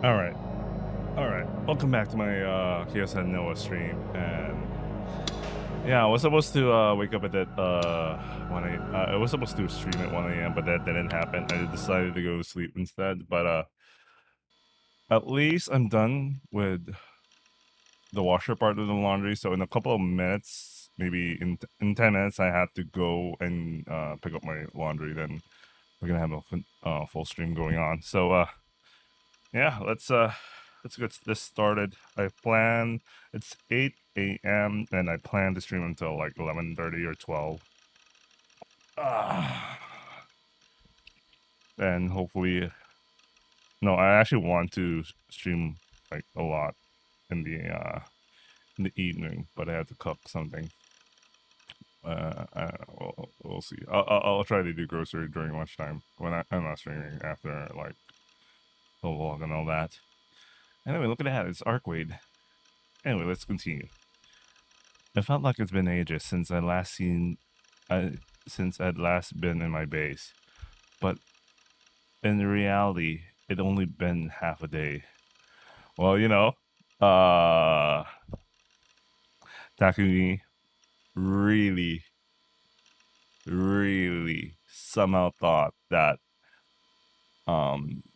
Alright. Alright. Welcome back to my Chaos and Noah stream. And yeah, I was supposed to wake up at that I was supposed to stream at 1 a.m., but that didn't happen. I decided to go to sleep instead. But at least I'm done with the washer part of the laundry. So in a couple of minutes, maybe in 10 minutes, I have to go and pick up my laundry. Then we're gonna have a full stream going on. So yeah, let's get this started. I plan it's 8 a.m. and I plan to stream until like 11:30 or 12. And hopefully, no, I actually want to stream like a lot in the evening, but I have to cook something. We'll see. I'll try to do grocery during lunchtime when I'm not streaming after like the vlog and all that. Anyway, look at that. It's Arcwade. Anyway, let's continue. It felt like it's been ages since I'd last been in my base, but in reality, it only been half a day. Well, Takumi really, really somehow thought that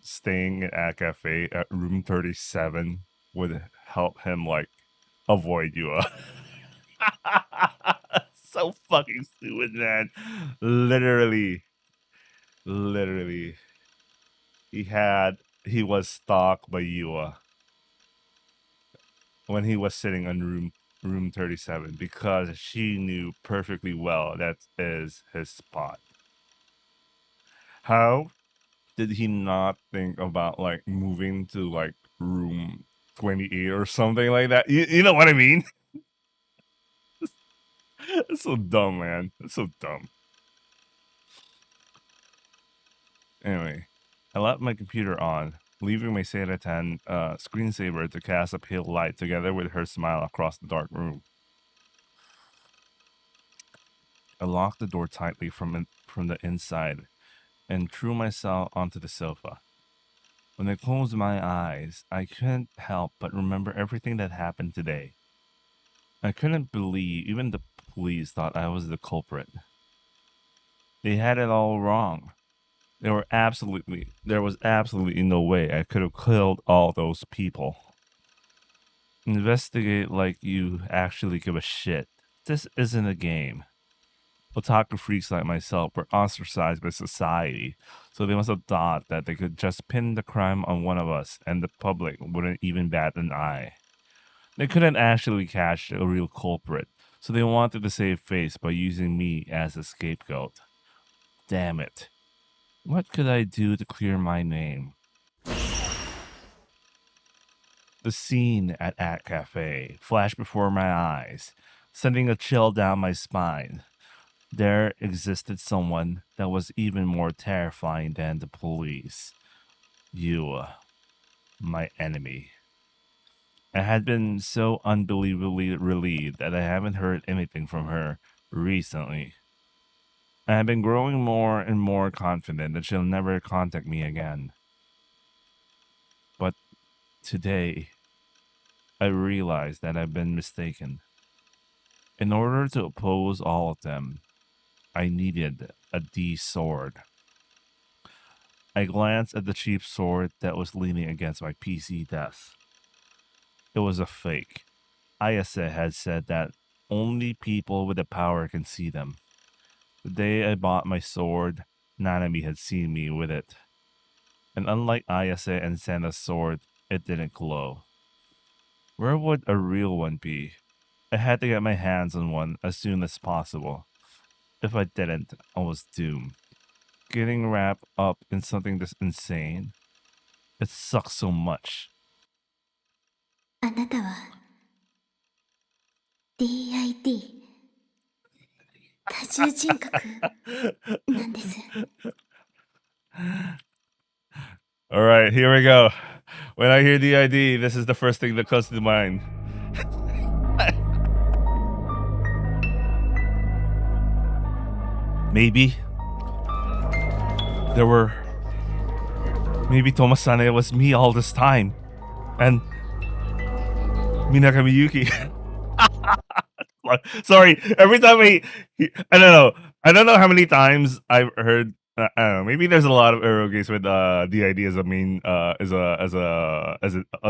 staying at cafe at room 37 would help him like avoid you. So fucking stupid, man. Literally, he was stalked by Yua when he was sitting on room 37 because she knew perfectly well that is his spot. How did he not think about like moving to like room 28 or something like that? You know what I mean? It's so dumb, man. It's so dumb. Anyway, I left my computer on, leaving my Seta 10 screensaver to cast a pale light together with her smile across the dark room. I locked the door tightly from the inside and threw myself onto the sofa. When I closed my eyes, I couldn't help but remember everything that happened today. I couldn't believe even the police thought I was the culprit. They had it all wrong. There was absolutely no way I could have killed all those people. Investigate like you actually give a shit. This isn't a game. Otaku freaks like myself were ostracized by society, so they must have thought that they could just pin the crime on one of us and the public wouldn't even bat an eye. They couldn't actually catch a real culprit, so they wanted to save face by using me as a scapegoat. Damn it. What could I do to clear my name? The scene at Cafe flashed before my eyes, sending a chill down my spine. There existed someone that was even more terrifying than the police. You, my enemy. I had been so unbelievably relieved that I haven't heard anything from her recently. I have been growing more and more confident that she'll never contact me again. But today, I realized that I've been mistaken. In order to oppose all of them, I needed a D sword. I glanced at the cheap sword that was leaning against my PC desk. It was a fake. Ayase had said that only people with the power can see them. The day I bought my sword, Nanami had seen me with it. And unlike Ayase and Senna's sword, it didn't glow. Where would a real one be? I had to get my hands on one as soon as possible. If I didn't, I was doomed. Getting wrapped up in something this insane, it sucks so much. あなたは DID 多重人格なんです。 All right, here we go. When I hear DID, this is the first thing that comes to mind. Maybe Thomas-san, it was me all this time. and Minaka Miyuki. Sorry, every time I don't know how many times I've heard. I don't know. Maybe there's a lot of eroges with DID as a main as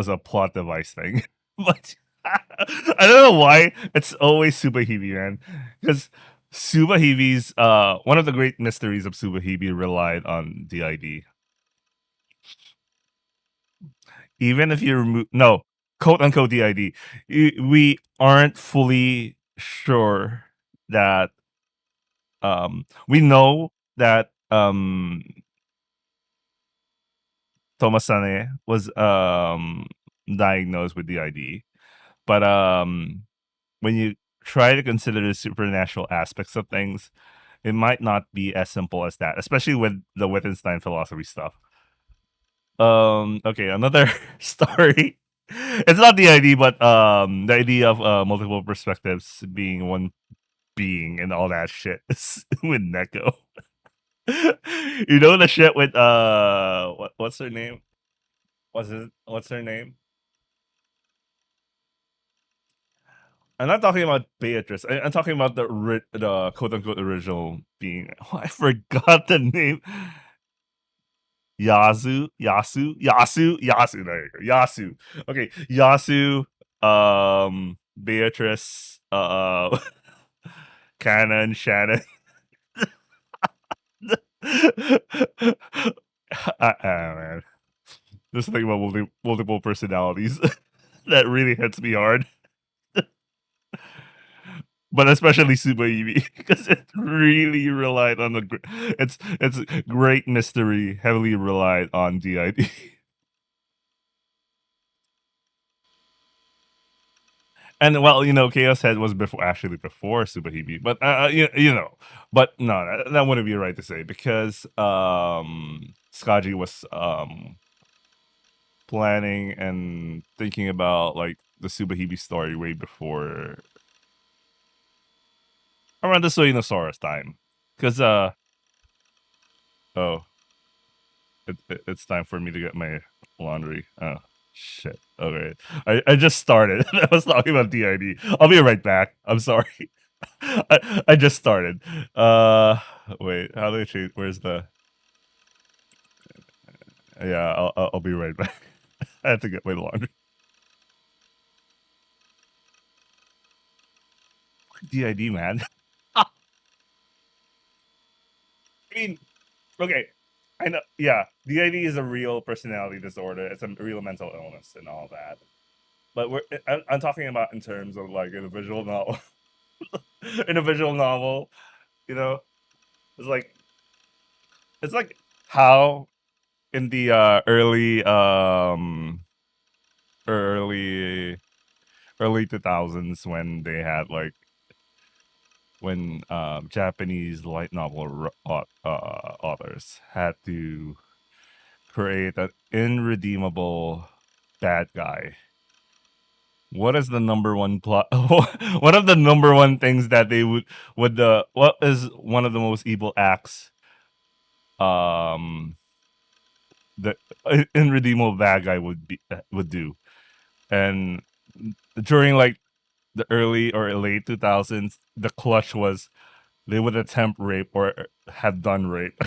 a plot device thing, but I don't know why it's always Subahibi, man. Because Subahibi's one of the great mysteries of Subahibi relied on DID. Even if you remove no quote unquote DID, we aren't fully sure that we know that Tomasane was diagnosed with DID, but when you try to consider the supernatural aspects of things, it might not be as simple as that, especially with the Wittgenstein philosophy stuff. Okay, another story. It's not the idea, but the idea of multiple perspectives being one being and all that shit with Neko. You know the shit with what's her name? What's her name? I'm not talking about Beatrice. I'm talking about the quote unquote original being. Oh, I forgot the name. Yasu. There you go. Yasu. Okay, Yasu. Beatrice. Canon. Shannon. Man, this thing about multiple personalities that really hits me hard. But especially Super Eevee because it really relied on it's great mystery heavily relied on DID. And well, Chaos Head was before Super Eevee, but but no, that wouldn't be right to say because Skaji was planning and thinking about like the Super Hebe story way before around the Soinosaurus time. Because oh, it's time for me to get my laundry. Oh shit. Okay. I just started. I was talking about DID. I'll be right back. I'm sorry. I just started. Wait, how do I change where's the yeah, I'll be right back. I have to get my laundry. DID man. I mean, okay. I know. Yeah, DID is a real personality disorder. It's a real mental illness and all that. But I'm talking about in terms of like in a visual novel. In a visual novel, you know, it's like how in the early early 2000s when they had like when Japanese light novel authors had to create an irredeemable bad guy. What is the number one plot? One of the number one things that they would the what is one of the most evil acts the irredeemable bad guy would do, and during like the early or late 2000s, the clutch was they would attempt rape or have done rape.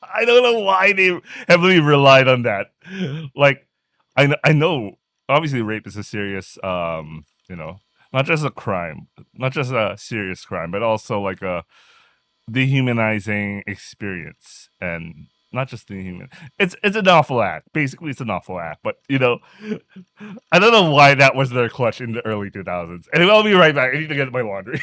I don't know why they heavily relied on that. Like, I know, obviously, rape is a serious, not just a crime, not just a serious crime, but also like a dehumanizing experience, and not just dehuman. It's an awful act. Basically, it's an awful act. But I don't know why that was their clutch in the early 2000s. Anyway, I'll be right back. I need to get my laundry.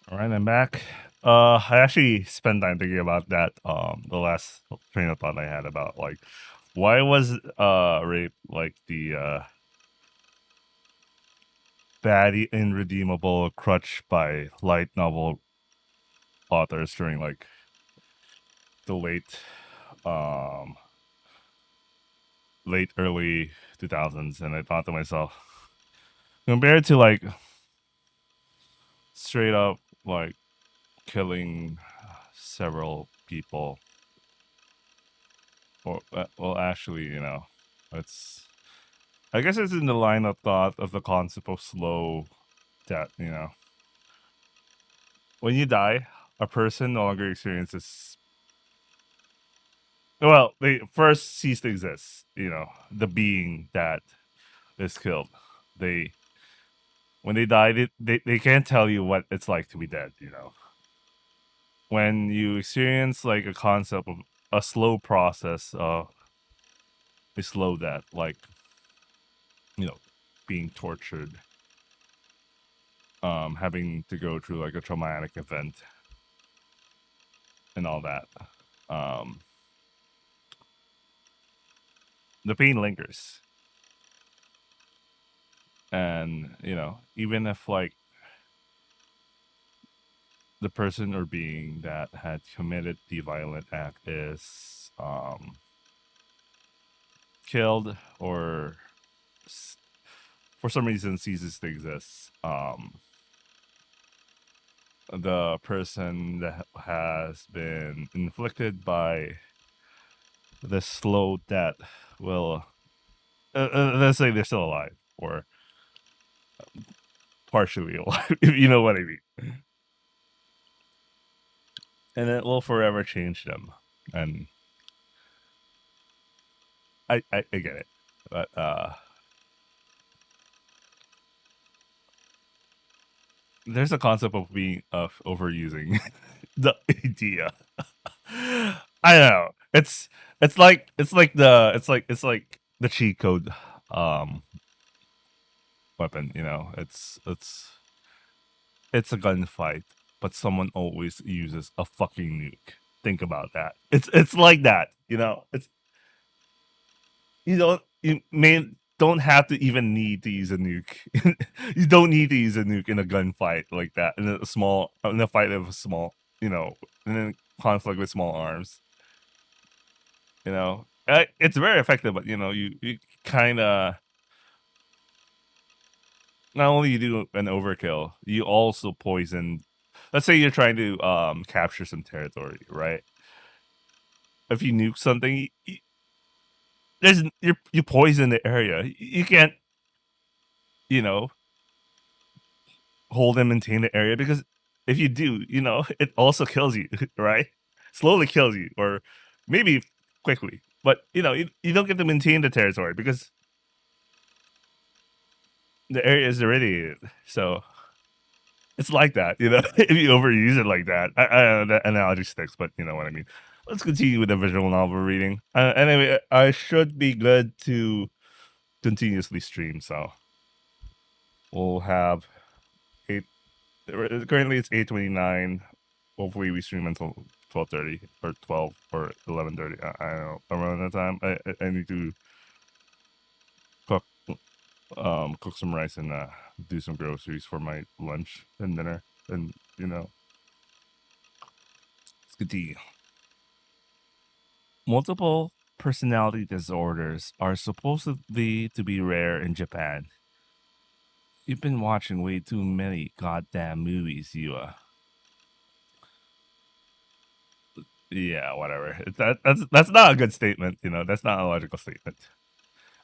All right, I'm back. I actually spent time thinking about that. The last train of thought I had about like why was rape like the bad and redeemable crutch by light novel authors during like the um late early 2000s, and I thought to myself, compared to like straight up like killing several people, or well, actually, it's I guess it's in the line of thought of the concept of slow death. When you die, a person no longer experiences. Well, they first cease to exist. The being that is killed. They When they die, they can't tell you what it's like to be dead. When you experience like a concept of a slow process of a slow death, like being tortured, having to go through like a traumatic event and all that, um, the pain lingers. And even if like the person or being that had committed the violent act is killed or for some reason ceases to exist, the person that has been inflicted by the slow death will let's say they're still alive or partially alive, if you know what I mean, and it will forever change them. And I get it, but there's a concept of being of overusing the idea. I don't know. It's like the cheat code weapon. It's a gunfight, but someone always uses a fucking nuke. Think about that. It's like that. It's don't have to even need to use a nuke. You don't need to use a nuke in a gunfight like that in a fight of a small in a conflict with small arms. It's very effective, but you kind of not only you do an overkill, you also poison. Let's say you're trying to capture some territory, right? If you nuke something, you poison the area. You can't you know hold and maintain the area, because if you do, it also kills you, right? Slowly kills you, or maybe quickly. But you don't get to maintain the territory because the area is irradiated. So it's like that, if you overuse it like that. I don't know, that analogy sticks, but you know what I mean. Let's continue with the visual novel reading. Anyway, I should be good to continuously stream, so we'll have eight. Currently, it's 8:29. Hopefully, we stream until 12:30 or 12 or 11:30. I don't know, around that time. I need to cook cook some rice and do some groceries for my lunch and dinner, and let's continue. Multiple personality disorders are supposedly to be rare in Japan. You've been watching way too many goddamn movies, you. Yeah, whatever. That's not a good statement. That's not a logical statement.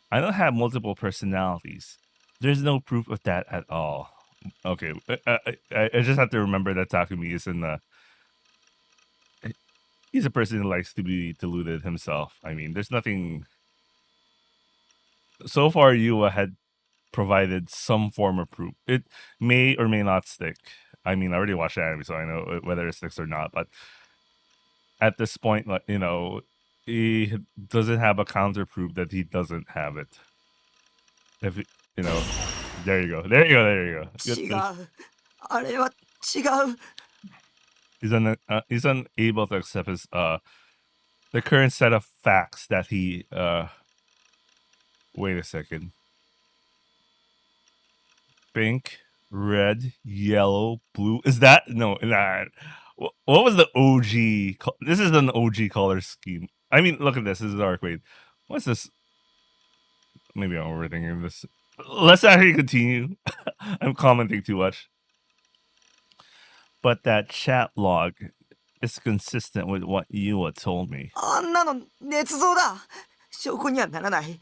I don't have multiple personalities. There's no proof of that at all. Okay, I just have to remember that Takumi is in the. He's a person who likes to be deluded himself. I mean, there's nothing. So far, you had provided some form of proof. It may or may not stick. I mean, I already watched the anime, so I know whether it sticks or not. But at this point, like he doesn't have a counter proof that he doesn't have it. If there you go, there you go, there you go. 違う。あれは違う。he's unable to accept his the current set of facts that he wait a second. Pink, red, yellow, blue. Is that no? Nah. What was the OG? This is an OG color scheme. I mean, look at this. This is dark. Wait, what's this? Maybe I'm overthinking this. Let's actually continue. I'm commenting too much. But that chat log is consistent with what Yua told me. あんなの捏造だ。証拠にはならない。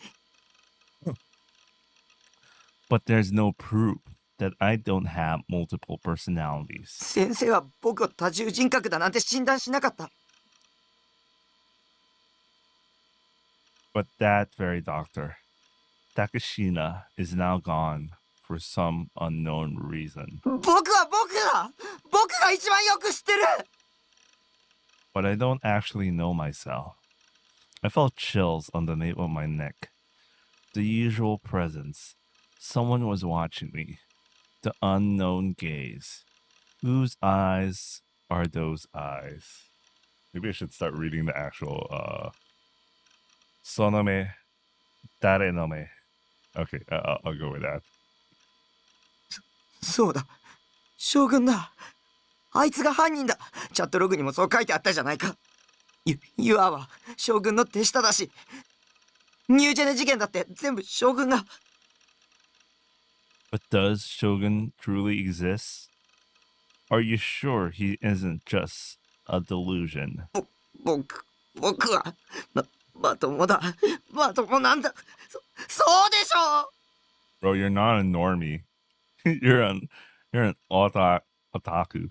But there's no proof that I don't have multiple personalities. 先生は僕を多重人格だなんて診断しなかった。 But that very doctor, Takashina, is now gone for some unknown reason. 僕は僕だ。僕が一番よく知ってる。 But I don't actually know myself. I felt chills on the nape of my neck. The usual presence. Someone was watching me. The unknown gaze. Whose eyes are those eyes? Maybe I should start reading the actual Sonome Darenome. Okay, I'll go with that. そうだ。将軍だ。あいつが犯人だ。チャットログにもそう書いてあったじゃないか。ユアは将軍の手下だし、ニュージェネ事件だって全部将軍が。 But does Shogun truly exist? Are you sure he isn't just a delusion? 僕はまともだ。まともなんだ。そうでしょ。 Bro, you're not a normie. you're an otaku.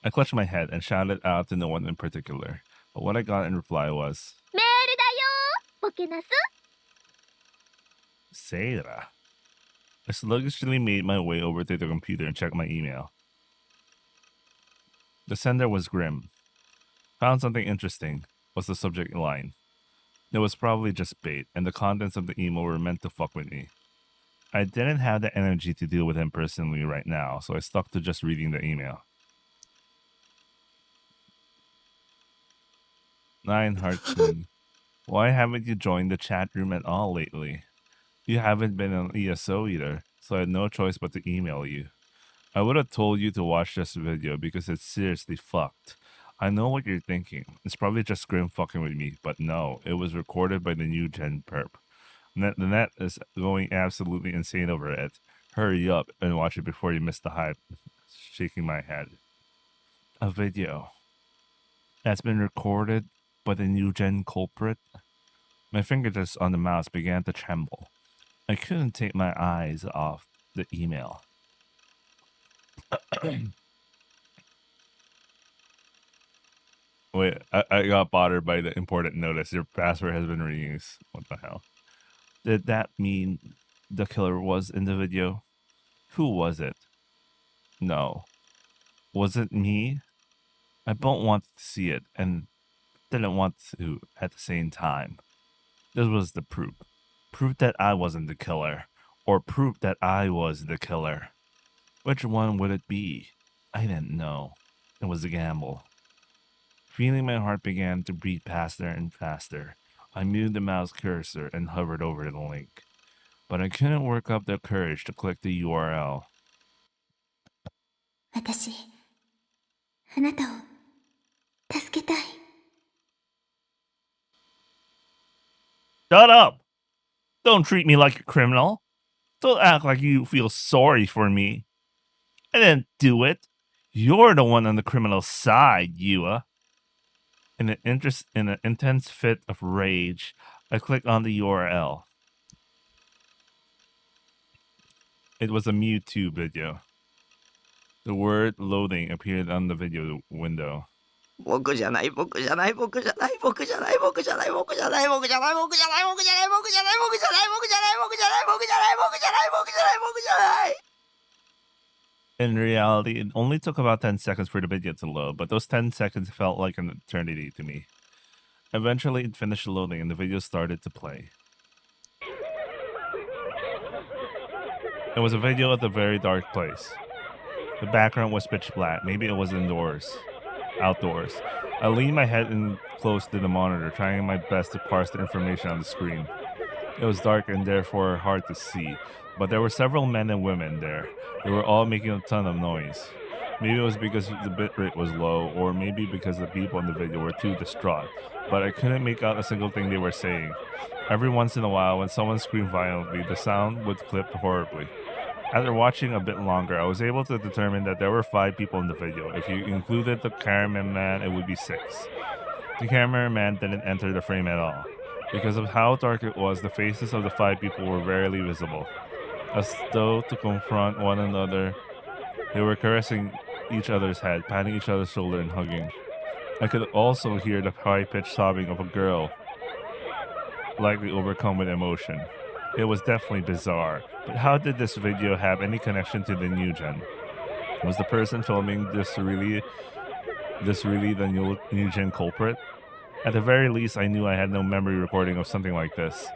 I clutched my head and shouted out to no one in particular. But what I got in reply was メールだよ。ボケなす。 Seira. I sluggishly made my way over to the computer and checked my email. The sender was grim. Found something interesting, was the subject line. It was probably just bait, and the contents of the email were meant to fuck with me. I didn't have the energy to deal with him personally right now, so I stuck to just reading the email. 9 Hearts Moon. Why haven't you joined the chat room at all lately? You haven't been on ESO either, so I had no choice but to email you. I would have told you to watch this video because it's seriously fucked. I know what you're thinking. It's probably just Grim fucking with me, but no, it was recorded by the new gen perp. The net is going absolutely insane over it. Hurry up and watch it before you miss the hype. Shaking my head. A video that's been recorded by the new gen culprit. My fingertips on the mouse began to tremble. I couldn't take my eyes off the email. Wait, I got bothered by the important notice. Your password has been reused. What the hell? Did that mean the killer was in the video? Who was it? No. Was it me? I don't want to see it and didn't want to at the same time. This was the proof. Proof that I wasn't the killer. Or proof that I was the killer. Which one would it be? I didn't know. It was a gamble. Feeling my heart began to beat faster and faster, I moved the mouse cursor and hovered over the link. But I couldn't work up the courage to click the URL. 私、あなたを助けたい。 Shut up! Don't treat me like a criminal. Don't act like you feel sorry for me. I didn't do it. You're the one on the criminal side, Yua. In an intense fit of rage, I clicked on the URL. It was a Mewtwo video. The word loading appeared on the video window. 僕じゃない僕じゃない僕じゃない僕じゃない僕じゃない僕じゃない僕じゃない僕じゃない僕じゃない僕じゃない僕じゃない僕じゃない僕じゃない僕じゃない僕じゃない僕じゃない僕じゃない。 In reality, it only took about 10 seconds for the video to load, but those 10 seconds felt like an eternity to me. Eventually, it finished loading and the video started to play. It was a video at a very dark place. The background was pitch black. Maybe it was outdoors. I leaned my head in close to the monitor, trying my best to parse the information on the screen. It was dark and therefore hard to see, but there were several men and women there. They were all making a ton of noise. Maybe it was because the bitrate was low, or maybe because the people in the video were too distraught, but I couldn't make out a single thing they were saying. Every once in a while, when someone screamed violently, the sound would clip horribly. After watching a bit longer, I was able to determine that there were 5 people in the video. If you included the cameraman, it would be 6. The cameraman didn't enter the frame at all. Because of how dark it was, the faces of the 5 people were rarely visible. As though to confront one another, they were caressing each other's head, patting each other's shoulder, and hugging. I could also hear the high-pitched sobbing of a girl, likely overcome with emotion. It was definitely bizarre, but how did this video have any connection to the new gen? Was the person filming this really the new gen culprit? At the very least, I knew I had no memory recording of something like this.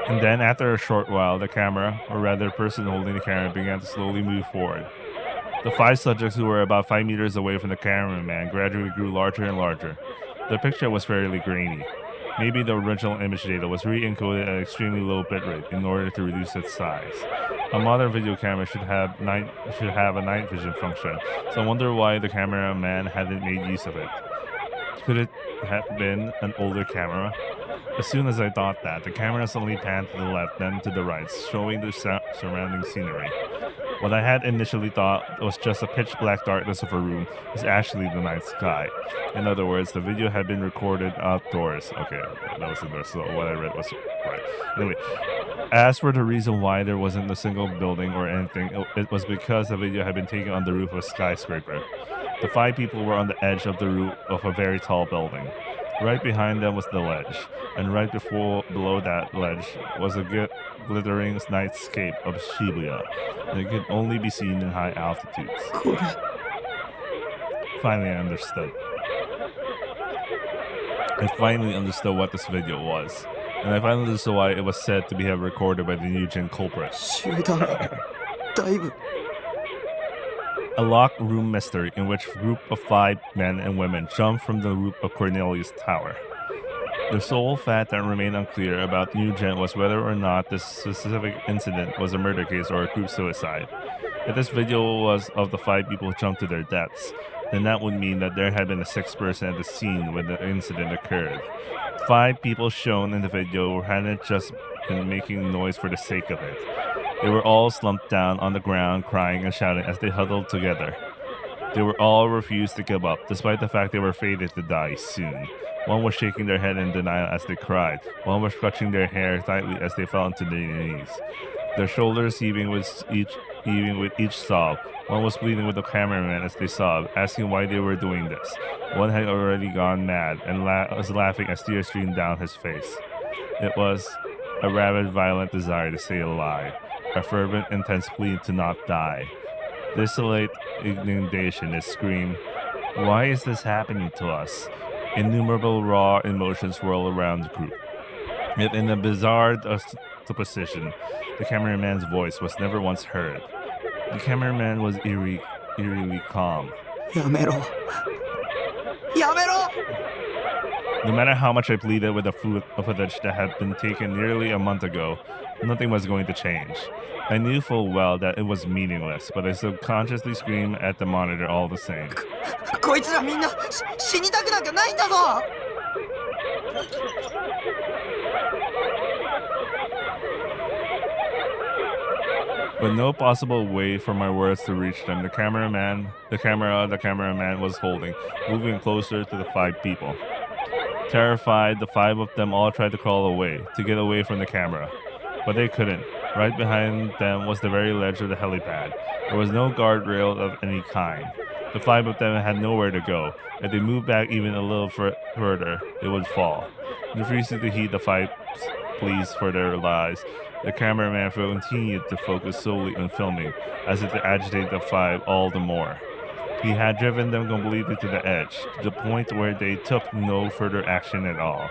And then, after a short while, the camera, or rather the person holding the camera, began to slowly move forward. The 5 subjects who were about 5 meters away from the cameraman gradually grew larger and larger. The picture was fairly grainy. Maybe the original image data was re-encoded at an extremely low bitrate in order to reduce its size. A modern video camera should have a night vision function, so I wonder why the cameraman hadn't made use of it. Could it have been an older camera? As soon as I thought that, the camera suddenly panned to the left, then to the right, showing the surrounding scenery. What I had initially thought was just a pitch black darkness of a room was actually the night sky. In other words, the video had been recorded outdoors. Okay, that was indoors, so what I read was right. Anyway, as for the reason why there wasn't a single building or anything, it was because the video had been taken on the roof of a skyscraper. The 5 people were on the edge of the roof of a very tall building. Right behind them was the ledge, and right below that ledge was a glittering nightscape of Shibuya that could only be seen in high altitudes. Finally, I understood. I finally understood what this video was, and I finally understood why it was said to be recorded by the new gen culprit. A locked room mystery in which a group of 5 men and women jumped from the roof of Cornelius Tower. The sole fact that remained unclear about New Gen was whether or not this specific incident was a murder case or a group suicide. If this video was of the 5 people who jumped to their deaths, then that would mean that there had been a 6th person at the scene when the incident occurred. 5 people shown in the video hadn't just been making noise for the sake of it. They were all slumped down on the ground, crying and shouting as they huddled together. They were all refused to give up, despite the fact they were fated to die soon. One was shaking their head in denial as they cried. One was clutching their hair tightly as they fell into their knees, their shoulders heaving with each sob. One was pleading with the cameraman as they sobbed, asking why they were doing this. One had already gone mad and was laughing as tears streamed down his face. It was a rabid, violent desire to stay alive, a fervent, intense plea to not die. Desolate indignation is screamed, "Why is this happening to us?" Innumerable raw emotions swirl around the group. Yet in a bizarre juxtaposition, the cameraman's voice was never once heard. The cameraman was eerily calm. Yamero. Yamero! No matter how much I pleaded with the footage that had been taken nearly a month ago, nothing was going to change. I knew full well that it was meaningless, but I subconsciously screamed at the monitor all the same. こいつらみんな死にたくなんかないんだぞ! With no possible way for my words to reach them, the cameraman was holding, moving closer to the 5 people. Terrified, the 5 of them all tried to crawl away, to get away from the camera. But they couldn't. Right behind them was the very ledge of the helipad. There was no guardrail of any kind. The 5 of them had nowhere to go. If they moved back even a little further, they would fall. Refusing to heed the 5's pleas for their lives, the cameraman continued to focus solely on filming, as if to agitate the 5 all the more. He had driven them completely to the edge, to the point where they took no further action at all.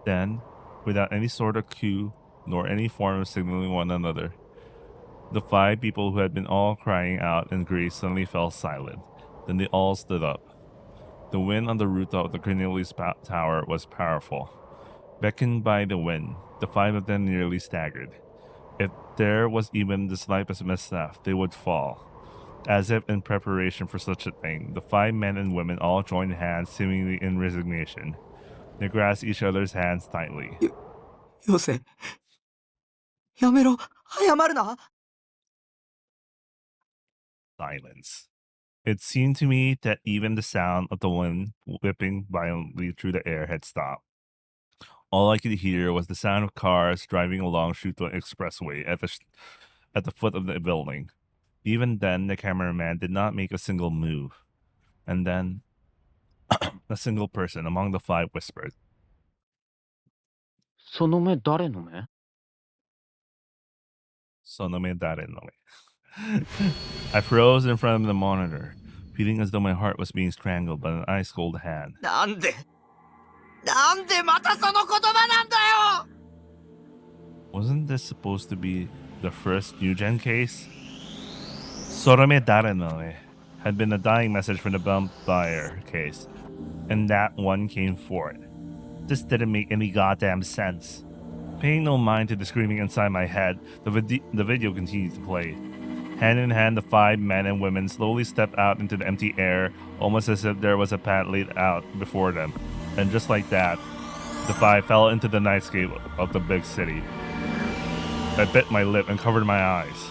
Then, without any sort of cue nor any form of signaling one another, the 5 people who had been all crying out in grief suddenly fell silent. Then they all stood up. The wind on the rooftop of the Cornelius Tower was powerful. Beckoned by the wind, the 5 of them nearly staggered. If there was even the slightest mishap, they would fall. As if in preparation for such a thing, the 5 men and women all joined hands, seemingly in resignation. They grasped each other's hands tightly. よせ。やめろ。謝るな。 Silence. It seemed to me that even the sound of the wind whipping violently through the air had stopped. All I could hear was the sound of cars driving along Shuto Expressway at the foot of the building. Even then, the cameraman did not make a single move. And then, a single person among the 5 whispered, その目誰の目？ "Sonome dare no me." I froze in front of the monitor, feeling as though my heart was being strangled by an ice cold hand. なんでまたその言葉なんだよ。 Wasn't this supposed to be the first Eugen case? Sorome Darenoe had been a dying message from the vampire case, and that one came forth. This didn't make any goddamn sense. Paying no mind to the screaming inside my head, the video continued to play. Hand in hand, the 5 men and women slowly stepped out into the empty air, almost as if there was a path laid out before them. And just like that, the 5 fell into the nightscape of the big city. I bit my lip and covered my eyes.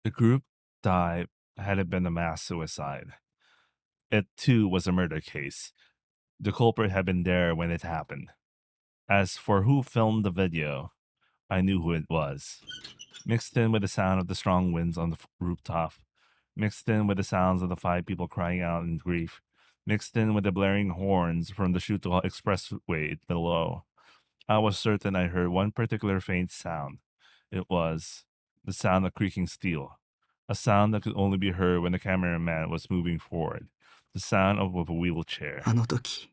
The group died had it been a mass suicide. It too was a murder case. The culprit had been there when it happened. As for who filmed the video, I knew who it was. Mixed in with the sound of the strong winds on the rooftop, mixed in with the sounds of the 5 people crying out in grief, mixed in with the blaring horns from the Shuto Expressway below, I was certain I heard one particular faint sound. It was the sound of creaking steel, a sound that could only be heard when the cameraman was moving forward, the sound of a wheelchair. あの時、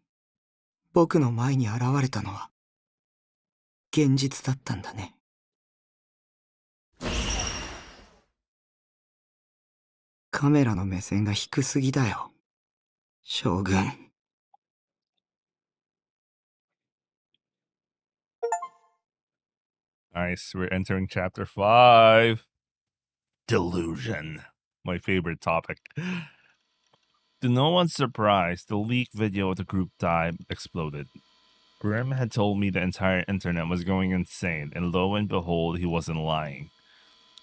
僕の前に現れたのは現実だったんだね。カメラの目線が低すぎだよ、将軍。Nice, we're entering chapter 5. Delusion. My favorite topic. To no one's surprise, the leaked video of the group dive exploded. Grim had told me the entire internet was going insane, and lo and behold, he wasn't lying.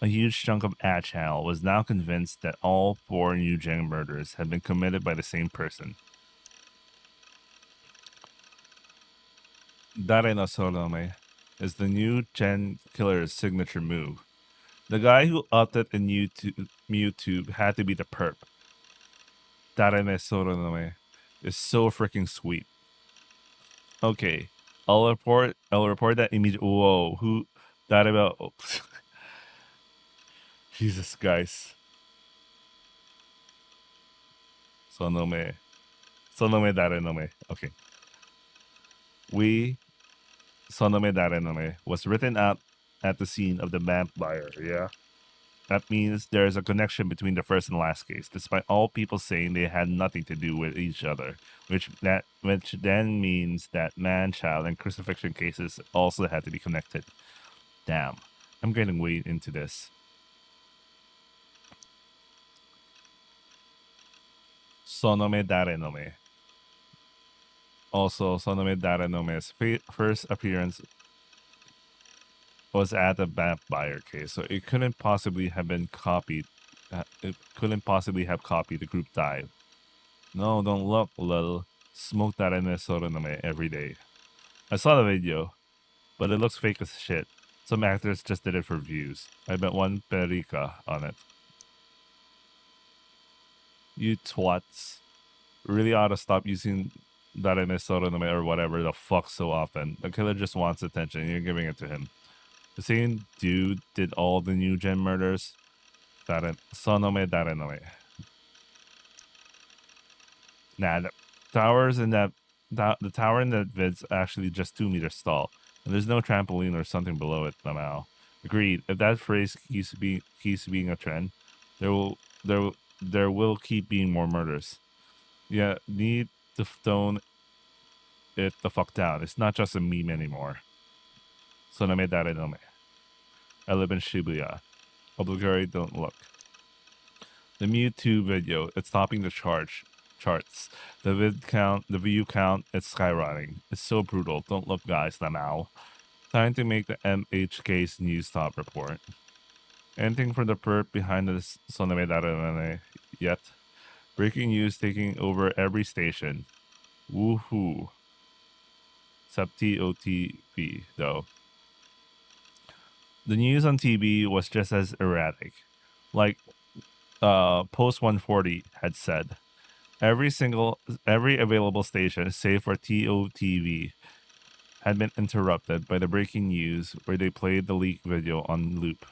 A huge chunk of ad channel was now convinced that all 4 Eugen murders had been committed by the same person. Dare no Sorome is the new Gen killer's signature move. The guy who upped in YouTube had to be the perp. Dare no Sorome is so freaking sweet. Okay, I'll report that immediately. Whoa, who that about? Oh. Jesus, guys. Sonome Dare no me. Okay. Sonome Dare no me was written out at the scene of the vampire, yeah? That means there is a connection between the first and last case, despite all people saying they had nothing to do with each other, which then means that man, child, and crucifixion cases also had to be connected. Damn, I'm getting way into this. Sonome Dare no me. Also, Sonome Dare no me's first appearance was at the vampire case, so it couldn't possibly have been copied. It couldn't possibly have copied the group dive. No, don't look, lol. Smoke that in Soronome every day. I saw the video, but it looks fake as shit. Some actors just did it for views. I bet 1 perica on it. You twats really ought to stop using Dareme Soronome or whatever the fuck so often. The killer just wants attention and you're giving it to him. The same dude did all the new gen murders. Sonome Darenome. Nah, the towers in that the tower in that vid's actually just 2 meters tall, and there's no trampoline or something below it somehow. Agreed. If that phrase keeps being a trend, there will keep being more murders. Yeah, need to tone it the fuck down. It's not just a meme anymore. Sonome Darenome. I live in Shibuya. Obligatory, don't look. The Mewtwo video, it's topping the charts. The view count, it's skyrocketing. It's so brutal. Don't look, guys. Lamau. Time to make the MHK's news top report. Anything from the perp behind the Sonome Darenome yet? Breaking news taking over every station. Woohoo. Except TOTV, though. The news on TV was just as erratic. Like Post 140 had said, every available station, save for TOTV, had been interrupted by the breaking news where they played the leaked video on loop.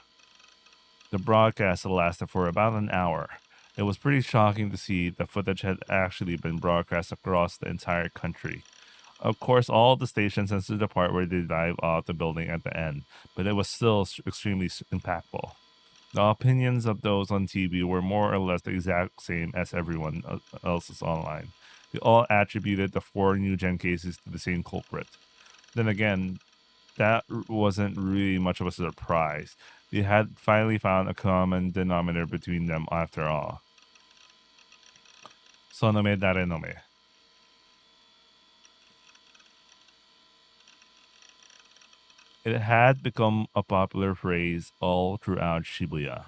The broadcast lasted for about an hour. It was pretty shocking to see the footage had actually been broadcast across the entire country. Of course, all the stations censored the part where they dive off the building at the end, but it was still extremely impactful. The opinions of those on TV were more or less the exact same as everyone else's online. They all attributed the 4 new gen cases to the same culprit. Then again, that wasn't really much of a surprise. They had finally found a common denominator between them after all. Sonome Darenome. It had become a popular phrase all throughout Shibuya.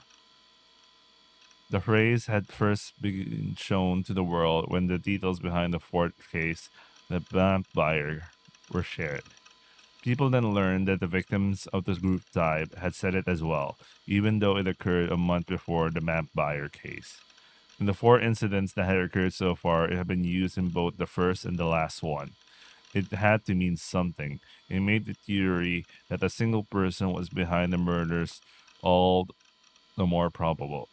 The phrase had first been shown to the world when the details behind the fourth case, the vampire, were shared. People then learned that the victims of the group dive had said it as well, even though it occurred a month before the vampire case. In the 4 incidents that had occurred so far, it had been used in both the first and the last one. It had to mean something. It made the theory that a single person was behind the murders all the more probable.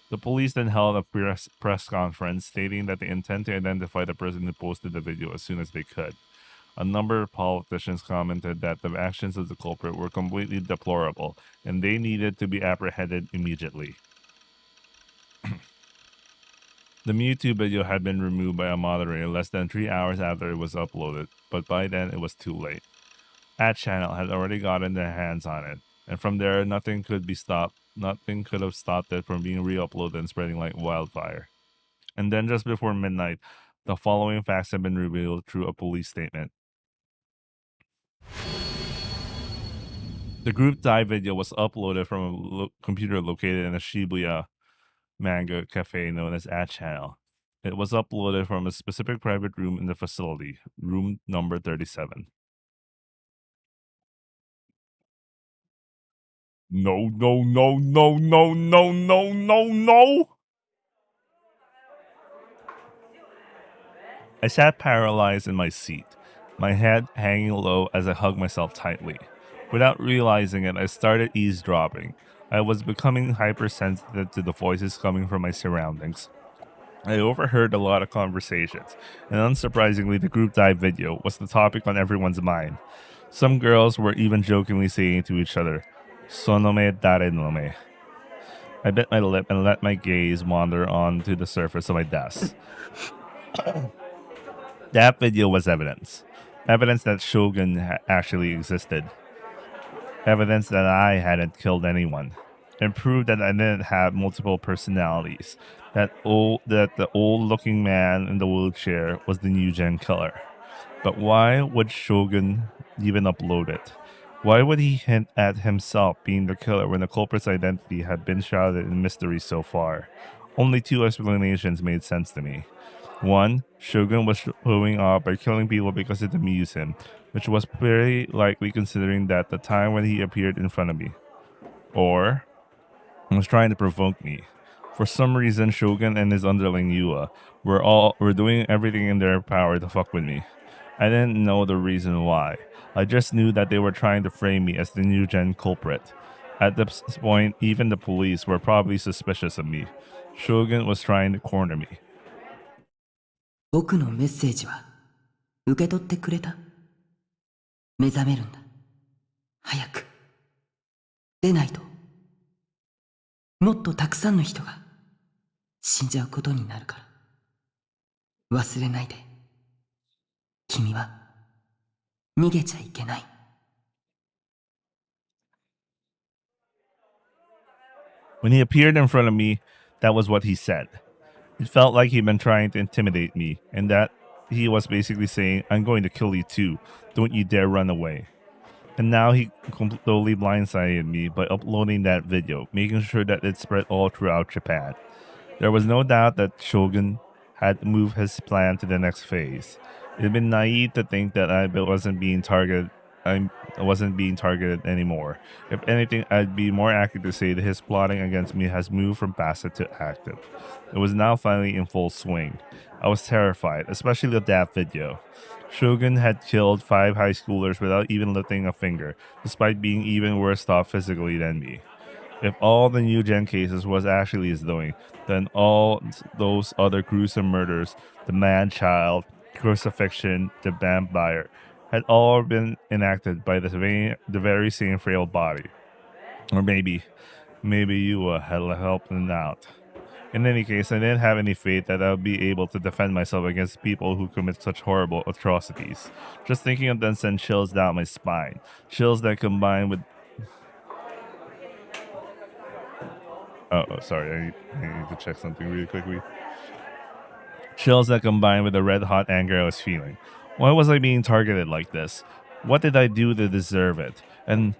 The police then held a press conference stating that they intend to identify the person who posted the video as soon as they could. A number of politicians commented that the actions of the culprit were completely deplorable and they needed to be apprehended immediately. The Mewtwo video had been removed by a moderator less than 3 hours after it was uploaded, but by then it was too late. Channel had already gotten their hands on it, and from there nothing could have stopped it from being re-uploaded and spreading like wildfire. And then just before midnight, the following facts had been revealed through a police statement. The group dive video was uploaded from a computer located in a Shibuya manga cafe known as Channel. It was uploaded from a specific private room in the facility, room number 37. No. I sat paralyzed in my seat, my head hanging low as I hugged myself tightly. Without realizing it, I started eavesdropping. I was becoming hypersensitive to the voices coming from my surroundings. I overheard a lot of conversations, and unsurprisingly, the group dive video was the topic on everyone's mind. Some girls were even jokingly saying to each other, "Sonome Darenome." I bit my lip and let my gaze wander onto the surface of my desk. That video was evidence. Evidence that Shogun actually existed. Evidence that I hadn't killed anyone. And proved that I didn't have multiple personalities. That the old-looking man in the wheelchair was the new gen killer. But why would Shogun even upload it? Why would he hint at himself being the killer when the culprit's identity had been shrouded in mystery so far? Only 2 explanations made sense to me. 1, Shogun was showing off by killing people because it amused him, which was very likely considering that the time when he appeared in front of me. Or he was trying to provoke me. For some reason, Shogun and his underling Yua were doing everything in their power to fuck with me. I didn't know the reason why. I just knew that they were trying to frame me as the new gen culprit. At this point, even the police were probably suspicious of me. Shogun was trying to corner me. 僕のメッセージは受け取ってくれた？目覚めるんだ。早く。でないと。もっとたくさんの人が死んじゃうことになるから。忘れないで。君は逃げちゃいけない。When he appeared in front of me, that was what he said. It felt like he'd been trying to intimidate me, and that he was basically saying, I'm going to kill you too. Don't you dare run away. And now he completely blindsided me by uploading that video, making sure that it spread all throughout Japan. There was no doubt that Shogun had moved his plan to the next phase. It had been naive to think that I wasn't being targeted. I wasn't being targeted anymore. If anything, I'd be more accurate to say that his plotting against me has moved from passive to active. It was now finally in full swing. I was terrified, especially with that video. Shogun had killed 5 high schoolers without even lifting a finger, despite being even worse off physically than me. If all the new gen cases was actually his doing, then all those other gruesome murders, the man-child, crucifixion, the vampire, had all been enacted by the very same frail body. Or maybe you had helped him out. In any case, I didn't have any faith that I would be able to defend myself against people who commit such horrible atrocities. Just thinking of them sent chills down my spine. Chills that combined with... Oh, sorry, I need to check something really quickly. Chills that combined with the red-hot anger I was feeling. Why was I being targeted like this? What did I do to deserve it? And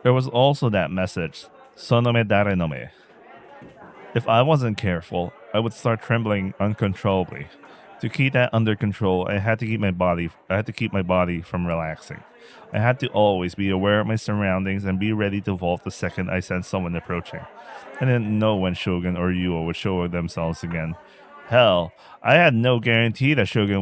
there was also that message, Sonome dare no me. If I wasn't careful, I would start trembling uncontrollably. To keep that under control, I had to keep my body from relaxing. I had to always be aware of my surroundings and be ready to vault the second I sensed someone approaching. I didn't know when Shogun or Yuo would show themselves again. Hell, I had no guarantee that Yuo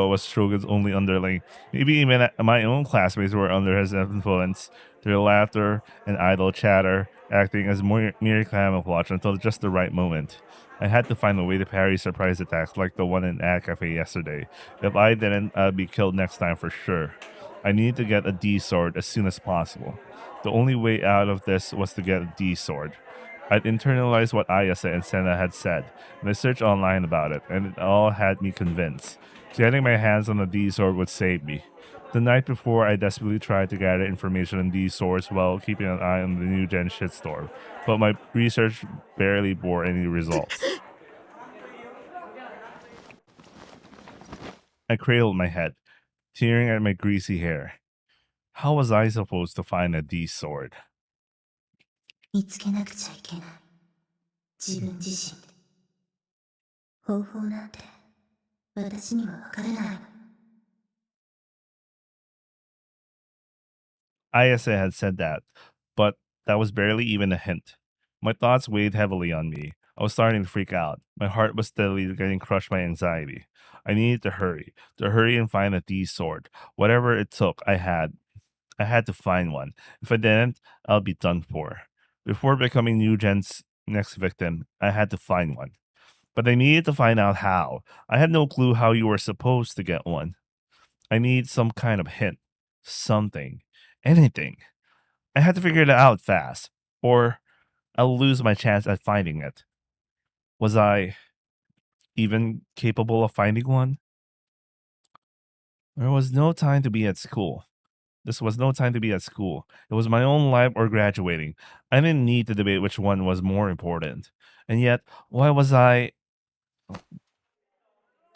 was Shogun's only underling. Maybe even my own classmates were under his influence. Their laughter and idle chatter acting as mere camouflage until just the right moment. I had to find a way to parry surprise attacks like the one in Ad Cafe yesterday. If I didn't, I'd be killed next time for sure. I needed to get a D sword as soon as possible. The only way out of this was to get a D sword. I'd internalized what Ayase and Senna had said, and I searched online about it, and it all had me convinced. Getting my hands on the D sword would save me. The night before, I desperately tried to gather information on these swords while keeping an eye on the new gen shitstorm, but my research barely bore any results. I cradled my head, tearing at my greasy hair. How was I supposed to find a D sword? 見つけなくちゃいけない。自分自身で。方法なんて私にはわからないの。Ayase had said that, but that was barely even a hint. My thoughts weighed heavily on me. I was starting to freak out. My heart was steadily getting crushed by anxiety. I needed to hurry and find a D sword. Whatever it took, I had to find one. If I didn't, I'll be done for. Before becoming New Gen's next victim, I had to find one. But I needed to find out how. I had no clue how you were supposed to get one. I need some kind of hint. Something. Anything. I had to figure it out fast, or I'll lose my chance at finding it. Was I even capable of finding one? There was no time to be at school. This was no time to be at school. It was my own life or graduating. I didn't need to debate which one was more important. And yet, why was I...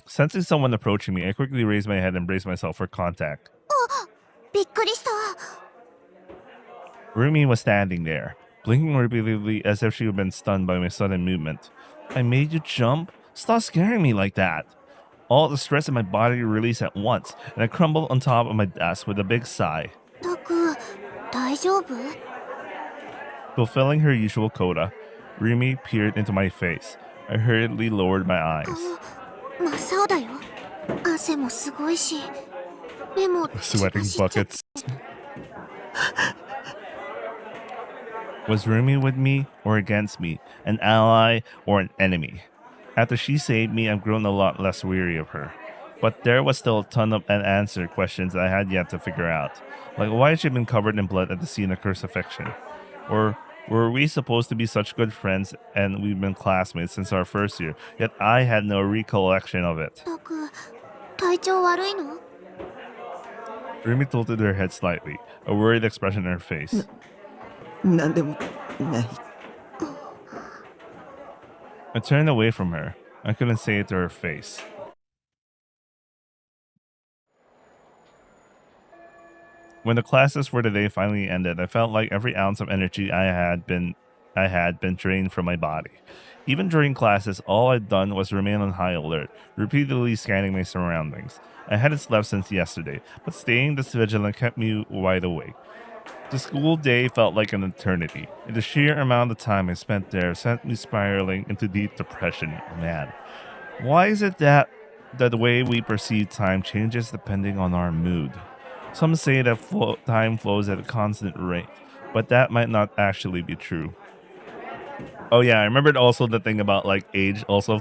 Sensing someone approaching me, I quickly raised my head and braced myself for contact. びっくりした。 Rumi was standing there, blinking repeatedly as if she had been stunned by my sudden movement. I made you jump? Stop scaring me like that. All the stress in my body released at once, and I crumbled on top of my desk with a big sigh. タク、大丈夫？ Fulfilling her usual quota, Rumi peered into my face. I hurriedly lowered my eyes. 真っ青だよ。汗もすごいし、目も Sweating buckets. Was Rumi with me or against me? An ally or an enemy? After she saved me, I've grown a lot less weary of her. But there was still a ton of unanswered questions I had yet to figure out. Like, why had she been covered in blood at the scene of crucifixion? Or were we supposed to be such good friends and we've been classmates since our first year, yet I had no recollection of it? タク、体調悪いの？ Rumi tilted her head slightly, a worried expression on her face. なんでもない。 I turned away from her. I couldn't say it to her face. When the classes for the day finally ended, I felt like every ounce of energy I had been drained from my body. Even during classes, all I'd done was remain on high alert, repeatedly scanning my surroundings. I hadn't slept since yesterday, but staying this vigilant kept me wide awake. The school day felt like an eternity, and the sheer amount of time I spent there sent me spiraling into deep depression. Man, why is it that the way we perceive time changes depending on our mood? Some say that time flows at a constant rate, but that might not actually be true. Oh yeah, I remembered also the thing about like age also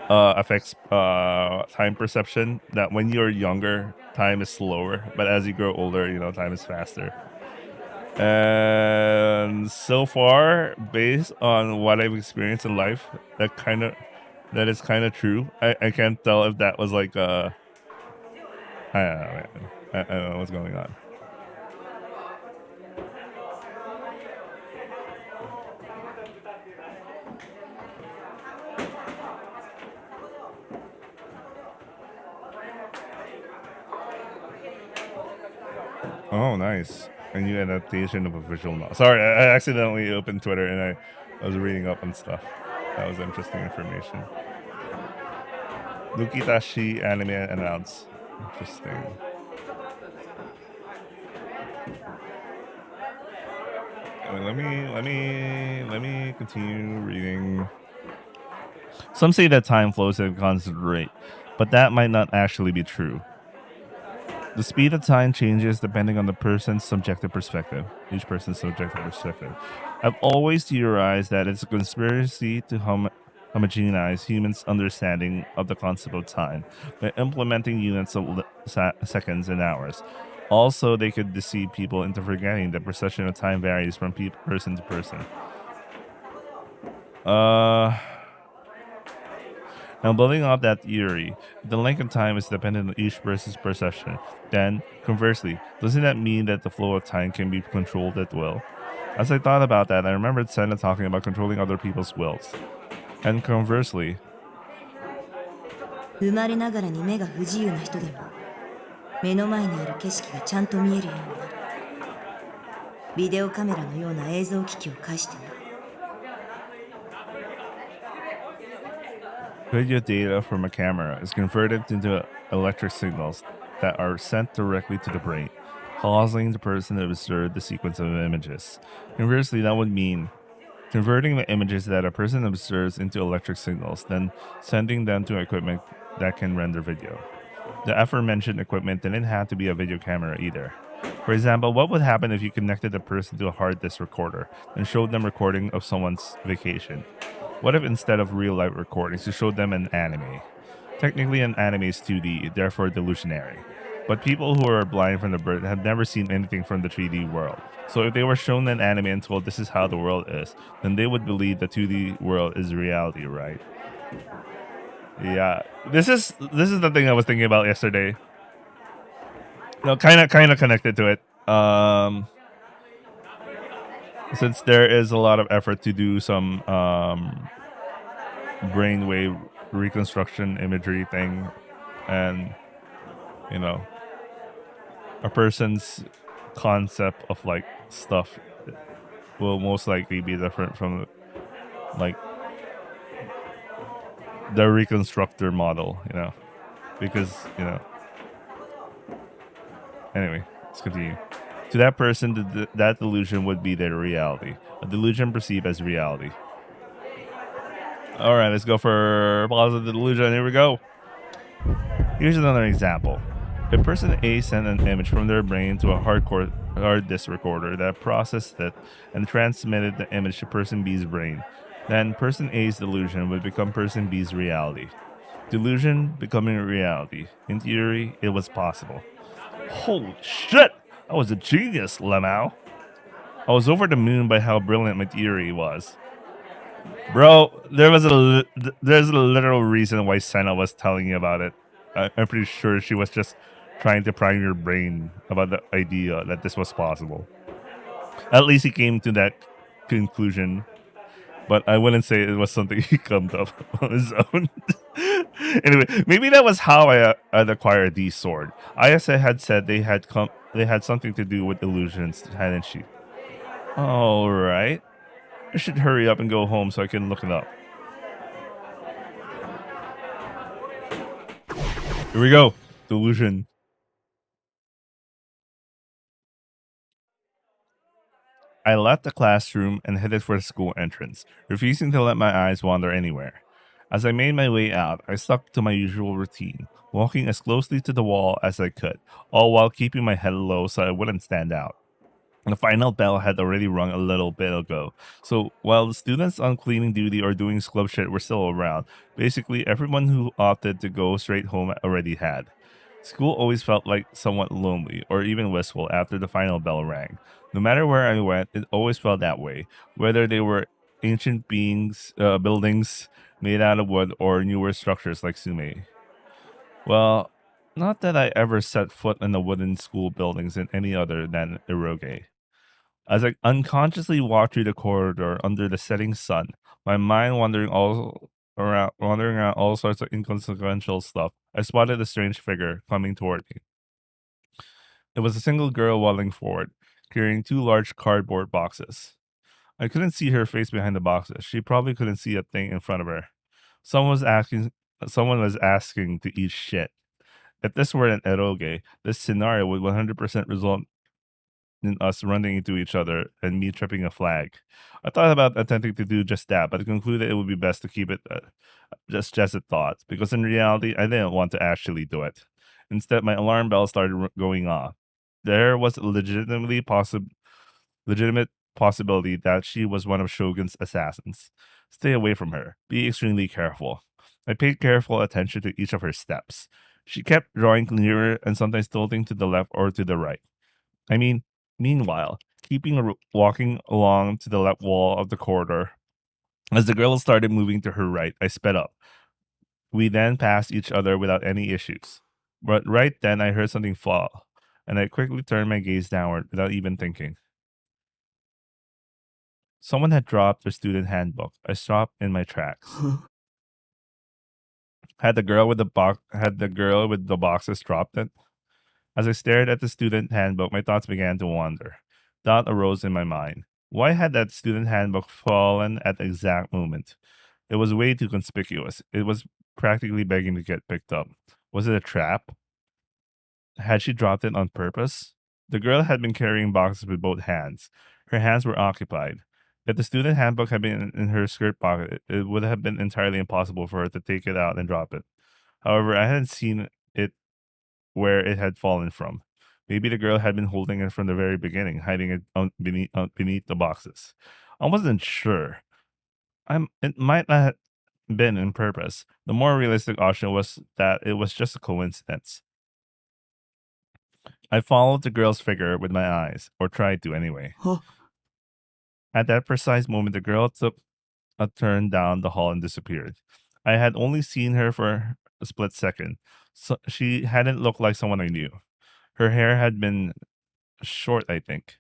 affects time perception. That when you're younger, time is slower, but as you grow older, time is faster. And so far, based on what I've experienced in life, that is kind of true. I can't tell if that was like I don't know, man. I don't know what's going on. Oh, nice. A new adaptation of a visual novel. Sorry, I accidentally opened Twitter and I was reading up on stuff. That was interesting information. Lukitashi anime announced. Interesting. Let me continue reading. Some say that time flows at a constant rate, but that might not actually be true. The speed of time changes depending on the person's subjective perspective. Each person's subjective perspective. I've always theorized that it's a conspiracy to homogenize humans' understanding of the concept of time by implementing units of seconds and hours. Also, they could deceive people into forgetting that perception of time varies from person to person. Now, building off that theory, the length of time is dependent on each person's perception. Then, conversely, doesn't that mean that the flow of time can be controlled at will? As I thought about that, I remembered Senna talking about controlling other people's wills. And conversely, 生まれながらに目が不自由な人でも目の前にある景色がちゃんと見えるようになる。ビデオカメラのような映像機器を介してな。video data from a camera is converted into electric signals that are sent directly to the brain, causing the person to observe the sequence of images. Conversely, that would mean converting the images that a person observes into electric signals, then sending them to equipment that can render video. The aforementioned equipment didn't have to be a video camera either. For example, what would happen if you connected a person to a hard disk recorder and showed them recording of someone's vacation? What if instead of real-life recordings, you showed them an anime? Technically, an anime is 2D, therefore delusionary. But people who are blind from the birth have never seen anything from the 3D world. So if they were shown an anime and told this is how the world is, then they would believe the 2D world is reality, right? Yeah, this is the thing I was thinking about yesterday. No, kind of connected to it. Since there is a lot of effort to do some brainwave reconstruction imagery thing, and a person's concept of like stuff will most likely be different from like the reconstructor model, because anyway, let's continue. To that person, that delusion would be their reality. A delusion perceived as reality. Alright, let's go for positive delusion. Here we go. Here's another example. If person A sent an image from their brain to a hard disk recorder that processed it and transmitted the image to person B's brain, then person A's delusion would become person B's reality. Delusion becoming a reality. In theory, it was possible. Holy shit! I was a genius, Lemao. I was over the moon by how brilliant my theory was. Bro, there's a literal reason why Senna was telling you about it. I'm pretty sure she was just trying to prime your brain about the idea that this was possible. At least he came to that conclusion, but I wouldn't say it was something he come up on his own. Anyway, maybe that was how I'd acquired the sword. Ayase had said they had something to do with illusions, hadn't she? All right. I should hurry up and go home so I can look it up. Here we go. Delusion. I left the classroom and headed for the school entrance, refusing to let my eyes wander anywhere. As I made my way out, I stuck to my usual routine, walking as closely to the wall as I could, all while keeping my head low so I wouldn't stand out. The final bell had already rung a little bit ago, so while the students on cleaning duty or doing scrub shit were still around, basically everyone who opted to go straight home already had. School always felt like somewhat lonely or even wistful after the final bell rang. No matter where I went, it always felt that way, whether they were ancient buildings made out of wood or newer structures like Sume. Well, not that I ever set foot in the wooden school buildings in any other than Eroge. As I unconsciously walked through the corridor under the setting sun, my mind wandering around all sorts of inconsequential stuff, I spotted a strange figure coming toward me. It was a single girl waddling forward, carrying two large cardboard boxes. I couldn't see her face behind the boxes. She probably couldn't see a thing in front of her. Someone was asking to eat shit. If this were an eroge, this scenario would 100% result in us running into each other and me tripping a flag. I thought about attempting to do just that, but concluded it would be best to keep it just a thought, because in reality, I didn't want to actually do it. Instead, my alarm bell started going off. There was a legitimate possibility that she was one of Shogun's assassins. Stay away from her. Be extremely careful. I paid careful attention to each of her steps. She kept drawing nearer and sometimes tilting to the left or to the right. Meanwhile, walking along to the left wall of the corridor. As the girl started moving to her right, I sped up. We then passed each other without any issues. But right then, I heard something fall, and I quickly turned my gaze downward without even thinking. Someone had dropped their student handbook. I stopped in my tracks. Had the girl with the boxes dropped it? As I stared at the student handbook, my thoughts began to wander. Doubt arose in my mind. Why had that student handbook fallen at the exact moment? It was way too conspicuous. It was practically begging to get picked up. Was it a trap? Had she dropped it on purpose? The girl had been carrying boxes with both hands. Her hands were occupied. If the student handbook had been in her skirt pocket, it would have been entirely impossible for her to take it out and drop it. However, I hadn't seen it where it had fallen from. Maybe the girl had been holding it from the very beginning, hiding it beneath the boxes. I wasn't sure. It might not have been on purpose. The more realistic option was that it was just a coincidence. I followed the girl's figure with my eyes, or tried to anyway. Huh? At that precise moment, the girl took a turn down the hall and disappeared. I had only seen her for a split second, so she hadn't looked like someone I knew. Her hair had been short, I think.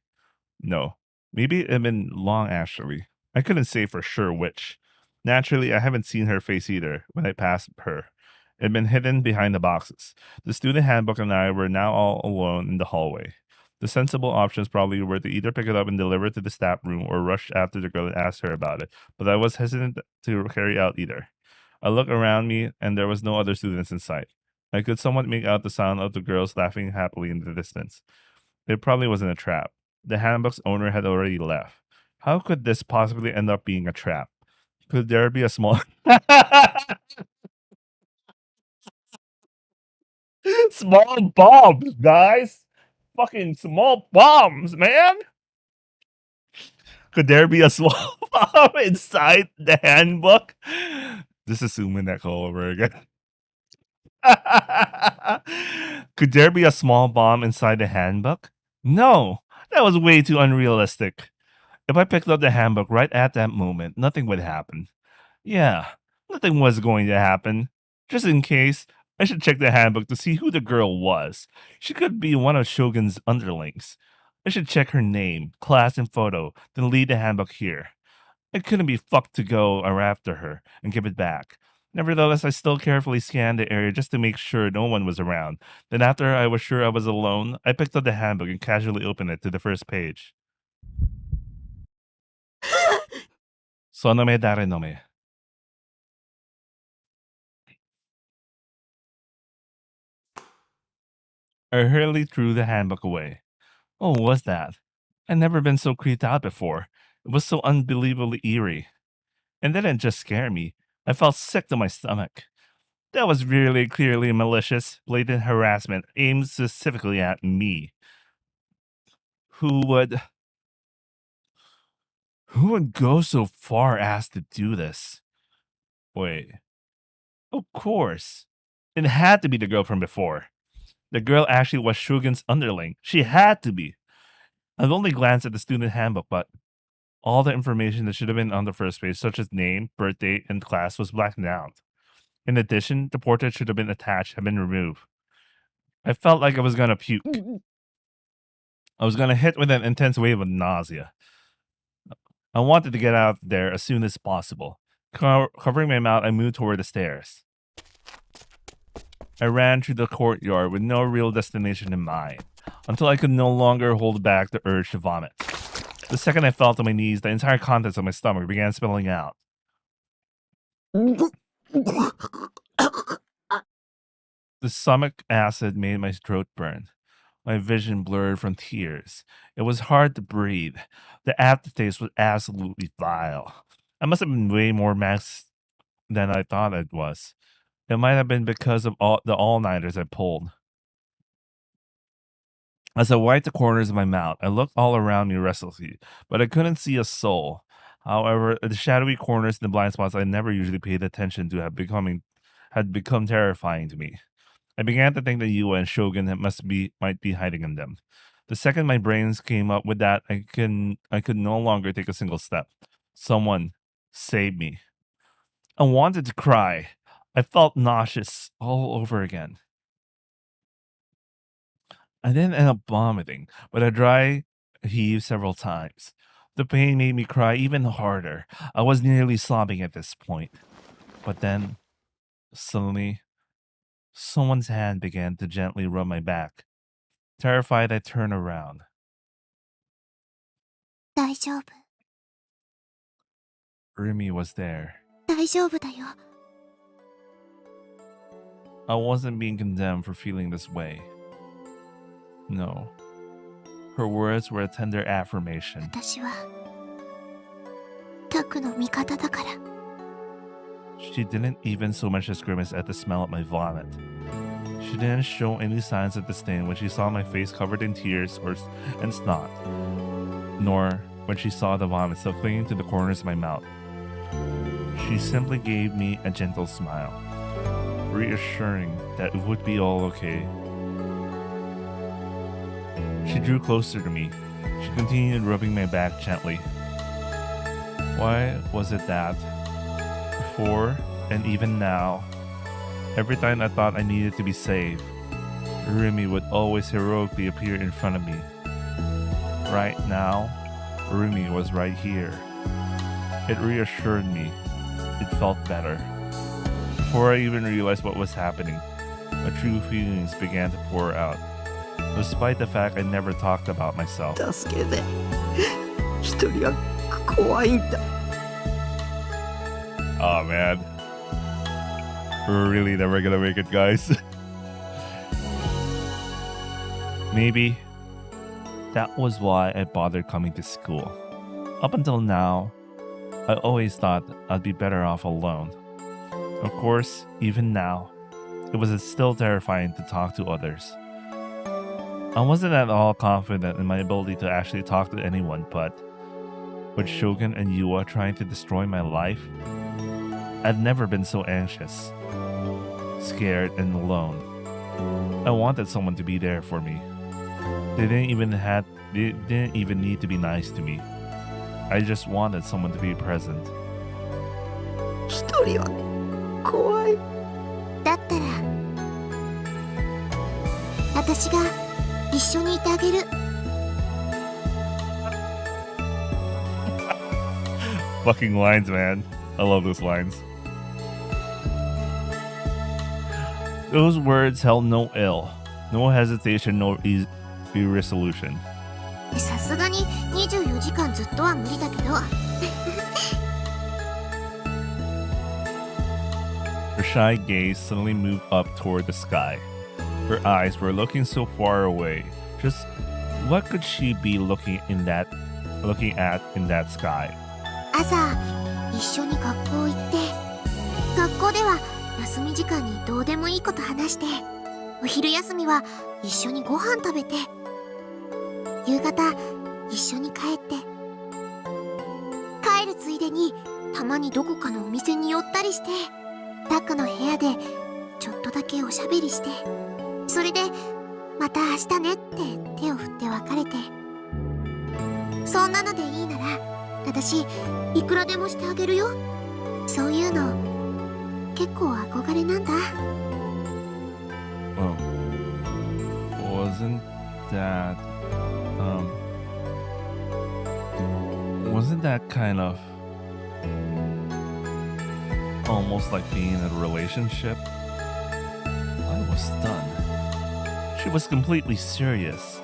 No, maybe it had been long, actually. I couldn't say for sure which. Naturally, I haven't seen her face either when I passed her. It had been hidden behind the boxes. The student handbook and I were now all alone in the hallway. The sensible options probably were to either pick it up and deliver it to the staff room or rush after the girl and ask her about it, but I was hesitant to carry out either. I looked around me and there was no other students in sight. I could somewhat make out the sound of the girls laughing happily in the distance. It probably wasn't a trap. The handbook's owner had already left. How could this possibly end up being a trap? Could there be a small Small bombs, guys. Fucking small bombs, man. Could there be a small bomb inside the handbook? Just assuming that call over again. Could there be a small bomb inside the handbook? No, that was way too unrealistic. If I picked up the handbook right at that moment, nothing would happen. Yeah, nothing was going to happen. Just in case, I should check the handbook to see who the girl was. She could be one of Shogun's underlings. I should check her name, class, and photo, then leave the handbook here. I couldn't be fucked to go after her and give it back. Nevertheless, I still carefully scanned the area just to make sure no one was around. Then after I was sure I was alone, I picked up the handbook and casually opened it to the first page. Sonome dare no me. I hurriedly threw the handbook away. Oh, what was that? I'd never been so creeped out before. It was so unbelievably eerie. And that didn't just scare me. I felt sick to my stomach. That was really clearly malicious, blatant harassment aimed specifically at me. Who would go so far as to do this? Wait. Of course. It had to be the girl from before. The girl actually was Shogun's underling. She had to be. I've only glanced at the student handbook, but all the information that should have been on the first page, such as name, birthday, and class, was blacked out. In addition, the portrait should have been attached had been removed. I felt like I was gonna puke. I was gonna hit with an intense wave of nausea. I wanted to get out there as soon as possible. Covering my mouth, I moved toward the stairs. I ran through the courtyard with no real destination in mind, until I could no longer hold back the urge to vomit. The second I fell to my knees, the entire contents of my stomach began spilling out. The stomach acid made my throat burn. My vision blurred from tears. It was hard to breathe. The aftertaste was absolutely vile. I must have been way more maxed than I thought it was. It might have been because of all the all-nighters I pulled. As I wiped the corners of my mouth, I looked all around me restlessly, but I couldn't see a soul. However, the shadowy corners and the blind spots I never usually paid attention to had become terrifying to me. I began to think that Yua and Shogun might be hiding in them. The second my brains came up with that, I could no longer take a single step. Someone save me. I wanted to cry. I felt nauseous all over again. I then ended up vomiting, but a dry heave several times. The pain made me cry even harder. I was nearly sobbing at this point. But then, suddenly, someone's hand began to gently rub my back. Terrified, I turned around. 大丈夫 Rumi was there. 大丈夫だよ I wasn't being condemned for feeling this way. No. Her words were a tender affirmation. 私はタクの味方だから She didn't even so much as grimace at the smell of my vomit. She didn't show any signs of disdain when she saw my face covered in tears and snot, nor when she saw the vomit still clinging to the corners of my mouth. She simply gave me a gentle smile, reassuring that it would be all okay. She drew closer to me. She continued rubbing my back gently. Why was it that, before and even now, every time I thought I needed to be saved, Rumi would always heroically appear in front of me? Right now, Rumi was right here. It reassured me. It felt better. Before I even realized what was happening, my true feelings began to pour out, despite the fact I never talked about myself. 助けて。一人は怖いんだ。 Oh man. We're really never gonna make it, guys. Maybe that was why I bothered coming to school. Up until now, I always thought I'd be better off alone. Of course, even now, it was still terrifying to talk to others. I wasn't at all confident in my ability to actually talk to anyone, but with Shogun and Yua trying to destroy my life, I'd never been so anxious, scared, and alone. I wanted someone to be there for me. They didn't even need to be nice to me. I just wanted someone to be present. 一人は怖い。だったら私が一緒にいてあげる。 Fucking lines, man. I love those lines. Those words held no ill, no hesitation, no irresolution. さすがに24時間ずっとは無理だけど。 Her shy gaze suddenly moved up toward the sky. Her eyes were looking so far away. Just what could she be looking at in that sky? 朝一緒に学校行って学校では休み時間にどうでもいいこと話してお昼休みは一緒にご飯食べて夕方一緒に帰って帰るついでにたまにどこかのお店に寄ったりしてタクの部屋でちょっとだけおしゃべりしてそれでまた明日ねって手を振って別れてそんなのでいいなら私いくらでもしてあげるよ。そういうの結構憧れなんだ。Wasn't that kind of almost like being in a relationship? I was stunned. She was completely serious.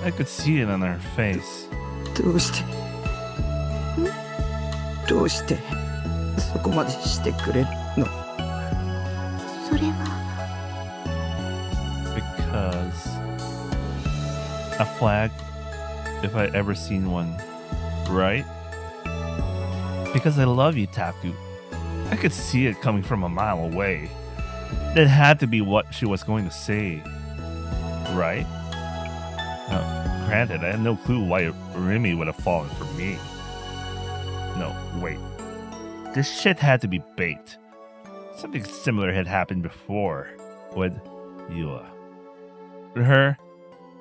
I could see it on her face. どうしてそこまでしてくれるの？それは Because a flag, if I ever seen one, right? Because I love you, Taku. I could see it coming from a mile away. That had to be what she was going to say, right? Now, granted, I had no clue why Remy would have fallen for me. No, wait. This shit had to be bait. Something similar had happened before with Yua. For her,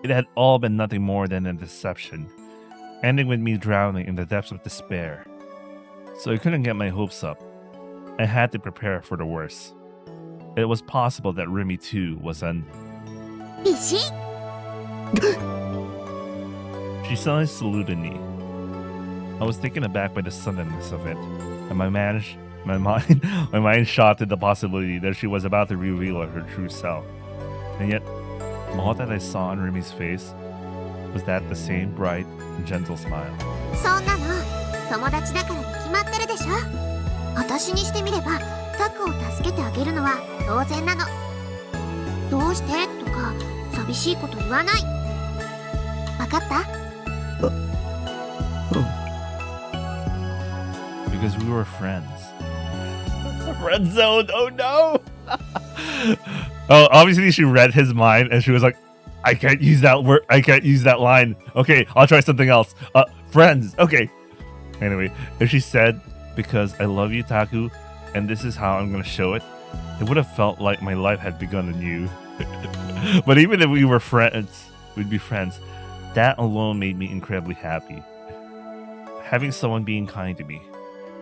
it had all been nothing more than a deception, ending with me drowning in the depths of despair. So I couldn't get my hopes up. I had to prepare for the worst. It was possible that Remy too was an... 石 She suddenly saluted me. I was taken aback by the suddenness of it, and my mind shot to the possibility that she was about to reveal her true self. And yet, all that I saw on Remy's face was that the same bright and gentle smile. そんなの友達だからに決まってるでしょ。私にしてみればタクを助けてあげるのは当然なの。どうしてとか寂しいこと言わない。わかった？ Because we were friends. Friend zone. Oh no. Oh, obviously she read his mind and she was like, I can't use that word. I can't use that line. Okay, I'll try something else. Friends. Okay. Anyway, if she said, because I love you, Taku, and this is how I'm going to show it, it would have felt like my life had begun anew. But even if we were friends, we'd be friends. That alone made me incredibly happy. Having someone being kind to me.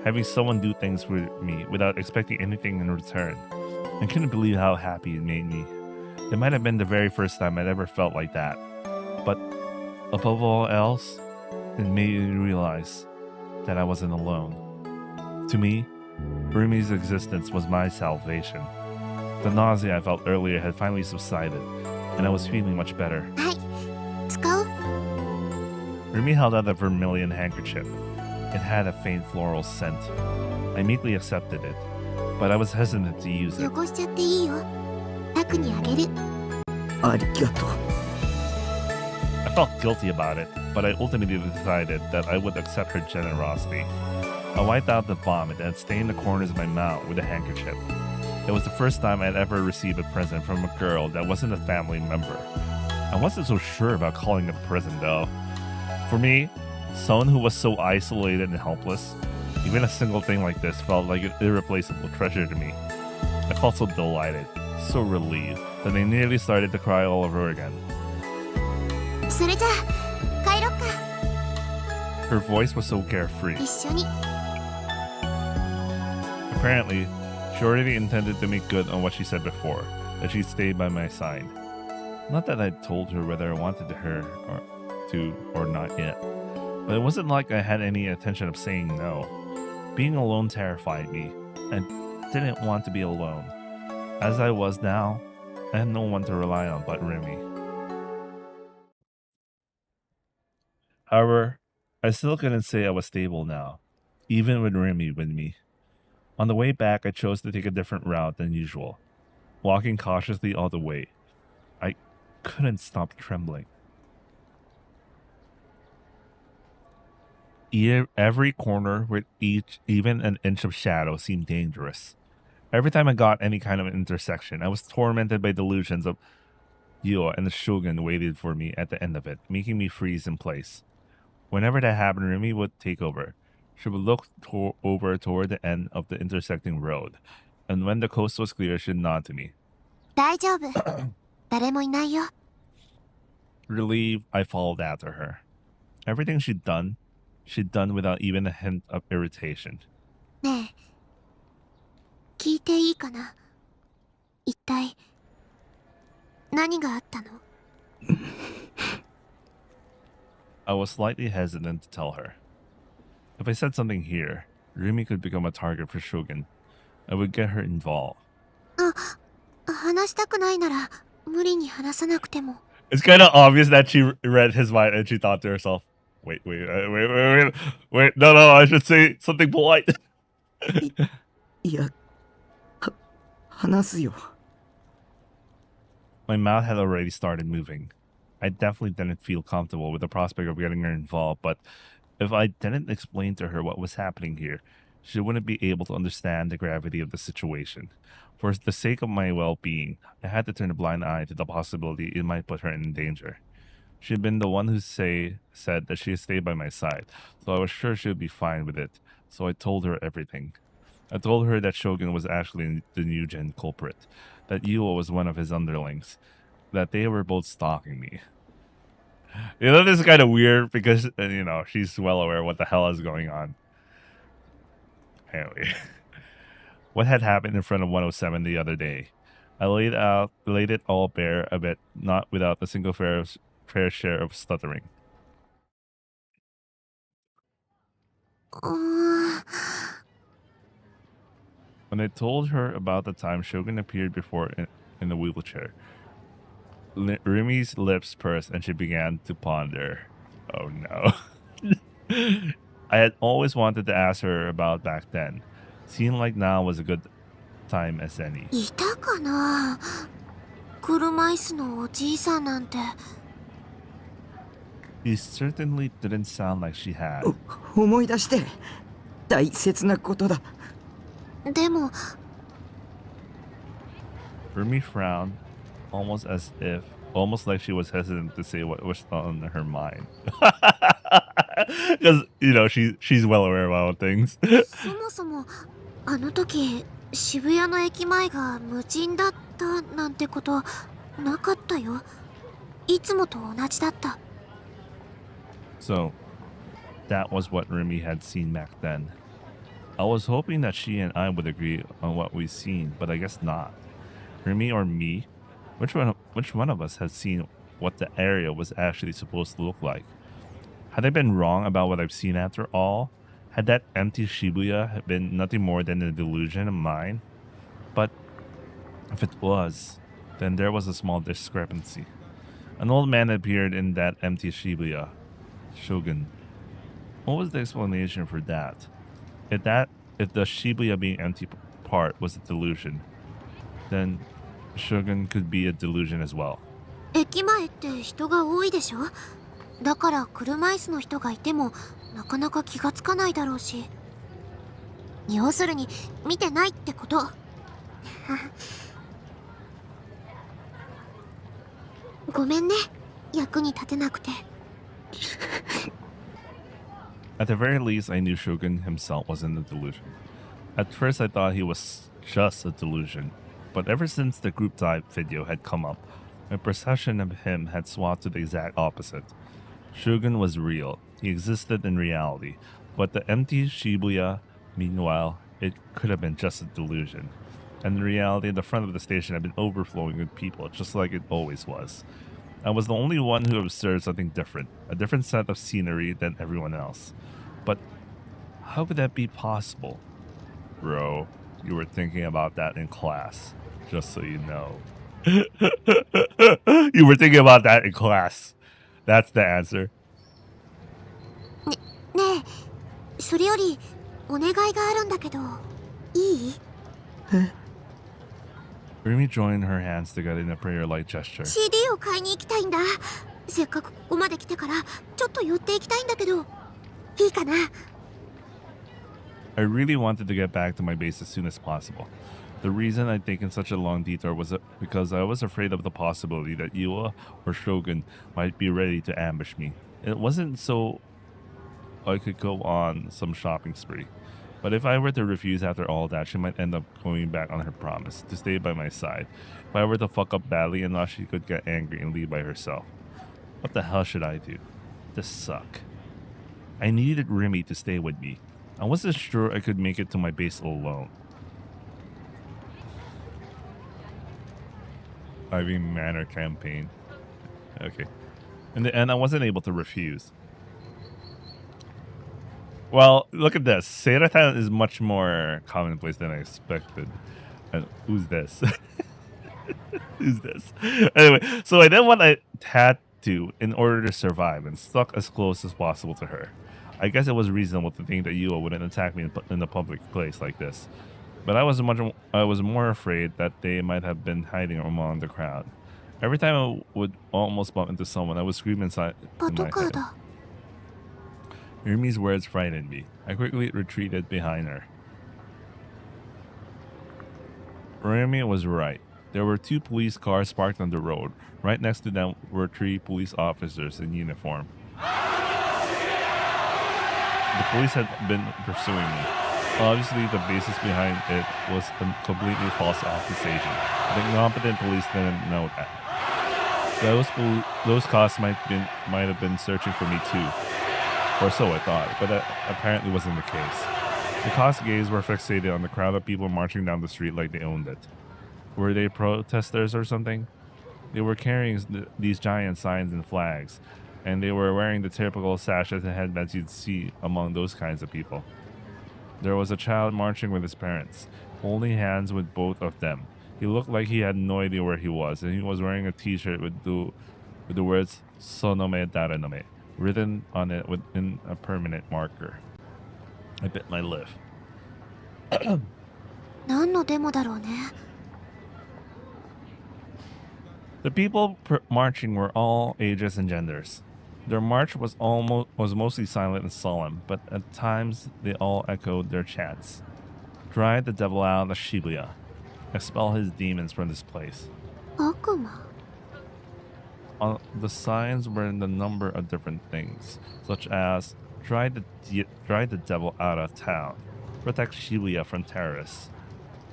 Having someone do things for me without expecting anything in return. I couldn't believe how happy it made me. It might have been the very first time I'd ever felt like that. But above all else, it made me realize that I wasn't alone. To me, Rumi's existence was my salvation. The nausea I felt earlier had finally subsided, and I was feeling much better. はい使う Rumi held out a vermilion handkerchief. It had a faint floral scent. I meekly accepted it, but I was hesitant to use it. 汚しちゃっていいよ。タクにあげる。ありがとう。 I felt guilty about it, but I ultimately decided that I would accept her generosity. I wiped out the vomit that had stained the corners of my mouth with a handkerchief. It was the first time I'd ever received a present from a girl that wasn't a family member. I wasn't so sure about calling it a present though. For me, someone who was so isolated and helpless, even a single thing like this felt like an irreplaceable treasure to me. I felt so delighted, so relieved, that I nearly started to cry all over again. それじゃあ帰ろっか。 Her voice was so carefree. 一緒に。 Apparently, she already intended to make good on what she said before, that she'd stay by my side. Not that I'd told her whether I wanted her or not yet, but it wasn't like I had any intention of saying no. Being alone terrified me. I didn't want to be alone. As I was now, I had no one to rely on but Remy. However, I still couldn't say I was stable now, even with Remy with me. On the way back, I chose to take a different route than usual, walking cautiously all the way. I couldn't stop trembling. Every corner with even an inch of shadow seemed dangerous. Every time I got any kind of intersection, I was tormented by delusions of Yuo and the Shogun waited for me at the end of it, making me freeze in place. Whenever that happened, Remy would take over. She would look over toward the end of the intersecting road, and when the coast was clear, she'd nod to me. 大丈夫。誰もいないよ。 Relieved, I followed after her. Everything she'd done without even a hint of irritation. ねえ、聞いていいかな。一体何があったの？ I was slightly hesitant to tell her. If I said something here, Remy could become a target for Shogun. I would get her involved. 話したくないなら無理に話さなくても。 It's kind of obvious that she read his mind and she thought to herself, wait, no, I should say something polite. いや、話すよ。 My mouth had already started moving. I definitely didn't feel comfortable with the prospect of getting her involved, but if I didn't explain to her what was happening here, she wouldn't be able to understand the gravity of the situation. For the sake of my well-being, I had to turn a blind eye to the possibility it might put her in danger. She had been the one who said that she had stayed by my side, so I was sure she would be fine with it, so I told her everything. I told her that Shogun was actually the new gen culprit, that Yuo was one of his underlings, that they were both stalking me. You know, this is kind of weird because, she's well aware what the hell is going on. Anyway, what had happened in front of 107 the other day? I laid it all bare a bit, not without a single fair share of stuttering. うーん。 When I told her about the time Shogun appeared before in a wheelchair, Remy's lips pursed and she began to ponder. Oh no. I had always wanted to ask her about back then. Seemed like now was a good time as any. いたかな。車椅子のおじいさんなんて。 She certainly didn't sound like she had. 思い出して。大切なことだ。でも。 Remy frowned, almost like she was hesitant to say what was on her mind. Because, she's well aware about things. そもそもあの時渋谷の駅前が無人だったなんてことなかったよ。いつもと同じだった。 So, that was what Remy had seen back then. I was hoping that she and I would agree on what we'd seen, but I guess not. Remy or me? Which one of us had seen what the area was actually supposed to look like? Had I been wrong about what I've seen after all? Had that empty Shibuya been nothing more than a delusion of mine? But if it was, then there was a small discrepancy. An old man appeared in that empty Shibuya. Shogun. What was the explanation for that? If the Shibuya being empty part was a delusion, then Shogun could be a delusion as well. 駅前って人が多いでしょ。だから車椅子の人がいてもなかなか気がつかないだろうし。要するに見てないってこと。ごめんね、役に立てなくて。 At the very least, I knew Shogun himself wasn't a delusion. At first, I thought he was just a delusion, but ever since the group dive video had come up, my perception of him had swapped to the exact opposite. Shogun was real. He existed in reality, but the empty Shibuya, meanwhile, it could have been just a delusion. And in reality, the front of the station had been overflowing with people, just like it always was. I was the only one who observed something different, a different set of scenery than everyone else. But how could that be possible? Bro, you were thinking about that in class, just so you know. You were thinking about that in class. That's the answer. ねえ、それよりお願いがあるんだけど、いい？ Rumi joined her hands together in a prayer-like gesture. CD を買いに行きたいんだ。せっかくここまで来てからちょっと寄っていきたいんだけど、いいかな？ I really wanted to get back to my base as soon as possible. The reason I'd taken such a long detour was because I was afraid of the possibility that Iwa or Shogun might be ready to ambush me. It wasn't so I could go on some shopping spree. But if I were to refuse after all that, she might end up going back on her promise to stay by my side. If I were to fuck up badly enough, she could get angry and leave by herself. What the hell should I do? This suck. I needed Remy to stay with me. I wasn't sure I could make it to my base alone. Ivy Manor campaign. Okay. In the end, I wasn't able to refuse. Well, look at this. Seiratan is much more commonplace than I expected. And who's this? Who's this? Anyway, so I did what I had to in order to survive and stuck as close as possible to her. I guess it was reasonable to think that Yua wouldn't attack me in a public place like this. But I was more afraid that they might have been hiding among the crowd. Every time I would almost bump into someone, I would scream inside in my head. Rumi's words frightened me. I quickly retreated behind her. Rumi was right. There were 2 police cars parked on the road. Right next to them were 3 police officers in uniform. The police had been pursuing me. Obviously, the basis behind it was a completely false accusation. The incompetent police didn't know that. Those cops might have been searching for me too. Or so I thought, but that apparently wasn't the case. The cops' gaze were fixated on the crowd of people marching down the street like they owned it. Were they protesters or something? They were carrying these giant signs and flags, and they were wearing the typical sashes and headbands you'd see among those kinds of people. There was a child marching with his parents, holding hands with both of them. He looked like he had no idea where he was, and he was wearing a t-shirt with the words Sonome Daranome written on it within a permanent marker. I bit my lip. 何のデモだろうね。 The people marching were all ages and genders. Their march was mostly silent and solemn, but at times they all echoed their chants. Drive the devil out of Shibuya. Expel his demons from this place. 悪魔？ The signs were in the number of different things, such as drive the devil out of town, protect Shibuya from terrorists.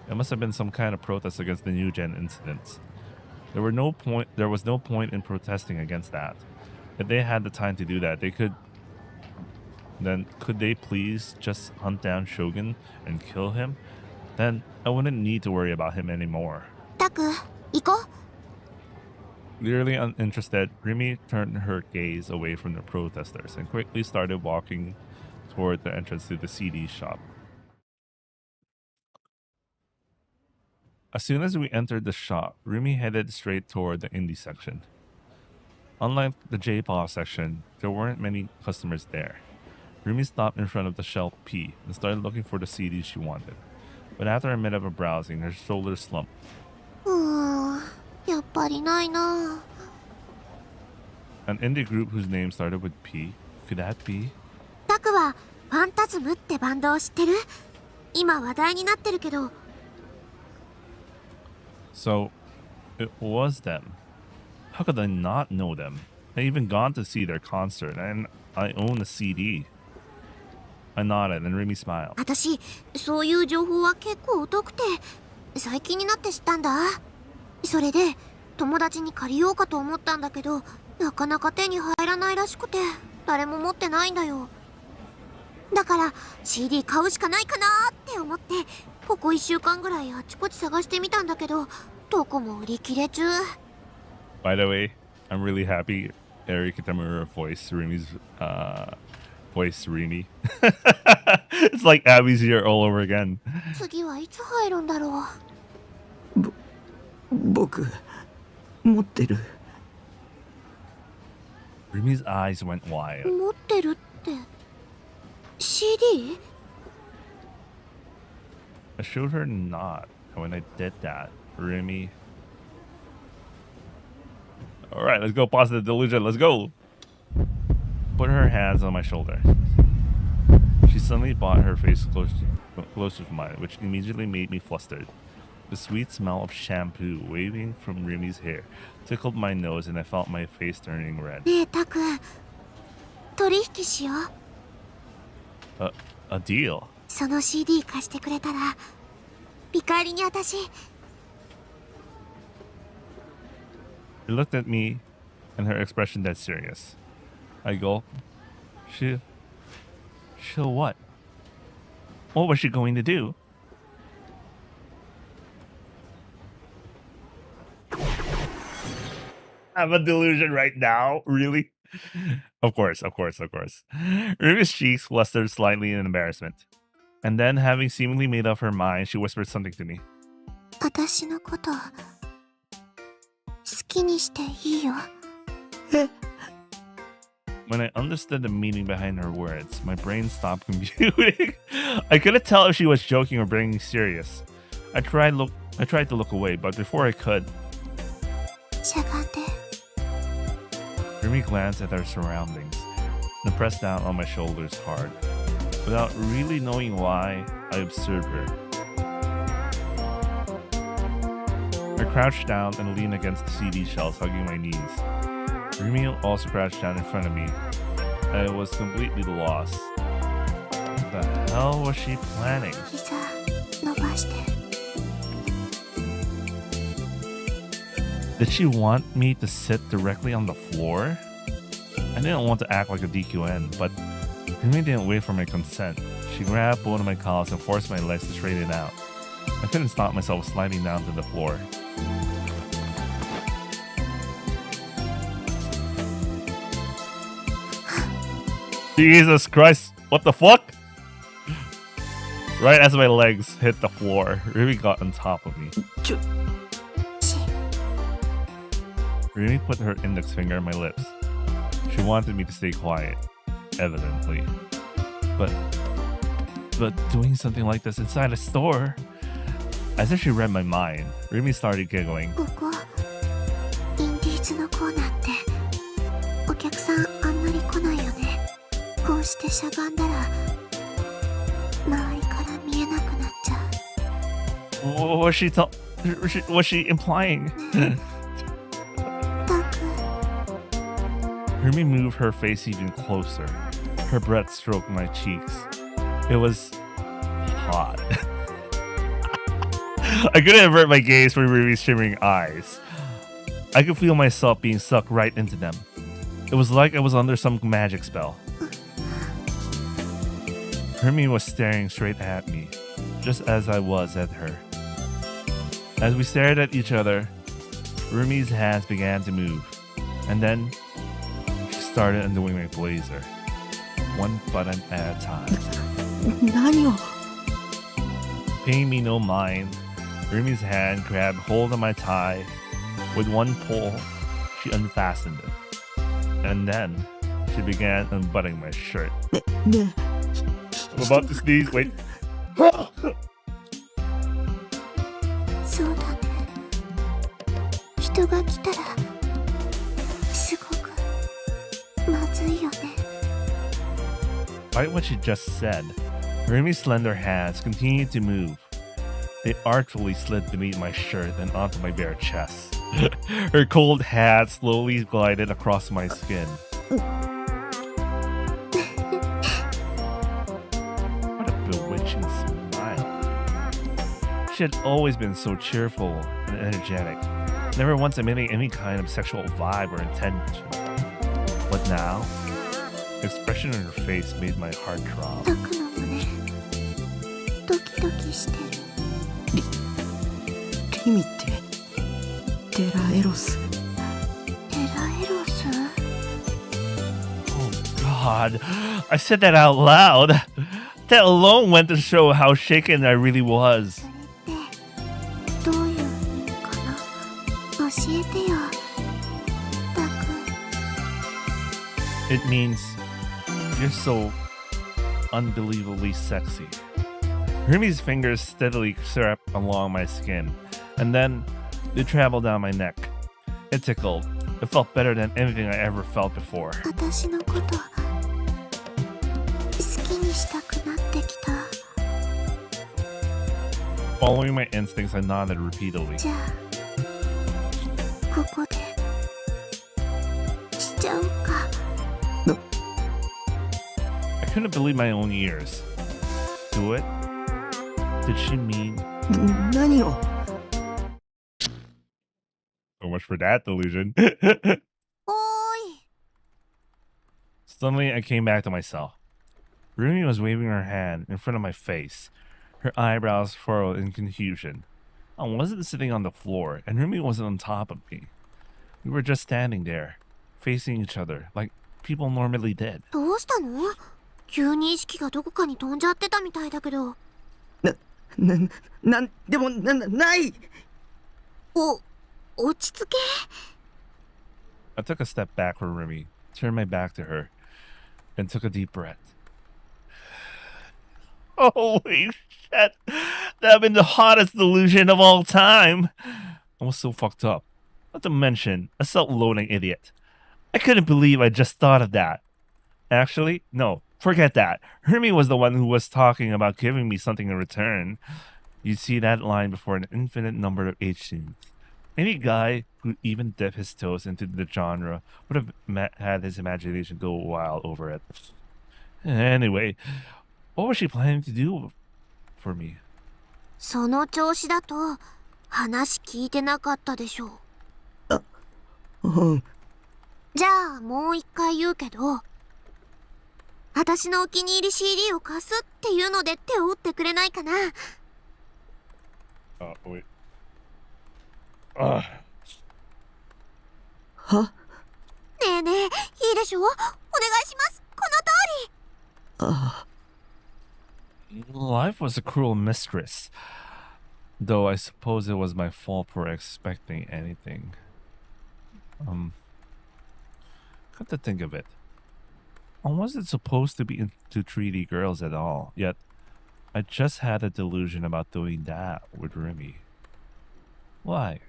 It must have been some kind of protest against the New Gen incidents. There was no point in protesting against that. If they had the time to do that, could they please just hunt down Shogun and kill him? Then I wouldn't need to worry about him anymore. タク、行こう。 Clearly uninterested, Rimi turned her gaze away from the protesters and quickly started walking toward the entrance to the CD shop. As soon as we entered the shop, Rumi headed straight toward the indie section. Unlike the J-pop section, there weren't many customers there. Rumi stopped in front of the shelf P and started looking for the CDs she wanted. But after a minute of browsing, her shoulders slumped. やっぱりないな。 An indie group whose name started with P? Could that be? タクはファンタズムってバンドを知ってる？今話題になってるけど。So, it was them. How could I not know them? I even gone to see their concert, and I own a CD. I nodded, and Remy smiled. 私そういう情報は結構疎くて最近になって知ったんだ。それで友達に借りようかと思ったんだけどなかなか手に入らないらしくて誰も持ってないんだよ。だから CD 買うしかないかなって思ってここ1週間ぐらいあちこち探してみたんだけどどこも売り切れ中。 By the way, I'm really happy Eric Kitamura voiced Remy's voice Remy. It's like Abby's here all over again. 次はいつ入るんだろう。僕持ってる。 Remy's eyes went wide. 持ってるって CD？ I showed her not, and when I did that, Remy. Alright, let's go. Positive delusion. Let's go. Put her hands on my shoulder. She suddenly brought her face closer to mine, which immediately made me flustered. The sweet smell of shampoo waving from Remy's hair tickled my nose, and I felt my face turning red. ねえタク取引しよう。 A deal? その CD 貸してくれたら見返りに私 She looked at me, and her expression dead serious. I gulped. She'll what? What was she going to do? I'm a delusion right now? Really? Of course. Ruby's cheeks flustered slightly in embarrassment. And then, having seemingly made up her mind, she whispered something to me. 私のこと好きにしていいよ。 When I understood the meaning behind her words, my brain stopped computing. I couldn't tell if she was joking or being serious. I tried to look away, but before I could, しゃがんで Remy glanced at our surroundings and pressed down on my shoulders hard. Without really knowing why, I observed her. I crouched down and leaned against the CD shelves, hugging my knees. Remy also crouched down in front of me. I was completely lost. What the hell was she planning? 膝伸ばして Did she want me to sit directly on the floor? I didn't want to act like a DQN, but Remy didn't wait for my consent. She grabbed both of my calves and forced my legs to straighten out. I couldn't stop myself sliding down to the floor. Jesus Christ, what the fuck? Right as my legs hit the floor, Remy got on top of me. ちょ Remy put her index finger on my lips. She wanted me to stay quiet, evidently. But doing something like this inside a store? As if she read my mind, Remy started giggling. ここインディーズのコーナーってお客さんあんまり来ないよね。こうしてしゃがんだら周りから見えなくなっちゃう。 Was she implying? タク Remy moved her face even closer. Her breath stroked my cheeks. It was hot. I couldn't avert my gaze from Remy's shimmering eyes. I could feel myself being sucked right into them. It was like I was under some magic spell. Remy was staring straight at me, just as I was at her. As we stared at each other, Remy's hands began to move, and then she started undoing my blazer, one button at a time. 何を Paying me no mind, Remy's hand grabbed hold of my tie. With one pull, she unfastened it. And then, she began unbuttoning my shirt. ね I'm about to sneeze, wait. そうだね。人が来たらすごくまずいよね。 Despite what she just said, Remy's slender hands continued to move. They artfully slid beneath my shirt and onto my bare chest. Her cold hat slowly glided across my skin. What a bewitching smile. She had always been so cheerful and energetic, never once emitting any kind of sexual vibe or intention. But now, the expression on her face made my heart drop. タクの胸ドキドキしてる。リミってテラエロス。テラエロス？ Oh God, I said that out loud. That alone went to show how shaken I really was. それってどういう意味かな？教えてよ、タク。 It means you're so unbelievably sexy. Rumi's fingers steadily crept along my skin, and then they traveled down my neck. It tickled. It felt better than anything I ever felt before. 私のこと好きにしたくなってきた。 Following my instincts, I nodded repeatedly. じゃあここでしちゃうか。 I couldn't believe my own ears. Do it? Did she mean? 何を？ So much for that delusion. おーい。 Suddenly, I came back to myself. Rumi was waving her hand in front of my face, her eyebrows furrowed in confusion. I wasn't sitting on the floor, and Rumi wasn't on top of me. We were just standing there, facing each other, like people normally did. どうしたの？急に意識がどこかに飛んじゃってたみたいだけど。なんでもない。落ち着け。 I took a step back from Rumi, turned my back to her, and took a deep breath. Holy shit! That had been the hottest delusion of all time. I was so fucked up. Not to mention, a self-loathing idiot. I couldn't believe I just thought of that. Actually, no, forget that. Hermie was the one who was talking about giving me something in return. You'd see that line before an infinite number of H scenes. Any guy who even dipped his toes into the genre would have had his imagination go wild over it. Anyway, what was she planning to do for me? その調子だと話聞いてなかったでしょう。うん。じゃあもう一回言うけど、私のお気に入り CD を貸すっていうので手を打ってくれないかな。Oh, wait. は？ねえねえ、いいでしょ？お願いします。この通り。ああ。 Life was a cruel mistress. Though I suppose it was my fault for expecting anything. Come to think of it, I wasn't supposed to be into 3D girls at all, yet I just had a delusion about doing that with Remy. Why?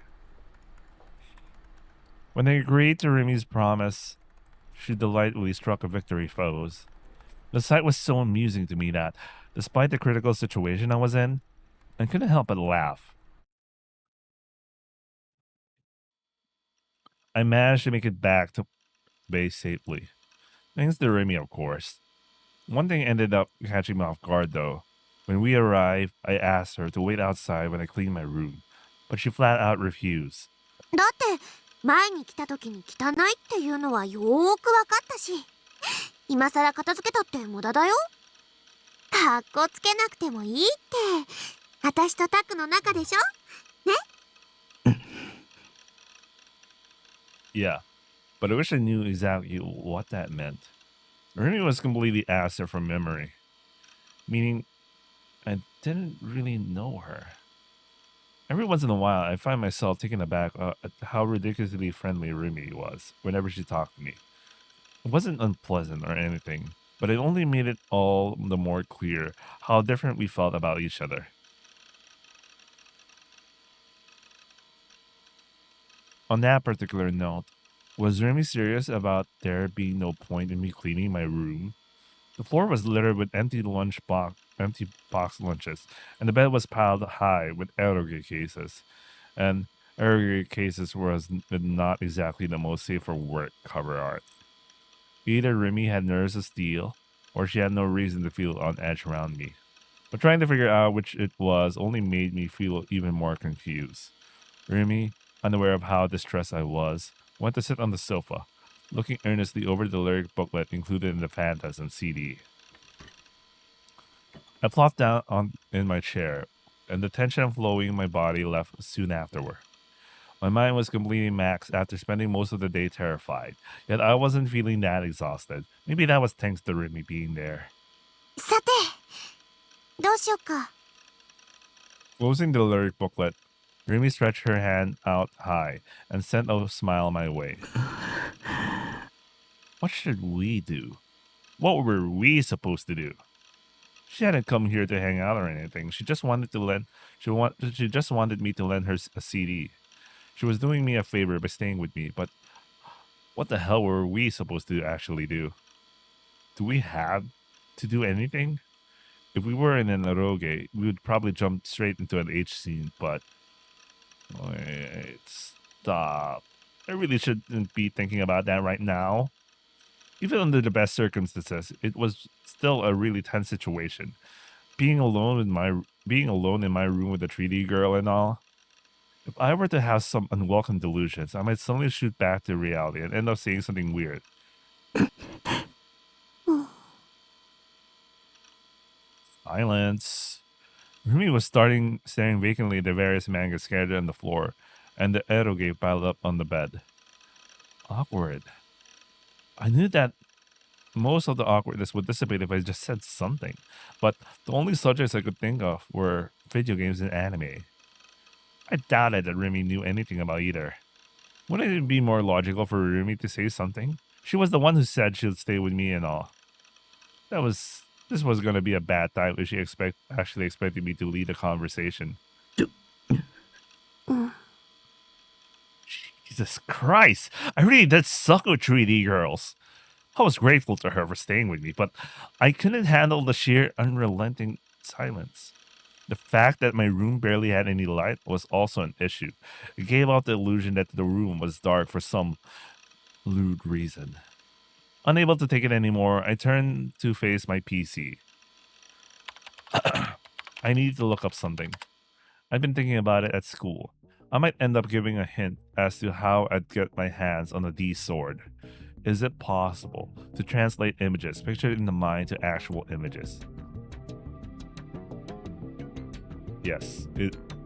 When I agreed to Remy's promise, she delightfully struck a victory pose. The sight was so amusing to me that, despite the critical situation I was in, I couldn't help but laugh. I managed to make it back to base safely. Thanks to Remy, of course. One thing ended up catching me off guard, though. When we arrived, I asked her to wait outside when I cleaned my room, but she flat out refused. だって前に来た時に汚いっていうのはよーくわかったし、今さら片付けたって無駄だよ。かっこつけなくてもいいって、私とタクの中でしょ？ね？ Yeah, but I wish I knew exactly what that meant. Remy was completely absent from memory, meaning I didn't really know her. Every once in a while, I find myself taken aback at how ridiculously friendly Remy was whenever she talked to me. It wasn't unpleasant or anything, but it only made it all the more clear how different we felt about each other. On that particular note, was Remy serious about there being no point in me cleaning my room? The floor was littered with empty lunch box empty box lunches, and the bed was piled high with eroge cases. And eroge cases was not exactly the most safe for work cover art. Either Remy had nerves of steel, or she had no reason to feel on edge around me. But trying to figure out which it was only made me feel even more confused. Remy, unaware of how distressed I was, went to sit on the sofa, looking earnestly over the lyric booklet included in the Phantasm CD. I plopped down in my chair, and the tension flowing in my body left soon afterward. My mind was completely maxed after spending most of the day terrified, yet I wasn't feeling that exhausted. Maybe that was thanks to Remy being there. さて、どうしよっか。 Closing the lyric booklet, Remy stretched her hand out high and sent a smile my way. What should we do? What were we supposed to do? She hadn't come here to hang out or anything. She just wanted me to lend her a CD. She was doing me a favor by staying with me, but what the hell were we supposed to actually do? Do we have to do anything? If we were in an eroge, we would probably jump straight into an H scene, but... Wait, stop. I really shouldn't be thinking about that right now. Even under the best circumstances, it was still a really tense situation. Being alone in my room with a 3D girl and all. If I were to have some unwelcome delusions, I might suddenly shoot back to reality and end up saying something weird. Silence. Remy was staring vacantly at the various manga scattered on the floor, and the eroge piled up on the bed. Awkward. I knew that most of the awkwardness would dissipate if I just said something, but the only subjects I could think of were video games and anime. I doubted that Remy knew anything about either. Wouldn't it be more logical for Remy to say something? She was the one who said she'd stay with me and all. This was going to be a bad time if she actually expected me to lead a conversation. Jesus Christ! I really did suck with 3D girls. I was grateful to her for staying with me, but I couldn't handle the sheer unrelenting silence. The fact that my room barely had any light was also an issue. It gave off the illusion that the room was dark for some lewd reason. Unable to take it anymore, I turned to face my PC. I needed to look up something. I've been thinking about it at school. I might end up giving a hint as to how I'd get my hands on the D sword. Is it possible to translate images pictured in the mind to actual images? Yes.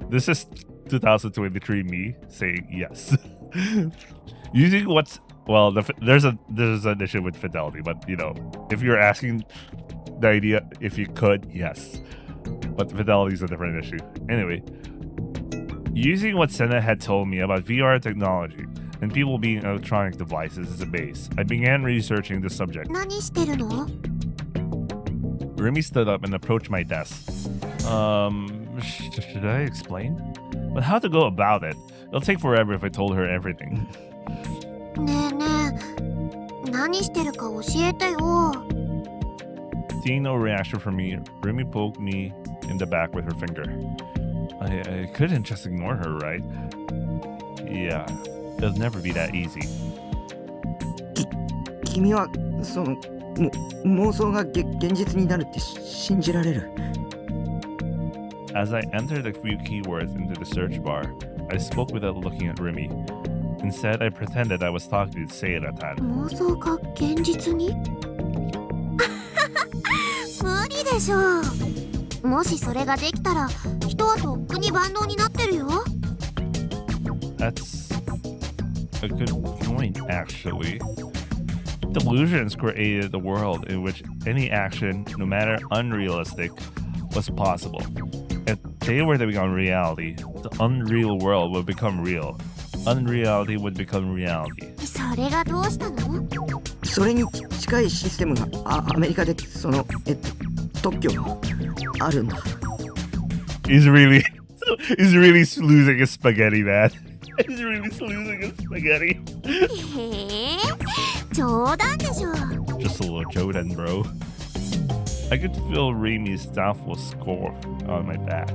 This is 2023 me saying yes. Using what's... Well, there's an issue with fidelity, but, you know, if you're asking the idea, if you could, yes. But fidelity is a different issue. Anyway, using what Senna had told me about VR technology and people being electronic devices as a base, I began researching the subject. 何してるの？ Remy stood up and approached my desk. Should I explain? But how to go about it? It'll take forever if I told her everything. ねえねえ、何してるか教えてよ。 Seeing no reaction from me, Remy poked me in the back with her finger. I couldn't just ignore her, right? Yeah, it'll never be that easy. 君はその妄想が現実になるって信じられる？ As I entered a few keywords into the search bar, I spoke without looking at Remy. Instead, I pretended I was talking to Seira-tan. 妄想が現実に？無理でしょう。もしそれができたら、人はとっくに万能になってるよ。 That's a good point, actually. Delusions created a world in which any action, no matter unrealistic, was possible. If they were to become reality, the unreal world would become real. Unreality would become reality. それがどうしたの？それに近いシステムがアメリカで特許あるんだ。He's really losing his spaghetti, man. He's really losing his spaghetti. へえ、冗談でしょ。 Just a little Jodan, bro. I could feel Rami's doubtful score on my back.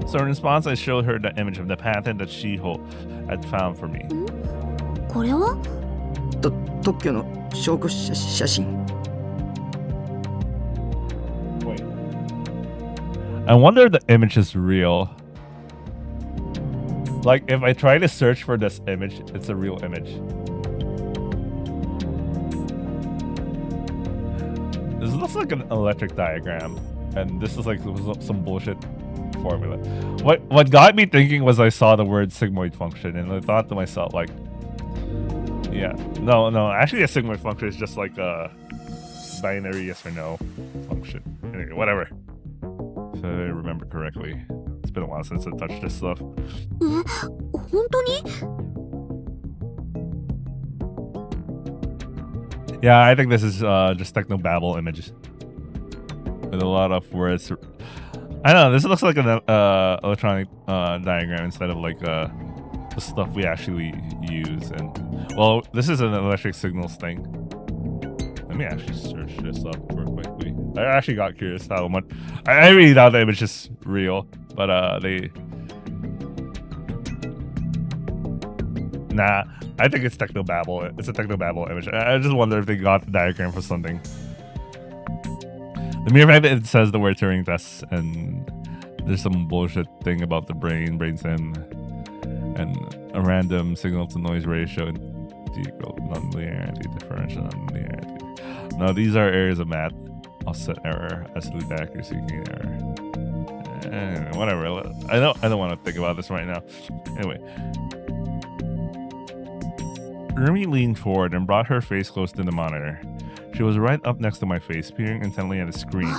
So in response, I showed her the image of the patent that Shiho had found for me. これは特許の証拠写真。 Wait. I wonder if the image is real. Like, if I try to search for this image, it's a real image. This looks like an electric diagram, and this is like some bullshit formula. What got me thinking was I saw the word sigmoid function, and I thought to myself, like, yeah, no, actually a sigmoid function is just like a binary yes or no function. Anyway, whatever. If I remember correctly. It's been a while since I touched this stuff. 本当に Yeah, I think this is just technobabble images with a lot of words. I don't know. This looks like an electronic diagram instead of like the stuff we actually use. And well, this is an electric signals thing. Let me actually search this up real quickly. I actually got curious how much. I really thought the image is real, but they. Nah, I think it's technobabble. It's a technobabble image. I just wonder if they got the diagram for something. The mere fact that it says the word Turing test and there's some bullshit thing about the brain stem, and a random signal to noise ratio and nonlinearity, differential nonlinearity. No, these are areas of math. Offset error, absolute accuracy, gain error. Whatever. I don't want to think about this right now. Anyway. Rumi leaned forward and brought her face close to the monitor. She was right up next to my face, peering intently at the screen.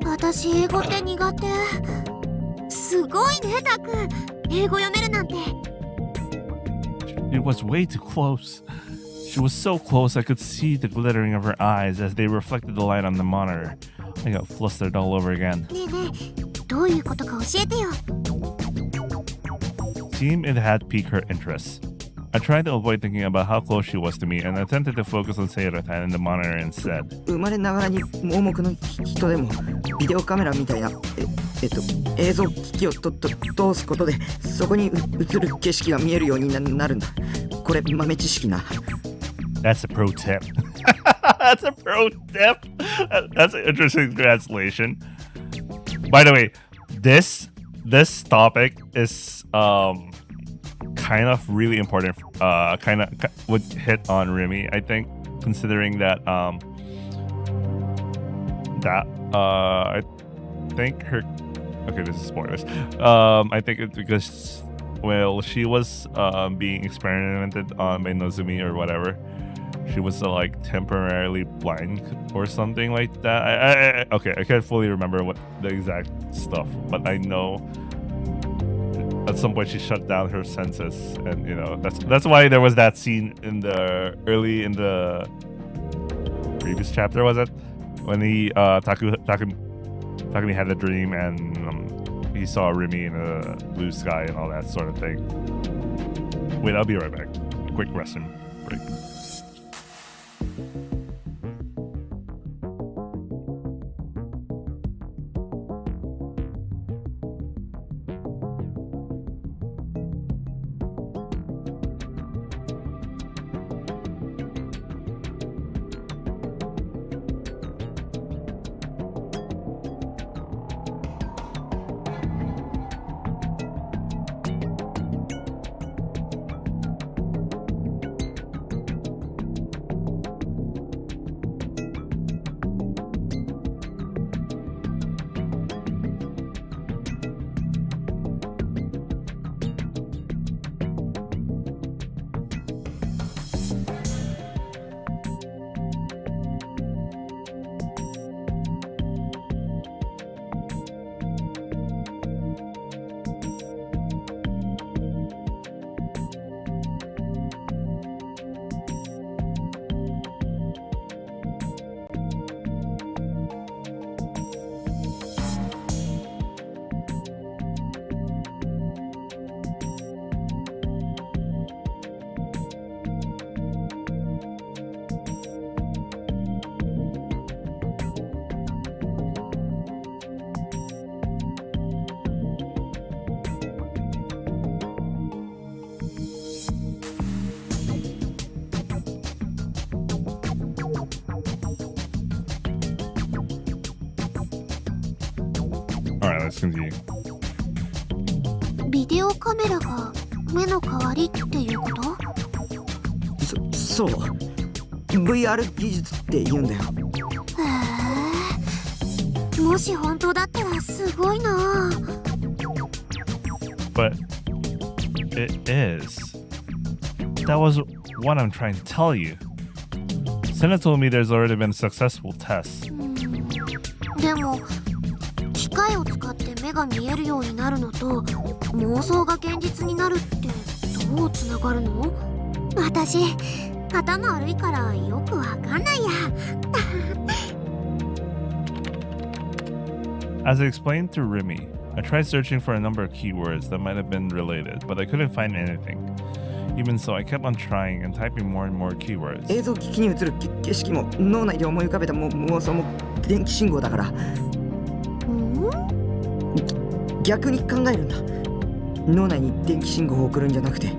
私英語って苦手。すごいね、タク。英語読めるなんて。It was way too close. She was so close I could see the glittering of her eyes as they reflected the light on the monitor. I got flustered all over again. ねえねえ、どういうことか教えてよ。Seemed it had piqued her interest. I tried to avoid thinking about how close she was to me and attempted to focus on Seiratan in the monitor instead. 生まれながらに盲目の人でもビデオカメラみたいな映像機器を通すことでそこに映る景色が見えるようになるんだ。これ豆知識な。That's a pro tip. That's a pro tip. That's an interesting translation. By the way, this topic is kind of really important. Kind of would hit on Rimi, I think, considering that I think her. Okay, this is spoilers. I think it's because she was being experimented on by Nozumi or whatever. She was like temporarily blind or something like that. I can't fully remember what the exact stuff, but I know at some point she shut down her senses, and you know that's why there was that scene in the previous chapter, was it, when he Takumi had a dream and he saw Rimi in a blue sky and all that sort of thing. Wait, I'll be right back. Quick restroom break. Alright, let's continue. ビデオカメラが目の代わりっていうこと？そう VR 技術って言うんだよ。へえ、もし本当だったらすごいな。 But it is. That was what I'm trying to tell you. Senna told me there's already been successful tests. でも機械を使って目が見えるようになるのと妄想が現実になるってどうつながるの？私頭悪いからよくわかんないや。As I explained to Remy, I tried searching for a number of keywords that might have been related, but I couldn't find anything. Even so, I kept on trying and typing more and more keywords. 映像機器に映る景色も脳内で思い浮かべた妄想も電気信号だから。逆に考えるんだ。脳内に電気信号を送るんじゃなくて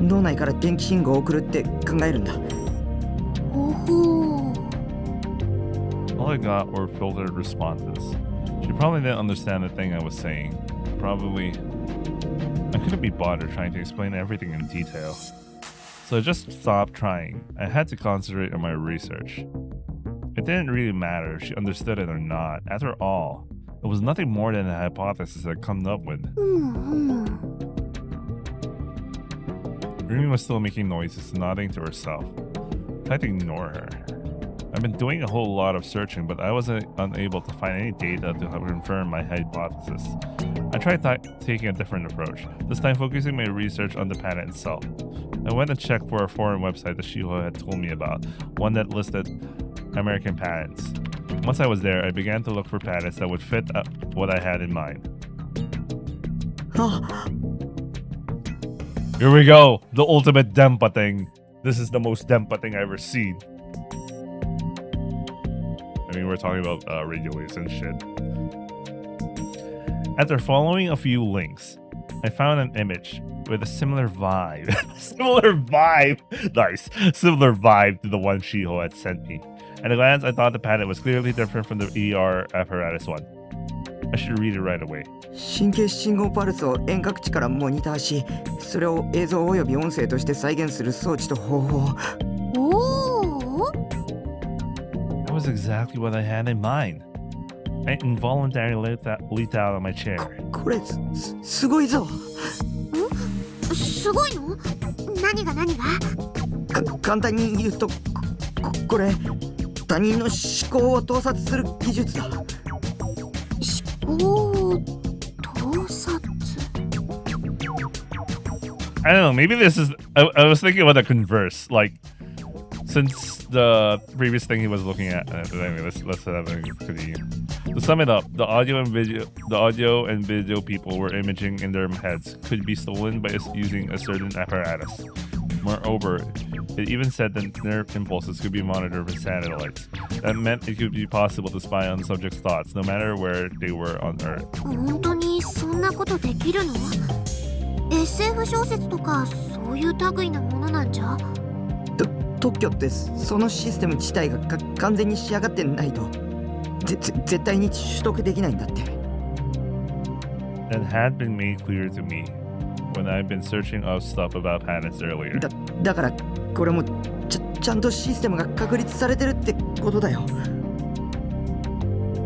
脳内から電気信号を送るって考えるんだ。ほほう。 All I got were filtered responses. She probably didn't understand the thing I was saying. Probably I couldn't be bothered trying to explain everything in detail. So I just stopped trying. I had to concentrate on my research. It didn't really matter if she understood it or not. After all, it was nothing more than a hypothesis I'd come up with. Rumi was still making noises, nodding to herself. I tried to ignore her. I've been doing a whole lot of searching, but I wasn't unable to find any data to help confirm my hypothesis. I tried taking a different approach, this time focusing my research on the planet itself. I went and checked for a foreign website that Shiho had told me about, one that listed American planets. Once I was there, I began to look for planets that would fit what I had in mind. Here we go, the ultimate Dempa thing. This is the most Dempa thing I've ever seen. I mean, we're talking about radio waves and shit. After following a few links, I found an image with a similar vibe. Nice. Similar vibe to the one Shiho had sent me. At a glance, I thought the planet was clearly different from the ER apparatus one. I should read it right away. 神経信号パルスを遠隔地からモニターし、それを映像および音声として再現する装置と方法。That was exactly what I had in mind. I involuntarily leaped out of my chair. これすごいぞ。すごいの？何が？簡単に言うとこれ他人の思考を盗撮する技術だ。思考盗撮。 I don't know, maybe this is I was thinking about the converse, like since the previous thing he was looking at. Anyway, let's have a continue. To sum it up, the audio and video people were imaging in their heads could be stolen by using a certain apparatus. Moreover, it even said that nerve impulses could be monitored with satellites. That meant it could be possible to spy on the subject's thoughts, no matter where they were on Earth. 本当にそんなことできるの？ SF 小説とかそういう類なものなんじゃ？特許ってそのシステム自体が完全に仕上がってないと絶対に取得できないんだって。 That had been made clear to me when I've been searching up stuff about planets earlier. だからこれもちゃんとシステムが確立されてるってことだよ。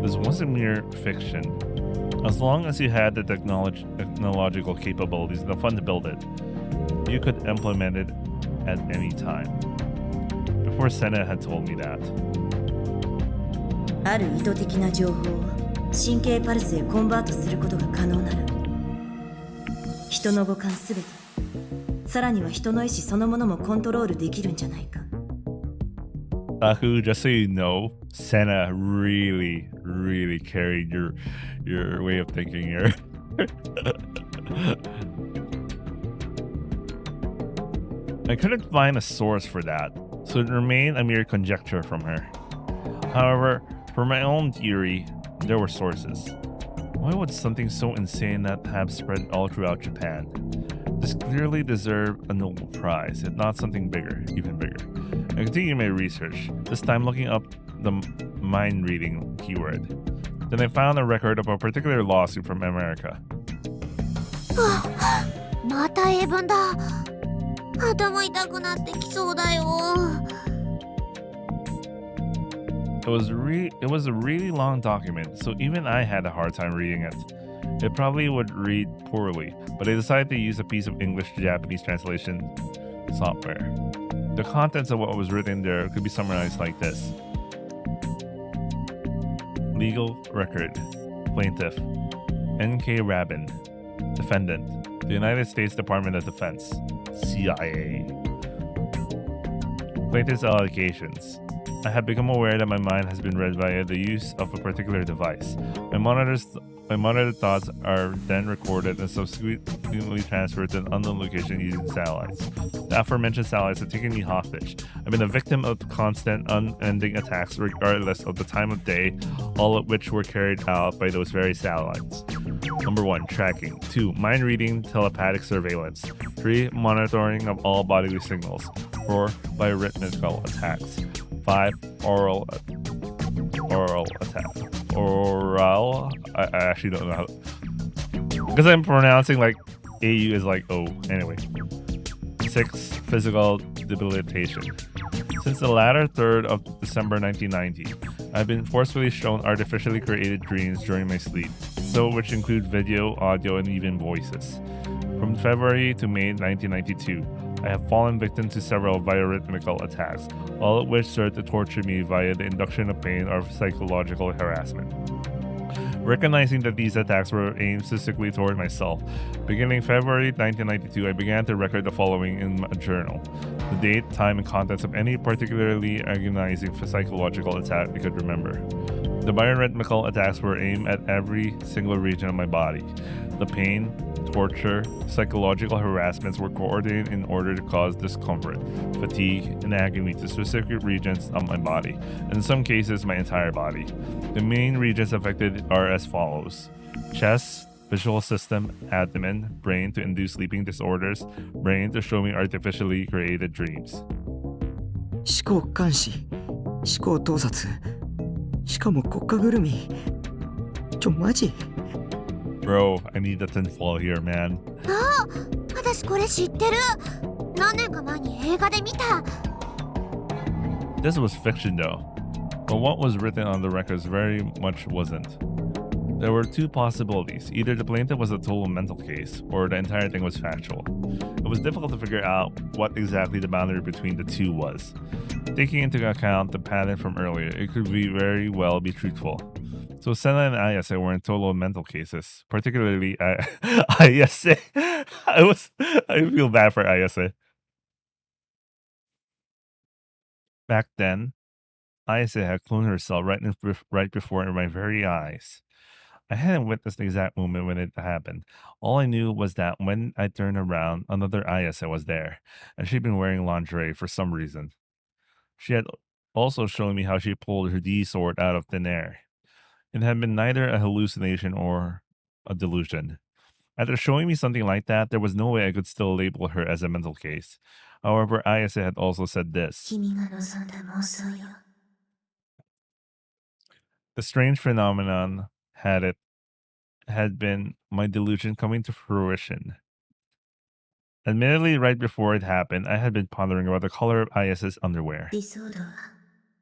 This wasn't mere fiction. As long as you had the technological capabilities and the fund to build it, you could implement it at any time. Before Senna had told me that. ある意図的な情報を神経パルスへコンバートすることが可能なら、人の五感すべて、さらには人の意志そのものもコントロールできるんじゃないか。Taku, just so you know, Senna really carried your way of thinking here. I couldn't find a source for that, so it remained a mere conjecture from her. However, for my own theory, there were sources. Why would something so insane that have spread all throughout Japan? This clearly deserved a Nobel Prize, if not something bigger, even bigger. I continued my research, this time looking up the mind-reading keyword. Then I found a record of a particular lawsuit from America. また英文だ。頭痛くなってきそうだよ。It was a really long document, so even I had a hard time reading it. It probably would read poorly, but I decided to use a piece of English to Japanese translation software. The contents of what was written there could be summarized like this. Legal record. Plaintiff. N.K. Rabin. Defendant. The United States Department of Defense. CIA. Plaintiff's allegations. I have become aware that my mind has been read via the use of a particular device. My monitored thoughts are then recorded and subsequently transferred to an unknown location using satellites. The aforementioned satellites have taken me hostage. I've been a victim of constant, unending attacks regardless of the time of day, all of which were carried out by those very satellites. Number 1, tracking. 2, mind reading, telepathic surveillance. 3, monitoring of all bodily signals. 4, biorhythmical attacks. 5, oral attack. Oral? I actually don't know how. Because I'm pronouncing like AU is like O. Anyway. 6, physical debilitation. Since the latter third of December 1990, I've been forcefully shown artificially created dreams during my sleep, some of which include video, audio, and even voices. From February to May 1992, I have fallen victim to several biorhythmical attacks, all of which serve to torture me via the induction of pain or psychological harassment. Recognizing that these attacks were aimed specifically toward myself, beginning February 1992, I began to record the following in a journal: the date, time, and contents of any particularly agonizing psychological attack I could remember. The biorhythmical attacks were aimed at every single region of my body. The pain, torture, psychological harassments were coordinated in order to cause discomfort, fatigue, and agony to specific regions of my body, and in some cases, my entire body. The main regions affected are as follows: chest, visual system, abdomen, brain to induce sleeping disorders, brain to show me artificially created dreams. 思考監視、思考盗撮、しかも国家ぐるみ。マジ？ Bro, I need the tinfoil here, man. 私これ知ってる。何年か前に映画で見た。This was fiction though, but what was written on the records very much wasn't. There were two possibilities: either the plaintiff was a total mental case, or the entire thing was factual. It was difficult to figure out what exactly the boundary between the two was. Taking into account the pattern from earlier, it could very well be truthful. So Senna and Ayase were in total mental cases, particularly Ayase. I feel bad for Ayase. Back then, Ayase had cloned herself right before my very eyes. I hadn't witnessed the exact moment when it happened. All I knew was that when I turned around, another Ayase was there, and she'd been wearing lingerie for some reason. She had also shown me how she pulled her D sword out of thin air. It had been neither a hallucination or a delusion. After showing me something like that, there was no way I could still label her as a mental case. However, Ayase had also said this: the strange phenomenon had been my delusion coming to fruition. Admittedly, right before it happened, I had been pondering about the color of Ayase's underwear. 理想度は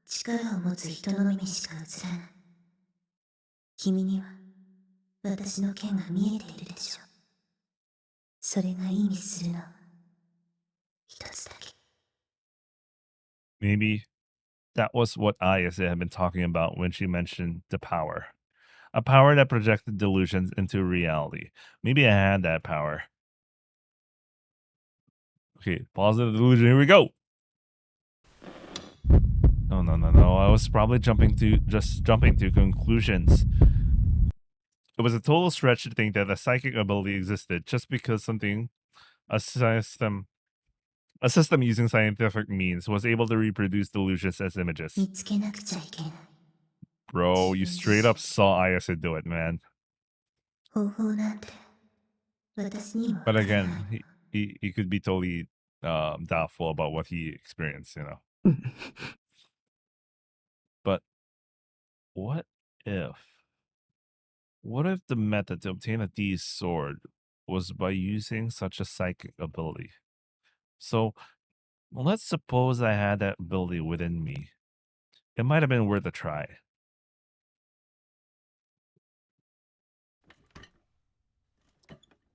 力を持つ人の目にしか映らない。君には私の剣が見えているでしょう。それが意味するのは一つだけ。Maybe that was what Ayase had been talking about when she mentioned the power. A power that projected delusions into reality. Maybe I had that power. Okay, positive delusion, here we go. No. I was probably jumping to conclusions. It was a total stretch to think that a psychic ability existed just because a system using scientific means was able to reproduce delusions as images. 見つけなくちゃいけない。 Bro, you straight up saw Ayase do it, man. 方法なんて私にも But again, he could be totally doubtful about what he experienced, you know. But what if What if the method to obtain a D sword was by using such a psychic ability? So let's suppose I had that ability within me. It might have been worth a try.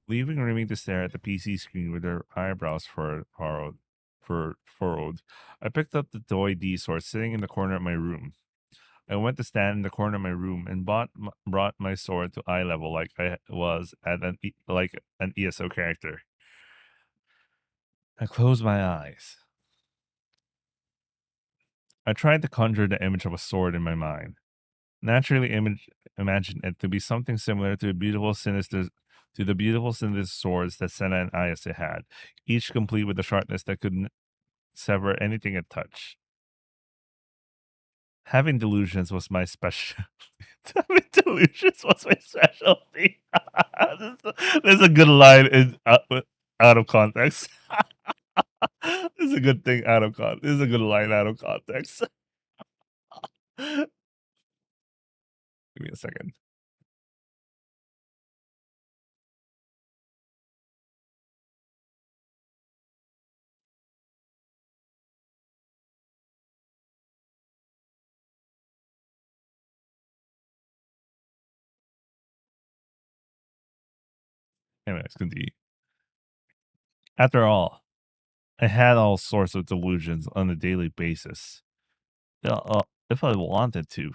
Leaving Remy to stare at the PC screen with her eyebrows furrowed, I picked up the toy D sword sitting in the corner of my room. I went to stand in the corner of my room and brought my sword to eye level like I was at like an ESO character. I closed my eyes. I tried to conjure the image of a sword in my mind. Naturally, imagine it to be something similar to the beautiful sinister swords that Senna and Ayase had, each complete with a sharpness that could sever anything it touched. Having delusions was my special. Having delusions was my specialty. This is a good line out of context. This is a good thing out of context. This is a good line out of context. Give me a second. Anyways, continue. After all, I had all sorts of delusions on a daily basis. If I wanted to,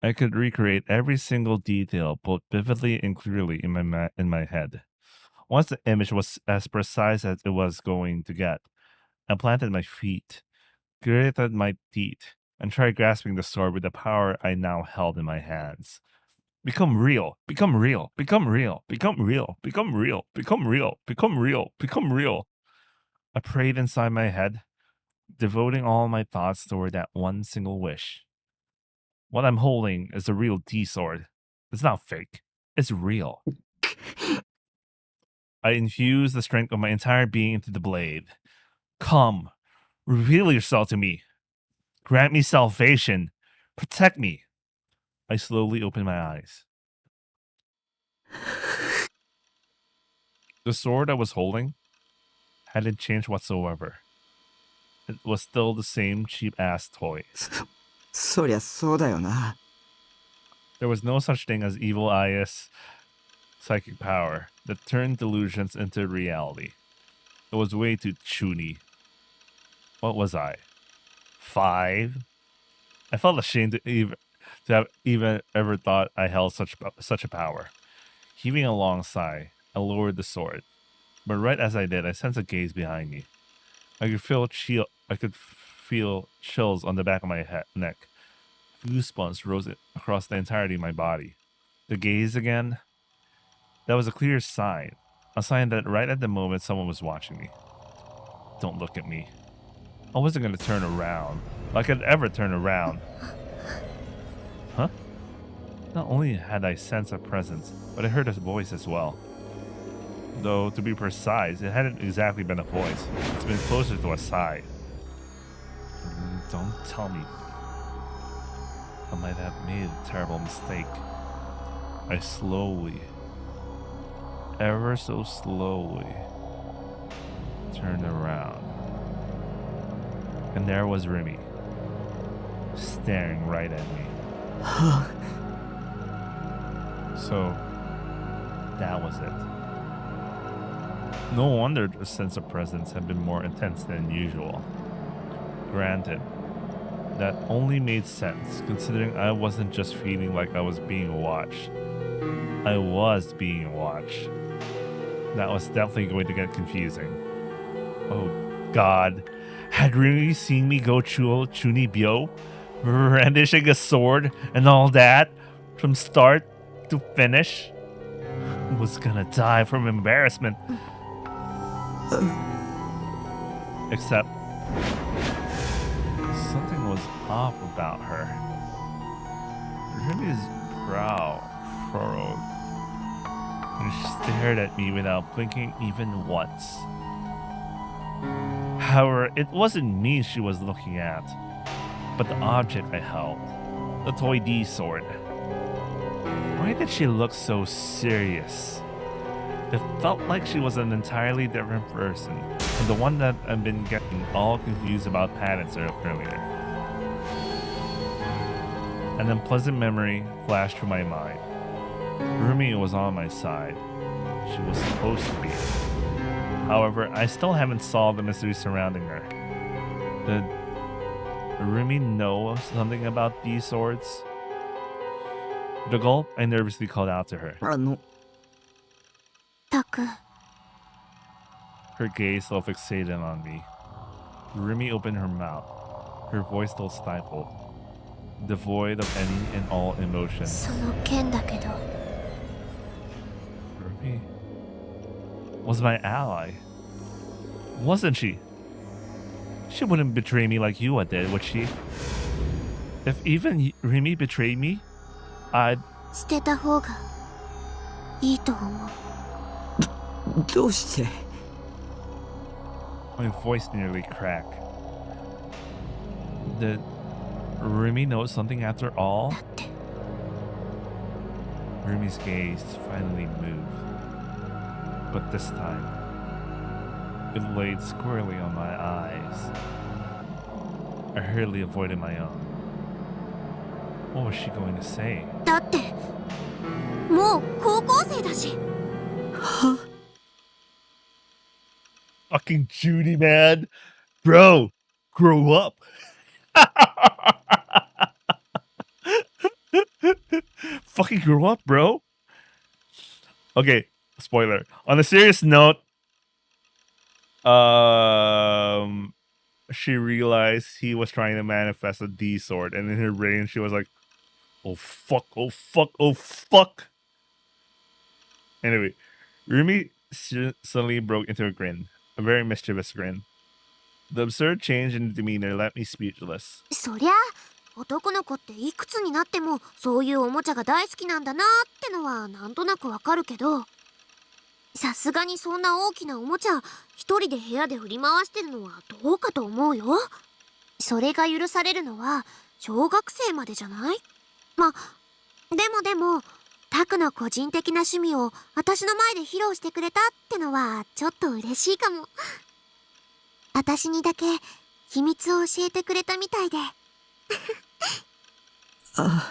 I could recreate every single detail both vividly and clearly in my head. Once the image was as precise as it was going to get, I planted my feet, gritted my teeth, and tried grasping the sword with the power I now held in my hands. Become real, become real, become real, become real, become real, become real, become real, become real. I prayed inside my head, devoting all my thoughts toward that one single wish. What I'm holding is the real D sword. It's not fake. It's real. I infused the strength of my entire being into the blade. Come, reveal yourself to me. Grant me salvation. Protect me. I slowly opened my eyes. The sword I was holding hadn't changed whatsoever. It was still the same cheap-ass toy. そりゃそうだよな。 There was no such thing as evil eyes psychic power that turned delusions into reality. It was way too chuny. What was I? 5? I felt ashamed to have even ever thought I held such a power. Heaving a long sigh, I lowered the sword. But right as I did, I sensed a gaze behind me. I could feel chills on the back of my neck. Goosebumps rose across the entirety of my body. The gaze again? That was a clear sign. A sign that right at the moment someone was watching me. Don't look at me. I wasn't going to turn around. Like I'd ever turn around. Huh? Not only had I sensed a presence, but I heard a voice as well. Though, to be precise, it hadn't exactly been a voice. It's been closer to a sigh. Don't tell me. I might have made a terrible mistake. I slowly, ever so slowly, turned around. And there was Remy, staring right at me. So, that was it. No wonder the sense of presence had been more intense than usual. Granted, that only made sense, considering I wasn't just feeling like I was being watched. I was being watched. That was definitely going to get confusing. Oh God, had Remy seen me go Chunibyo, brandishing a sword and all that, from start to finish? I was gonna die from embarrassment. Except, something was off about her. Remy's brow furrowed, and she stared at me without blinking even once. However, it wasn't me she was looking at, but the object I held, the toy D sword. Why Why did she look so serious? It felt like she was an entirely different person, and the one that I've been getting all confused about patterns earlier. An unpleasant memory flashed through my mind. Rumi was on my side. She was supposed to be. However, I still haven't solved the mystery surrounding her. Did Rumi know something about these swords? With a gulp, I nervously called out to her. タク、 Her gaze still fixated on me. Rumi opened her mouth, her voice still stifled, devoid of any and all emotion. その件だけど、 Rumi was my ally, wasn't she? She wouldn't betray me like you did, would she? If even Rumi betrayed me, I'd... 捨てた方がいいと思う。どうして My voice nearly cracked. Did Rumi know something after all? だって Rumi's gaze finally moved. But this time, it laid squarely on my eyes. I hurriedly avoided my own. What was she going to say? だってもう高校生だし。 Fucking Judy, man. Bro, grow up. Fucking grow up, bro. Okay, spoiler. On a serious note, she realized he was trying to manifest a D sword, and in her brain she was like, "Oh fuck, oh fuck, oh fuck." Anyway, Rumi suddenly broke into a grin, a very mischievous grin. The absurd change in demeanor left me speechless. そりゃ男の子っていくつになってもそういうおもちゃが大好きなんだなってのはなんとなくわかるけど、さすがにそんな大きなおもちゃ一人で部屋で振り回してるのはどうかと思うよ。それが許されるのは小学生までじゃない？でもタクの個人的な趣味を私の前で披露してくれたってのはちょっと嬉しいかも。私にだけ秘密を教えてくれたみたいで。あ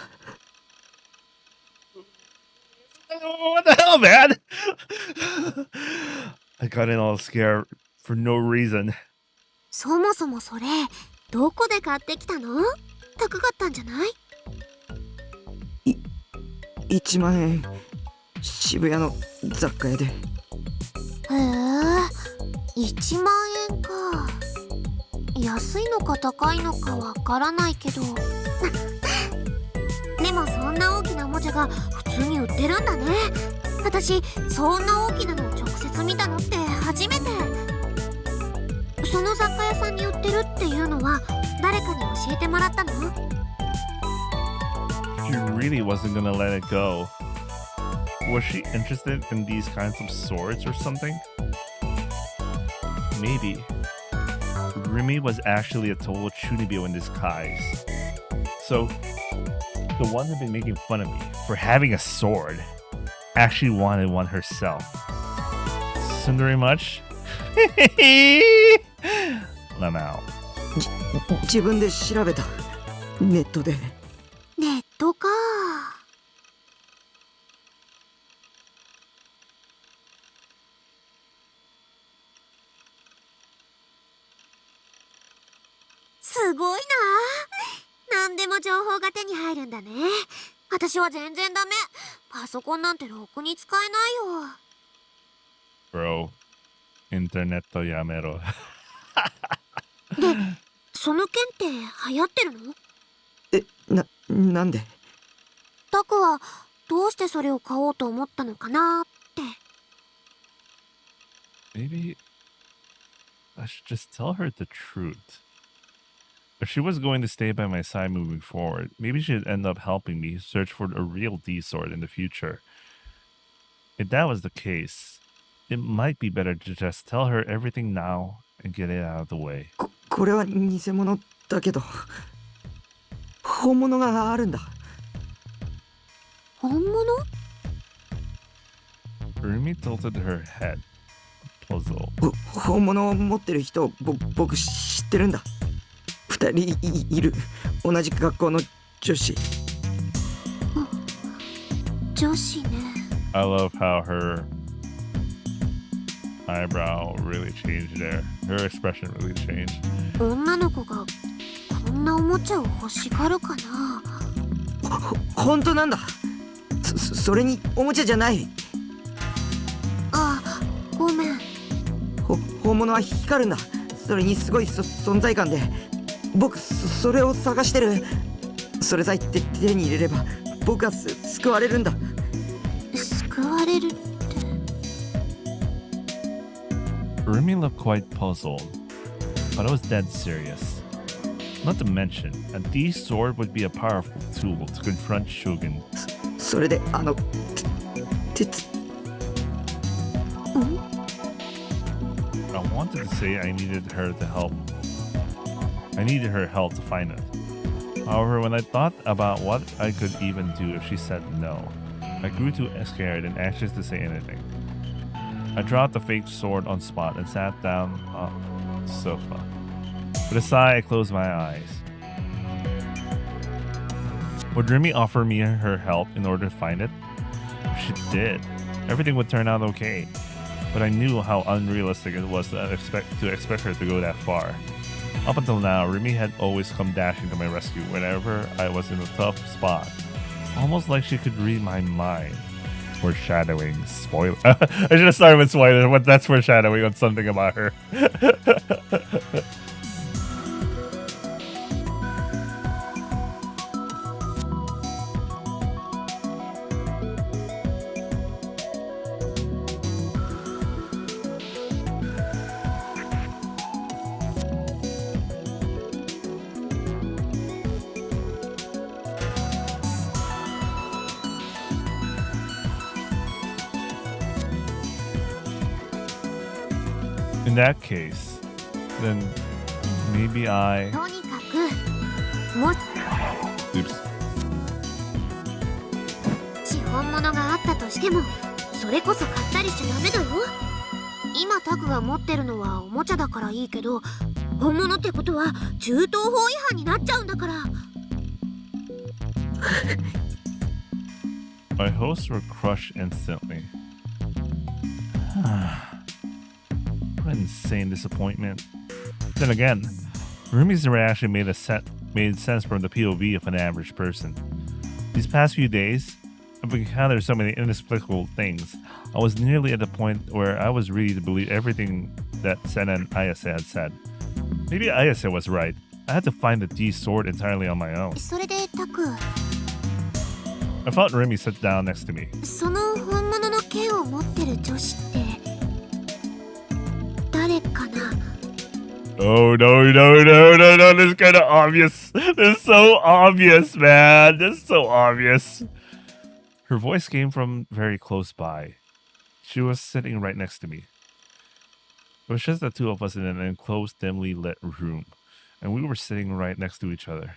What the hell, man? I got in all scared for no reason. そもそもそれどこで買ってきたの？高かったんじゃない？ 1万円渋谷の雑貨屋で。へえ、1万円か。安いのか高いのかわからないけどでもそんな大きなおもちゃが普通に売ってるんだね。私そんな大きなのを直接見たのって初めて。その雑貨屋さんに売ってるっていうのは誰かに教えてもらったの？ She really wasn't gonna let it go. Was she interested in these kinds of swords or something? Maybe. Rumi was actually a total chunibyo in disguise. So, the one who'd been making fun of me for having a sword actually wanted one herself. Sundari much? Lamau. 自分で調べたネットで。ネットか。すごいな。何でも情報が手に入るんだね。私は全然ダメ。パソコンなんてろくに使えないよ。 Bro, internet to yamero. で、その件って流行ってるの？なんでタクはどうしてそれを買おうと思ったのかなって。 Maybe I should just tell her the truth. If she was going to stay by my side moving forward, maybe she'd end up helping me search for a real D sword in the future. If that was the case, it might be better to just tell her everything now and get it out of the way. これは偽物だけど本物があるんだ。本物？物？ Rumi tilted her head, puzzled. 本物を持ってる人を僕知ってるんだ。2人いる。同じ学校の女子。女子ね。 I love how her eyebrow really changed there. Her expression really changed. 女の子がこんなおもちゃを欲しがるかな。本当なんだ。それにおもちゃじゃない。あ、ごめん。本物は光るんだ。それにすごい存在感で、僕それを探してる。それさえ手に入れれば僕は救われるんだ。救われるって。 Rumi looked quite puzzled, but I was dead serious. Not to mention, a D sword would be a powerful tool to confront Shogun. それで鉄。I wanted to say I needed her to help. I needed her help to find it. However, when I thought about what I could even do if she said no, I grew too scared and anxious to say anything. I dropped the fake sword on spot and sat down on the sofa. With a sigh, I closed my eyes. Would Rumi offer me her help in order to find it? If she did, everything would turn out okay. But I knew how unrealistic it was to expect her to go that far. Up until now, Rumi had always come dashing to my rescue whenever I was in a tough spot. Almost like she could read my mind. Foreshadowing. Spoiler. I should have started with spoiler, but that's foreshadowing on something about her. In that case, then maybe I... とにかくも Oops. し本物があったとしてもそれこそ買ったりしちゃダメだよ。今タクが持ってるのはおもちゃだからいいけど、本物ってことは銃刀法違反になっちゃうんだから。 My hosts were crushed instantly. What an insane disappointment. Then again, Rumi's reaction made sense from the POV of an average person. These past few days, I've encountered so many inexplicable things. I was nearly at the point where I was ready to believe everything that Senna and Ayase had said. Maybe Ayase was right. I had to find the D sword entirely on my own. それでタク、 I felt Rumi sit down next to me. その本物の剣を持ってる女子って誰かな。 Oh, no. This is kind of obvious. This is so obvious, man. This is so obvious. Her voice came from very close by. She was sitting right next to me. It was just the two of us in an enclosed, dimly lit room, and we were sitting right next to each other.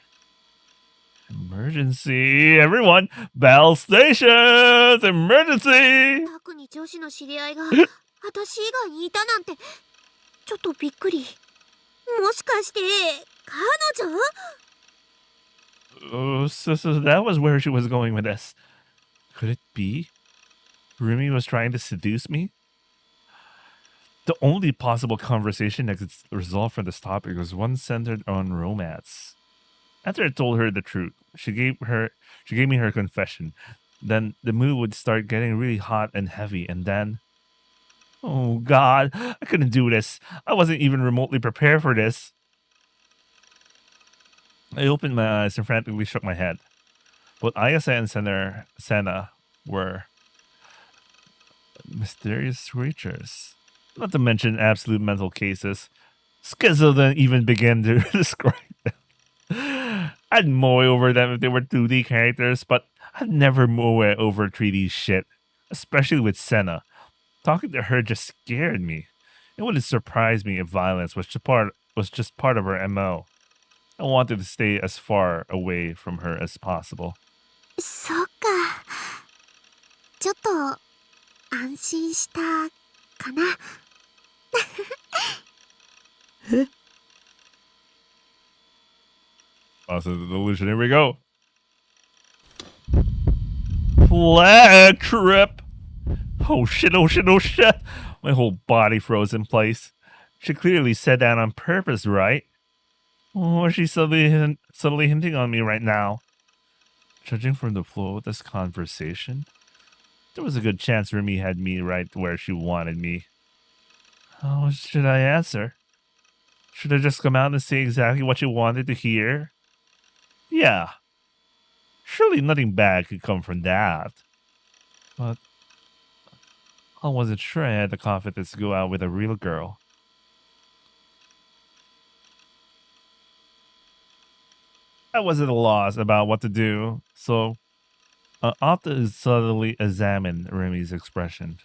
Emergency! Everyone! Bell stations! Emergency! タクに女子の知り合いが私以外にいたなんてちょっとびっくり。もしかして彼女？ Oh, so that was where she was going with this. Could it be Rumi was trying to seduce me? The only possible conversation that could result from this topic was one centered on romance. After I told her the truth, she gave me her confession. Then the mood would start getting really hot and heavy, and then... Oh God, I couldn't do this. I wasn't even remotely prepared for this. I opened my eyes and frantically shook my head. Both Ayase and Senna were mysterious creatures. Not to mention absolute mental cases. Schizo didn't even begin to describe them. I'd mow over them if they were 2D characters, but I'd never mow over 3D shit. Especially with Senna. Talking to her just scared me. It wouldn't surprise me if violence was just part of her MO. I wanted to stay as far away from her as possible. そっか。ちょっと安心したかな。Also the delusion. Here we go. Flag trip. Oh shit, oh shit, oh shit. My whole body froze in place. She clearly said that on purpose, right? Or is she subtly hinting on me right now? Judging from the flow of this conversation, there was a good chance Remy had me right where she wanted me. How should I answer? Should I just come out and say exactly what you wanted to hear? Yeah. Surely nothing bad could come from that. But I wasn't sure I had the confidence to go out with a real girl. I was at a loss about what to do, so I opted to subtly examine Remy's expression.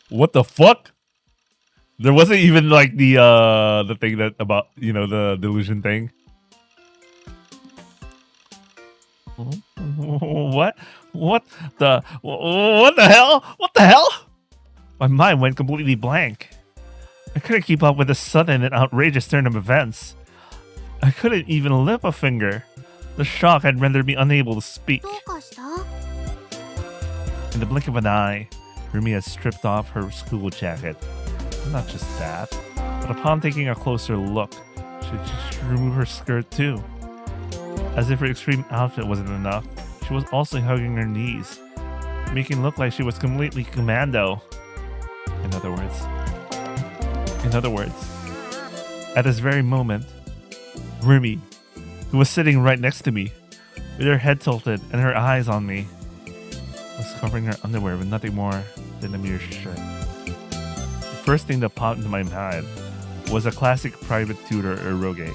What the fuck? There wasn't even like the thing that about, you know, the delusion thing. What? What the hell? What the hell? My mind went completely blank. I couldn't keep up with the sudden and outrageous turn of events. I couldn't even lift a finger. The shock had rendered me unable to speak. どうかした？ In the blink of an eye, Remy had stripped off her school jacket. Not just that, but upon taking a closer look, she just removed her skirt too. As if her extreme outfit wasn't enough, she was also hugging her knees, making it look like she was completely commando. In other words, at this very moment, Remy, who was sitting right next to me, with her head tilted and her eyes on me, was covering her underwear with nothing more than a mere shirt. The first thing that popped into my mind was a classic private tutor eroge,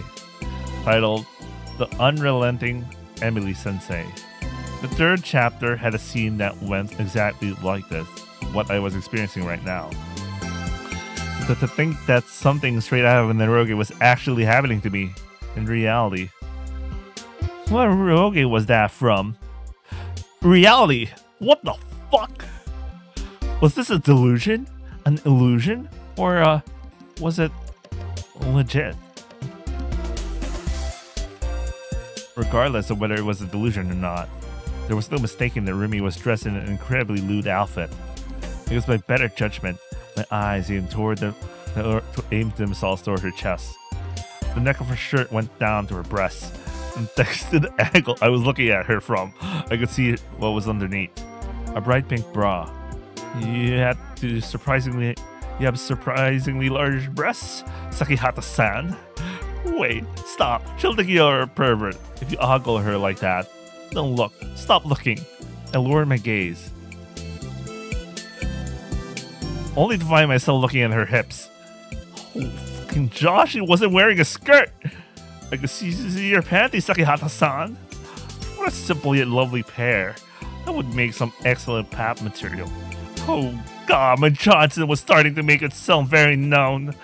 titled The Unrelenting Emily Sensei. The third chapter had a scene that went exactly like this, what I was experiencing right now. But to think that something straight out of an eroge was actually happening to me, in reality. What eroge was that from? Reality? What the fuck? Was this a delusion? An illusion? Or, was it legit? Regardless of whether it was a delusion or not, there was no mistaking that Remy was dressed in an incredibly lewd outfit. It was by better judgment, my eyes aimed themselves toward her chest. The neck of her shirt went down to her breasts, and thanks to the angle I was looking at her from, I could see what was underneath. A bright pink bra. You have surprisingly large breasts, Sakihata-san. Wait, stop. She'll think you're a pervert if you ogle her like that. Don't look. Stop looking. I lowered my gaze, only to find myself looking at her hips. Oh, fucking Josh, she wasn't wearing a skirt. I could see your panties, Sakihata-san. What a simple yet lovely pair. That would make some excellent pap material. Oh god, my Johnson was starting to make itself very known.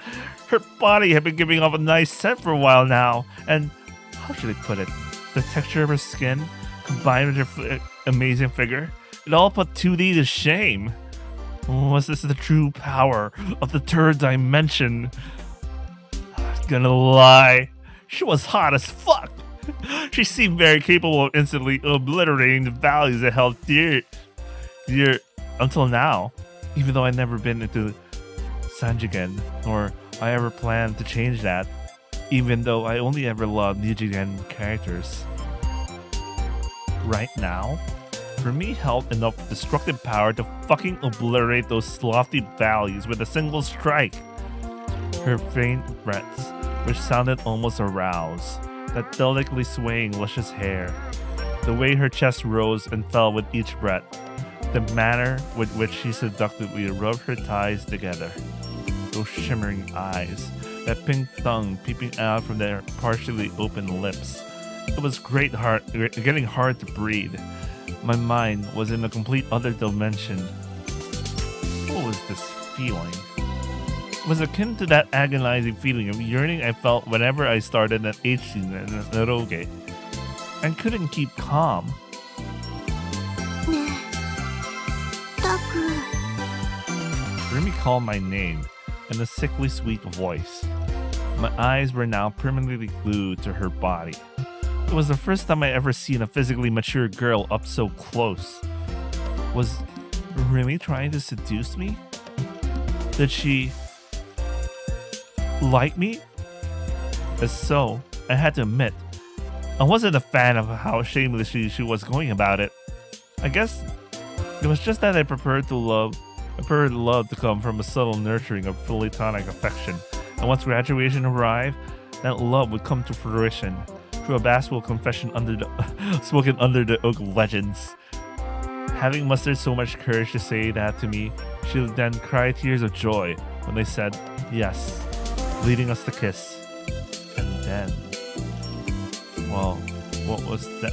Her body had been giving off a nice scent for a while now, and how should I put it? The texture of her skin, combined with her amazing figure, it all put 2D to shame. Was this the true power of the third dimension? Not gonna lie, she was hot as fuck. She seemed very capable of instantly obliterating the values I held dear until now, even though I'd never been into Sanjigen, nor I ever planned to change that, even though I only ever loved Nijigen characters. Right now, Remy held enough destructive power to fucking obliterate those lofty values with a single strike. Her faint breaths, which sounded almost aroused, that delicately swaying luscious hair, the way her chest rose and fell with each breath, the manner with which she seductively rubbed her thighs together, those shimmering eyes, that pink tongue peeping out from their partially open lips. It was getting hard to breathe. My mind was in a complete other dimension. What was this feeling? It was akin to that agonizing feeling of yearning I felt whenever I started an H scene in an eroge and couldn't keep calm. たく。 Rumi called my name in a sickly sweet voice. My eyes were now permanently glued to her body. It was the first time I ever seen a physically mature girl up so close. Was Rumi trying to seduce me? Did she like me? If so, I had to admit, I wasn't a fan of how shamelessly she was going about it. I guess it was just that I preferred love to come from a subtle nurturing of platonic affection. And once graduation arrived, that love would come to fruition through a bashful confession spoken under the Oak of Legends. Having mustered so much courage to say that to me, she would then cry tears of joy when they said yes, leading us to kiss. And then, well, what was that?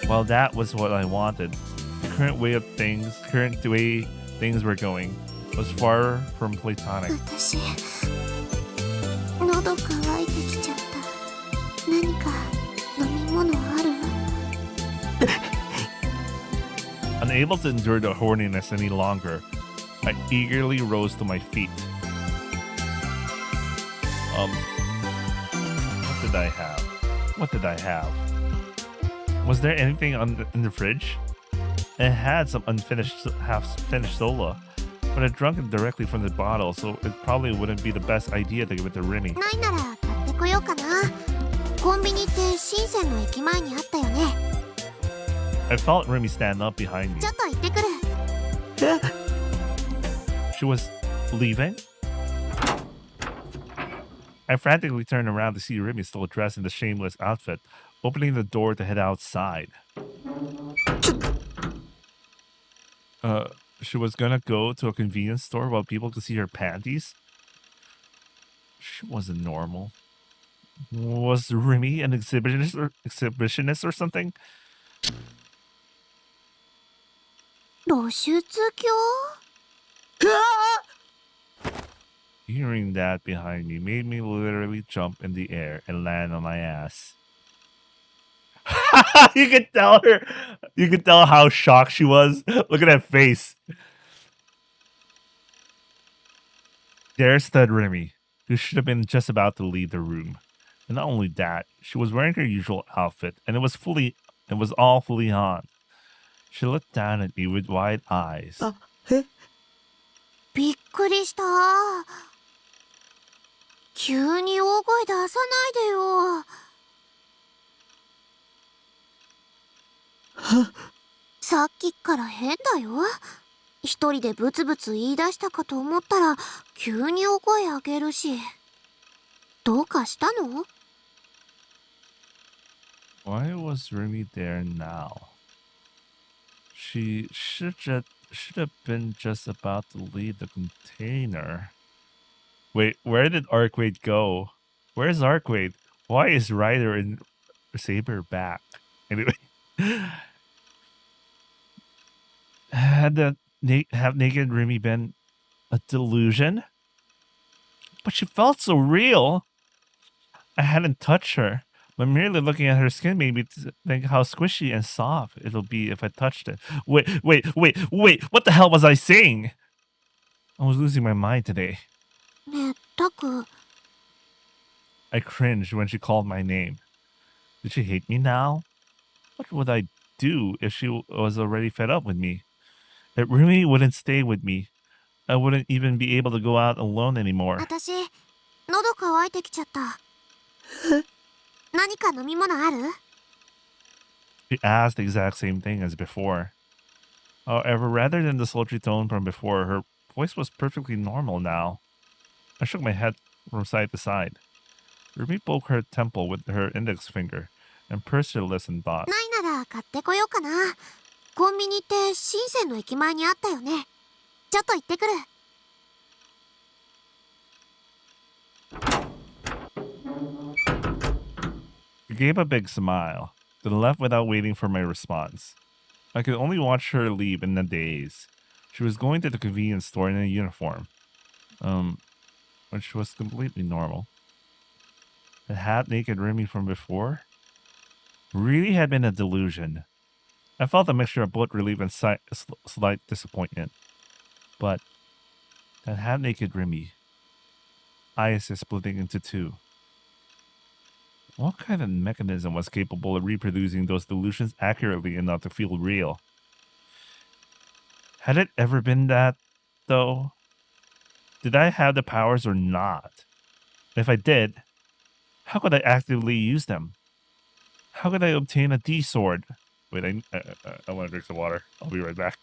Well, that was what I wanted. The current way things were going was far from platonic. 私喉乾いてきちゃった。何か飲み物ある？ Unable to endure the horniness any longer, I eagerly rose to my feet. What did I have? What did I have? Was there anything in the fridge? It had some half-finished soda, but I drank it directly from the bottle, so it probably wouldn't be the best idea to give it to Remy. ないなら買ってこようかな。コンビニって深センの駅前にあったよね。 I felt Remy stand up behind me. ちょっと行ってくる。 She was leaving? I frantically turned around to see Remy still dressed in the shameless outfit, opening the door to head outside. She was gonna go to a convenience store while people could see her panties? She wasn't normal. Was Remy an exhibitionist or something? 露出狂？ Hearing that behind me made me literally jump in the air and land on my ass. You could tell her. You could tell how shocked she was. Look at that face. There stood Remy, who should have been just about to leave the room. And not only that, she was wearing her usual outfit, and it was all fully on. She looked down at me with wide eyes. びっくりした。急に大声出さないでよ。さっきから変だよ。一人でブツブツ言い出したかと思ったら急に大声上げるし。どうかしたの？ Why was Remy there now? She should have been just about to leave the container. Wait, where did Arkwade go? Where's Arkwade? Why is Ryder and Saber back? Anyway, have naked Remy been a delusion? But she felt so real. I hadn't touched her, but merely looking at her skin made me think how squishy and soft it'll be if I touched it. Wait, what the hell was I saying? I was losing my mind today. ねえ、タク。 I cringed when she called my name. Did she hate me now? What would I do if she was already fed up with me? If Remy wouldn't stay with me, I wouldn't even be able to go out alone anymore. 私、喉乾いてきちゃった。何か飲み物ある？ She asked the exact same thing as before. However, rather than the sultry tone from before, her voice was perfectly normal now. I shook my head from side to side. Remy poked her temple with her index finger and pursed her lips and thought. ないなら買ってこようかな。コンビニって深センの駅前にあったよね。ちょっと行ってくる。 She gave a big smile, then left without waiting for my response. I could only watch her leave in a daze. She was going to the convenience store in a uniform, which was completely normal. The half-naked Remy from before really had been a delusion. I felt a mixture of both relief and slight disappointment. But that half-naked Remy, eyes is splitting into two. What kind of mechanism was capable of reproducing those delusions accurately enough to feel real? Had it ever been that, though? Did I have the powers or not? If I did, how could I actively use them? How could I obtain a D sword? Wait, I want to drink some water. I'll be right back.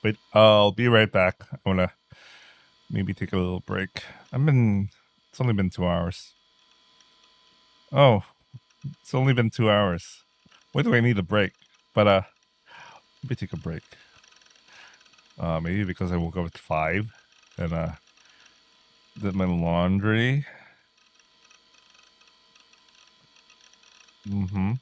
Wait, I'll be right back. I want to maybe take a little break. It's only been 2 hours. Oh, it's only been 2 hours. Why do I need a break? But, let me take a break. Maybe because I woke up at 5 and, did my laundry. Mm-hmm.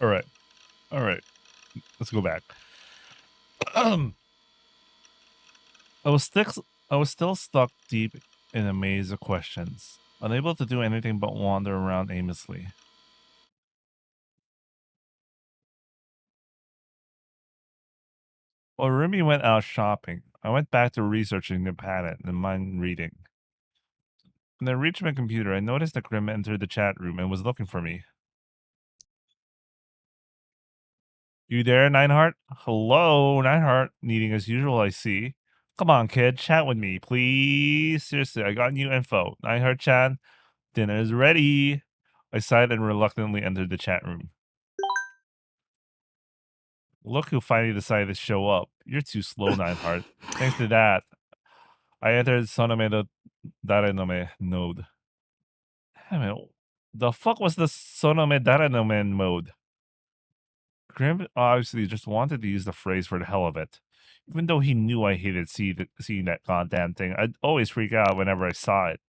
All right. All right. Let's go back. Um, I was still stuck deep in a maze of questions, unable to do anything but wander around aimlessly. While Rumi went out shopping, I went back to researching the pattern and mind reading. When I reached my computer, I noticed that Grim entered the chat room and was looking for me. You there, Nineheart? Hello, Nineheart. Needing as usual, I see. Come on, kid, chat with me, please. Seriously, I got new info. Nineheart-chan, dinner is ready. I sighed and reluctantly entered the chat room. Look who finally decided to show up. You're too slow, Nineheart. Thanks to that, I entered Sonome Darenome node. Damn it. The fuck was the Sonome Darenome mode? Grim obviously just wanted to use the phrase for the hell of it. Even though he knew I hated seeing that goddamn thing, I'd always freak out whenever I saw it.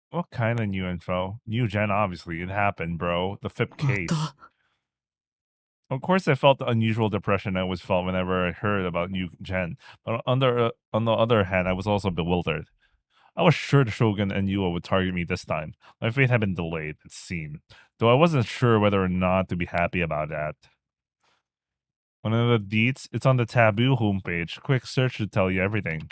What kind of new info? New gen, obviously. It happened, bro. The FIP ま case. た Of course, I felt the unusual depression I always felt whenever I heard about new gen. But on the other hand, I was also bewildered. I was sure the Shogun and Yua would target me this time. My fate had been delayed, it seemed. Though I wasn't sure whether or not to be happy about that. One of the deets, it's on the Taboo homepage. Quick search should tell you everything.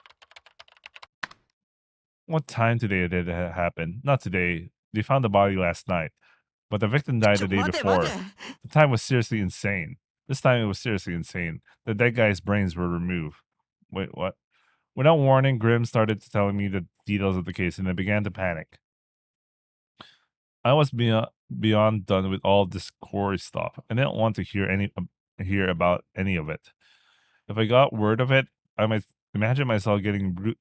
What time today did it happen? Not today. They found the body last night. But the victim died ちょ the day 待て before. 待て The time was seriously insane. This time it was seriously insane. The dead guy's brains were removed. Wait, what? Without warning, Grim started telling me the details of the case and I began to panic. I was beyond done with all this Corey stuff. I didn't want to hear about any of it. If I got word of it, I might imagine myself getting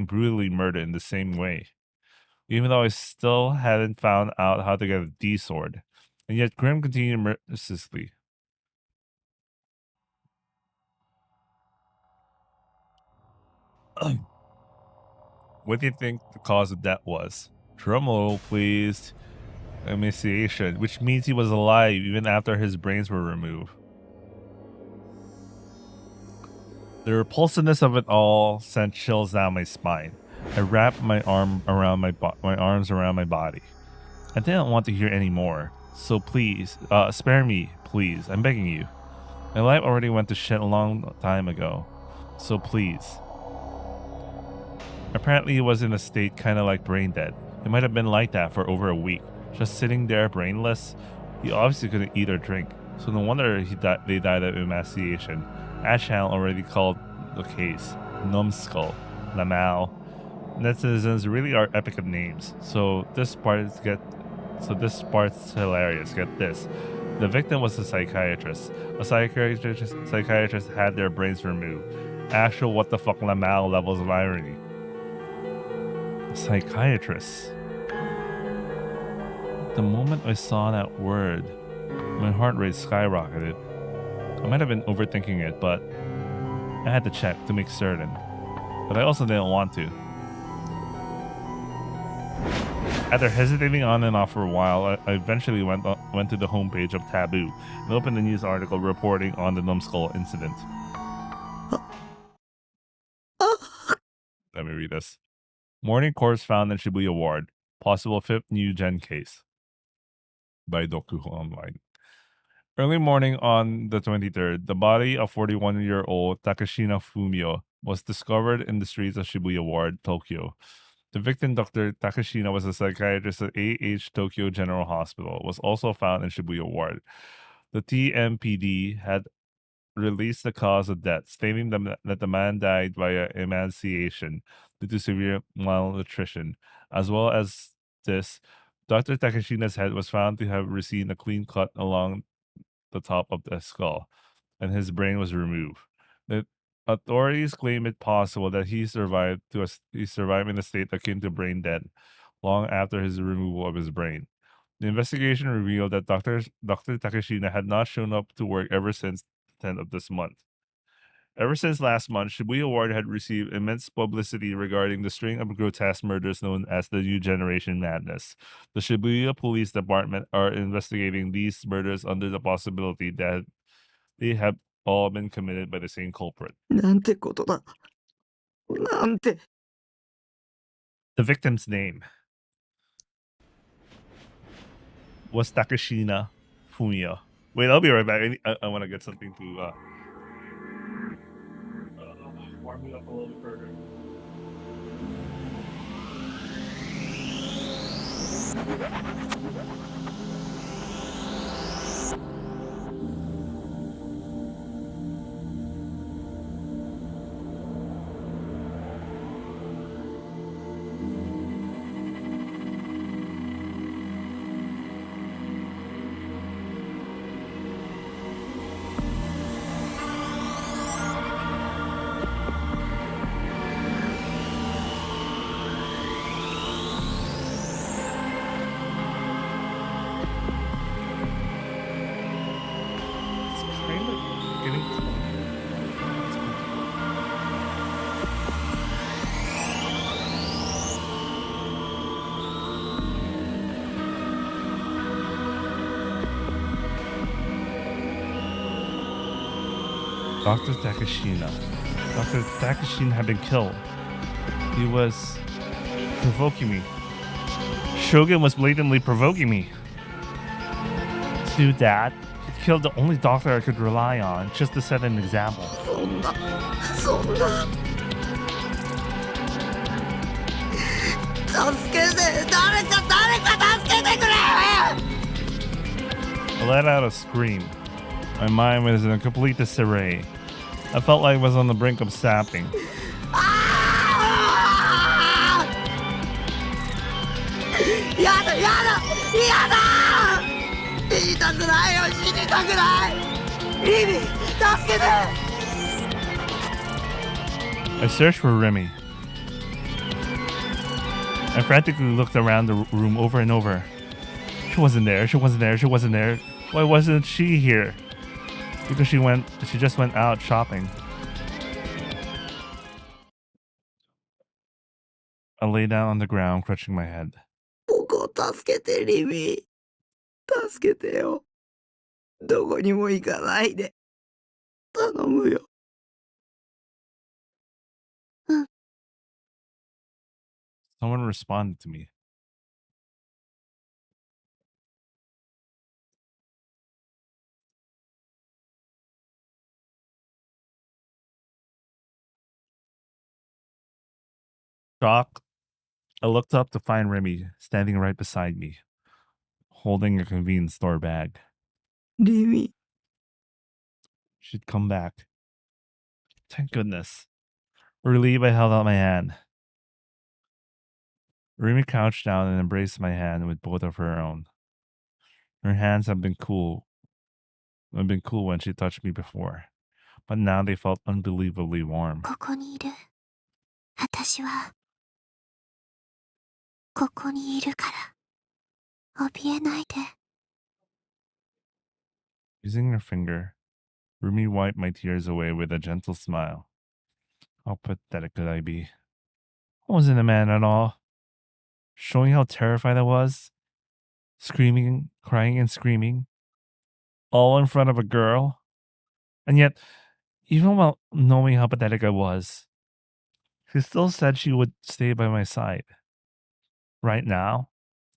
brutally murdered in the same way. Even though I still hadn't found out how to get a D sword. And yet Grim continued mercilessly. What do you think the cause of death was? Drumroll, please. Emaciation, which means he was alive even after his brains were removed. The repulsiveness of it all sent chills down my spine. I wrapped my arms around my body. I didn't want to hear any more. So please, spare me, please. I'm begging you. My life already went to shit a long time ago. So please. Apparently he was in a state kind of like brain dead. It might have been like that for over a week. Just sitting there brainless. He obviously couldn't eat or drink. So no wonder they died of emaciation. Ashhan already called the case Numbskull, Lamau. Netizens really are epic of names. So this part's hilarious. Get this. The victim was a psychiatrist. A psychiatrist had their brains removed. Actual what the fuck Lamau levels of irony. A psychiatrist. The moment I saw that word, my heart rate skyrocketed. I might have been overthinking it, but I had to check to make certain. But I also didn't want to. After hesitating on and off for a while, I eventually went to the homepage of Taboo and opened a news article reporting on the Numbskull incident. Let me read this. Morning corpse found in Shibuya Ward. Possible fifth new gen case. By Doku Online. Early morning on the 23rd, the body of 41-year-old Takashina Fumio was discovered in the streets of Shibuya Ward, Tokyo. The victim, Dr. Takashina, was a psychiatrist at AH Tokyo General Hospital, was also found in Shibuya Ward. The TMPD had released the cause of death, stating that the man died via emaciation due to severe malnutrition. As well as this, Dr. Takashina's head was found to have received a clean cut along the top of the skull, and his brain was removed. The authorities claim it possible that he survived in a state akin to brain dead long after his removal of his brain. The investigation revealed that Dr. Takashina had not shown up to work ever since the 10th of this month. Ever since last month, Shibuya Ward had received immense publicity regarding the string of grotesque murders known as the New Generation Madness. The Shibuya Police Department are investigating these murders under the possibility that they have all been committed by the same culprit. なんてことだ。なんて。 The victim's name. was Takashina Fumio. Wait, I'll be right back. I want to get something to warm it up a little bit further. It's kind of getting cold. Dr. Takashina. Dr. Takashina had been killed. He was provoking me. Shogun was blatantly provoking me. To do that, he killed the only doctor I could rely on just to set an example. そんな助けて誰か助けてくれ I let out a scream. My mind was in a complete disarray. I felt like I was on the brink of snapping. やだ死にたくないよ死にたくないリミ助けて I searched for Remy. I frantically looked around the room over and over. She wasn't there. Why wasn't she here? Because she just went out shopping. I lay down on the ground, clutching my head. 僕を助けてリミ助けてよどこにも行かないで頼むよ Someone responded to me. Shocked, I looked up to find Remy standing right beside me, holding a convenience store bag. リミ She'd come back. Thank goodness. Relieved, I held out my hand. Remy crouched down and embraced my hand with both of her own. Her hands had been cool when she touched me before, but now they felt unbelievably warm. ここにいる私はここにいるから怯えないで Using her finger, Rumi wiped my tears away with a gentle smile. How pathetic could I be? I wasn't a man at all. Showing how terrified I was, screaming, crying and screaming, all in front of a girl. And yet, even while knowing how pathetic I was, she still said she would stay by my side. Right now,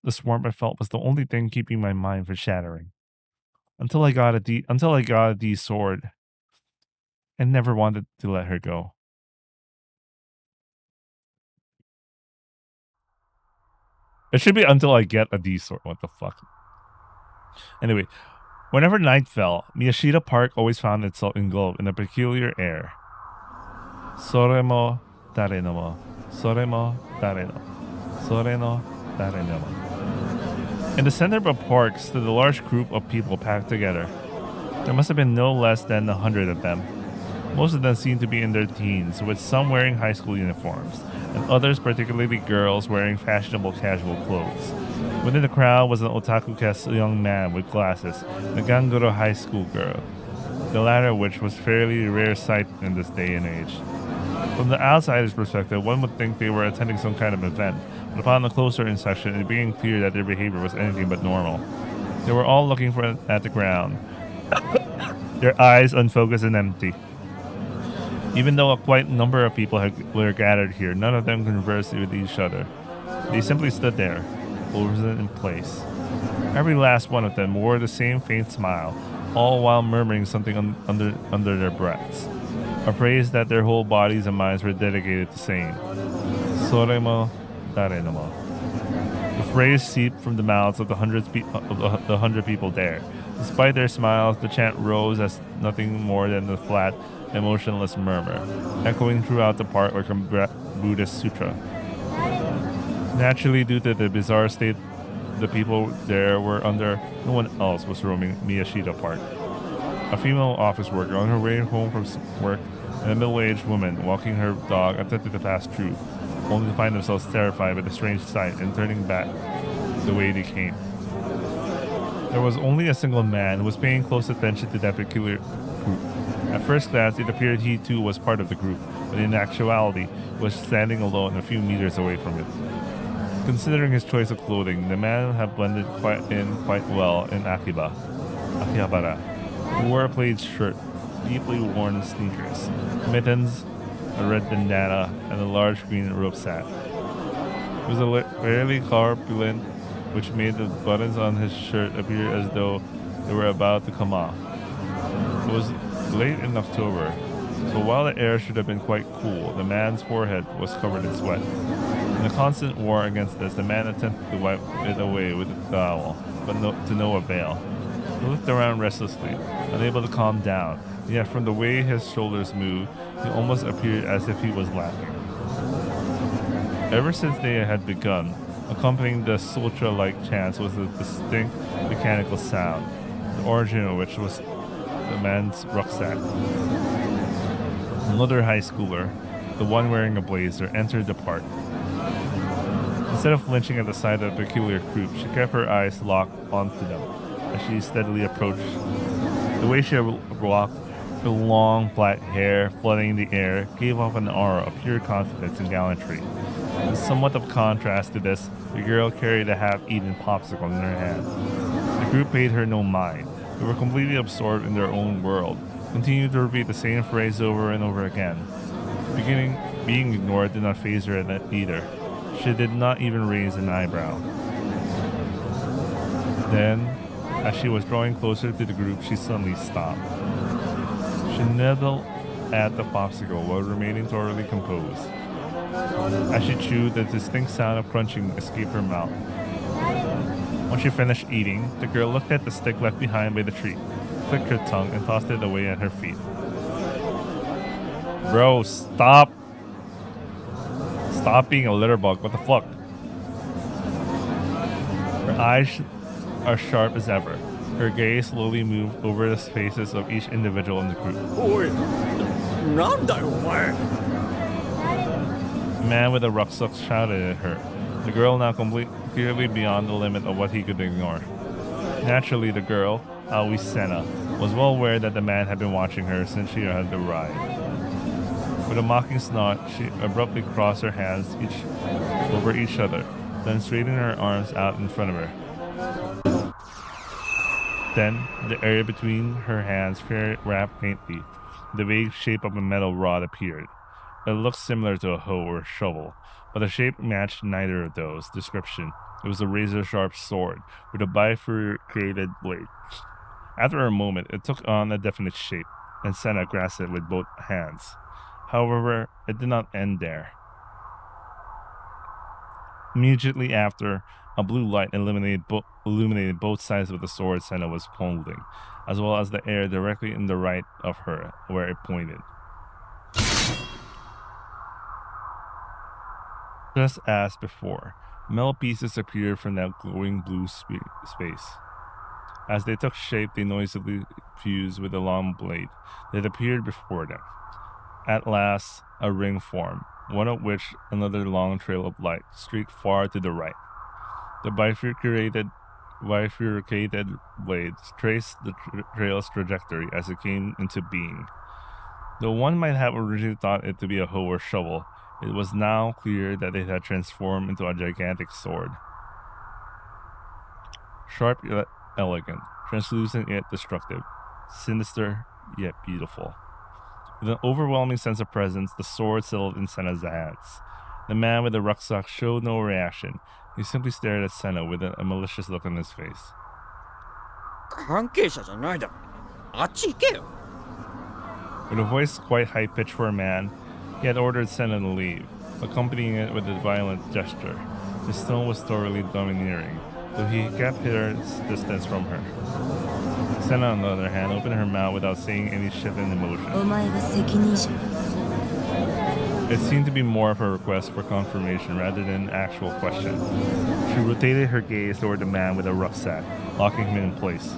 the warmth I felt was the only thing keeping my mind from shattering. Until I got a D sword, I never wanted to let her go. It should be until I get a D sword. What the fuck? Anyway, whenever night fell, Miyashita Park always found itself engulfed in a peculiar air. Sore mo dare no mo. Sore mo dare no. Sore no dare no mo. In the center of the park stood a large group of people packed together. There must have been no less than 100 of them. Most of them seemed to be in their teens, with some wearing high school uniforms, and others, particularly girls, wearing fashionable casual clothes. Within the crowd was an otaku-esque young man with glasses and a Ganguro high school girl, the latter of which was fairly rare sight in this day and age. From the outsider's perspective, one would think they were attending some kind of event, but upon a closer inspection, it became clear that their behavior was anything but normal. They were all looking at the ground, their eyes unfocused and empty. Even though a quite number of people were gathered here, none of them conversed with each other. They simply stood there, frozen in place, Every last one of them wore the same faint smile, all while murmuring something under their breaths, a phrase that their whole bodies and minds were dedicated to saying. Soremo Darenamo. The phrase seeped from the mouths of the 100 people there. Despite their smiles, the chant rose as nothing more than a flat, emotionless murmur, echoing throughout the park like a Buddhist sutra. Naturally, due to the bizarre state the people there were under, no one else was roaming Miyashita Park. A female office worker on her way home from work and a middle-aged woman walking her dog attempted to pass through, only to find themselves terrified by the strange sight and turning back the way they came. There was only a single man who was paying close attention to that peculiar group. At first glance, it appeared he too was part of the group, but in actuality was standing alone a few meters away from it. Considering his choice of clothing, the man had blended quite well in Akihabara. He wore a plaid shirt, deeply worn sneakers, mittens, a red bandana, and a large green rucksack. He was fairly corpulent, which made the buttons on his shirt appear as though they were about to come off. It was late in October, so while the air should have been quite cool, the man's forehead was covered in sweat. In the constant war against this, the man attempted to wipe it away with a towel, but to no avail. He looked around restlessly, unable to calm down, yet from the way his shoulders moved, he almost appeared as if he was laughing. Ever since they had begun, accompanying the sutra-like chants was a distinct mechanical sound, the origin of which was the man's rucksack. Another high schooler, the one wearing a blazer, entered the park. Instead of flinching at the sight of the peculiar group, she kept her eyes locked onto them as she steadily approached. The way she walked, her long black hair flooding the air, gave off an aura of pure confidence and gallantry. And somewhat of contrast to this, the girl carried a half-eaten popsicle in her hand. The group paid her no mind. They were completely absorbed in their own world, continued to repeat the same phrase over and over again. Being ignored did not faze her either. She did not even raise an eyebrow. Then, as she was drawing closer to the group, she suddenly stopped. She nibbled at the popsicle while remaining thoroughly composed. As she chewed, the distinct sound of crunching escaped her mouth. When she finished eating, the girl looked at the stick left behind by the tree, clicked her tongue, and tossed it away at her feet. Bro, stop! Stop being a litter bug, what the fuck? Her eyes are sharp as ever. Her gaze slowly moved over the faces of each individual in the group. The man with the rucksack shouted at her, the girl now clearly beyond the limit of what he could ignore. Naturally, the girl, Aoi Sena, was well aware that the man had been watching her since she had arrived. With a mocking snort, she abruptly crossed her hands over each other, then straightened her arms out in front of her. Then, the area between her hands wrapped faintly. The vague shape of a metal rod appeared. It looked similar to a hoe or a shovel, but the shape matched neither of those description. It was a razor-sharp sword with a bifurcated blade. After a moment, it took on a definite shape, and Senna grasped it with both hands. However, it did not end there. Immediately after, a blue light illuminated both sides of the sword Senna was holding, as well as the air directly in the right of her, where it pointed. Just as before, metal pieces appeared from that glowing blue space. As they took shape, they noisily fused with the long blade that appeared before them. At last, a ring formed, one of which another long trail of light streaked far to the right. The bifurcated blades traced the trail's trajectory as it came into being. Though one might have originally thought it to be a hoe or shovel, it was now clear that it had transformed into a gigantic sword. Sharp yet elegant, translucent yet destructive, sinister yet beautiful. With an overwhelming sense of presence, the sword settled in Senna's hands. The man with the rucksack showed no reaction, He simply stared at Senna with a malicious look on his face. 関係者じゃないだろ。あっち行けよ。 With a voice quite high-pitched for a man, he had ordered Senna to leave, accompanying it with a violent gesture. His tone was thoroughly domineering, though he kept his distance from her. Senna, on the other hand, opened her mouth without saying any shift in お emotion. 前は責任者か。 It seemed to be more of a request for confirmation rather than an actual question. She rotated her gaze toward the man with a rucksack, locking him in place.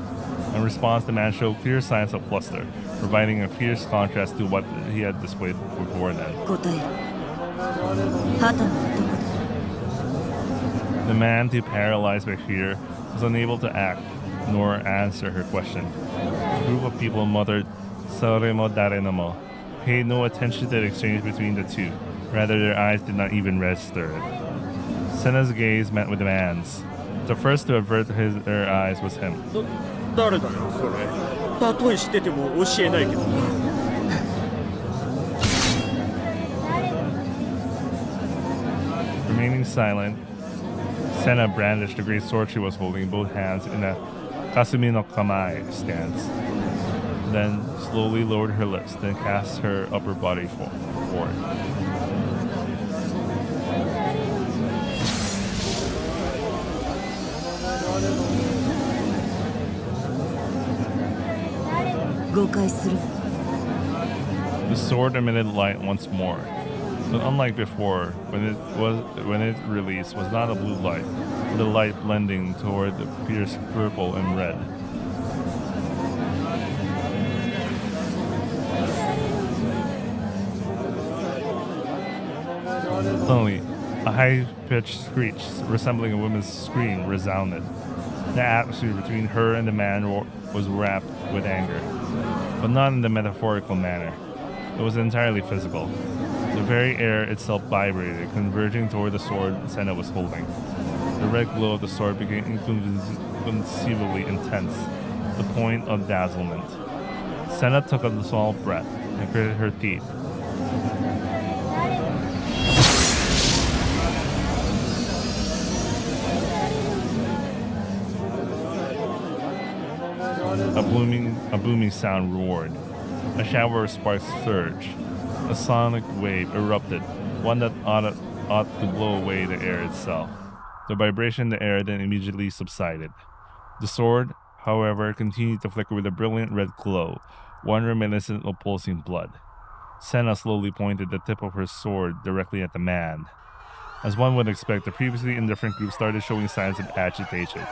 In response, the man showed clear signs of fluster, providing a fierce contrast to what he had displayed before then. 答えろ。旗の男だ。 The man, too paralyzed by fear, was unable to act nor answer her question. A group of people muttered, "Saremo darenamo," paid no attention to the exchange between the two. Rather, their eyes did not even register it. Senna's gaze met with the man's. The first to avert her eyes was him. 誰だよそれ。たとえ知ってても教えないけど。 Remaining silent, Senna brandished the great sword she was holding in both hands in a Kasumi no Kamae stance. Then slowly lowered her lips, then cast her upper body forward. The sword emitted light once more, but unlike before, when it released, was not a blue light, but a light blending toward the fierce purple and red. Suddenly, a high-pitched screech resembling a woman's scream resounded. The atmosphere between her and the man was wrapped with anger, but not in the metaphorical manner. It was entirely physical. The very air itself vibrated, converging toward the sword Senna was holding. The red glow of the sword became inconceivably intense, to the point of dazzlement. Senna took a small breath and gritted her teeth. A booming sound roared. A shower of sparks surged. A sonic wave erupted, one that ought to blow away the air itself. The vibration in the air then immediately subsided. The sword, however, continued to flicker with a brilliant red glow, one reminiscent of pulsing blood. Senna slowly pointed the tip of her sword directly at the man. As one would expect, the previously indifferent group started showing signs of agitation.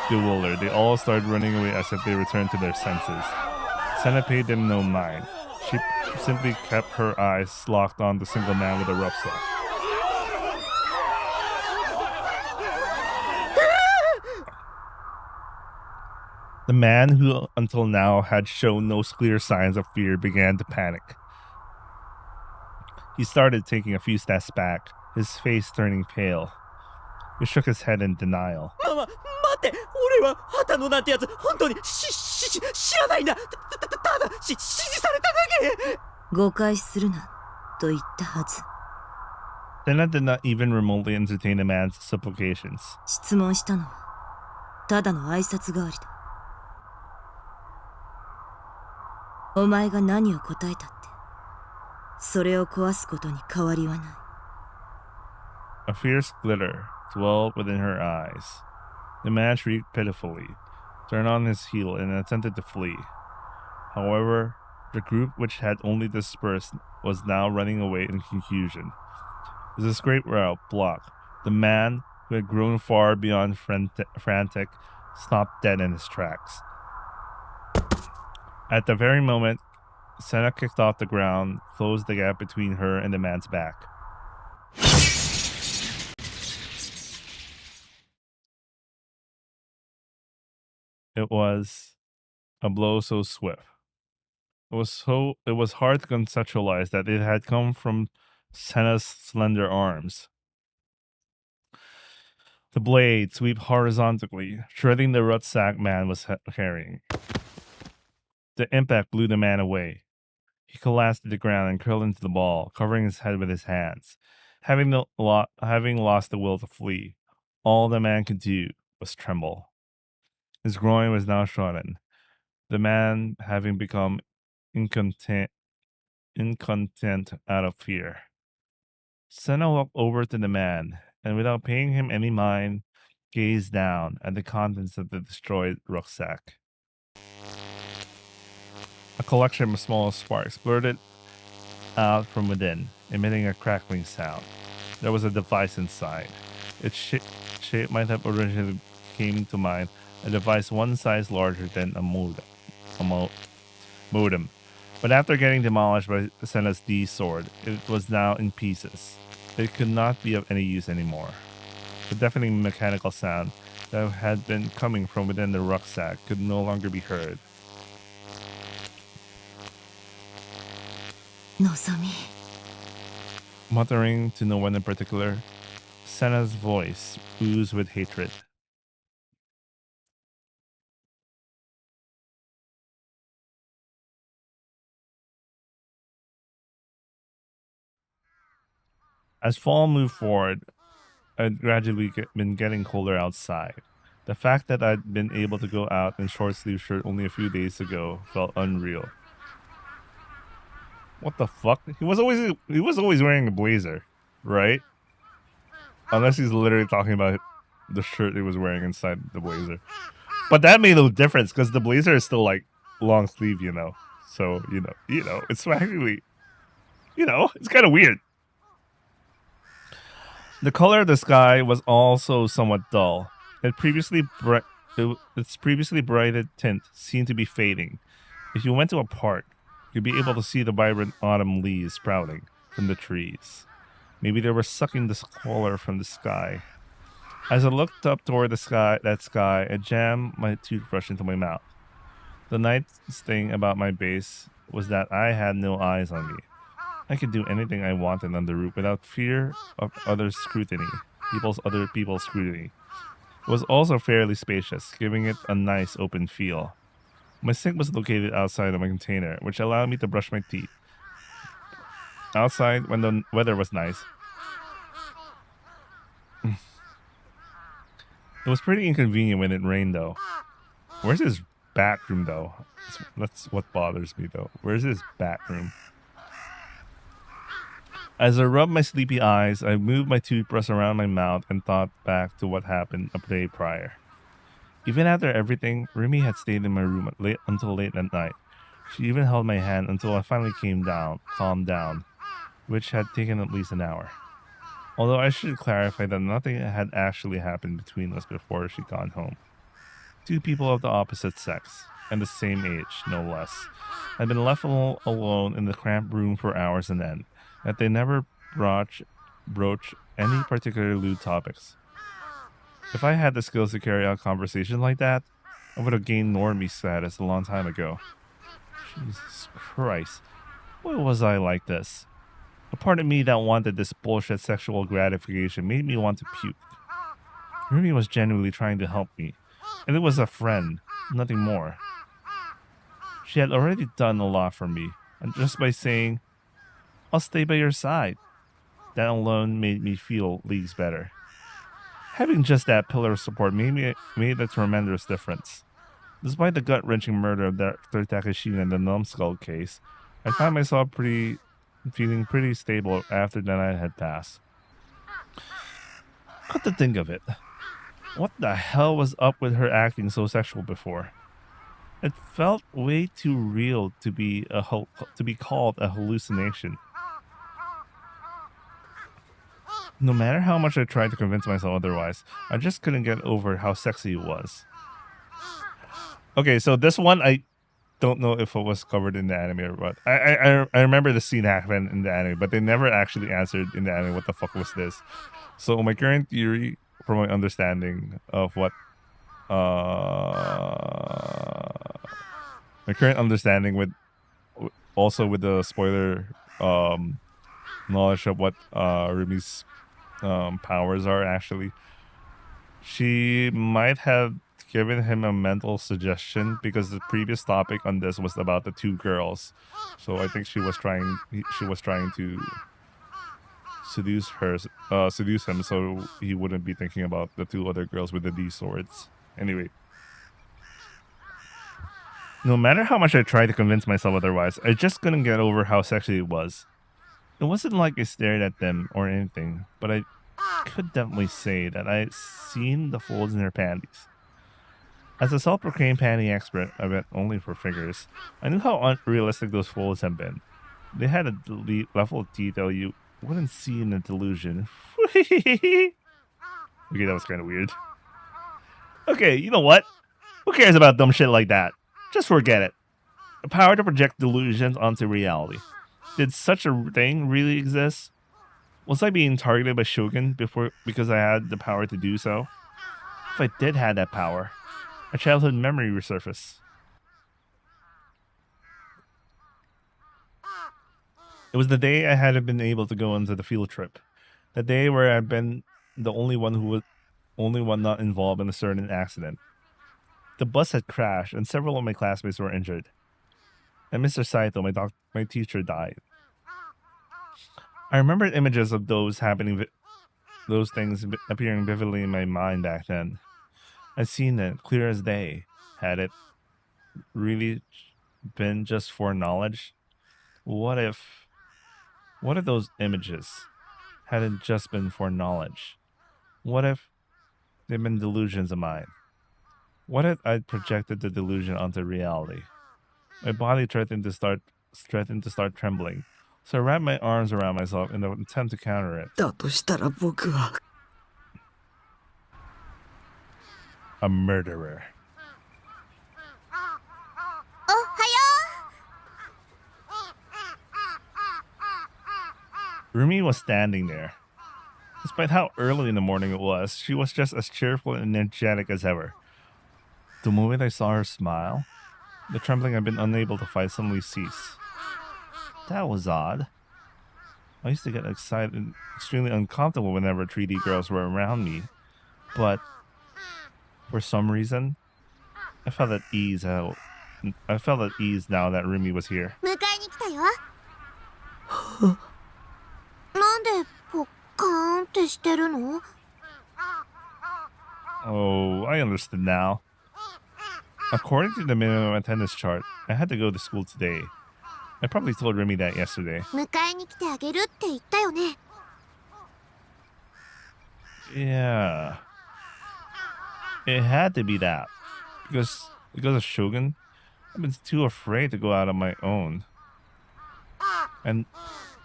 Bewildered, they all started running away as if they returned to their senses. Senna paid them no mind. She simply kept her eyes locked on the single man with a rucksack. The man, who until now had shown no clear signs of fear, began to panic. He started taking a few steps back, his face turning pale. He shook his head in denial. 待って俺は旗野なんてやつ本当に知らないんだただ指示されただけ誤解するなと言ったはず。 Senna did not even remotely entertain the man's supplications. 質問したのはただの挨拶代わりだ。お前が何を答えたってそれを壊すことに変わりはない。 A fierce glitter dwelled within her eyes. The man shrieked pitifully, turned on his heel, and attempted to flee. However, the group, which had only dispersed, was now running away in confusion. As a great rout blocked, the man, who had grown far beyond frantic, stopped dead in his tracks. At the very moment, Senna kicked off the ground, closed the gap between her and the man's back. It was a blow so swift. It was hard to conceptualize that it had come from Senna's slender arms. The blade swept horizontally, shredding the rucksack man was carrying. The impact blew the man away. He collapsed to the ground and curled into the ball, covering his head with his hands, having lost the will to flee. All the man could do was tremble. His groin was now shortened, the man having become incontinent out of fear. Senna walked over to the man, and without paying him any mind, gazed down at the contents of the destroyed rucksack. A collection of small sparks blurted out from within, emitting a crackling sound. There was a device inside. Its shape might have originally came to mind, a device one size larger than a modem. But after getting demolished by Senna's D sword, it was now in pieces. It could not be of any use anymore. The deafening mechanical sound that had been coming from within the rucksack could no longer be heard. Nozomi. Muttering to no one in particular, Senna's voice oozed with hatred. As fall moved forward, I'd gradually been getting colder outside. The fact that I'd been able to go out in short sleeve shirt only a few days ago felt unreal. What the fuck? He was always wearing a blazer, right? Unless he's literally talking about the shirt he was wearing inside the blazer. But that made no difference because the blazer is still like long sleeve, you know. So, you know, it's actually, it's kind of weird. The color of the sky was also somewhat dull. Its previously brighted tint seemed to be fading. If you went to a park, you'd be able to see the vibrant autumn leaves sprouting from the trees. Maybe they were sucking the color from the sky. As I looked up toward that sky, I jammed my toothbrush into my mouth. The nice thing about my base was that I had no eyes on me. I could do anything I wanted on the roof without fear of other people's scrutiny. It was also fairly spacious, giving it a nice open feel. My sink was located outside of my container, which allowed me to brush my teeth. Outside, when the weather was nice, it was pretty inconvenient when it rained, though. Where's his bathroom, though? That's what bothers me, though. Where's his bathroom? As I rubbed my sleepy eyes, I moved my toothbrush around my mouth and thought back to what happened a day prior. Even after everything, Rumi had stayed in my room until late at night. She even held my hand until I finally calmed down, which had taken at least an hour. Although I should clarify that nothing had actually happened between us before she'd gone home. Two people of the opposite sex, and the same age, no less, had been left alone in the cramped room for hours on end, that they never broach any particular lewd topics. If I had the skills to carry out conversations like that, I would have gained normie status a long time ago. Jesus Christ, why was I like this? A part of me that wanted this bullshit sexual gratification made me want to puke. Rumi was genuinely trying to help me, and it was a friend, nothing more. She had already done a lot for me, and just by saying, "I'll stay by your side," that alone made me feel leagues better. Having just that pillar of support made a tremendous difference. Despite the gut-wrenching murder of Dr. Takashina in the numbskull case, I found myself feeling pretty stable after the night had passed. Come to think of it, what the hell was up with her acting so sexual before? It felt way too real to be called a hallucination. No matter how much I tried to convince myself otherwise, I just couldn't get over how sexy it was. Okay, so this one I don't know if it was covered in the anime or what. I remember the scene happened in the anime, but they never actually answered in the anime what the fuck was this. So my current theory, from my understanding of what my current understanding with also with the spoiler knowledge of what Rumi's powers are, actually, she might have given him a mental suggestion because the previous topic on this was about the two girls. So I think she was trying to seduce him so he wouldn't be thinking about the two other girls with the D swords. Anyway. No matter how much I tried to convince myself otherwise, I just couldn't get over how sexy it was. It wasn't like I stared at them or anything, but I could definitely say that I had seen the folds in her panties. As a self-proclaimed panty expert, I bet only for figures, I knew how unrealistic those folds had been. They had a level of detail you wouldn't see in a delusion. Okay, that was kind of weird. Okay, you know what? Who cares about dumb shit like that? Just forget it. The power to project delusions onto reality. Did such a thing really exist? Was I being targeted by Shogun because I had the power to do so? If I did have that power, a childhood memory resurfaced. It was the day I hadn't been able to go on the field trip. The day where I'd been the only one not involved in a certain accident. The bus had crashed and several of my classmates were injured. And Mr. Saito, my teacher, died. I remembered images of those things appearing vividly in my mind back then. I'd seen it clear as day. Had it really been just foreknowledge? What if those images hadn't just been foreknowledge? What if they'd been delusions of mine? What if I'd projected the delusion onto reality? My body threatened to start trembling, so I wrapped my arms around myself in an attempt to counter it. だとしたら僕は A murderer. おはよ Rumi was standing there. Despite how early in the morning it was, she was just as cheerful and energetic as ever. The moment I saw her smile, the trembling I'd been unable to fight suddenly ceased. That was odd. I used to get excited and extremely uncomfortable whenever 3D girls were around me, but for some reason, I felt at ease now that Rumi was here. 迎えに来たよなんでポッカーンってしてるの Oh, I understood now. According to the minimum attendance chart, I had to go to school today. I probably told Remy that yesterday. 迎えに来てあげるって言ったよね Yeah. It had to be that. Because of Shogun, I've been too afraid to go out on my own. And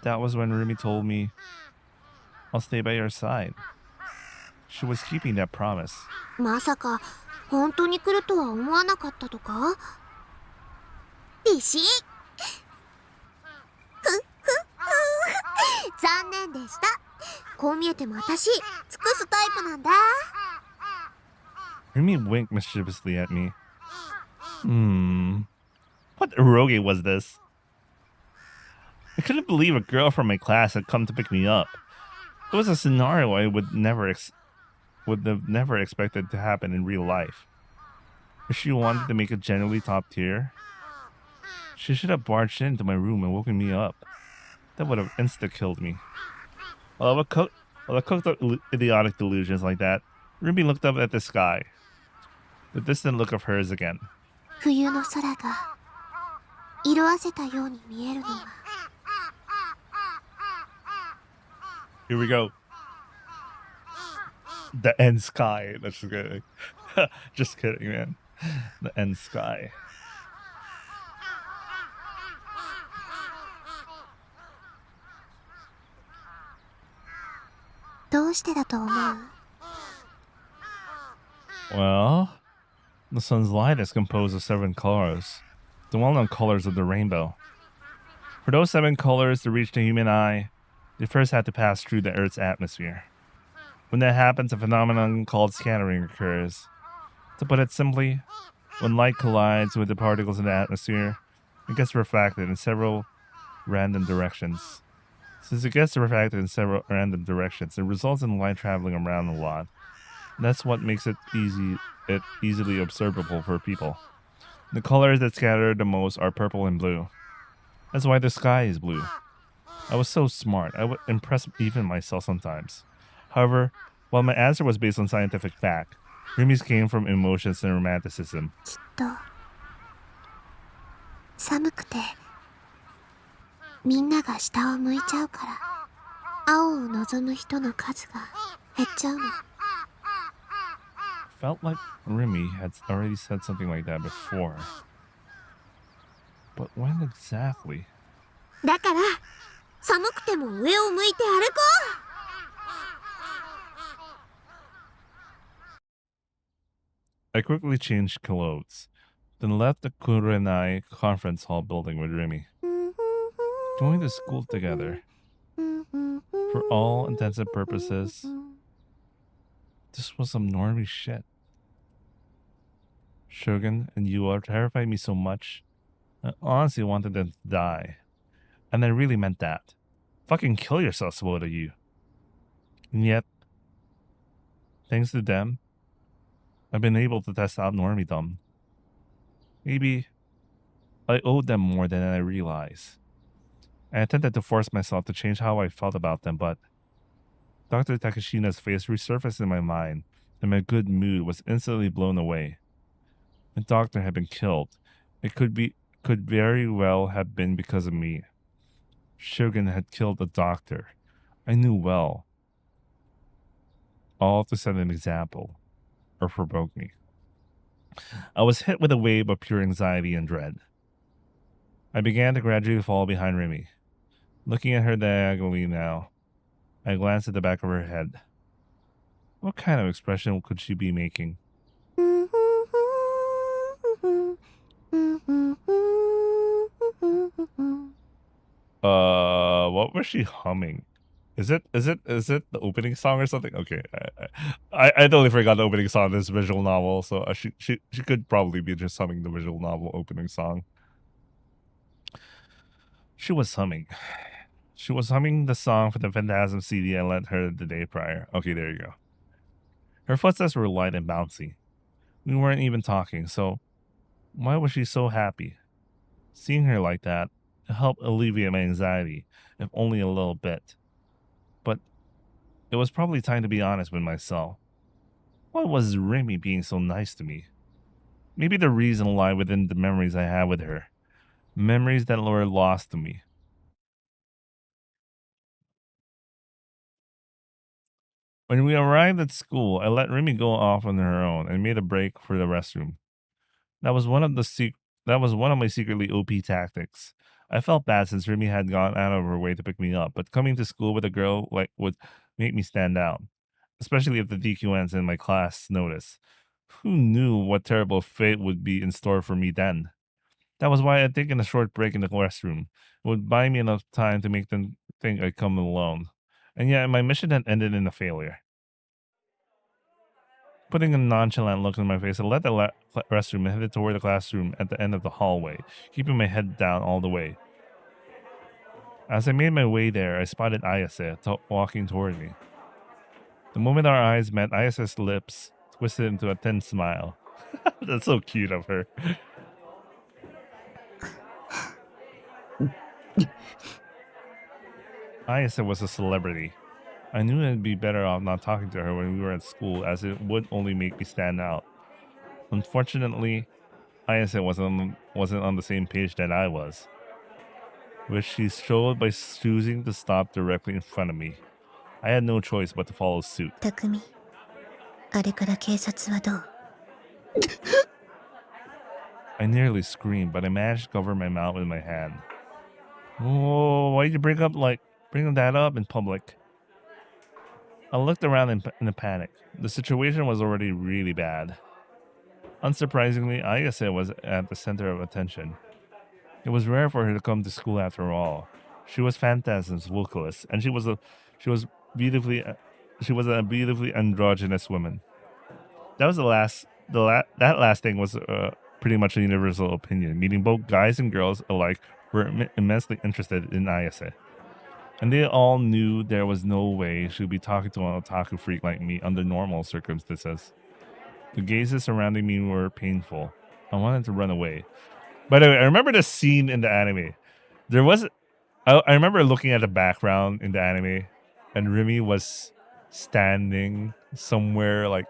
that was when Remy told me, I'll stay by your side. She was keeping that promise. まさか本当に来るとは思わなかったとかビシッ残念でしたこう見えても私尽くすタイプなんだ Remy winked mischievously at me. What eroge was this? I couldn't believe a girl from my class had come to pick me up. It was a scenario I would have never expected to happen in real life. If she wanted to make it genuinely top tier, she should have barged into my room and woken me up. That would have insta-killed me. While I cooked up idiotic delusions like that, Ruby looked up at the sky. The distant look of hers again. 冬の空が色あせたように見えるのは Here we go. The end sky. That's good. Just kidding, man. The end sky. どうしてだと思う Well, the sun's light is composed of 7 colors, the well-known colors of the rainbow. For those 7 colors to reach the human eye, they first have to pass through the Earth's atmosphere. When that happens, a phenomenon called scattering occurs. To put it simply, when light collides with the particles in the atmosphere, it gets refracted in several random directions. Since it gets refracted in several random directions, it results in light traveling around a lot. That's what makes it easily observable for people. The colors that scatter the most are purple and blue. That's why the sky is blue. I was so smart. I would impress even myself sometimes. However, while my answer was based on scientific fact, Rumi's came from emotions and romanticism. きっと寒くてみんなが下を向いちゃうから青を望む人の数が減っちゃうの。 Felt like Rumi had already said something like that before. But when exactly? だから寒くても上を向いて歩こ I quickly changed clothes, then left the Kurenai conference hall building with Rumi. う Going to school together. For all intents and purposes, this was some normie shit. Shogun and Yua terrified me so much, I honestly wanted them to die. And I really meant that. Fucking kill yourselves, both of you. And yet, thanks to them, I've been able to test out normiedom. Maybe I owed them more than I realized. I attempted to force myself to change how I felt about them, but Dr. Takashina's face resurfaced in my mind, and my good mood was instantly blown away. The doctor had been killed. It could very well have been because of me. Shogun had killed the doctor. I knew well. All to set an example, or provoke me. I was hit with a wave of pure anxiety and dread. I began to gradually fall behind Remy. Looking at her diagonally now, I glanced at the back of her head. What kind of expression could she be making? What was she humming? Is it the opening song or something? Okay, I totally forgot the opening song of this visual novel, so she could probably be just humming the visual novel opening song. She was humming. She was humming the song for the Phantasm CD I lent her the day prior. Okay, there you go. Her footsteps were light and bouncy. We weren't even talking, so why was she so happy? Seeing her like that, it helped alleviate my anxiety, if only a little bit. But it was probably time to be honest with myself. Why was Remy being so nice to me? Maybe the reason lied within the memories I had with her. Memories that were lost to me. When we arrived at school, I let Remy go off on her own and made a break for the restroom. That was one of my secretly OP tactics. I felt bad since Remy had gone out of her way to pick me up, but coming to school with a girl would make me stand out, especially if the DQNs in my class noticed. Who knew what terrible fate would be in store for me then? That was why I'd taken a short break in the restroom. It would buy me enough time to make them think I'd come alone. And yet my mission had ended in a failure. Putting a nonchalant look on my face, I left the restroom and headed toward the classroom at the end of the hallway, keeping my head down all the way. As I made my way there, I spotted Ayase walking toward me. The moment our eyes met, Ayase's lips twisted into a thin smile. That's so cute of her. Ayase was a celebrity. I knew I'd be better off not talking to her when we were at school, as it would only make me stand out. Unfortunately, Ayase wasn't on the same page that I was, which she showed by choosing to stop directly in front of me. I had no choice but to follow suit. 匠、あれから警察はどう？ I nearly screamed, but I managed to cover my mouth with my hand. Whoa, why did you bring that up in public? I looked around in a panic. The situation was already really bad. Unsurprisingly, Ayase was at the center of attention. It was rare for her to come to school after all. She was Phantasm's vocalist, and she was a beautifully androgynous woman. That was that last thing was pretty much a universal opinion, meaning both guys and girls alike were immensely interested in Ayase. And they all knew there was no way she would be talking to an otaku freak like me under normal circumstances. The gazes surrounding me were painful. I wanted to run away. By the way, I remember the scene in the anime. There was I remember looking at the background in the anime, and Remy was standing somewhere like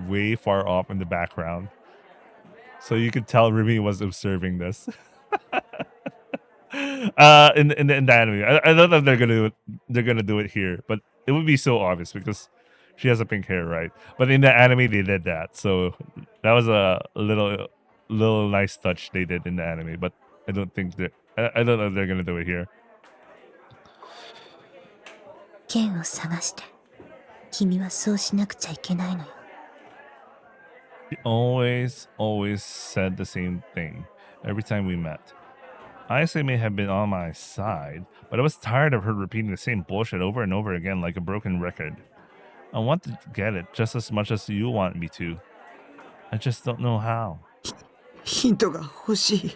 way far off in the background, so you could tell Remy was observing this. In the anime, I don't know if they're gonna do it here, but it would be so obvious because she has a pink hair, right? But in the anime, they did that, so that was a little nice touch they did in the anime. But I don't think I don't know if they're gonna do it here. 剣を探して君はそうしなくちゃいけないのよ。 She always said the same thing every time we met. Ayase may have been on my side, but I was tired of her repeating the same bullshit over and over again like a broken record. I want to get it just as much as you want me to. I just don't know how. ヒントが欲しい。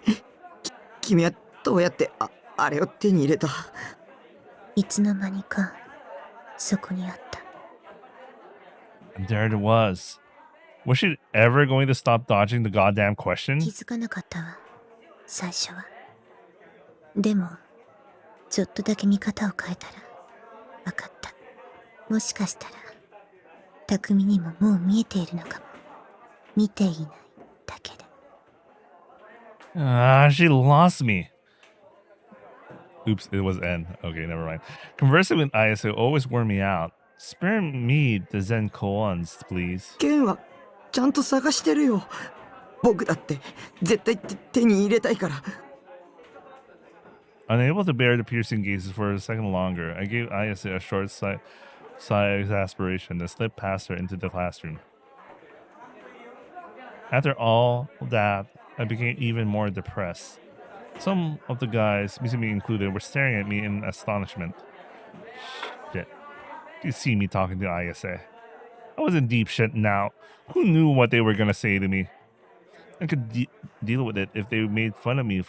君はどうやってあれを手に入れた？いつの間にかそこにあった。 And there it was. Was she ever going to stop dodging the goddamn question? 気づかなかったわ、最初は。でもちょっとだけ見方を変えたら分かった。もしかしたら匠にももう見えているのかも。見ていないだけで。 She lost me. Oops, it was N. Okay, never mind. Conversing with Ayase always wore me out. Spare me the Zen koans, please. 剣はちゃんと探してるよ。僕だって絶対手に入れたいから。 Unable to bear the piercing gazes for a second longer, I gave Ayase a short sigh of exasperation and slipped past her into the classroom. After all that, I became even more depressed. Some of the guys, Mizumi included, were staring at me in astonishment. Shit. You see me talking to Ayase. I was in deep shit now. Who knew what they were gonna say to me? I could deal with it if they made fun of me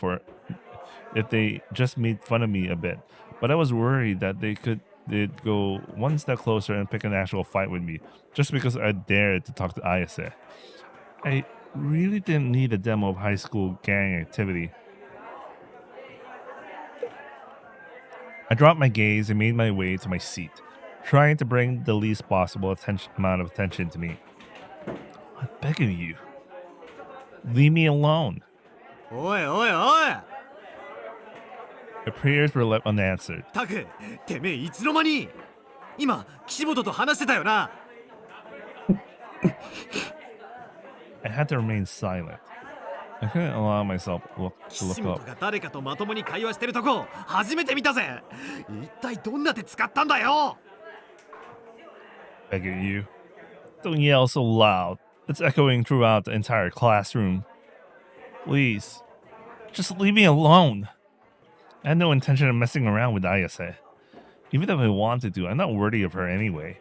if they just made fun of me a bit. But I was worried that they'd go one step closer and pick an actual fight with me, just because I dared to talk to Ayase. I really didn't need a demo of high school gang activity. I dropped my gaze and made my way to my seat, trying to bring the least possible amount of attention to me. I beg of you, leave me alone. おいおいおい My prayers were left unanswered. タク、てめえいつの間に今岸本と話してたよな。 I had to remain silent. I couldn't allow myself to look 岸 up. 本が誰かとまともに会話してるとこ初めて見たぜ。一体どんな手使ったんだよ。 Beg of you, don't yell so loud. It's echoing throughout the entire classroom. Please, just leave me alone. I had no intention of messing around with Ayase. Even if I wanted to, I'm not worthy of her anyway.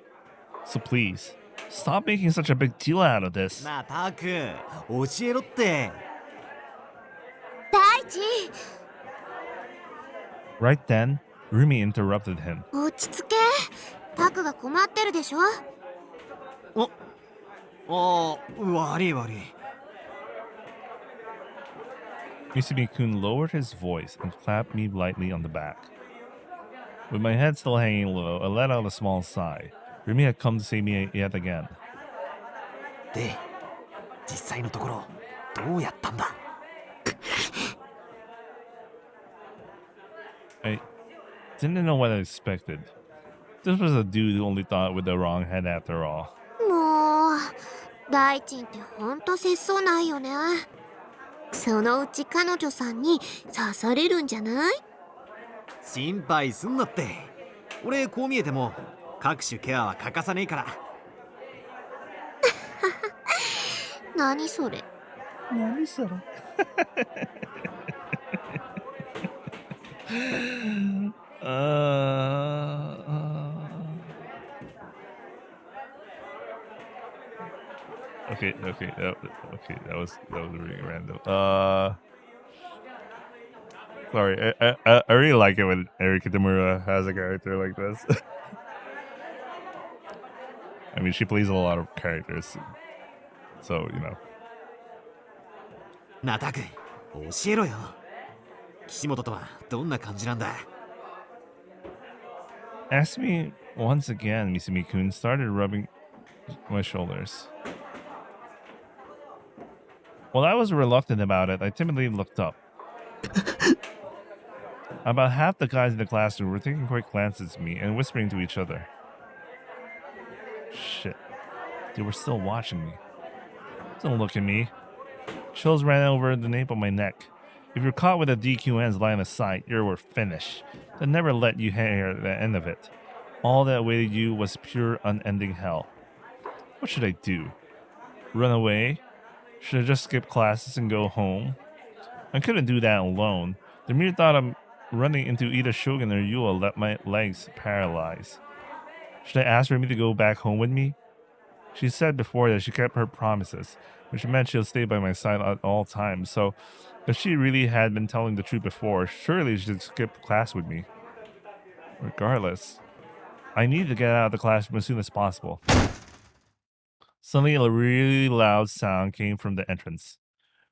So please, stop making such a big deal out of this. なあタク、教えろって。大地、 Right then, Rumi interrupted him. 落ち着け。タクが困ってるでしょ。悪い悪い。 Misumi-kun lowered his voice and clapped me lightly on the back. With my head still hanging low, I let out a small sigh. Rumi had come to see me yet again. で、実際のところどうやったんだ。 I didn't know what I expected. This was a dude who only thought with the wrong head after all. もう大地ってほんと節操ないよね。そのうち彼女さんに刺されるんじゃない？心配すんなって。俺こう見えても各種ケアは欠かさねえから。何それ？何それOkay, that was really random. Sorry, I really like it when Eri Kitamura has a character like this. I mean, she plays a lot of characters, so you know. なあタク、教えろよ。岸本とはどんな感じなんだ。asked me once again, Misumi-kun started rubbing my shoulders. While I was reluctant about it, I timidly looked up. About half the guys in the classroom were taking quick glances at me and whispering to each other. Shit, they were still watching me. Don't look at me. Chills ran over the nape of my neck. If you're caught with a DQN's line of sight, you were finished. They never let you hear the end of it. All that awaited you was pure unending hell. What should I do? Run away? Should I just skip classes and go home? I couldn't do that alone. The mere thought of running into either Shogun or Yua let my legs paralyze. Should I ask Remy to go back home with me? She said before that she kept her promises, which meant she'll stay by my side at all times. So, if she really had been telling the truth before, surely she should skip class with me. Regardless, I needed to get out of the classroom as soon as possible. Suddenly, a really loud sound came from the entrance.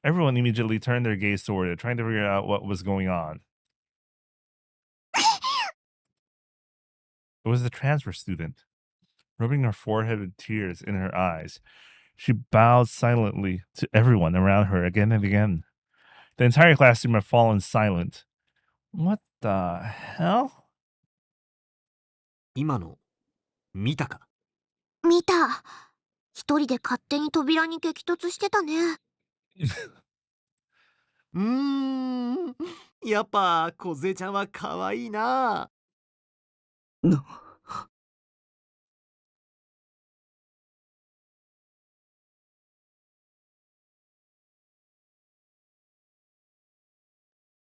Everyone immediately turned their gaze toward it, trying to figure out what was going on. It was the transfer student. Rubbing her forehead with tears in her eyes, she bowed silently to everyone around her again and again. The entire classroom had fallen silent. What the hell? 今の見たか？見た。一人で勝手に扉に激突してたね。やっぱ梢ちゃんは可愛いな。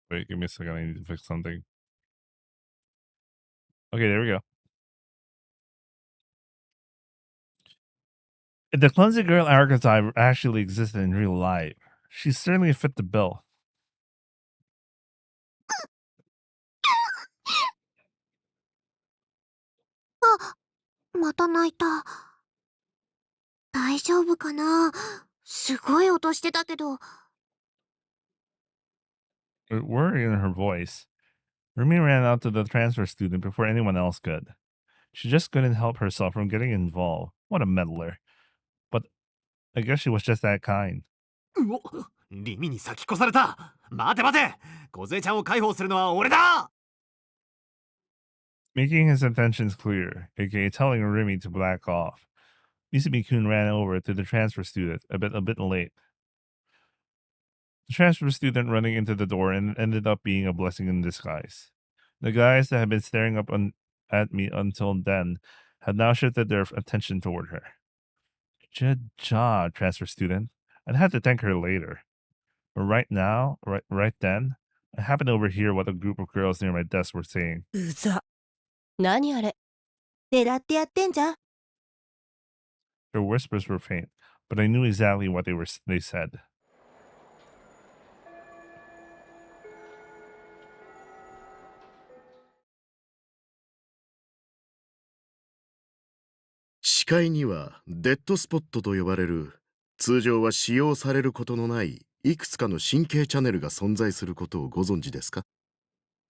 Wait, give me a second. I need to fix something. Okay, there we go. If the clumsy girl archetype actually existed in real life, she certainly fit the bill. また泣いた。大丈夫かな？すごい音してたけど。With worry in her voice, Rumi ran out to the transfer student before anyone else could. She just couldn't help herself from getting involved. What a meddler. But I guess she was just that kind. うお、リミに先越された。待て待て、梢ちゃんを解放するのは俺だ。Making his intentions clear, aka telling Rimi to back off, Misumi-kun ran over to the transfer student a bit late. The transfer student running into the door and ended up being a blessing in disguise. The guys that had been staring up at me until then had now shifted their attention toward her. Good job, transfer student. I'd have to thank her later. But right now, right then, I happened to overhear what a group of girls near my desk were saying. うざ。何あれ。狙ってやってんじゃん。Their whispers were faint, but I knew exactly what they said. 視界にはデッドスポットと呼ばれる通常は使用されることのないいくつかの神経チャネルが存在することをご存知ですか？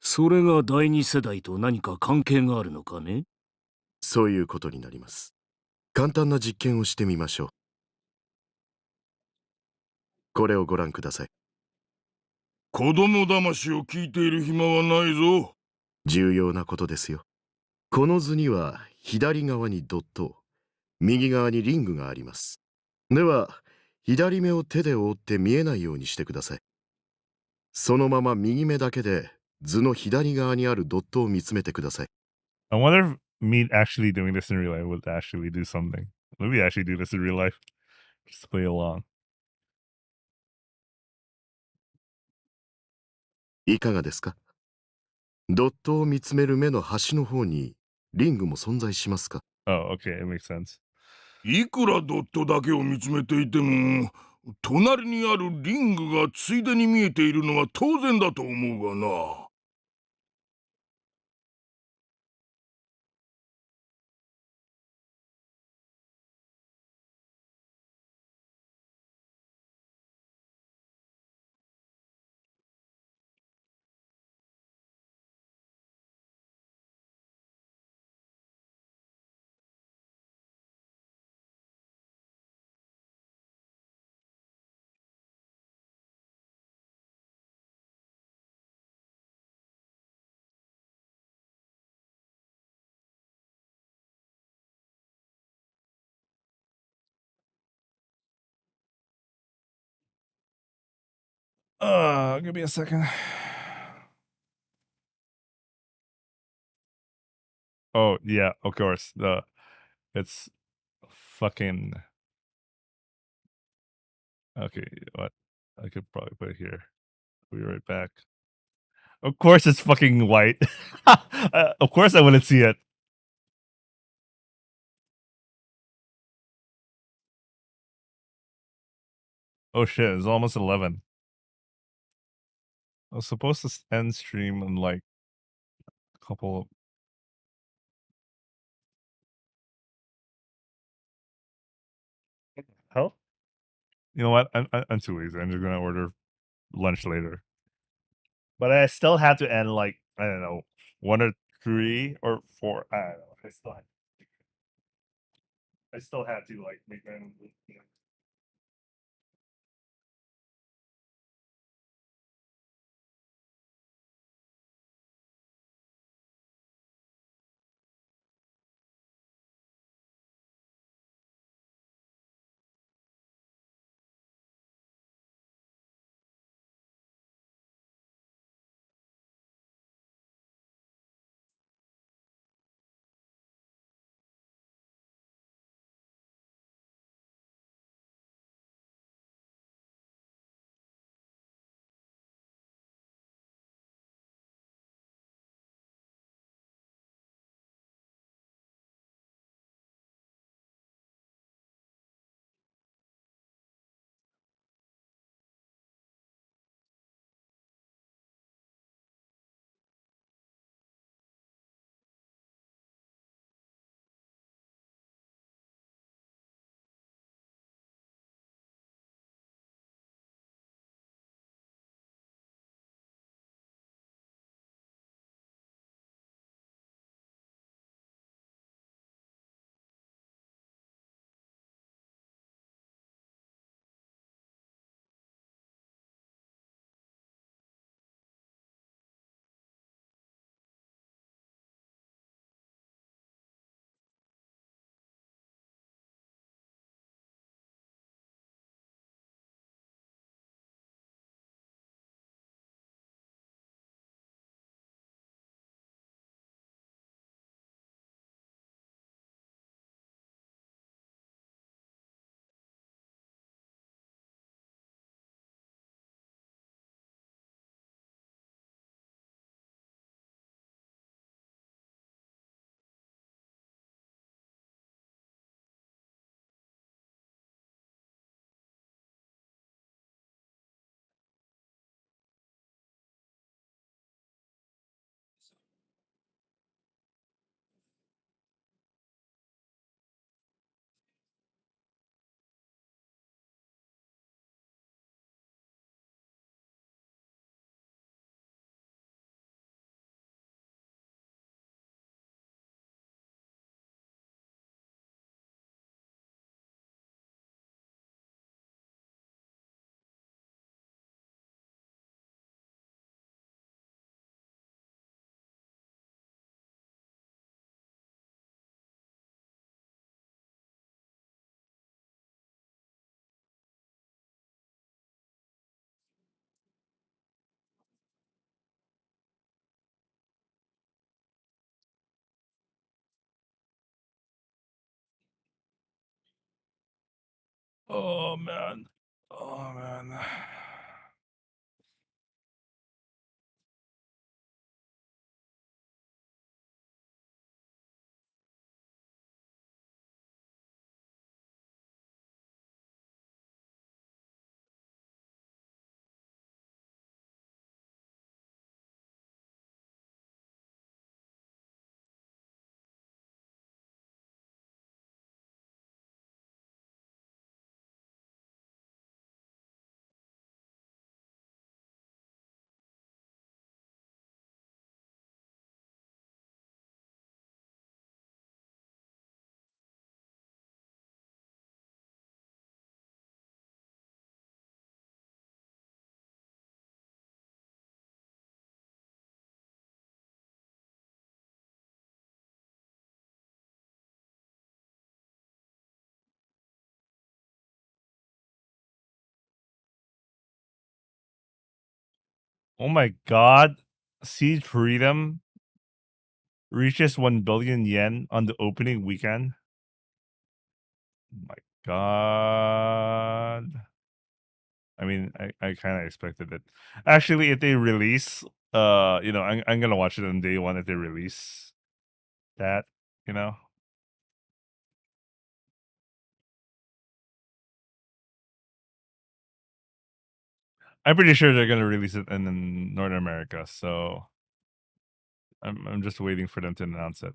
それが第二世代と何か関係があるのかね？そういうことになります。簡単な実験をしてみましょう。これをご覧ください。子供騙しを聞いている暇はないぞ。重要なことですよ。この図には左側にドット、右側にリングがあります。では、左目を手で覆って見えないようにしてください。そのまま右目だけで図の左側にあるドットを見つめてください。I wonder if me actually doing this in real life would actually do something. Maybe actually do this in real life. Just play along. いかがですか？ドットを見つめる目の端の方にリングも存在しますか？ Oh, okay, it makes sense. いくらドットだけを見つめていても、隣にあるリングがついでに見えているのは当然だと思うがな。Give me a second. Oh yeah, of course. It's fucking okay. What? I could probably put it here. Be right back. Of course, it's fucking white. Of course, I wouldn't see it. Oh shit! It's almost 11. I was supposed to end stream in like a couple. Hell, you know what? I'm too lazy. I'm just gonna order lunch later. But I still had to end like I don't know 1 or 3 or 4. I don't know. I still had to like make my own. Oh man. Oh man. Oh my god. Siege Freedom reaches 1 billion yen on the opening weekend. Oh my god. I mean, I kind of expected it. Actually, if they release, I'm gonna watch it on day one if they release that, you know. I'm pretty sure they're gonna release it in North America, so I'm just waiting for them to announce it.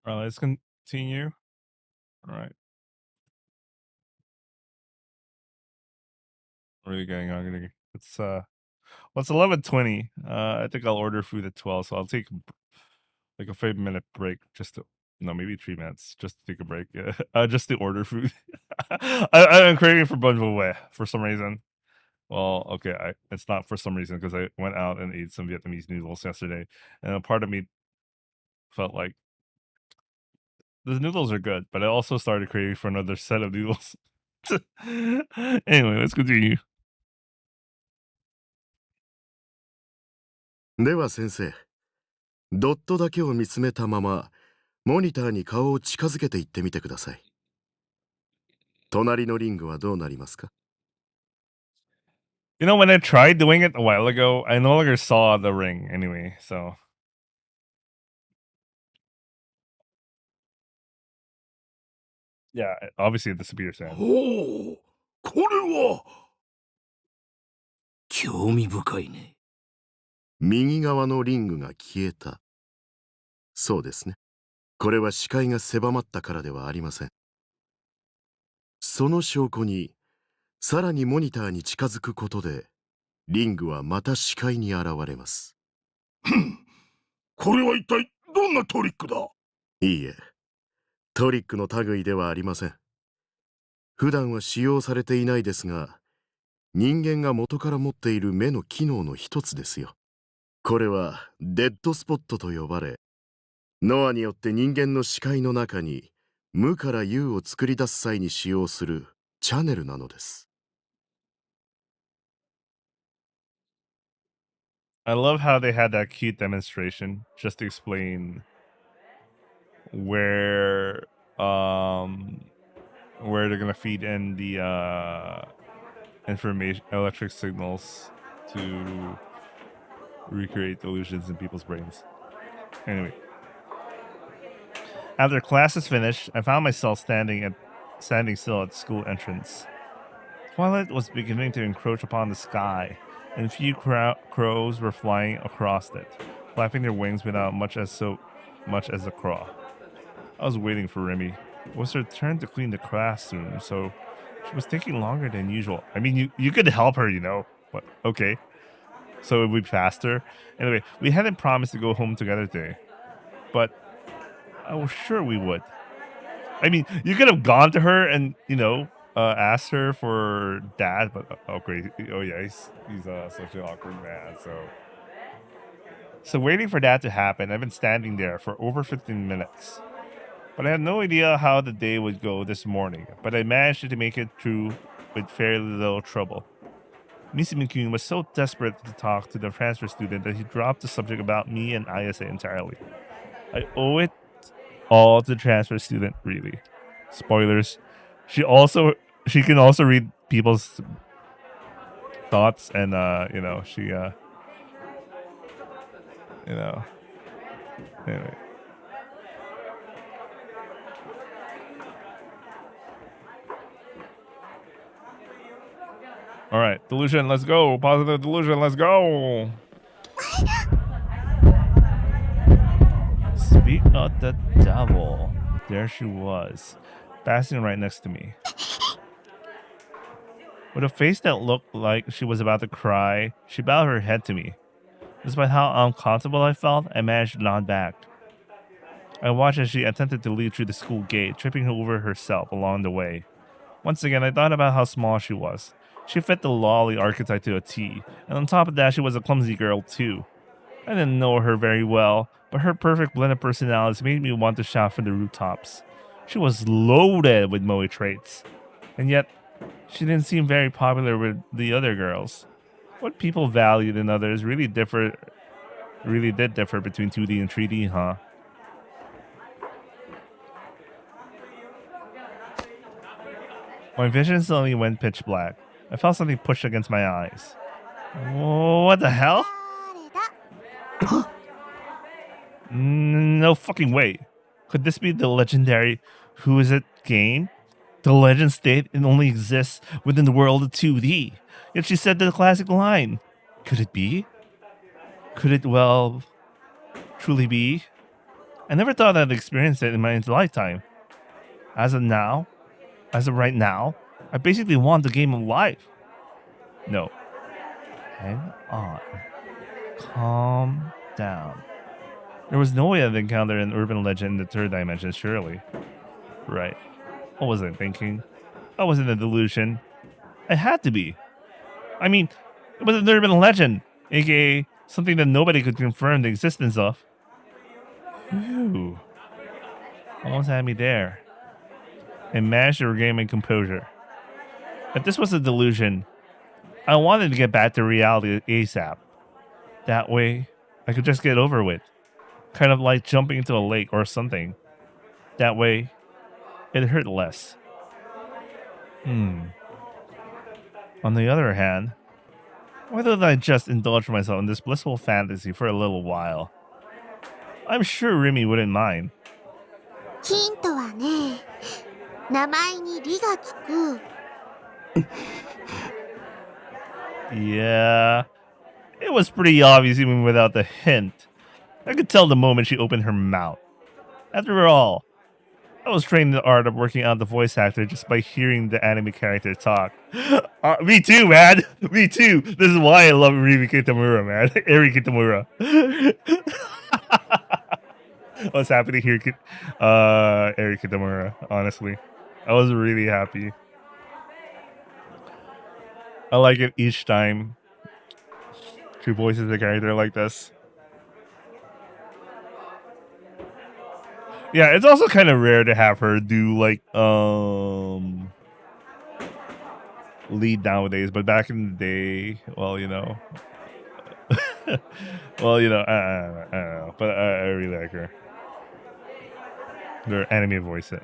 All right, let's continue. All right, what are you getting hungry? It's 11:20. I think I'll order food at 12, so I'll take like a 5-minute break just to no, maybe 3 minutes just to take a break. Yeah. Just to order food. I'm craving for bun boy for some reason. Well, okay, it's not for some reason because I went out and ate some Vietnamese noodles yesterday, and a part of me felt like the noodles are good, but I also started craving for another set of noodles. Anyway, let's continue. では先生、ドットだけを見つめたまま、モニターに顔を近づけていってみてください。隣のリングはどうなりますか？ You know, when I tried doing it a while ago, I no longer saw the ring anyway, so. Yeah, obviously it disappears then. ほう、これは。興味深いね。右側のリングが消えた。そうですね。これは視界が狭まったからではありません。その証拠に、さらにモニターに近づくことで、リングはまた視界に現れます。これは一体どんなトリックだ？いいえ、トリックの類ではありません。普段は使用されていないですが、人間が元から持っている目の機能の一つですよ。これはデッドスポットと呼ばれ、ノアによって人間の視界の中に無から有を作り出す際に使用するチャネルなのです。I love how they had that cute demonstration just to explain where they're gonna feed in the information electric signals to recreate delusions in people's brains. Anyway, after class is finished, I found myself standing still at the school entrance. Twilight was beginning to encroach upon the sky, and a few crows were flying across it, flapping their wings without so much as a craw. I was waiting for Remy. It was her turn to clean the classroom, so she was taking longer than usual. I mean, you could help her, you know, but okay. So it would be faster. Anyway, we hadn't promised to go home together today, but I was sure we would. I mean, you could have gone to her and, you know, asked her for dad, but okay. Oh yeah, he's such an awkward man. So waiting for that to happen, I've been standing there for over 15 minutes. But I had no idea how the day would go this morning, but I managed to make it through with fairly little trouble. Misumi-kun was so desperate to talk to the transfer student that he dropped the subject about me and Ayase entirely. I owe it all to the transfer student, really. Spoilers. She can also read people's thoughts, and you know, anyway. All right, delusion, let's go. Positive delusion, let's go. Speak of the devil. There she was, basking right next to me. With a face that looked like she was about to cry, she bowed her head to me. Despite how uncomfortable I felt, I managed to nod back. I watched as she attempted to lead through the school gate, tripping over herself along the way. Once again, I thought about how small she was. She fit the lolly archetype to a T, and on top of that, she was a clumsy girl too. I didn't know her very well, but her perfect blend of personalities made me want to shout from the rooftops. She was loaded with moe traits, and yet she didn't seem very popular with the other girls. What people valued in others really did differ between 2D and 3D, huh? My vision suddenly went pitch black. I felt something push against my eyes. What the hell? No fucking way. Could this be the legendary Who Is It game? The legend state it only exists within the world of 2D. Yet she said the classic line. Could it be? Could it, well, truly be? I never thought I'd experience it in my lifetime. As of right now, I basically want the game of life. No. Hang on. Calm down. There was no way I'd encounter an urban legend in the third dimension, surely. Right. What was I thinking? I was in a delusion. I had to be. I mean, it was an urban legend, aka something that nobody could confirm the existence of. Phew. Almost had me there. I managed to regain my composure. If this was a delusion, I wanted to get back to reality ASAP. That way, I could just get over with. Kind of like jumping into a lake or something. That way, it hurt less. On the other hand, Why don't I just indulge myself in this blissful fantasy for a little while? I'm sure Remy wouldn't mind. ヒントはね、名前に「リ」がつく Yeah, it was pretty obvious even without the hint. I could tell the moment she opened her mouth. After all, I was trained in the art of working out the voice actor just by hearing the anime character talk. Me too, man. Me too. This is why I love Rimi Kitamura, man. Eri Kitamura. What's happening here, Eri Kitamura? Honestly, I was really happy. I like it each time she voices a character like this. Yeah, it's also kind of rare to have her do like lead nowadays, but back in the day, well, you know, well, you know, I don't know, but I really like her. Her anime voice, her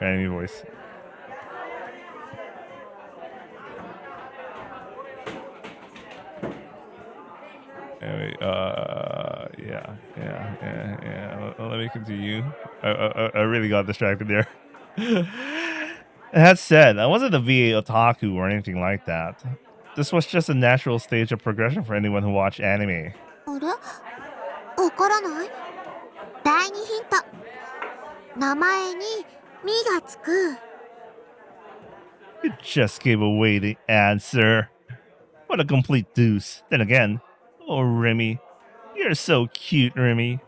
anime voice. Anyway, yeah. Let me continue. I really got distracted there. That said, I wasn't a VA otaku or anything like that. This was just a natural stage of progression for anyone who watched anime. あれわからない？第2ヒント。名前に「み」がつく You just gave away the answer. What a complete deuce. Then again, oh Remy, you're so cute, Remy.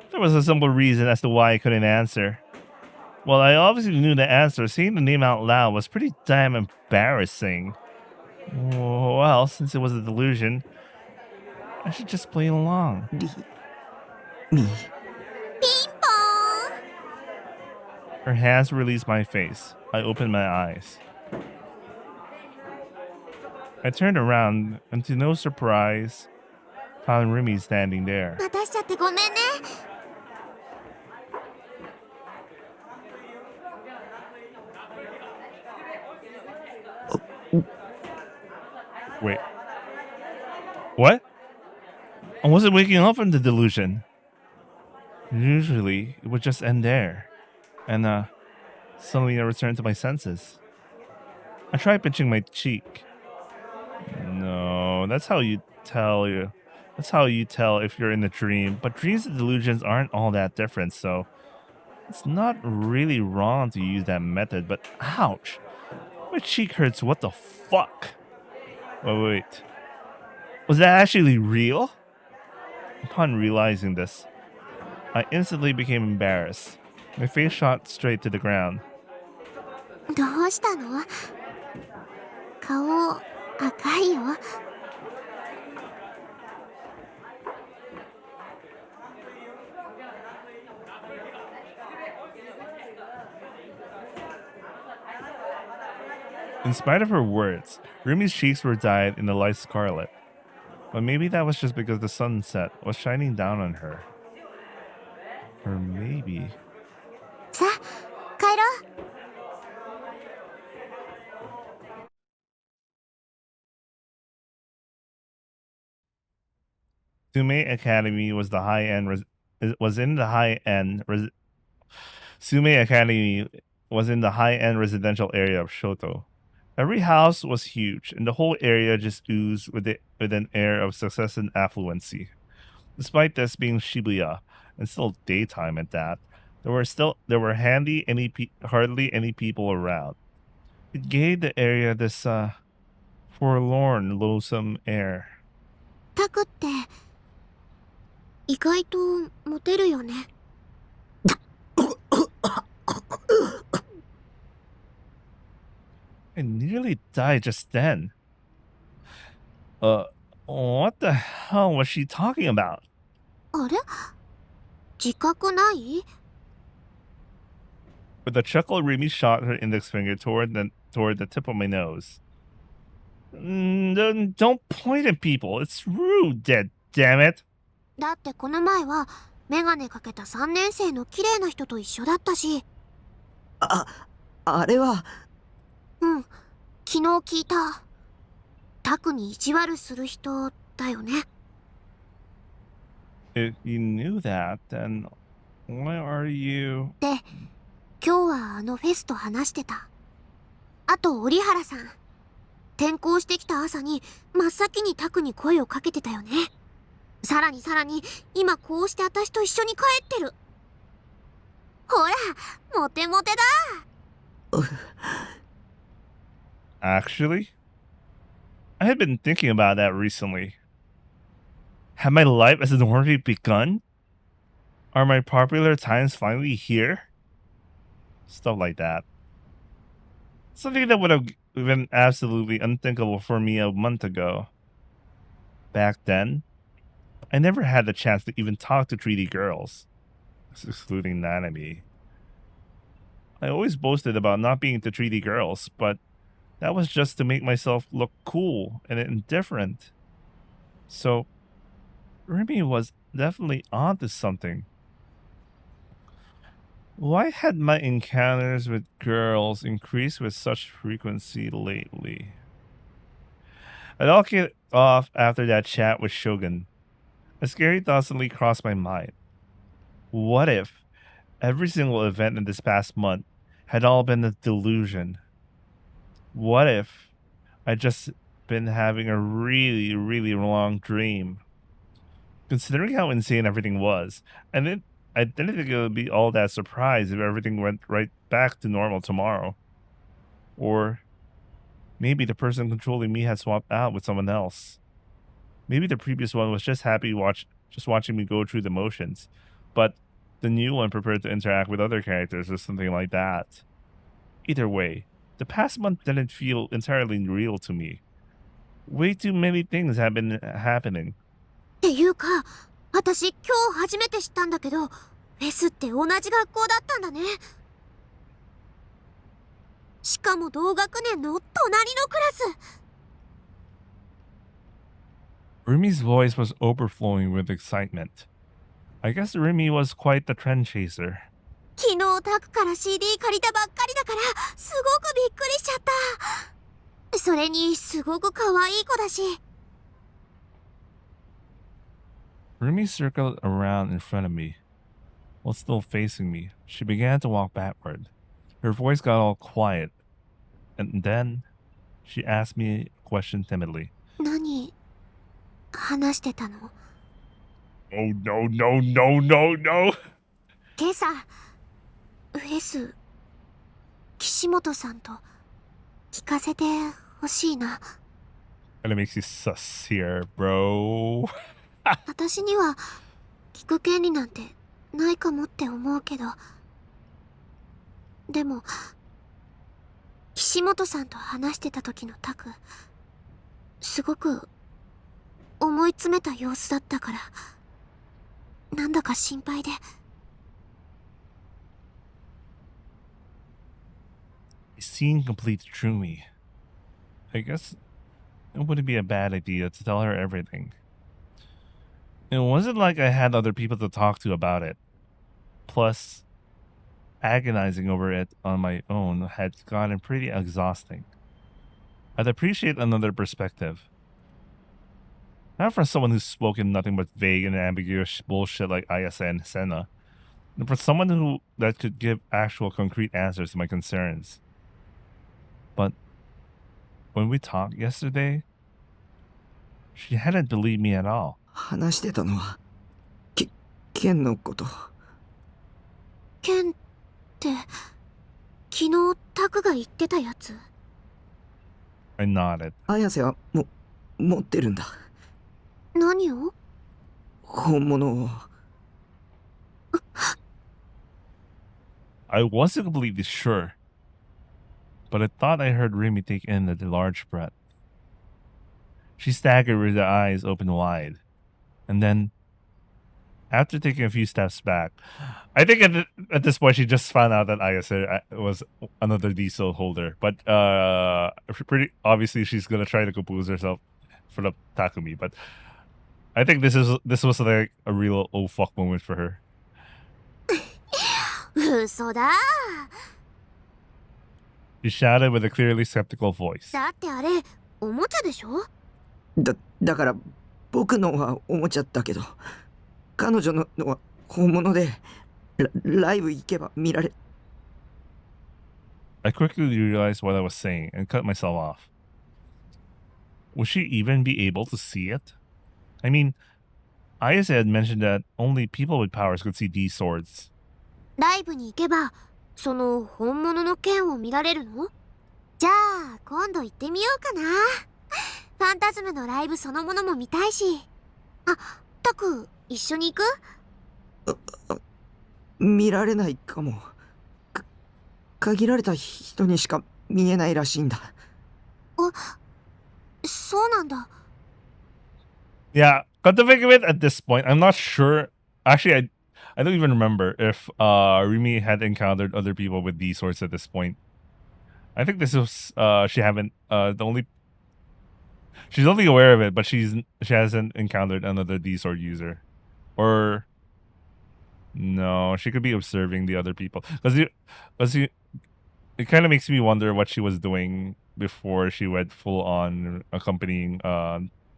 There was a simple reason as to why I couldn't answer. Well, I obviously knew the answer. Saying the name out loud was pretty damn embarrassing. Well, since it was a delusion, I should just play along. リミピンポーン Her hands released my face. I opened my eyes. I turned around and to no surprise, found Remy standing there. 待たしちゃってごめんね Wait. What? I wasn't waking up from the delusion. Usually, it would just end there. And, suddenly I returned to my senses. I tried pinching my cheek. No, that's how you tell if you're in a dream. But dreams and delusions aren't all that different, so it's not really wrong to use that method, but ouch. My cheek hurts, what the fuck? Wait. Was that actually real? Upon realizing this, I instantly became embarrassed. My face shot straight to the ground. どうしたの顔赤いよ In spite of her words, Rumi's cheeks were dyed in the light scarlet. But maybe that was just because the sunset was shining down on her. Or maybe... さあ帰ろう Sume Academy was the Sume Academy was in the high-end residential area of Shoto. Every house was huge, and the whole area just oozed with an air of success and affluency. Despite this being Shibuya, and still daytime at that, there were hardly any people around. It gave the area this forlorn, lonesome air. タクって意外とモテるよね I nearly died just then. What the hell was she talking about? あれ自覚ない With a chuckle, Remy shot her index finger toward the tip of my nose. Don't point at people. It's rude, damn it. だってこの前はメガネかけた3年生の綺麗な人と一緒だったしあれはうん昨日聞いたタクに意地悪する人だよね。 If you knew that, then why are you... で、今日はあのフェスと話してた。あと折原さん。転校してきた朝に真っ先にタクに声をかけてたよね。さらに今こうして私と一緒に帰ってる。ほら、モテモテだ。 Actually, I had been thinking about that recently. Had my life as a normie begun? Are my popular times finally here? Stuff like that. Something that would have been absolutely unthinkable for me a month ago. Back then, I never had the chance to even talk to 3D girls, excluding Nanami. I always boasted about not being into 3D girls, but that was just to make myself look cool and indifferent. So, Remy was definitely onto something. Why had my encounters with girls increased with such frequency lately? It all kicked off after that chat with Shogun. A scary thought suddenly crossed my mind. What if every single event in this past month had all been a delusion? What if I'd just been having a really, really long dream? Considering how insane everything was, I didn't think it would be all that surprised if everything went right back to normal tomorrow. Or maybe the person controlling me had swapped out with someone else. Maybe the previous one was just happy watching me go through the motions, but the new one prepared to interact with other characters or something like that. Either way, the past month didn't feel entirely real to me. Way too many things have been happening. っていうか、私今日初めて知ったんだけど、フェスって同じ学校だったんだね。しかも同学年の隣のクラス。Rumi's voice was overflowing with excitement. I guess Rumi was quite the trend chaser. 昨日タクから CD 借りたばっかりだからすごくびっくりしちゃった。それにすごく可愛い子だし。Rumi circled around in front of me. While still facing me, she began to walk backward. Her voice got all quiet. And then, she asked me a question timidly. 何話してたの？ Oh no, no, no, no, no! 今朝フェス岸本さんと聞かせてほしいな。 And it makes you sus here, bro. 私には聞く権利なんてないかもって思うけど、でも岸本さんと話してた時のタク、すごく思い詰めた様子だったから、なんだか心配で。Scene complete drew me. I guess it wouldn't be a bad idea to tell her everything. It wasn't like I had other people to talk to about it. Plus, agonizing over it on my own had gotten pretty exhausting. I'd appreciate another perspective. Not from someone who's spoken nothing but vague and ambiguous bullshit like Ayase and Senna, but from someone that could give actual concrete answers to my concerns. But when we talked yesterday, she hadn't believed me at all. 話してたのはケンのこと。ケンって昨日タクが言ってたやつ？ I nodded. 綾瀬は持ってるんだ。何を？本物を。I wasn't completely sure, but I thought I heard Remy take in a large breath. She staggered with her eyes open wide, and then, after taking a few steps back, I think at this point she just found out that Ayase was another diesel holder. But pretty obviously she's gonna try to compose herself for the Takumi. But I think this was like a real oh fuck moment for her. 嘘だ。 She shouted with a clearly skeptical voice. だってあれおもちゃでしょ？だから僕のはおもちゃだけど、彼女のは本物で、ライブ行けば見られ。I quickly realized what I was saying and cut myself off. Would she even be able to see it? I mean, Ayase had mentioned that only people with powers could see these swords. ライブに行けばその本物の剣を見られるの？じゃあ今度行ってみようかな。ファンタズムのライブそのものも見たいし。あ、タク一緒に行く？見られないかも。限られた人にしか見えないらしいんだ。そうなんだ。Yeah, come to think of it, at this point, I'm not sure. Actually, I don't even remember if Rimi had encountered other people with these swords at this point. I think this was she haven't she's only aware of it, but she hasn't encountered another D sword user, or no, she could be observing the other people because it kind of makes me wonder what she was doing before she went full on accompanying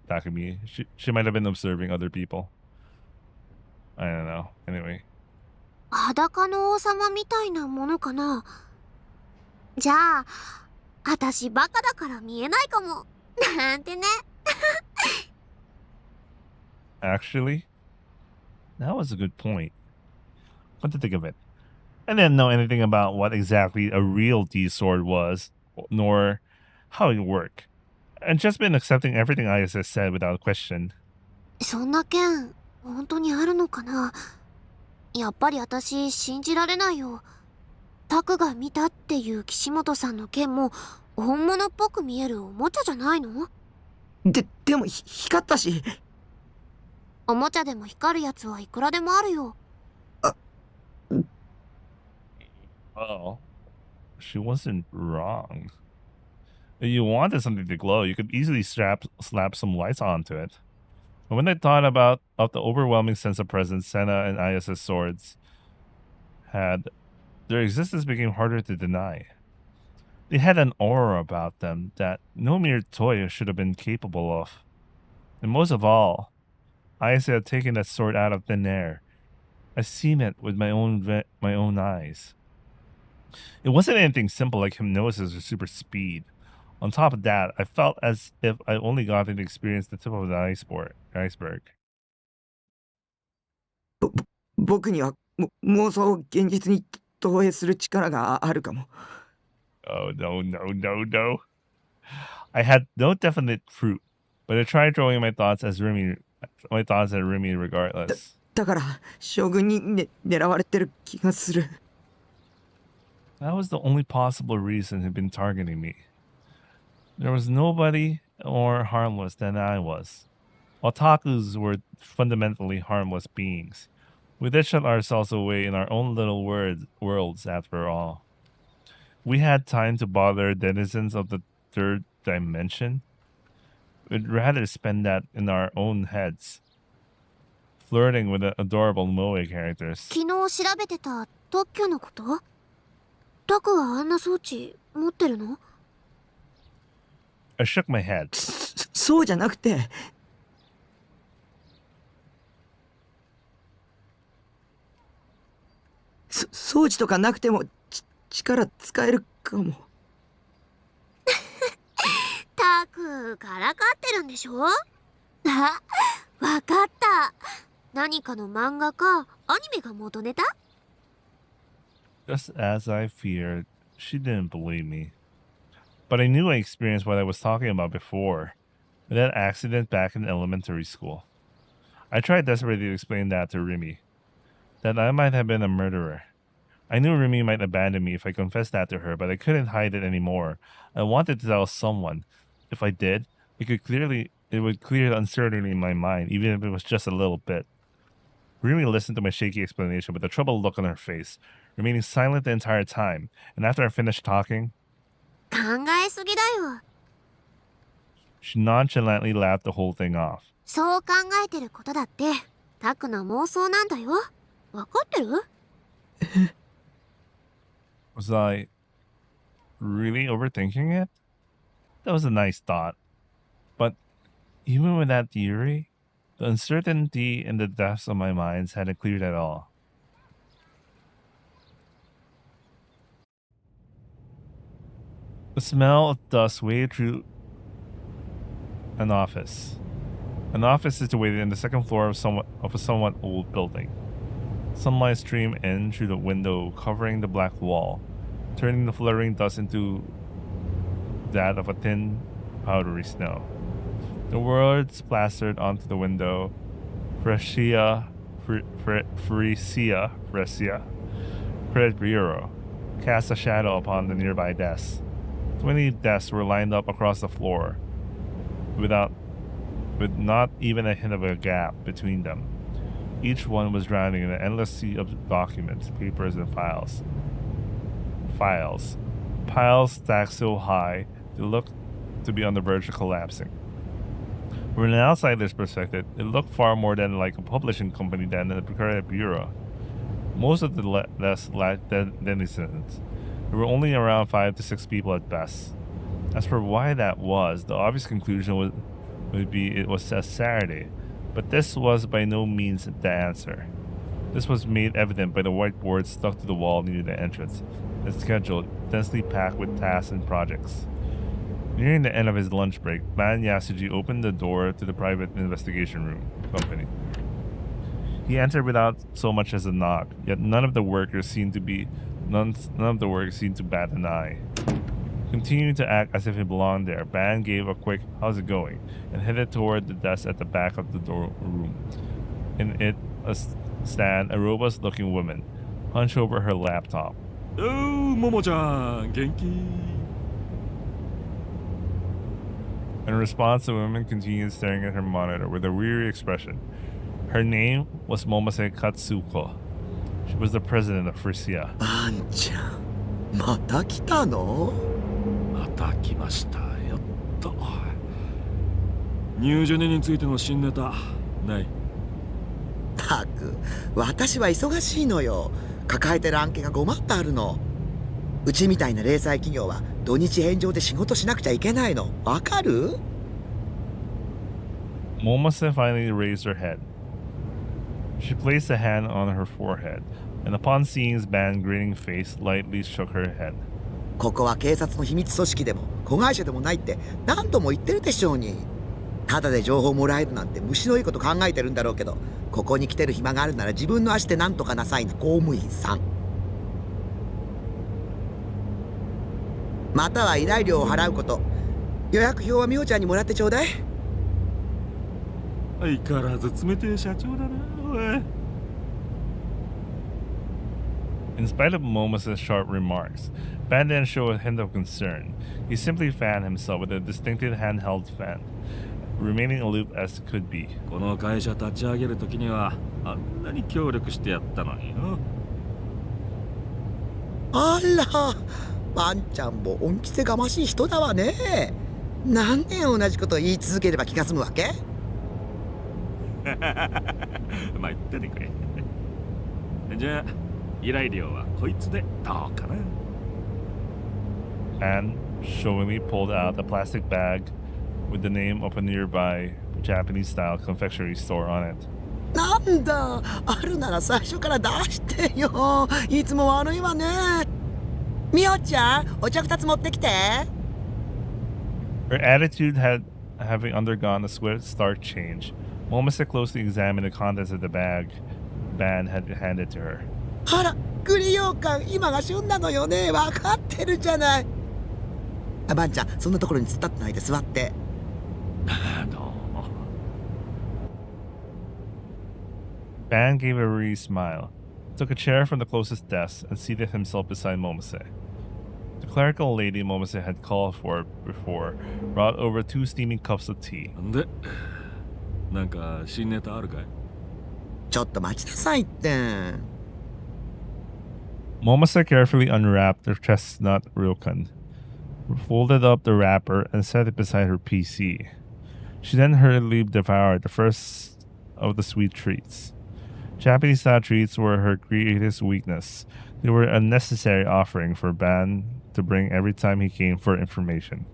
Takumi. She might have been observing other people. I don't know. Anyway. 裸の王様みたいなものかな。じゃあ私バカだから見えないかも。なんてね。Actually, that was a good point. What to think of it? I didn't know anything about what exactly a real D sword was, nor how it worked. I'd just been accepting everything Ayase said without question. そんな剣本当にあるのかな。やっぱり私信じられないよ。タクが見たっていう岸本さんの剣も本物っぽく見えるおもちゃじゃないの？でも光ったし。おもちゃでも光るやつはいくらでもあるよ。Oh, she wasn't wrong. If you wanted something to glow, you could easily slap some lights onto it. But when I thought of the overwhelming sense of presence Senna and Ayasa's swords had, their existence became harder to deny. They had an aura about them that no mere toy should have been capable of. And most of all, Ayase had taken that sword out of thin air. I've seen it with my own eyes. It wasn't anything simple like hypnosis or super speed. On top of that, I felt as if I only gotten to experience the tip of the iceberg. 僕には妄想を現実に投影する力があるかも。Oh, no. I had no definite proof, but I tried throwing my thoughts at Rimi regardless. だから将軍に、狙われてる気がする。That was the only possible reason he'd been targeting me. There was nobody more harmless than I was. Otakus were fundamentally harmless beings. We did shut ourselves away in our own little worlds after all. We had time to bother denizens of the third dimension. We'd rather spend that in our own heads, flirting with the adorable Moe characters. 昨日調べてた特許のこと？タクはあんな装置持ってるの？ I shook my head. そうじゃなくて、装置とかなくても力使えるかも。タクからかってるんでしょ？あ、わかった。何かの漫画かアニメが元ネタ？ Just as I feared, she didn't believe me. But I knew I experienced what I was talking about before, with that accident back in elementary school. I tried desperately to explain that to Rimi, that I might have been a murderer. I knew Rimi might abandon me if I confessed that to her, but I couldn't hide it anymore. I wanted to tell someone. If I did, it would clear the uncertainty in my mind, even if it was just a little bit. Rimi listened to my shaky explanation with a troubled look on her face, remaining silent the entire time, and after I finished talking, 考えすぎだよ。 she nonchalantly laughed the whole thing off. そう考えてることだってタクの妄想なんだよ。わかってる？ Was I really overthinking it? That was a nice thought, Even with that theory, the uncertainty in the depths of my mind hadn't cleared at all. The smell of dust waved through an office. An office situated in the second floor of a somewhat old building. Sunlight streamed in through the window, covering the black wall, turning the fluttering dust into that of a thin, powdery snow. The words plastered onto the window, Fresia, Credit Bureau, cast a shadow upon the nearby desks. 20 desks were lined up across the floor, with not even a hint of a gap between them. Each one was drowning in an endless sea of documents, papers, and files. Piles stacked so high they looked to be on the verge of collapsing. From an outsider's perspective, it looked far more than like a publishing company than a Credit Bureau. Most of the desks lacked denizens. There were only around 5 to 6 people at best. As for why that was, the obvious conclusion would be it was a Saturday, but this was by no means the answer. This was made evident by the whiteboard stuck to the wall near the entrance, as scheduled, densely packed with tasks and projects. Nearing the end of his lunch break, Ban Yasuji opened the door to the private investigation room company. He entered without so much as a knock, yet none of the workers seemed to bat an eye. Continuing to act as if he belonged there, Ban gave a quick "how's it going?" and headed toward the desk at the back of the room. In it stand a robust-looking woman, hunched over her laptop. Oh, Momo-chan, genki? In response, the woman continued staring at her monitor with a weary expression. Her name was Momose Katsuko. She was the president of Frisia. バンちゃんまた来たの？また来ました。やっと。ニュージェネについての新ネタ、ない。たく、私は忙しいのよ。抱えてる案件がごまってあるの。うちみたいな零細企業は土日返上で仕事しなくちゃいけないの。わかる？ Momose finally raised her head. She placed a hand on her forehead, and upon seeing his Ban's grinning face, lightly shook her head. ここは警察の秘密組織でも子会社でもないって何度も言ってるでしょうに。ただで情報もらえるなんて虫のいいこと考えてるんだろうけど、ここに来てる暇があるなら自分の足で何とかなさいな公務員さん。または依頼料を払うこと。予約表は美穂ちゃんにもらってちょうだい。相変わらず冷てえ社長だな、おい。In spite of Momose's sharp remarks, Ban didn't show a hint of concern. He simply fanned himself with a distinctive handheld fan, remaining aloof as could be. この会社立ち上げるときにはあんなに協力してやったのによ。あら、ワンちゃんも恩着せがましい人だわね。何年同じことを言い続ければ気が済むわけ？まあ言っててくれ。じゃあ依頼料はこいつでどうかな。Anne showingly pulled out a plastic bag with the name of a nearby Japanese-style confectionery store on it. なんだ、あるなら最初から出してよ。いつも悪いわね。みおちゃん、お茶2つ持ってきて。Her attitude having undergone a swift start change, Momose closely examined the contents of the bag Ban had handed to her. あら、栗羊羹今が旬なのよね。わかってるじゃない。バンちゃん、そんなところに突っ立ってないで座って。どうも。Ban gave a weary smile, took a chair from the closest desk, and seated himself beside Momose. The clerical lady Momose had called for before brought over 2 steaming cups of tea. で、なんか新ネタあるかい？ちょっと待ちなさいって。Momose carefully unwrapped the chestnut ryokan, folded up the wrapper, and set it beside her PC. She then hurriedly devoured the first of the sweet treats. Japanese-style treats were her greatest weakness. They were a necessary offering for Ban to bring every time he came for information.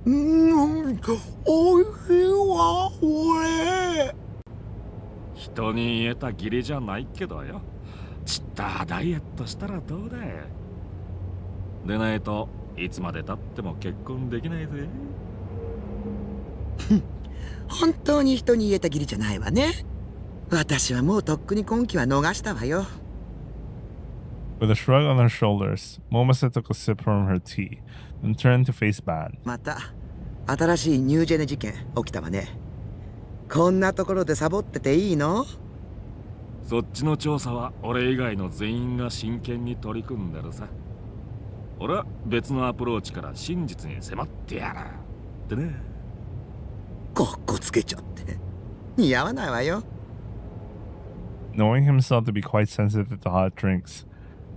おいしいわこれ。人に言えた義理じゃないけどよ。ちったダイエットしたらどうだよ。でないといつまでたっても結婚できないぜ。本当に人に言えた義理じゃないわね。私はもうとっくに今期は逃したわよ。With a shrug on her shoulders, Momose took a sip from her tea, then turned to face Ban. また新しいニュージェネ事件起きたわね。こんなところでサボってていいの？そっちの調査は俺以外の全員が真剣に取り組んでるさ。俺は別のアプローチから真実に迫ってやるってね。かっこつけちゃって似合わないわよ。 Knowing himself to be quite sensitive to hot drinks,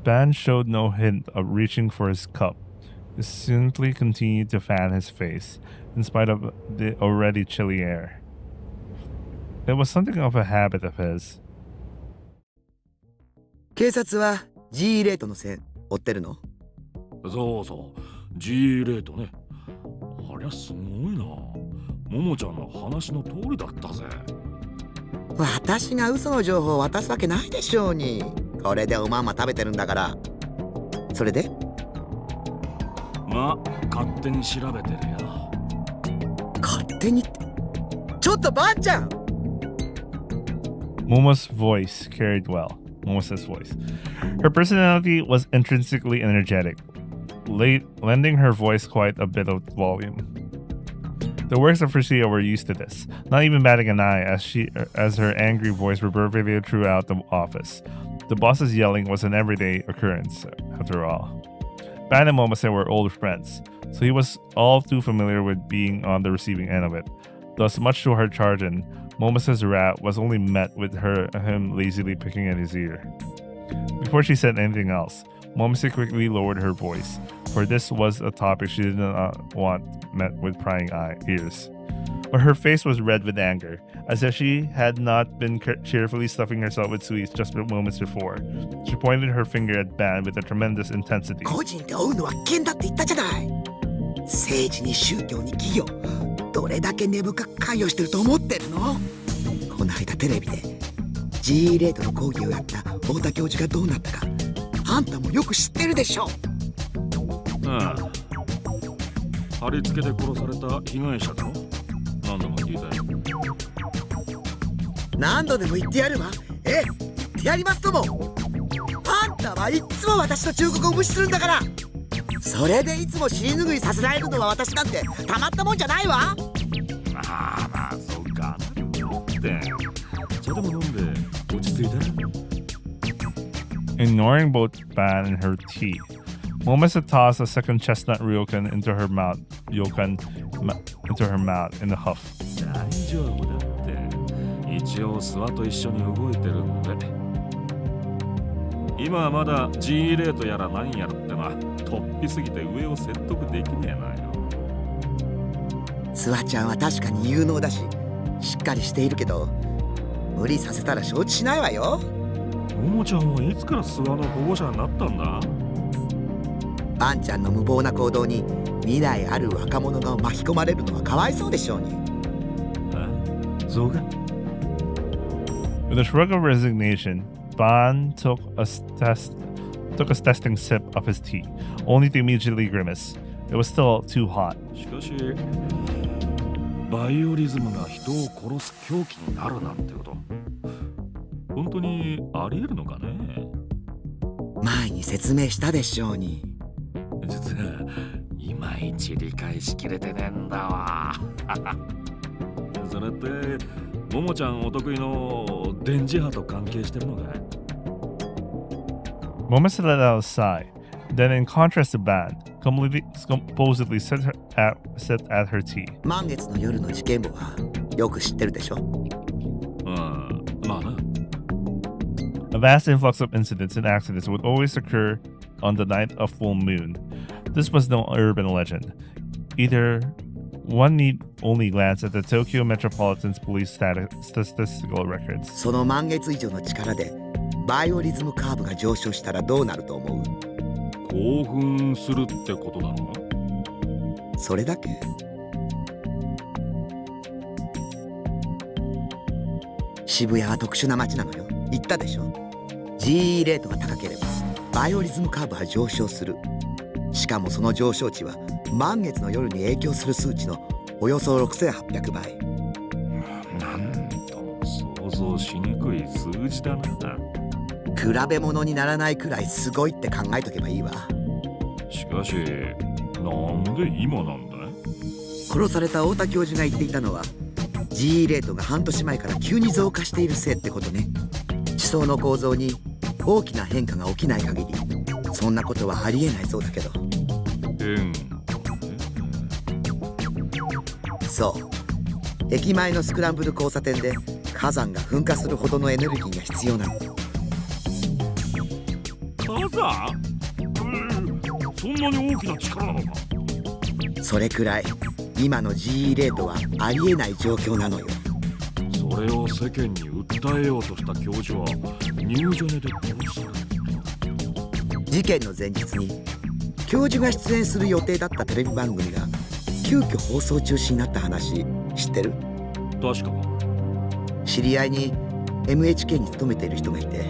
Ban showed no hint of reaching for his cup. He simply continued to fan his face, in spite of the already chilly air. It was something of a habit of his. 警察は G レートの線追ってるの？そうそう、G レートね。ありゃすごいな。ももちゃんの話の通りだったぜ。私が嘘の情報を渡すわけないでしょうに。これでおまんま食べてるんだから。それで？まあ勝手に調べてるよ。勝手にってちょっとばあちゃん。 Momo's voice carried well. Momo's voice. Her personality was intrinsically energetic, lending her voice quite a bit of volume. The works of Frisia were used to this, not even batting an eye as her angry voice reverberated throughout the office. The boss's yelling was an everyday occurrence, after all. Ban and Momose were old friends, so he was all too familiar with being on the receiving end of it. Thus, much to her chagrin, Momose's wrath was only met with him lazily picking at his ear. Before she said anything else, Momose quickly lowered her voice, for this was a topic she did not want met with prying ears. But her face was red with anger, as if she had not been cheerfully stuffing herself with sweets just moments before. She pointed her finger at Ban with a tremendous intensity. 個人で追うのは危険だって言ったじゃない。政治に宗教に企業、どれだけ根深く関与してると思ってるの？この間テレビで G レートの講義をやった太田教授がどうなったか、あんたもよく知ってるでしょ。ああ、貼り付けで殺された被害者だろ。何度も聞いたよ。何度でも言ってやるわ。ええ、言ってやりますとも。あんたはいっつも私の忠告を無視するんだから。それでいつも尻拭いさせられるのは私なんてたまったもんじゃないわ。まあまあ、そうかって。茶でも飲んで落ち着いて。Ignoring both Ban and her tea, Momose tossed a second chestnut ryokan into her mouth. Into her mouth in a huff. 大丈夫だって。一応諏訪と一緒に動いてるんで。今はまだ G レートやら何やらってのは突飛すぎて上を説得できねえなよ。諏訪ちゃんは確かに有能だし、しっかりしているけど、無理させたら承知しないわよ。ももちゃんはいつから諏訪の保護者になったんだ？バンちゃんの無謀な行動に未来ある若者が巻き込まれるのはかわいそうでしょうに。そうか。With a shrug of resignation, Ban took a testing sip of his tea, only to immediately grimace. It was still too hot. しかし、バイオリズムが人を殺す凶器になるなんてこと、本当にありえるのかね？前に説明したでしょうに。実はいまいち理解しきれてねえんだわ。それってももちゃんお得意の電磁波と関係してるのかい？ Momose let out a sigh. Then, in contrast to Ban, composedly set at her tea. 満月の夜の事件簿はよく知ってるでしょ。まあな。A vast influx of incidents and accidents would always occur on the night of full moon. This was no urban legend. One need only glance at the Tokyo Metropolitan Police statistical records. その満月以上の力でバイオリズムカーブが上昇したらどうなると思う？興奮するってことだろ？それだけ？渋谷は特殊な街なのよ。言ったでしょ。 GE レートが高ければバイオリズムカーブは上昇する。しかもその上昇値は満月の夜に影響する数値のおよそ6800倍。なんとも想像しにくい数字だな。比べ物にならないくらいすごいって考えとけばいいわ。しかしなんで今なんだ？殺された太田教授が言っていたのは GE レートが半年前から急に増加しているせいってことね。地層の構造に大きな変化が起きない限りそんなことはありえないそうだけど。そう駅前のスクランブル交差点で火山が噴火するほどのエネルギーが必要なの。火山？そんなに大きな力なのか？それくらい今の GE レートはありえない状況なのよ。それを世間に訴えようとした教授はニュージェネで殺された。事件の前日に教授が出演する予定だったテレビ番組が急遽放送中止になった話知ってる？確か。知り合いに MHK に勤めている人がいて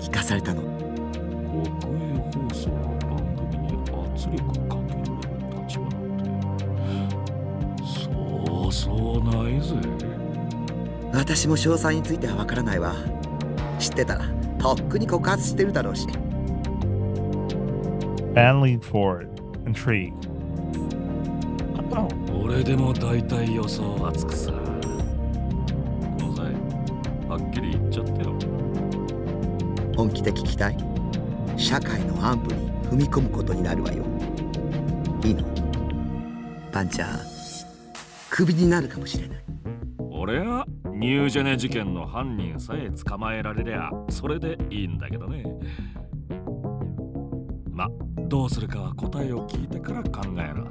聞かされたの。国営放送の番組に圧力かけられる立場なんてそうそうないぜ。私も詳細についてはわからないわ。知ってたらとっくに告発してるだろうし。 Van leaned forward, intrigued. 俺でも大体予想はつくさ。この際はっきり言っちゃってよ。本気で聞きたい？社会の安保に踏み込むことになるわよ。いいの？パンチャークビになるかもしれない。俺はニュージェネ事件の犯人さえ捕まえられりゃそれでいいんだけどね。ま、どうするかは答えを聞いてから考えろ。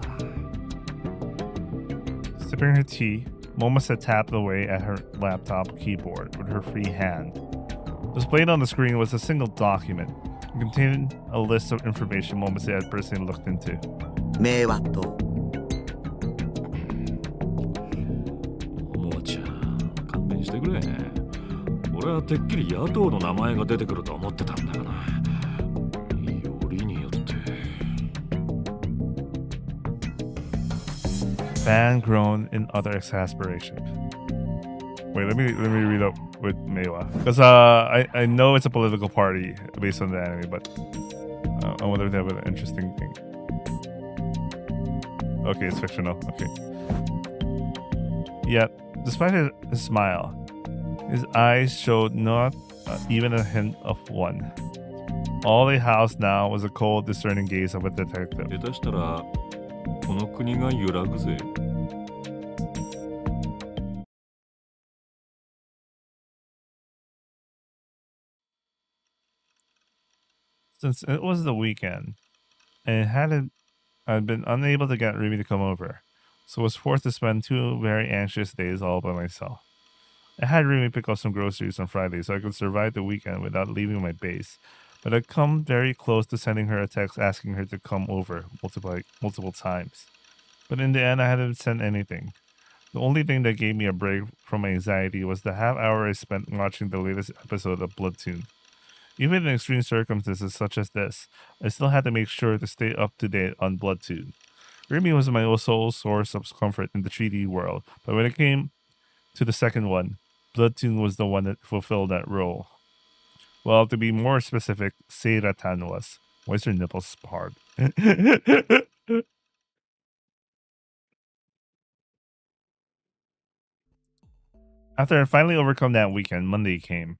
Sipping her tea, Momose tapped away at her laptop keyboard with her free hand. Displayed on the screen was a single document. It contained a list of information Momose had personally looked into. 名和とももちゃん、勘弁してくれ。俺はてっきり野党の名前が出てくると思ってたんだがな。よりによって。Van groaned in utter exasperation. Wait, let me read up with Meiwa because I know it's a political party based on the anime, but I wonder if they have an interesting thing. Okay, it's fictional. Okay. Yet, despite his smile, his eyes showed not even a hint of one. All they housed now was a cold, discerning gaze of a detective. 下手したらこの国が揺らぐぜ。Since it was the weekend, and I'd been unable to get Rumi to come over, so was forced to spend 2 very anxious days all by myself. I had Rumi pick up some groceries on Friday so I could survive the weekend without leaving my base, but I'd come very close to sending her a text asking her to come over multiple times. But in the end, I hadn't sent anything. The only thing that gave me a break from my anxiety was the half hour I spent watching the latest episode of Bloodtoon. Even in extreme circumstances such as this, I still had to make sure to stay up to date on Bloodtoon. Rumi was my sole source of comfort in the 3D world, but when it came to the second one, Bloodtoon was the one that fulfilled that role. Well, to be more specific, Seiratan was. Why is your nipples hard? After I finally overcome that weekend, Monday came.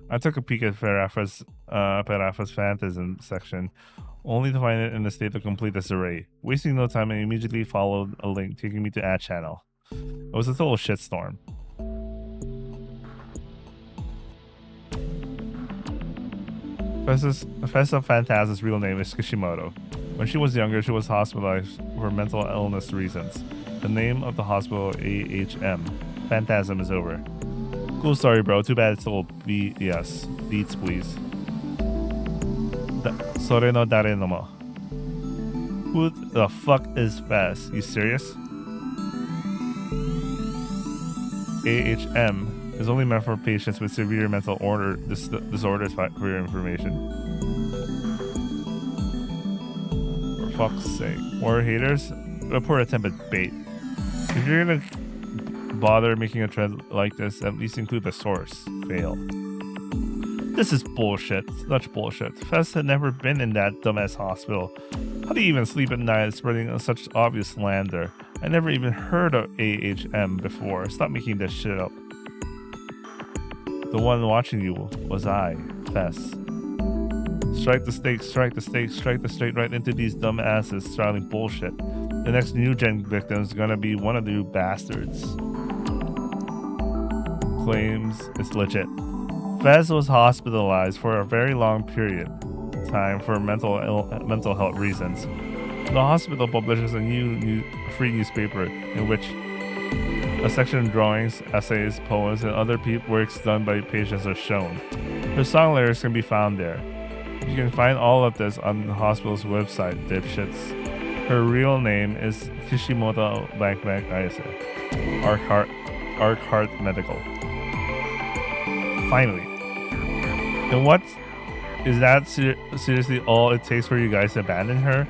I took a peek at Perafa's Phantasm section, only to find it in a state of complete disarray. Wasting no time, I immediately followed a link taking me to Ad Channel. It was a total shitstorm. Professor Phantasm's real name is Kishimoto. When she was younger, she was hospitalized for mental illness reasons. The name of the hospital, AHM. Phantasm is over. Cool story, bro. Too bad it's all BS. Beats, please. Sore no dare no mo. Who the fuck is Fast? You serious? AHM is only meant for patients with severe mental disorders for your information. For fuck's sake. More haters? Report attempted bait. If you're gonna bother making a thread like this, at least include the source. Fail. This is bullshit. Such bullshit. Fez had never been in that dumbass hospital. How do you even sleep at night spreading such obvious slander? I never even heard of AHM before. Stop making this shit up. The one watching you was I, Fez. Strike the stake, strike the stake, strike the straight right into these dumb asses spouting bullshit. The next new gen victim is gonna be one of you bastards. Claims it's legit. Fez was hospitalized for a very long period of time for mental health reasons. The hospital publishes a new free newspaper in which a section of drawings, essays, poems, and other works done by patients are shown. Her song lyrics can be found there. You can find all of this on the hospital's website, dipshits. Her real name is Kishimoto Ayase. Arc Heart Medical. Finally. And what? Is that seriously all it takes for you guys to abandon her?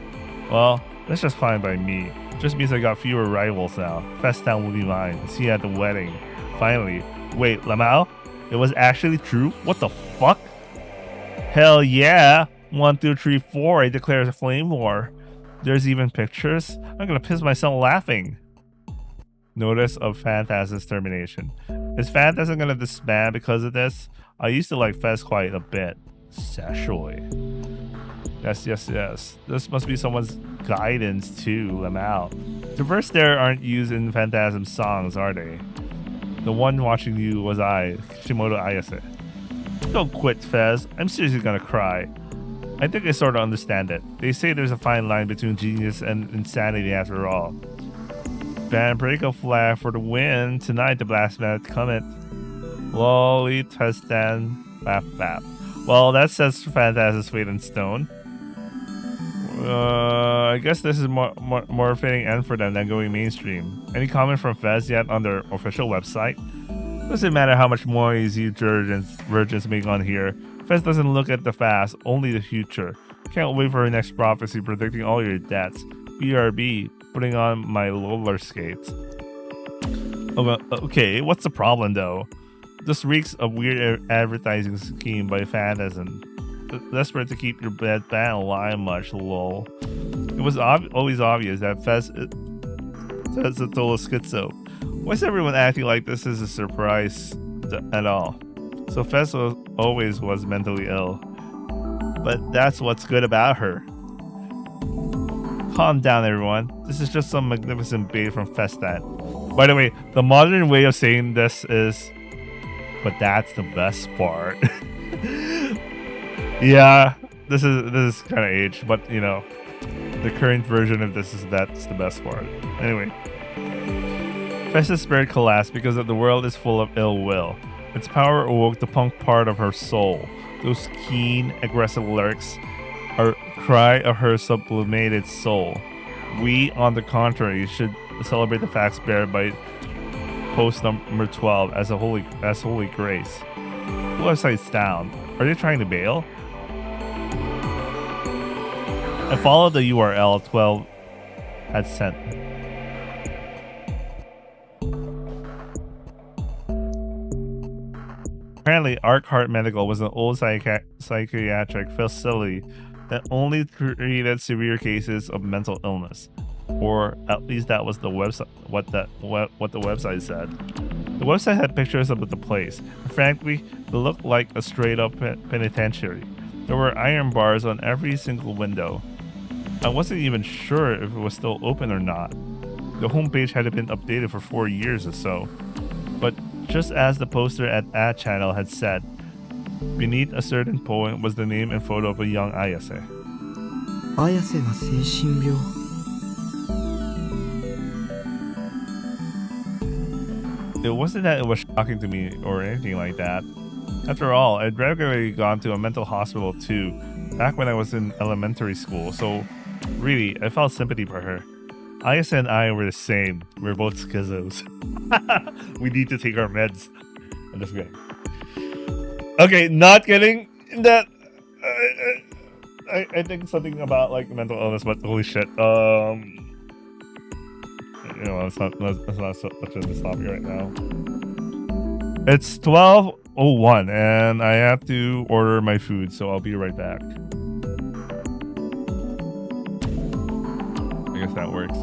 Well, that's just fine by me. Just means I got fewer rivals now. Festown will be mine. See you at the wedding. Finally. Wait, Lamau? It was actually true? What the fuck? Hell yeah! 1, 2, 3, 4, I declare a flame war. There's even pictures? I'm gonna piss myself laughing. Notice of Phantasm's termination. Is Phantasm gonna disband because of this? I used to like Fez quite a bit. Sexually. Yes. This must be someone's guidance too, Lamau. The verse there aren't used in Phantasm's songs, are they? The one watching you was I, Kishimoto Ayase. Don't quit, Fez. I'm seriously gonna cry. I think I sort of understand it. They say there's a fine line between genius and insanity after all. Band break a flag for the win. Tonight the blast mat comment. Lolly Testan Bap Bap. Well, that says Phantasm's fate in stone. I guess this is more fitting end for them than going mainstream. Any comment from Fez yet on their official website? Doesn't matter how much noise you virgins make on here. Fez doesn't look at the past, only the future. Can't wait for her next prophecy predicting all your deaths. BRB, putting on my roller skates. Okay, what's the problem though? This reeks of weird advertising scheme by Phantasm. Desperate to keep your band alive much, lol. It was always obvious that Fez is a total schizo. Why is everyone acting like this is a surprise at all? So Fez always was mentally ill. But that's what's good about her. Calm down, everyone. This is just some magnificent bait from Festat. By the way, the modern way of saying this is, but that's the best part. Yeah, this is kind of aged, but you know, the current version of this is that's the best part. Anyway, Fez's spirit collapsed because the world is full of ill will. Its power awoke the punk part of her soul. Those keen, aggressive lyrics are cry of her sublimated soul. We, on the contrary, should celebrate the facts bared by post number 12 as holy grace. The website's down. Are they trying to bail? I followed the URL 12 had sent. Apparently, Arc Heart Medical was an old psychiatric facility that only treated severe cases of mental illness, or at least that was the website. What the website said. The website had pictures of the place. And frankly, it looked like a straight-up penitentiary. There were iron bars on every single window. I wasn't even sure if it was still open or not. The homepage had been updated for 4 years or so. But just as the poster at Ad Channel had said, beneath a certain poem was the name and photo of a young Ayase. Ayase が精神病。It wasn't that it was shocking to me or anything like that. After all, I'd regularly gone to a mental hospital too, back when I was in elementary school, so really, I felt sympathy for her. Ayase and I were the same. We're both schizos. We need to take our meds. I'm just kidding. Okay, not kidding. That I think something about like mental illness, but holy shit. You know, it's not so much of this topic right now. It's 12:01 and I have to order my food, so I'll be right back. I guess that works.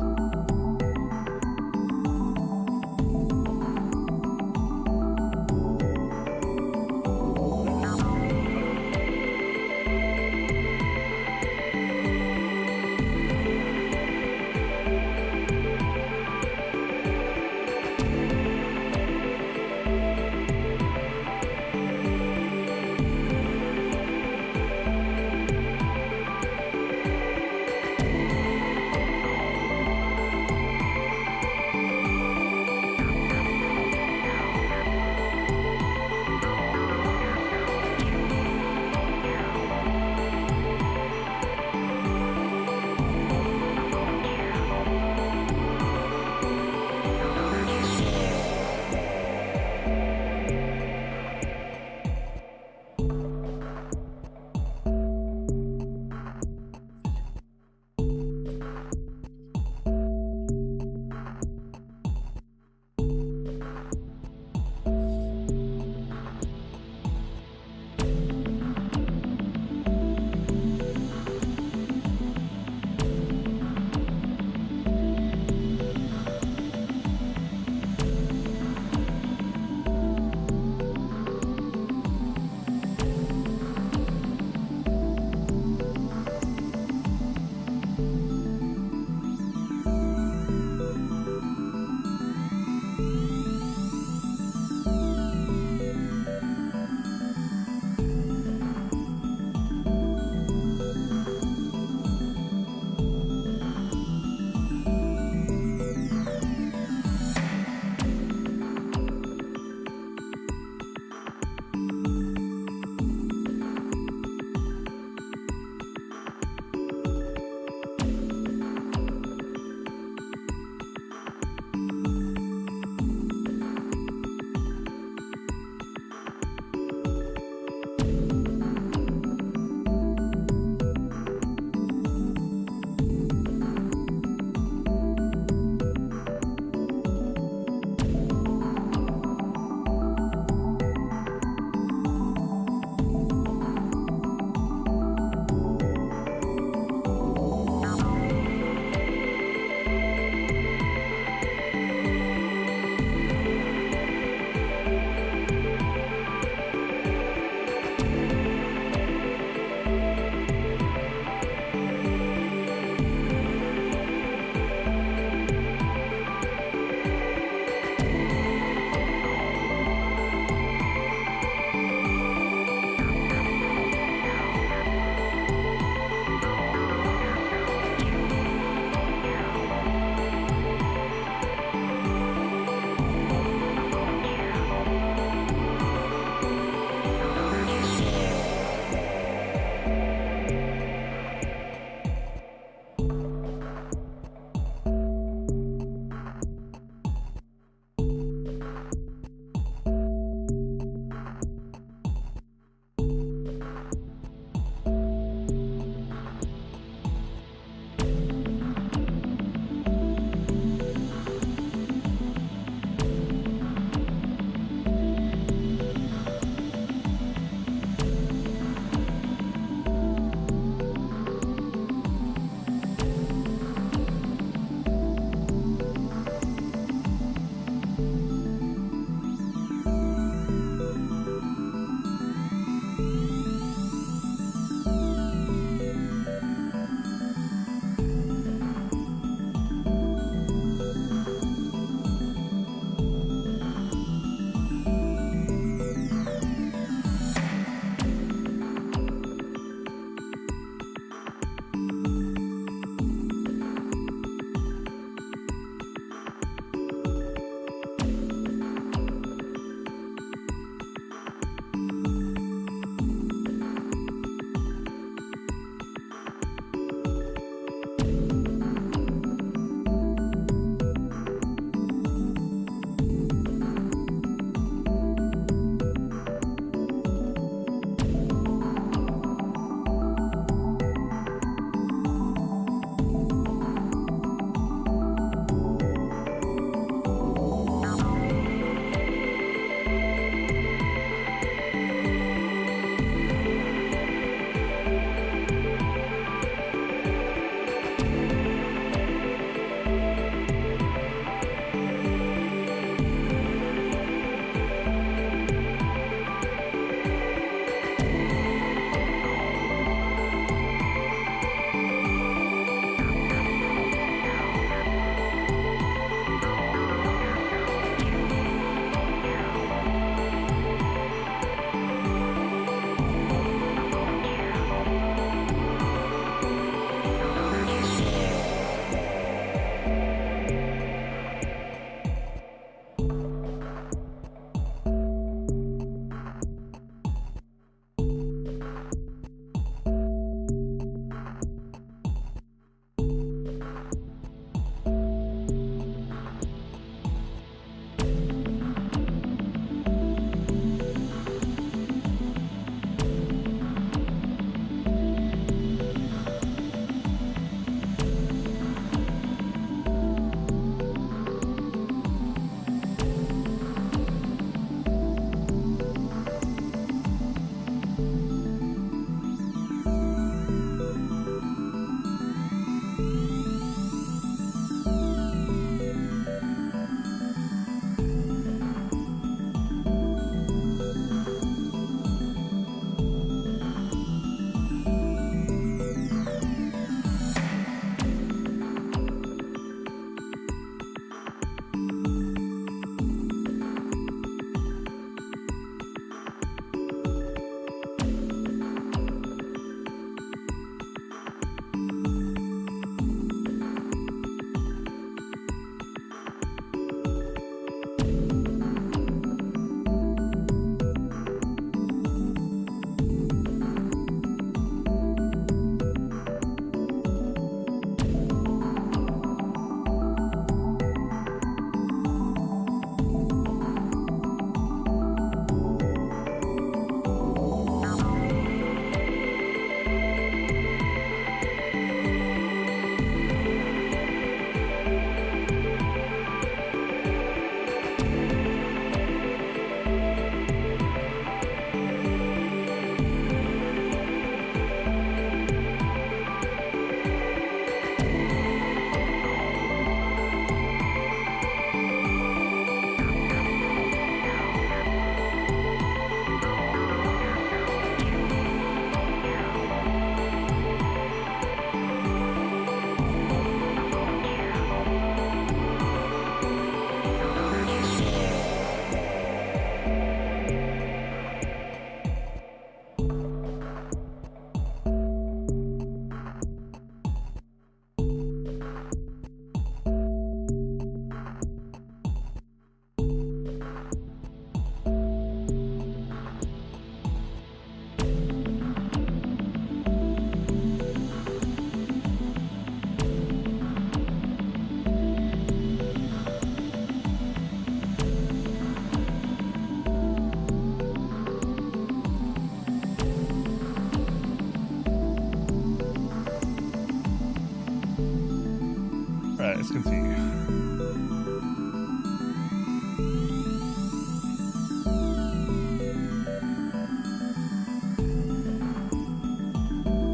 let's continue.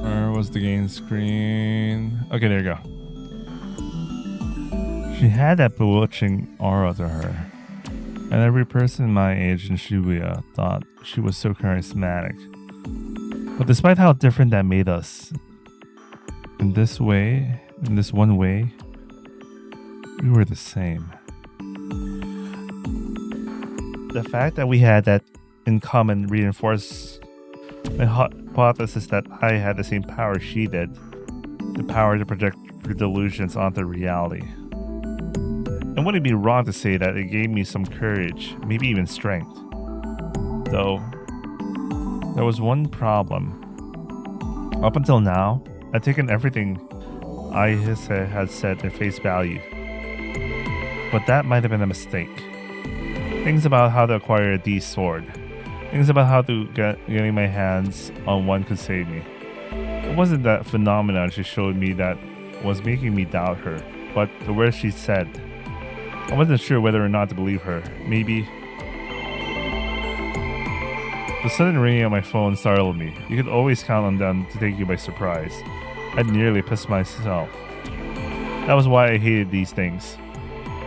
Where was the game screen? Okay, there you go. She had that bewitching aura to her, and every person my age in Shibuya thought she was so charismatic. But despite how different that made us, in this one way, we were the same. The fact that we had that in common reinforced my hypothesis that I had the same power she did, the power to project delusions onto reality. And wouldn't it be wrong to say that it gave me some courage, maybe even strength. Though, there was one problem. Up until now, I'd taken everything I had said at face value. But that might have been a mistake. Things about how to acquire a D sword. Things about how to getting my hands on one could save me. It wasn't that phenomenon she showed me that was making me doubt her, but the words she said. I wasn't sure whether or not to believe her. Maybe. The sudden ringing on my phone startled me. You could always count on them to take you by surprise. I'd nearly pissed myself. That was why I hated these things.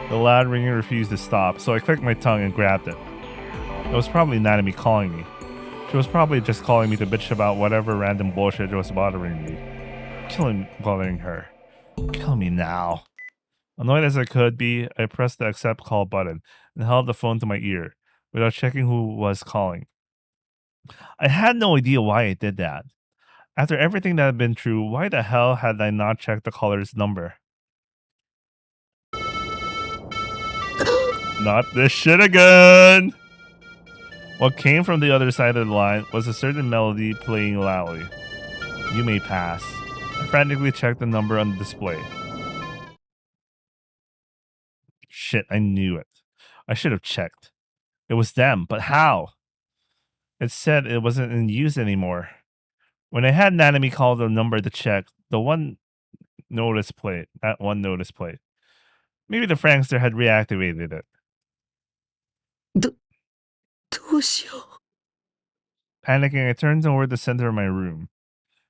The loud ringing refused to stop, so I clicked my tongue and grabbed it. It was probably Nanami calling me. She was probably just calling me to bitch about whatever random bullshit was bothering me. Bothering her. Kill me now. Annoyed as I could be, I pressed the accept call button and held the phone to my ear, without checking who was calling. I had no idea why I did that. After everything that had been true, why the hell had I not checked the caller's number? Not this shit again! What came from the other side of the line was a certain melody playing loudly. You may pass. I frantically checked the number on the display. Shit, I knew it. I should have checked. It was them, but how? It said it wasn't in use anymore. When I had Nanami call the number to check, that one notice plate. Maybe the Frankster had reactivated it. どうしよう。 Panicking, I turned toward the center of my room.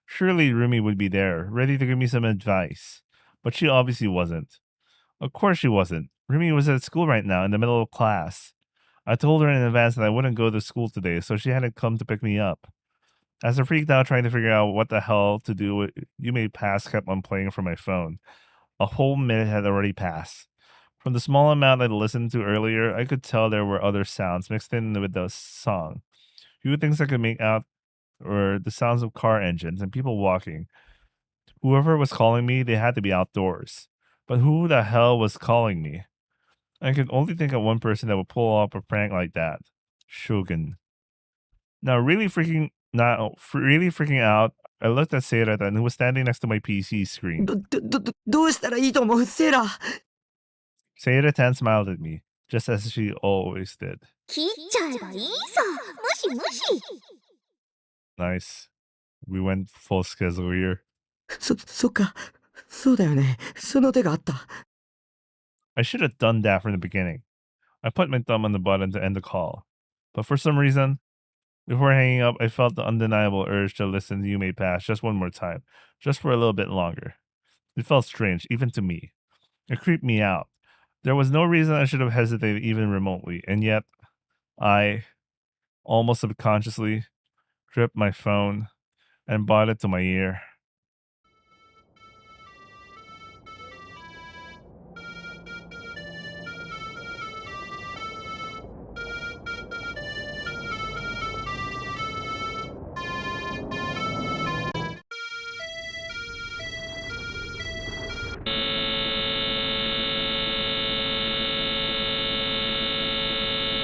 Surely Rumi would be there, ready to give me some advice. But she obviously wasn't. Of course she wasn't. Rumi was at school right now, in the middle of class. I told her in advance that I wouldn't go to school today, so she hadn't come to pick me up. As I freaked out trying to figure out what the hell to do, You May Pass kept on playing from my phone. A whole minute had already passed. From the small amount I'd listened to earlier, I could tell there were other sounds mixed in with the song. Few things I could make out were the sounds of car engines and people walking. Whoever was calling me, they had to be outdoors. But who the hell was calling me? I could only think of one person that would pull off a prank like that. Shogun. Now, really freaking out, I looked at Seiratan, who was standing next to my PC screen. どうしたらいいと思うセイラ。 Seiratan smiled at me, just as she always did. 切っちゃえばいいさ。無視無視。 Nice. We went full schedule here. そっか。そうだよね。その手があった。 I should have done that from the beginning. I put my thumb on the button to end the call. But for some reason, before hanging up, I felt the undeniable urge to listen to You May Pass just one more time, just for a little bit longer. It felt strange, even to me. It creeped me out. There was no reason I should have hesitated even remotely, and yet I, almost subconsciously, gripped my phone and brought it to my ear.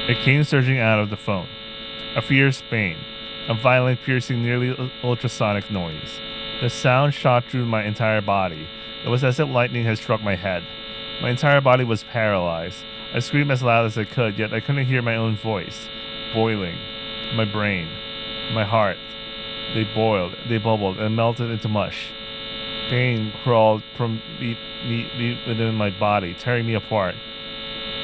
It came surging out of the phone. A fierce pain. A violent, piercing, nearly ultrasonic noise. The sound shot through my entire body. It was as if lightning had struck my head. My entire body was paralyzed. I screamed as loud as I could, yet I couldn't hear my own voice. Boiling. My brain. My heart. They boiled, they bubbled, and melted into mush. Pain crawled from me within my body, tearing me apart.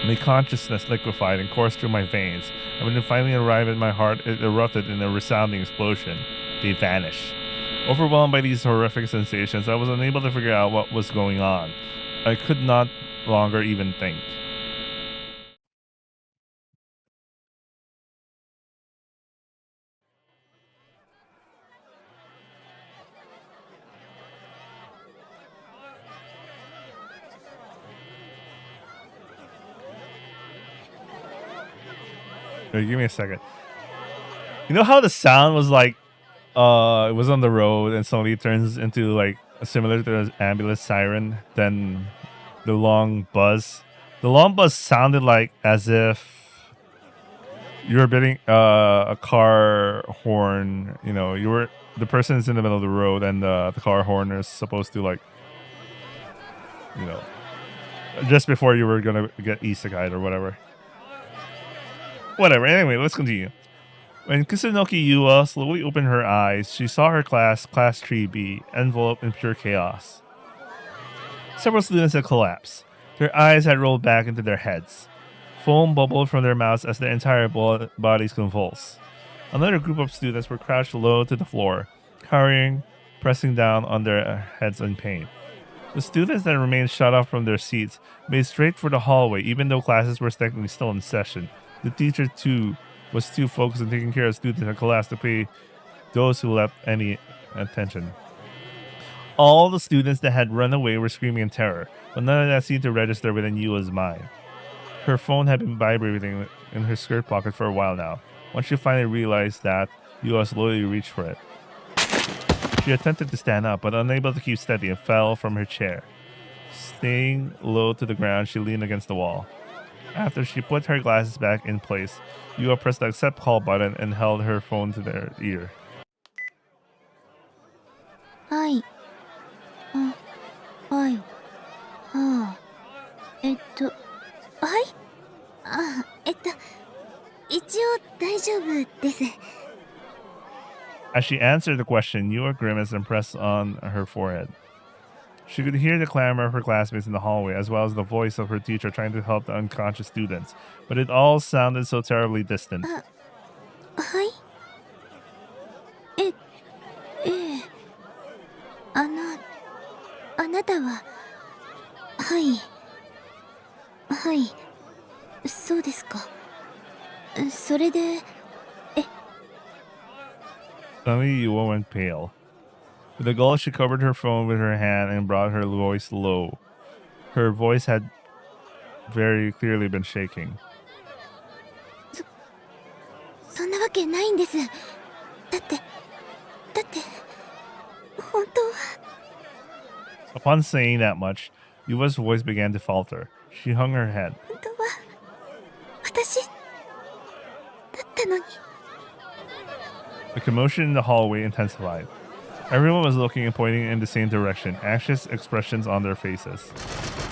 My consciousness liquefied and coursed through my veins, and when it finally arrived at my heart, it erupted in a resounding explosion. They vanished. Overwhelmed by these horrific sensations, I was unable to figure out what was going on. I could not longer even think. Wait, give me a second. You know how the sound was like, it was on the road and suddenly it turns into like similar to an ambulance siren, then the long buzz. The long buzz sounded like as if you were bidding a car horn. You know, the person is in the middle of the road and the car horn is supposed to like, you know, just before you were gonna get isekai'd or whatever. Whatever. Anyway, let's continue. When Kusunoki Yua slowly opened her eyes, she saw her class 3B, enveloped in pure chaos. Several students had collapsed. Their eyes had rolled back into their heads. Foam bubbled from their mouths as their entire bodies convulsed. Another group of students were crouched low to the floor, cowering, pressing down on their heads in pain. The students that remained shut off from their seats made straight for the hallway, even though classes were technically still in session. The teacher, too, was too focused on taking care of students and class to pay those who left any attention. All the students that had run away were screaming in terror, but none of that seemed to register within Yua's mind. Her phone had been vibrating in her skirt pocket for a while now. Once she finally realized that, Yua slowly reached for it. She attempted to stand up, but unable to keep steady and fell from her chair. Staying low to the ground, she leaned against the wall. After she put her glasses back in place, Yua pressed the accept call button and held her phone to their ear. はい。あ、はい。はあ。はい。一応大丈夫です。 As she answered the question, Yua grimaced and pressed on her forehead. She could hear the clamor of her classmates in the hallway, as well as the voice of her teacher trying to help the unconscious students, but it all sounded so terribly distant. はい。ええ。あなたは、はい。はい。そうですか。それで、Suddenly, Yua went pale. With a gulp, she covered her phone with her hand and brought her voice low. Her voice had very clearly been shaking. そんなわけないんです。だって、本当は。 Upon saying that much, Yua's voice began to falter. She hung her head. 本当は、私、だったのに。 The commotion in the hallway intensified. Everyone was looking and pointing in the same direction, anxious expressions on their faces.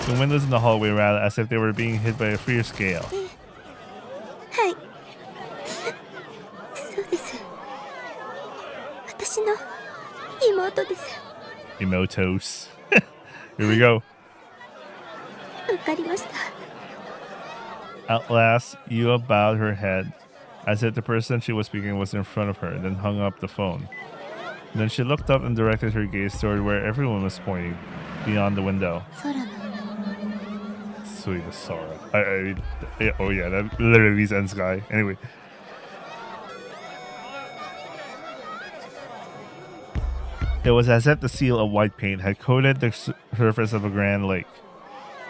The windows in the hallway rattled as if they were being hit by a fierce gale. はい。そうです。私の妹です。 Emotos. Here we go. わかりました。 At last, Yua bowed her head, as if the person she was speaking was in front of her, then hung up the phone. Then she looked up and directed her gaze toward where everyone was pointing, beyond the window. 空の Sweet Sora. Oh yeah, that literally means end sky. Anyway. It was as if the seal of white paint had coated the surface of a grand lake.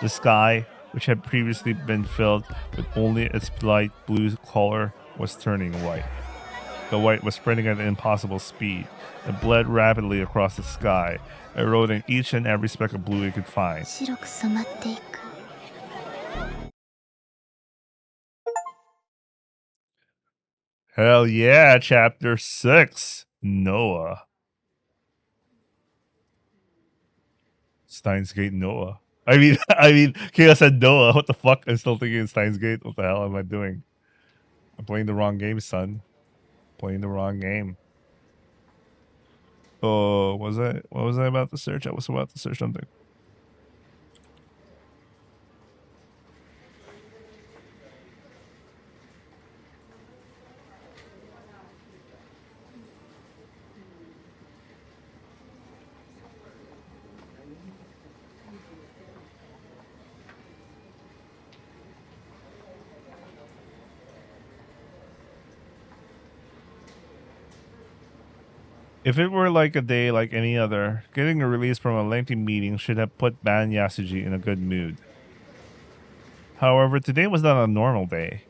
The sky, which had previously been filled with only its light blue color, was turning white. The white was spreading at an impossible speed. It bled rapidly across the sky, eroding each and every speck of blue it could find. 白く染まっていく。 Hell yeah, chapter 6. Noah. Steins Gate Noah. I mean, Chaos said Noah. What the fuck? I'm still thinking Steins Gate. What the hell am I doing? I'm playing the wrong game, son. Playing the wrong game. Oh, what was I about to search? I was about to search something. If it were like a day like any other, getting a release from a lengthy meeting should have put Ban Yasuji in a good mood. However, today was not a normal day.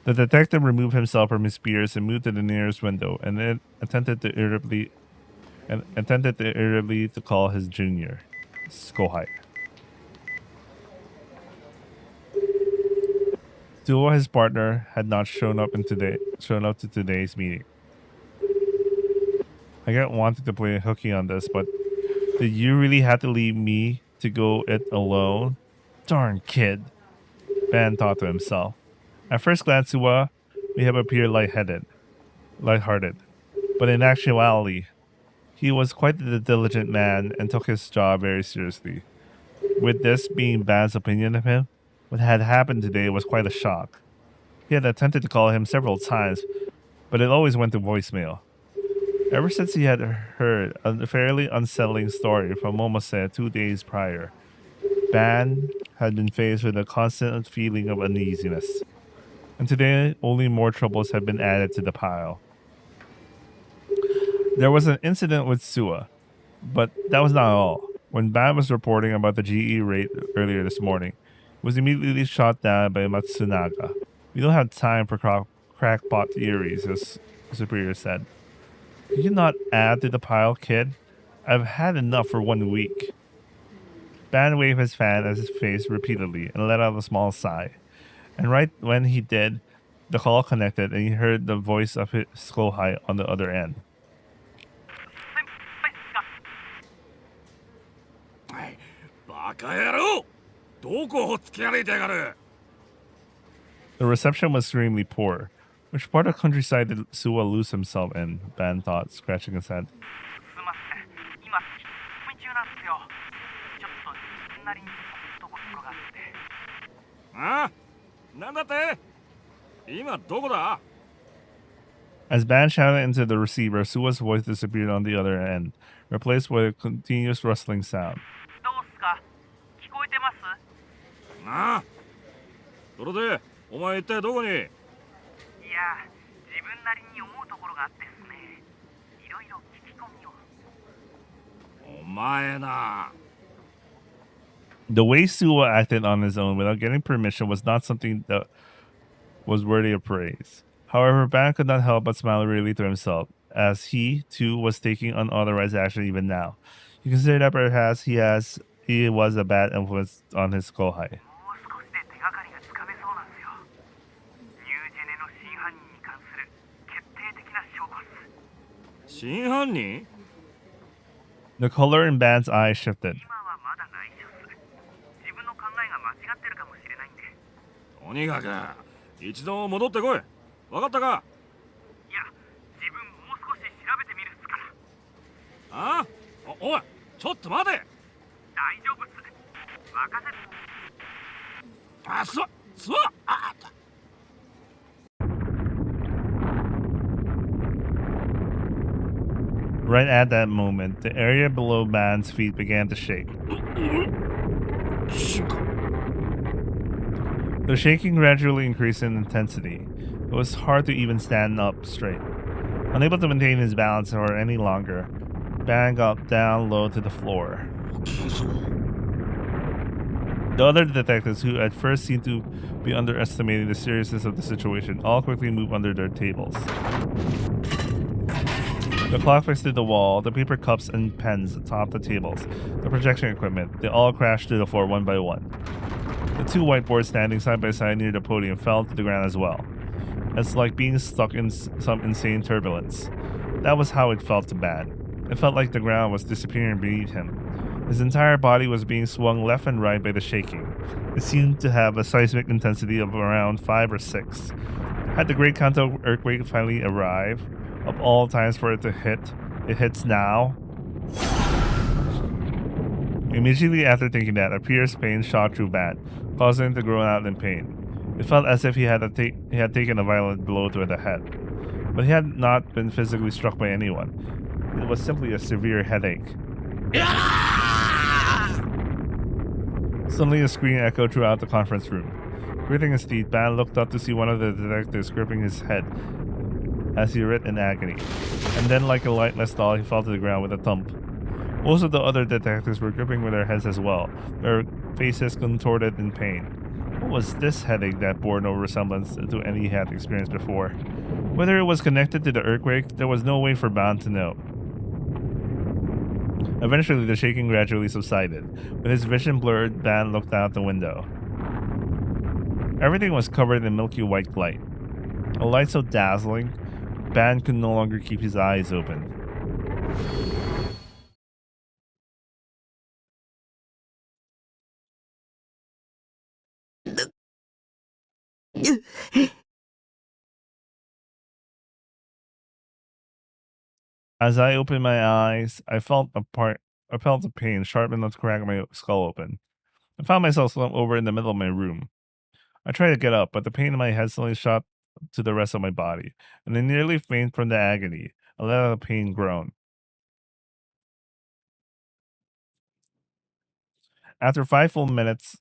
The detective removed himself from his peers and moved to the nearest window, and then attempted to irritably to call his junior, Skohai. Suwa, his partner, had not shown up to today's meeting. I get wanting to play hooky on this, but did you really have to leave me to go it alone? Darn kid, Ban thought to himself. At first glance, Suwa may have appeared lighthearted, but in actuality, he was quite the diligent man and took his job very seriously. With this being Ban's opinion of him, what had happened today was quite a shock. He had attempted to call him several times, but it always went to voicemail. Ever since he had heard a fairly unsettling story from Momose 2 days prior, Ban had been faced with a constant feeling of uneasiness. And today, only more troubles had been added to the pile. There was an incident with Suwa, but that was not all. When Ban was reporting about the GE raid earlier this morning, he was immediately shot down by Matsunaga. We don't have time for crackpot theories, his superior said. Can you not add to the pile, kid? I've had enough for 1 week. Ban waved his fan at his face repeatedly and let out a small sigh. And right when he did, the call connected and he heard the voice of his Skohai on the other end. The reception was extremely poor. Which part of the countryside did Suwa lose himself in? Ban thought, scratching his head. As Ban shouted into the receiver, Suwa's voice disappeared on the other end, replaced with a continuous rustling sound. The way Suwa acted on his own without getting permission was not something that was worthy of praise. However, Ban could not help but smile really to himself, as he, too, was taking unauthorized action even now. He considered that perhaps he was a bad influence on his Skohai. The color in Ban's eyes shifted. Right at that moment, the area below Ban's feet began to shake. The shaking gradually increased in intensity. It was hard to even stand up straight. Unable to maintain his balance for any longer, Ban got down low to the floor. The other detectives, who at first seemed to be underestimating the seriousness of the situation, all quickly moved under their tables. The clock fixed to the wall, the paper cups and pens atop the tables, the projection equipment, they all crashed to the floor one by one. The 2 whiteboards standing side by side near the podium fell to the ground as well. It's like being stuck in some insane turbulence. That was how it felt to Ban. It felt like the ground was disappearing beneath him. His entire body was being swung left and right by the shaking. It seemed to have a seismic intensity of around 5 or 6. Had the Great Kanto earthquake finally arrived? Of all times for it to hit, it hits now. Immediately after thinking that, a pierce pain shot through Ban, causing him to groan out in pain. It felt as if he had taken a violent blow to the head. But he had not been physically struck by anyone. It was simply a severe headache. Suddenly a scream echoed throughout the conference room. Gritting his teeth, Ban looked up to see one of the detectives gripping his head as he writhed in agony. And then, like a lightless doll, he fell to the ground with a thump. Most of the other detectives were gripping with their heads as well, their faces contorted in pain. What was this headache that bore no resemblance to any he had experienced before? Whether it was connected to the earthquake, there was no way for Ban to know. Eventually, the shaking gradually subsided. When his vision blurred, Ban looked out the window. Everything was covered in milky white light. A light so dazzling, Ban could no longer keep his eyes open. As I opened my eyes, I felt a pain sharp enough to crack my skull open. I found myself slumped over in the middle of my room. I tried to get up, but the pain in my head suddenly shot to the rest of my body, and I nearly fainted from the agony. I let out a pain groan. After 5 full minutes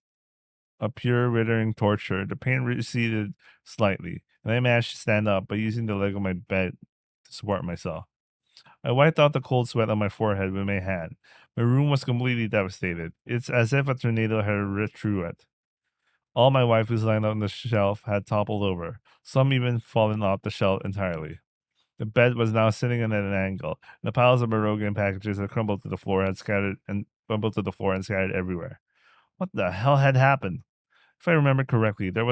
of pure withering torture, the pain receded slightly, and I managed to stand up by using the leg of my bed to support myself. I wiped out the cold sweat on my forehead with my hand. My room was completely devastated. It's as if a tornado had ripped through it. All my waifus lying on the shelf had toppled over, some even fallen off the shelf entirely. The bed was now sitting at an angle, and the piles of Morogan packages that crumbled to the floor and scattered everywhere. What the hell had happened? If I remember correctly, there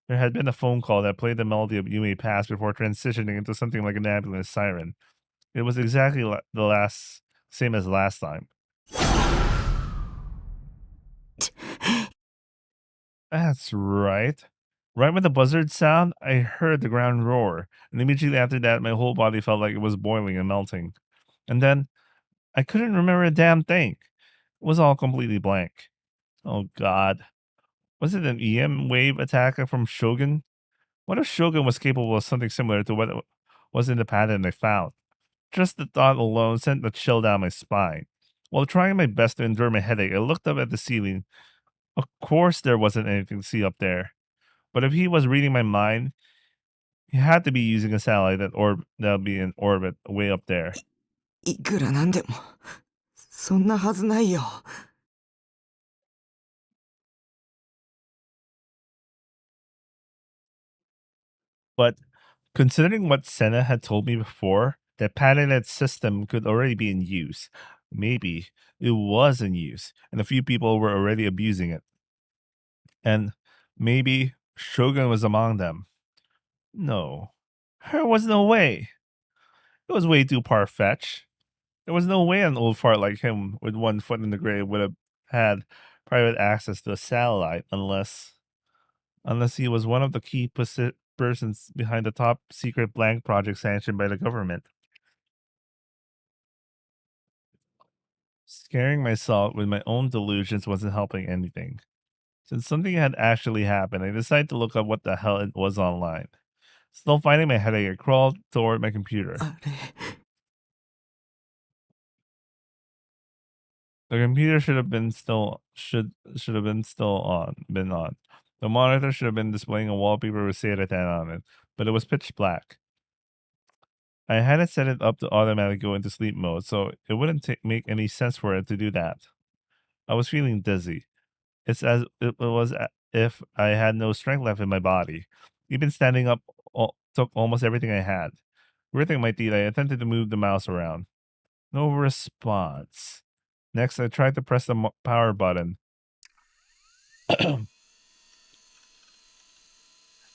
had been a phone call that played the melody of You May Pass before transitioning into something like an ambulance siren. It was exactly same as last time. That's right. Right when the buzzard sound, I heard the ground roar, and immediately after that, my whole body felt like it was boiling and melting. And then, I couldn't remember a damn thing. It was all completely blank. Oh god. Was it an EM wave attack from Shogun? What if Shogun was capable of something similar to what was in the pattern I found? Just the thought alone sent a chill down my spine. While trying my best to endure my headache, I looked up at the ceiling. Of course there wasn't anything to see up there. But if he was reading my mind, he had to be using a satellite that'll be in orbit way up there. いくらなんでもそんなはずないよ。 But considering what Senna had told me before, that patented system could already be in use. Maybe it was in use, and a few people were already abusing it. And maybe Shogun was among them. No. There was no way. It was way too far-fetched. There was no way an old fart like him with one foot in the grave would have had private access to a satellite unless he was one of the key persons behind the top secret blank project sanctioned by the government. Scaring myself with my own delusions wasn't helping anything. Since something had actually happened, I decided to look up what the hell it was online. Still finding my headache, I crawled toward my computer. あれ The computer should have been on. The monitor should have been displaying a wallpaper with Seiratan on it, but it was pitch black. I hadn't set it up to automatically go into sleep mode, so it wouldn't make any sense for it to do that. I was feeling dizzy. It's as if I had no strength left in my body. Even standing up took almost everything I had. Gritting my teeth, I attempted to move the mouse around. No response. Next, I tried to press the power button.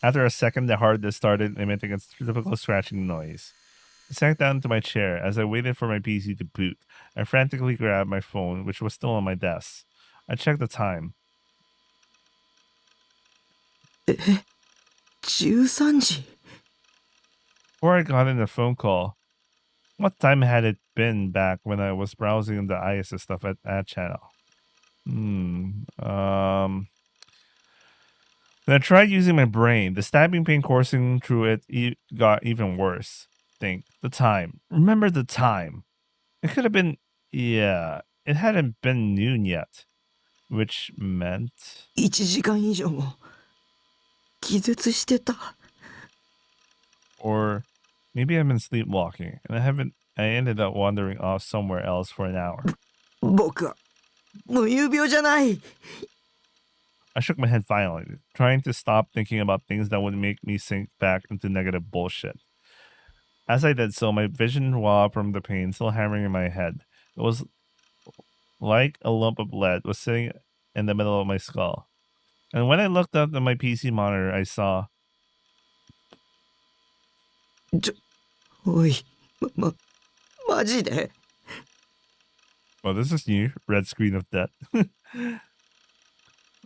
After a second, the hard disk started emitting a typical scratching noise. I sank down into my chair. As I waited for my PC to boot, I frantically grabbed my phone, which was still on my desk. I checked the time. 13時 Before I got in the phone call, what time had it been back when I was browsing the ISS stuff at Ad Channel? Then I tried using my brain. The stabbing pain coursing through it got even worse. Think. The time. Remember the time. It could have been... Yeah, it hadn't been noon yet. Which meant... 1時間以上も気絶してた。 Or Maybe I've been sleepwalking, and I ended up wandering off somewhere else for an hour. 僕は無遊病じゃない。 I shook my head violently, trying to stop thinking about things that would make me sink back into negative bullshit. As I did so, my vision raw from the pain still hammering in my head. It was like a lump of lead was sitting in the middle of my skull. And when I looked up at my PC monitor, I saw おい、マジで well, this is new. Red screen of death.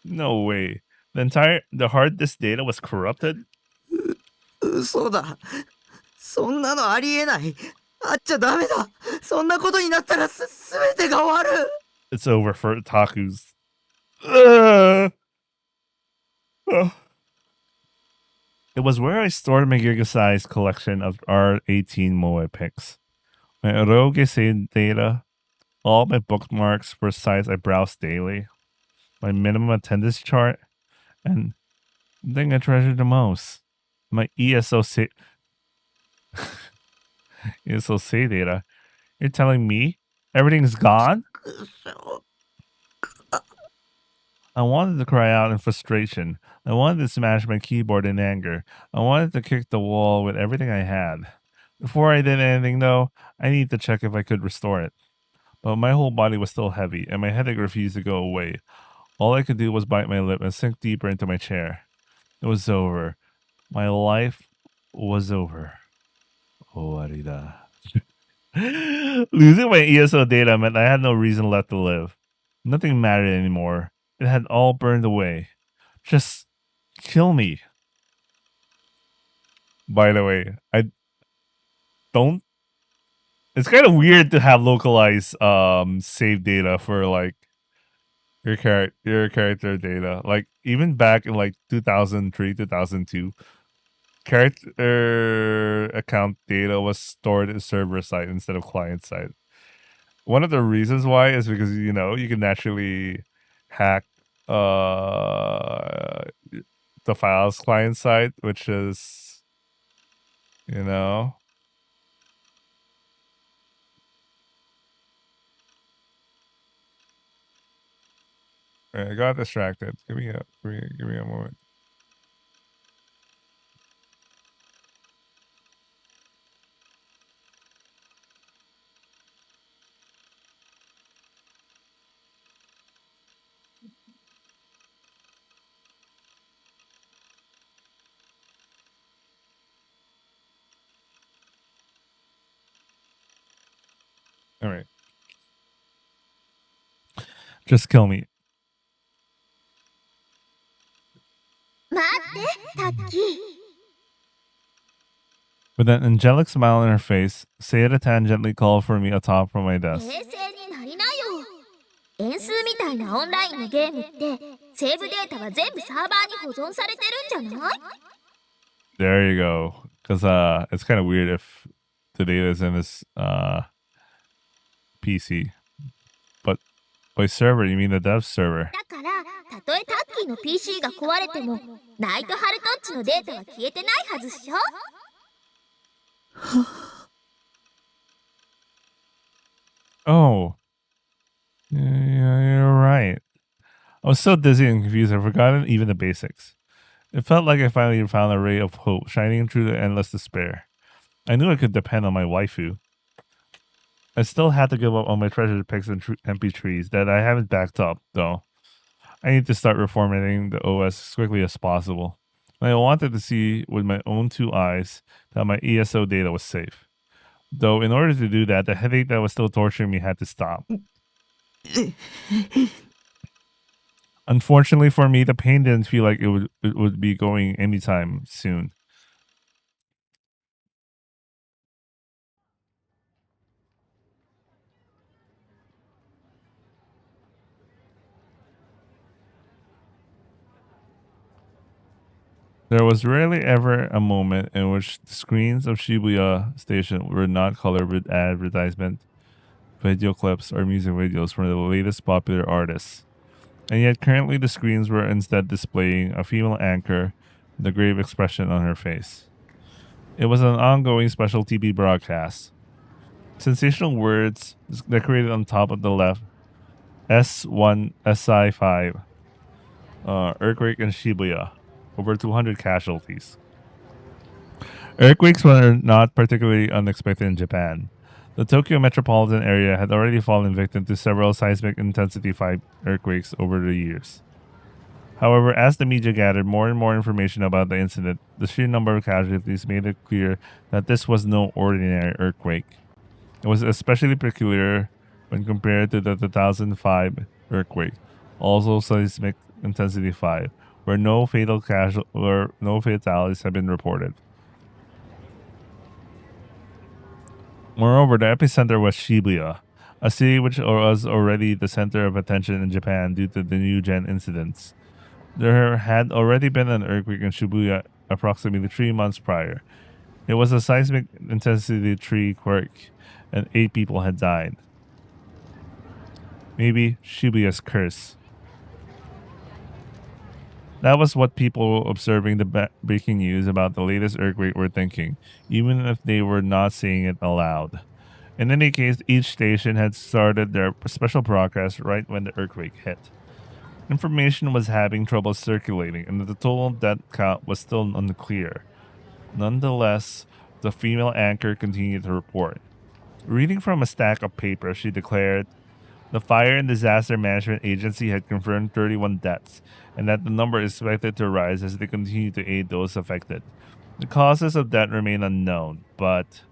No way. The hard disk data was corrupted? 嘘だ。そんなのありえない。あっちゃダメだ。そんなことになったら全てが終わる。 It's over for otakus. Ugh. Ugh. It was where I stored my giga-sized collection of R18 Moe pics. My Eroge saved data, all my bookmarks for sites I browsed daily, my minimum attendance chart, and the thing I treasure the most, my ESO save data. You're telling me everything's gone? I wanted to cry out in frustration. I wanted to smash my keyboard in anger. I wanted to kick the wall with everything I had. Before I did anything, though, I needed to check if I could restore it. But my whole body was still heavy, and my headache refused to go away. All I could do was bite my lip and sink deeper into my chair. It was over. My life was over. Owarida. Losing my ESO data meant I had no reason left to live. Nothing mattered anymore. It had all burned away. Just kill me. By the way, I don't. It's kind of weird to have localized save data for like your character data. Like even back in like 2003, 2002, character account data was stored in server side instead of client side. One of the reasons why is because you can naturally hack the files client side, which is I got distracted. Give me a moment. All right. Just kill me. 待ってタッキー。 With an angelic smile on her face, Sayada tangentially called for me atop from my desk. 冷静になりなよ。円数みたいなオンラインのゲームってセーブデータは全部サーバーに保存されてるんじゃない？ There you go. Because it's kind of weird if the data is in this PC. But by server, you mean the dev server. だからたとえタッキーの PC が壊れてもナイトハルトッチのデータは消えてないはずっしょ？ Oh. Yeah, you're right. I was so dizzy and confused I'd forgotten even the basics. It felt like I finally found a ray of hope shining through the endless despair. I knew I could depend on my waifu. I still had to give up on my treasured pics and MP3s that I haven't backed up, though. I need to start reformatting the OS as quickly as possible. I wanted to see with my own two eyes that my ESO data was safe. Though in order to do that, the headache that was still torturing me had to stop. Unfortunately for me, the pain didn't feel like it would be going anytime soon. There was rarely ever a moment in which the screens of Shibuya Station were not colored with advertisement, video clips, or music videos from the latest popular artists. And yet currently the screens were instead displaying a female anchor with a grave expression on her face. It was an ongoing special TV broadcast. Sensational words decorated on top of the left. S1 SI5. Earthquake in Shibuya. Over 200 casualties. Earthquakes were not particularly unexpected in Japan. The Tokyo metropolitan area had already fallen victim to several seismic intensity 5 earthquakes over the years. However, as the media gathered more and more information about the incident, the sheer number of casualties made it clear that this was no ordinary earthquake. It was especially peculiar when compared to the 2005 earthquake, also seismic intensity 5, where no fatalities have been reported. Moreover, the epicenter was Shibuya, a city which was already the center of attention in Japan due to the New-Gen incidents. There had already been an earthquake in Shibuya approximately 3 months prior. It was a seismic intensity 3 quake, and 8 people had died. Maybe Shibuya's curse. That was what people observing the breaking news about the latest earthquake were thinking, even if they were not saying it aloud. In any case, each station had started their special broadcast right when the earthquake hit. Information was having trouble circulating, and the total death count was still unclear. Nonetheless, the female anchor continued to report. Reading from a stack of paper, she declared, the Fire and Disaster Management Agency had confirmed 31 deaths, and that the number is expected to rise as they continue to aid those affected. The causes of death remain unknown, but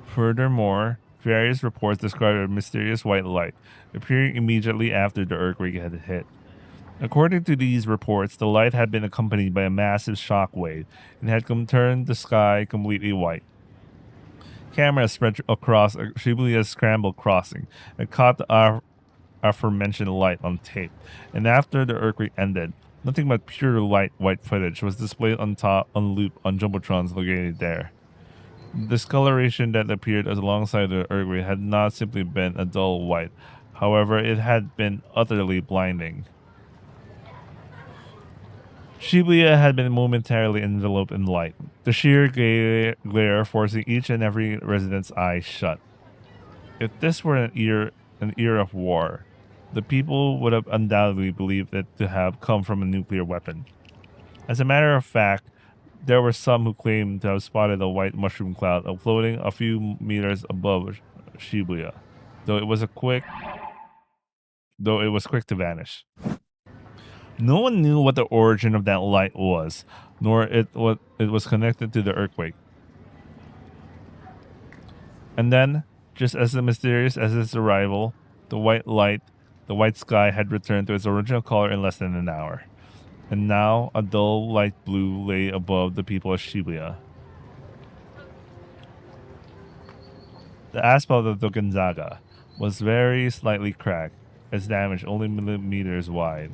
furthermore, various reports describe a mysterious white light appearing immediately after the earthquake had hit. According to these reports, the light had been accompanied by a massive shock wave and had turned the sky completely white. Cameras spread across Shibuya's scrambled crossing and caught the aforementioned light on tape. And after the earthquake ended, nothing but pure white footage was displayed on loop on jumbotrons located there. The discoloration that appeared alongside the earthquake had not simply been a dull white. However, it had been utterly blinding. Shibuya had been momentarily enveloped in light, the sheer glare forcing each and every resident's eyes shut. If this were an era of war, the people would have undoubtedly believed it to have come from a nuclear weapon. As a matter of fact, there were some who claimed to have spotted a white mushroom cloud floating a few meters above Shibuya, though it was quick to vanish. No one knew what the origin of that light was, nor it was connected to the earthquake. And then, just as mysterious as its arrival, the white sky had returned to its original color in less than an hour. And now a dull light blue lay above the people of Shibuya. The asphalt of the Gonzaga was very slightly cracked, its damage only millimeters wide.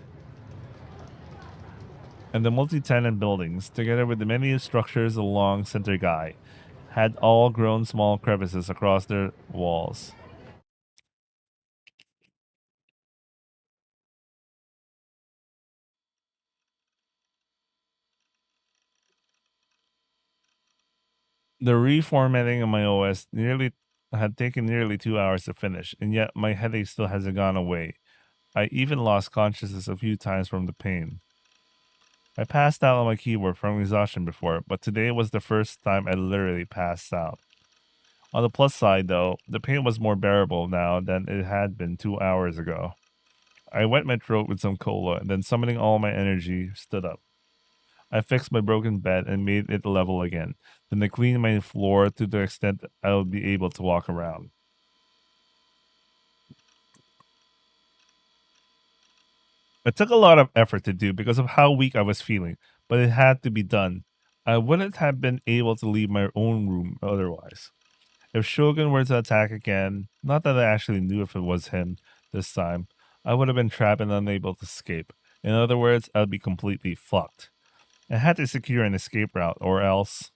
And the multi-tenant buildings, together with the many structures along Center Gai, had all grown small crevices across their walls. The reformatting of my OS had taken nearly 2 hours to finish, and yet my headache still hasn't gone away. I even lost consciousness a few times from the pain. I passed out on my keyboard from exhaustion before, but today was the first time I literally passed out. On the plus side, though, the pain was more bearable now than it had been 2 hours ago. I wet my throat with some cola, and then summoning all my energy, stood up. I fixed my broken bed and made it level again. Then I cleaned my floor to the extent I would be able to walk around. It took a lot of effort to do because of how weak I was feeling, but it had to be done. I wouldn't have been able to leave my own room otherwise. If Shogun were to attack again, not that I actually knew if it was him this time, I would have been trapped and unable to escape. In other words, I'd be completely fucked. I had to secure an escape route, or else.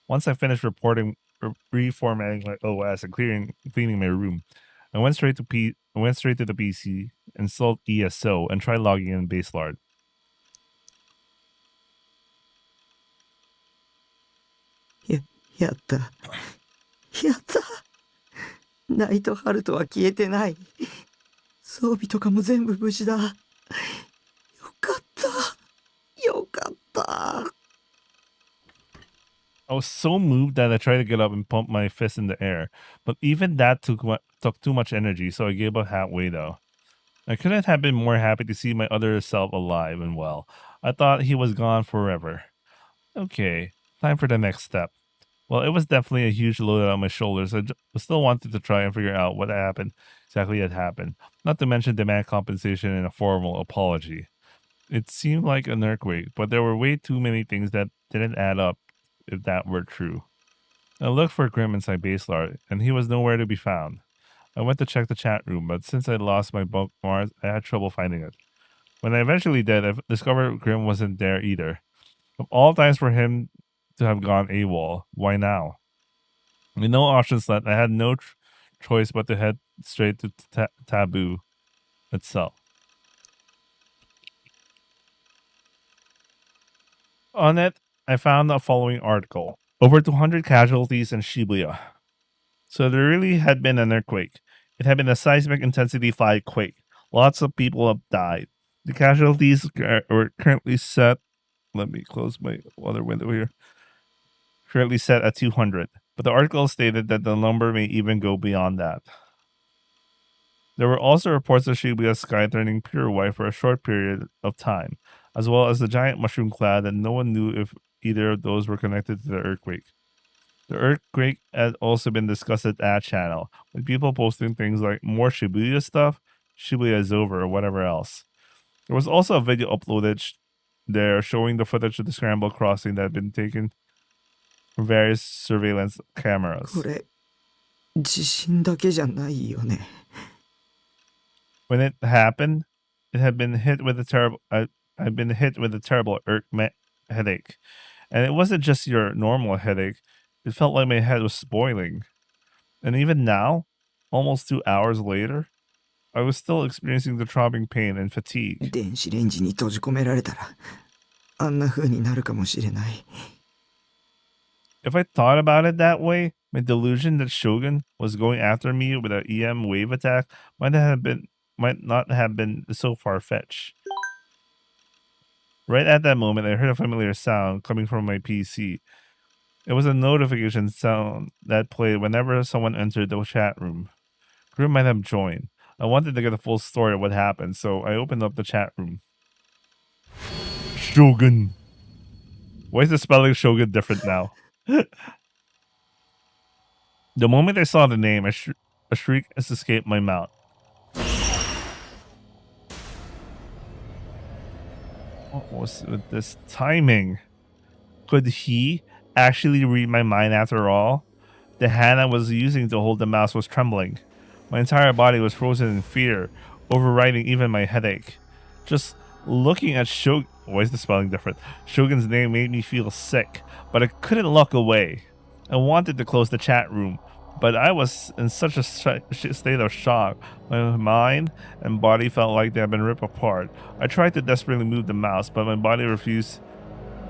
Once I finished reformatting my OS and cleaning my room, I went straight to the PC, installed ESO, and tried logging in Baselard. やった。やった。ナイトハルトは消えてない。装備とかも全部無事だ。よかった。よかった。I was so moved that I tried to get up and pump my fist in the air, but even that took too much energy, so I gave up halfway though. I couldn't have been more happy to see my other self alive and well. I thought he was gone forever. Okay, time for the next step. Well, it was definitely a huge load on my shoulders. I still wanted to try and figure out what exactly had happened, not to mention demand compensation and a formal apology. It seemed like an earthquake, but there were way too many things that didn't add up if that were true. I looked for Grim inside Baselard, and he was nowhere to be found. I went to check the chat room, but since I lost my bookmarks, I had trouble finding it. When I eventually did, I discovered Grim wasn't there either. Of all times for him to have gone AWOL, why now? With no options left, I had no choice but to head straight to Taboo itself. On it, I found the following article. Over 200 casualties in Shibuya. So there really had been an earthquake. It had been a seismic intensity 5 quake. Lots of people have died. The casualties are currently set. Let me close my other window here. Currently set at 200. But the article stated that the number may even go beyond that. There were also reports of Shibuya's sky turning pure white for a short period of time, as well as the giant mushroom cloud, and no one knew if either of those were connected to the earthquake. The earthquake had also been discussed at that channel, with people posting things like more Shibuya stuff, Shibuya is over, or whatever else. There was also a video uploaded there showing the footage of the scramble crossing that had been taken from various surveillance cameras. これ、地震だけじゃないよね。When it happened, it had been hit with a terrible. I'd been hit with a terrible headache, and it wasn't just your normal headache. It felt like my head was spoiling, and even now, almost 2 hours later, I was still experiencing the throbbing pain and fatigue. 電子レンジに閉じ込められたら、あんな風になるかもしれない。If I thought about it that way, my delusion that Shogun was going after me with an EM wave attack might not have been so far-fetched. Right at that moment, I heard a familiar sound coming from my PC. It was a notification sound that played whenever someone entered the chat room. Grim might have joined. I wanted to get a full story of what happened, so I opened up the chat room. Shogun. Why is the spelling Shogun different now? The moment I saw the name, a shriek escaped my mouth. What was with this timing? Could he actually read my mind after all? The hand I was using to hold the mouse was trembling. My entire body was frozen in fear, overriding even my headache. Just looking at Shogun... Why is the spelling different? Shogun's name made me feel sick, but I couldn't look away. I wanted to close the chat room, but I was in such a state of shock. My mind and body felt like they had been ripped apart. I tried to desperately move the mouse, but my body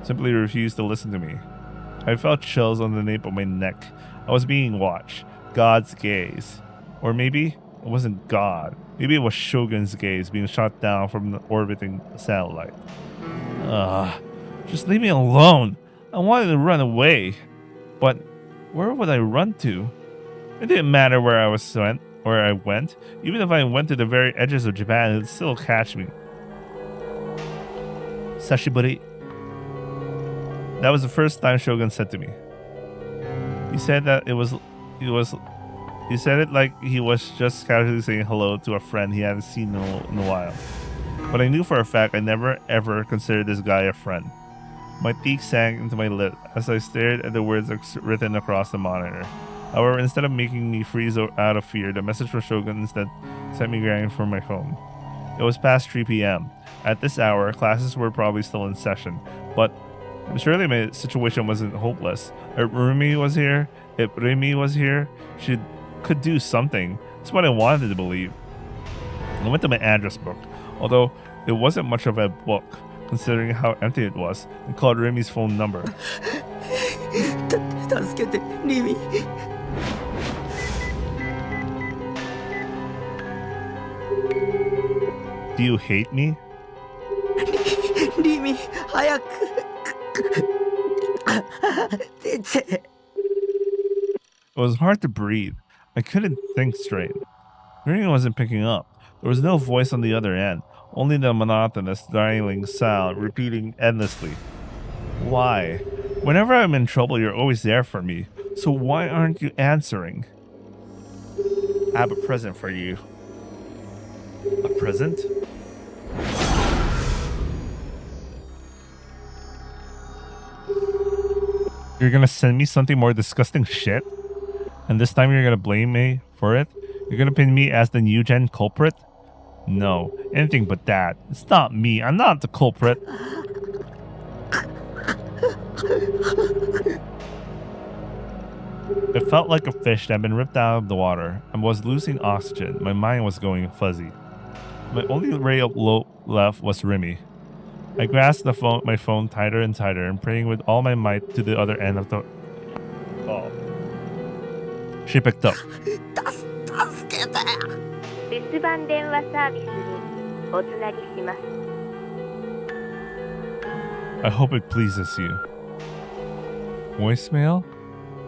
simply refused to listen to me. I felt chills on the nape of my neck. I was being watched. God's gaze. Or maybe it wasn't God. Maybe it was Shogun's gaze being shot down from the orbiting satellite. Just leave me alone. I wanted to run away. But where would I run to? It didn't matter where I went. Even if I went to the very edges of Japan, it would still catch me. Sashiburi. That was the first time Shogun said to me. He said that he said it like he was just casually saying hello to a friend he hadn't seen in a while. But I knew for a fact I never ever considered this guy a friend. My teeth sank into my lip as I stared at the words written across the monitor. However, instead of making me freeze out of fear, the message from Shogun instead sent me grabbing for my phone. It was past 3 p.m. At this hour, classes were probably still in session, but surely my situation wasn't hopeless. If Rumi was here, she could do something. That's what I wanted to believe. I went to my address book, although it wasn't much of a book, considering how empty it was, and called Remy's phone number. 助けてリミ。 Do you hate me? リミ、早く出て。 It was hard to breathe. I couldn't think straight. Ringing wasn't picking up. There was no voice on the other end, only the monotonous, dialing sound repeating endlessly. Why? Whenever I'm in trouble, you're always there for me. So why aren't you answering? I have a present for you. A present? You're gonna send me something more disgusting shit? And this time you're gonna blame me for it? You're gonna pin me as the new gen culprit? No, anything but that. It's not me. I'm not the culprit. It felt like a fish that had been ripped out of the water. I was losing oxygen. My mind was going fuzzy. My only ray of hope left was Remy. I grasped my phone tighter and tighter and praying with all my might to the other end of the call. She picked up. 助けて。留守番電話サービスにおつなぎします。 I hope it pleases you. Voicemail?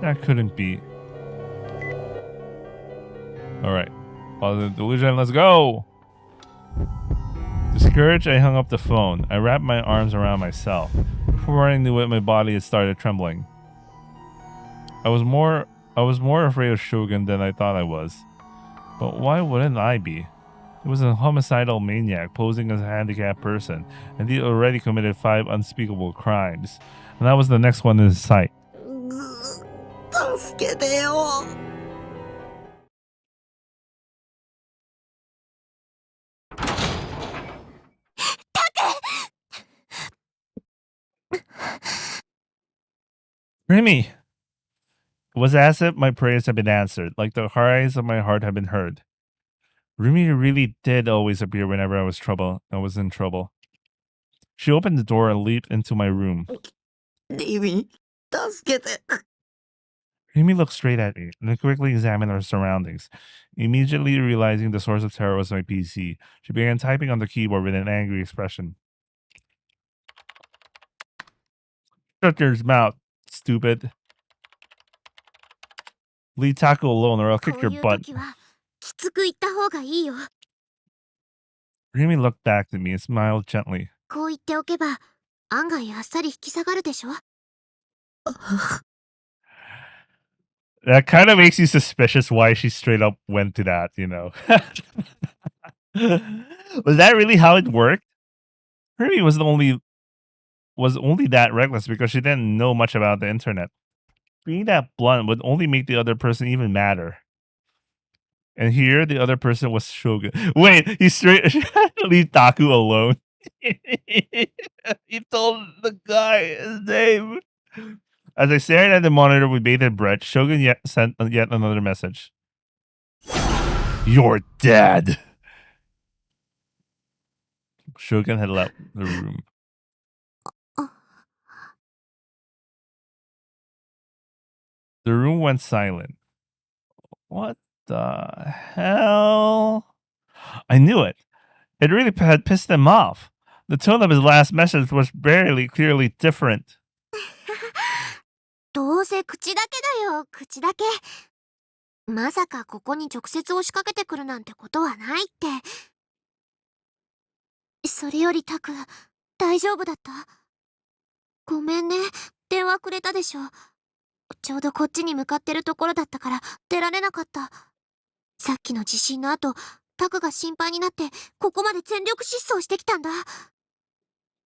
That couldn't be. Alright. Positive delusion, let's go! Discouraged, I hung up the phone. I wrapped my arms around myself. Before I knew it, my body had started trembling. I was more afraid of Shogun than I thought I was. But why wouldn't I be? He was a homicidal maniac posing as a handicapped person, and he already committed 5 unspeakable crimes. And that was the next one in his sight. 助けてよ。 Remy! It was as if my prayers had been answered, like the cries of my heart had been heard. Remy really did always appear whenever I was in trouble. She opened the door and leaped into my room. リミ、助けて。 Remy looked straight at me and quickly examined her surroundings. Immediately realizing the source of terror was my PC, she began typing on the keyboard with an angry expression. Shut your mouth, stupid. Leave Taco alone or I'll kick your こういう butt. 時はきつく言った方がいいよ。 Remy looked back at me and smiled gently. こう言っておけば案外あっさり引き下がるでしょ。 That kind of makes you suspicious why she straight up went to that, you know. Was that really how it worked? Remy was only that reckless because she didn't know much about the internet. Being that blunt would only make the other person even madder. And here, the other person was Shogun. Wait, he straight leave Taku alone. He told the guy his name. As I stared at the monitor with bated breath, Shogun sent yet another message. You're dead. Shogun had left the room. The room went silent. What the hell? I knew it. It really had pissed him off. The tone of his last message was clearly different. どうせ口だけだよ、口だけ。まさかここに直接押しかけてくるなんてことはないって。それよりタク、大丈夫だった？ごめんね、電話くれたでしょ。ちょうどこっちに向かってるところだったから出られなかった。さっきの地震の後、タクが心配になってここまで全力疾走してきたんだ。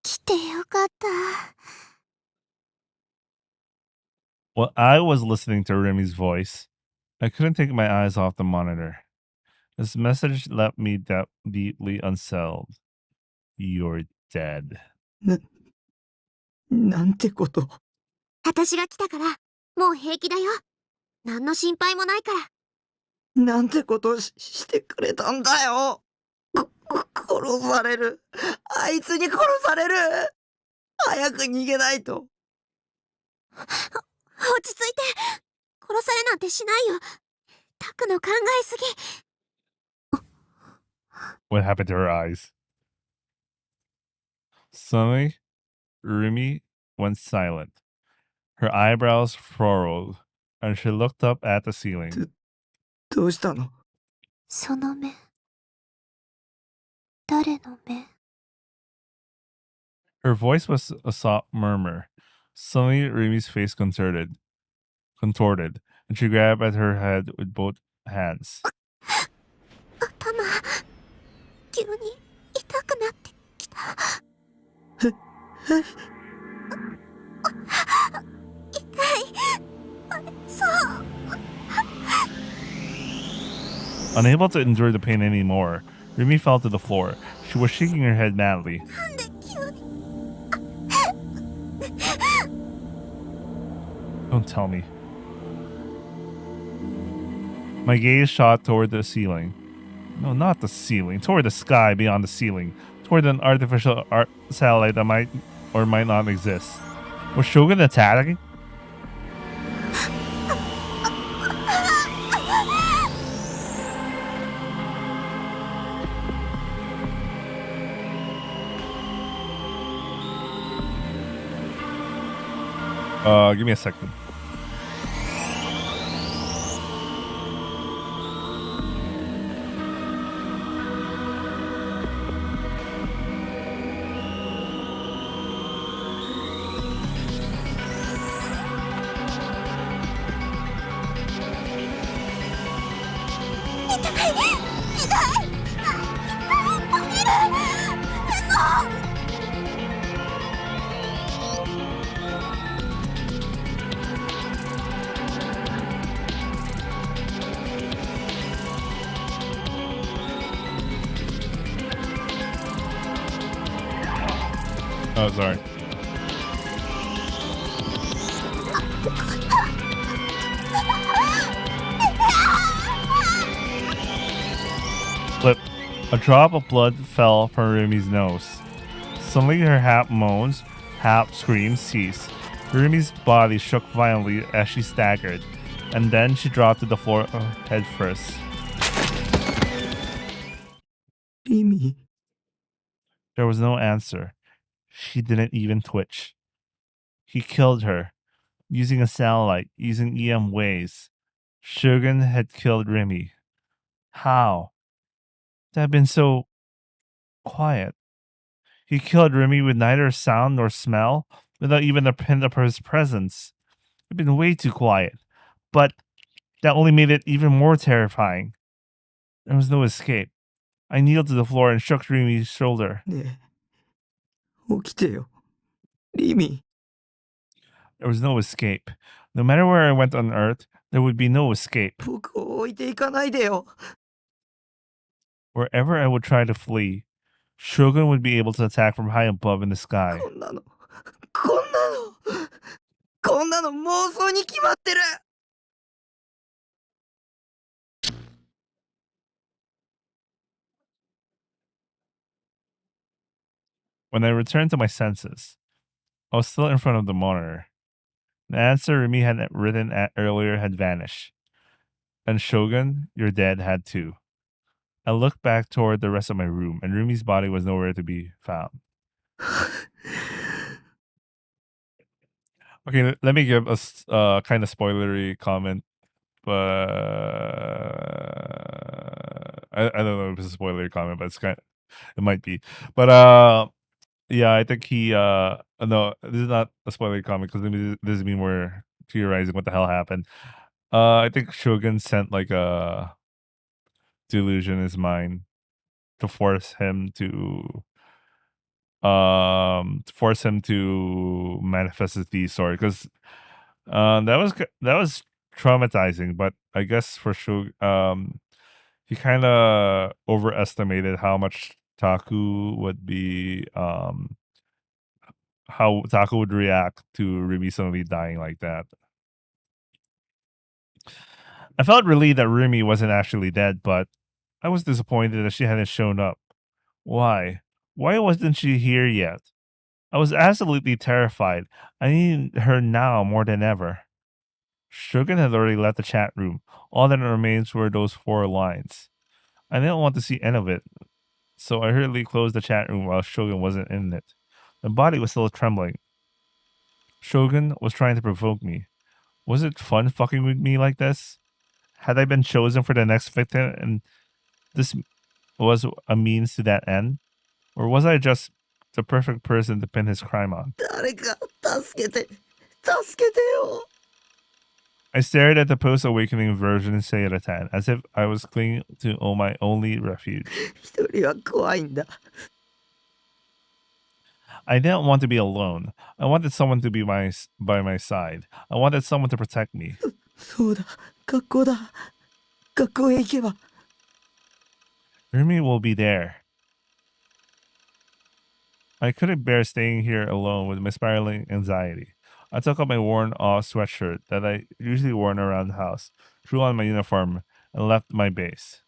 来てよかった。 While I was listening to Remy's voice, I couldn't take my eyes off the monitor. This message left me deeply unsettled. You're dead. なんてこと。私が来たから、もう平気だよ。何の心配もないから。なんてことしてくれたんだよ。殺される。あいつに殺される。早く逃げないと。落ち着いて。殺されなんてしないよ。タクの考えすぎ。What happened to her eyes? Suddenly, Rumi went silent. Her eyebrows furrowed, and she looked up at the ceiling. どうしたの？その目。誰の目？ Her voice was a soft murmur. Suddenly, Rumi's face contorted, and she grabbed at her head with both hands. 頭、急に痛くなってきた。痛い。そう。Unable to endure the pain anymore, Rumi fell to the floor. She was shaking her head madly. なんで急に。Don't tell me. My gaze shot toward the ceiling. No, not the ceiling. Toward the sky beyond the ceiling. Toward an artificial satellite that might or might not exist. Was Shogun attacking? Give me a second. Oh, sorry. Flip. A drop of blood fell from Rumi's nose. Suddenly her half moans, half screams ceased. Rumi's body shook violently as she staggered, and then she dropped to the floor head first. リミ。 There was no answer. She didn't even twitch. He killed her, using a satellite, using EM waves. Shogun had killed Remy. How? It had been so quiet. He killed Remy with neither sound nor smell, without even a hint of his presence. It had been way too quiet. But that only made it even more terrifying. There was no escape. I kneeled to the floor and shook Remy's shoulder. ねえ、起きてよ。リミ。 There was no escape. No matter where I went on Earth, there would be no escape. 僕を置いていかないでよ。 Wherever I would try to flee, Shogun would be able to attack from high above in the sky. こんなの妄想に決まってる。 When I returned to my senses, I was still in front of the monitor. The answer Remy had written earlier had vanished. And Shogun, your dad, had too. I looked back toward the rest of my room, and Rumi's body was nowhere to be found. Okay, let me give a kind of spoilery comment, but I don't know if it's a spoilery comment, but it might be. But yeah, I think he no, this is not a spoilery comment because this doesn't mean we're theorizing what the hell happened. I think Shogun sent like a delusion in his mind to force him to manifest his D sword because that was traumatizing, but I guess for sure he kind of overestimated how much Taku would be how Taku would react to Rumi suddenly dying like that. I felt relieved that Rumi wasn't actually dead, but I was disappointed that she hadn't shown up. Why? Why wasn't she here yet? I was absolutely terrified. I needed her now more than ever. Shogun had already left the chat room. All that remains were those 4 lines. I didn't want to see any of it, so I hurriedly closed the chat room while Shogun wasn't in it. My body was still trembling. Shogun was trying to provoke me. Was it fun fucking with me like this? Had I been chosen for the next victim and this was a means to that end? Or was I just the perfect person to pin his crime on? 誰か助けてよ。 I stared at the post-awakening version Seiratan as if I was clinging to my only refuge. 一人は怖いんだ。 I didn't want to be alone. I wanted someone to be by my side. I wanted someone to protect me. そうだ、学校だ。学校へ行けば。 Rumi will be there. I couldn't bear staying here alone with my spiraling anxiety. I took off my worn-off sweatshirt that I usually wore around the house, threw on my uniform, and left my base.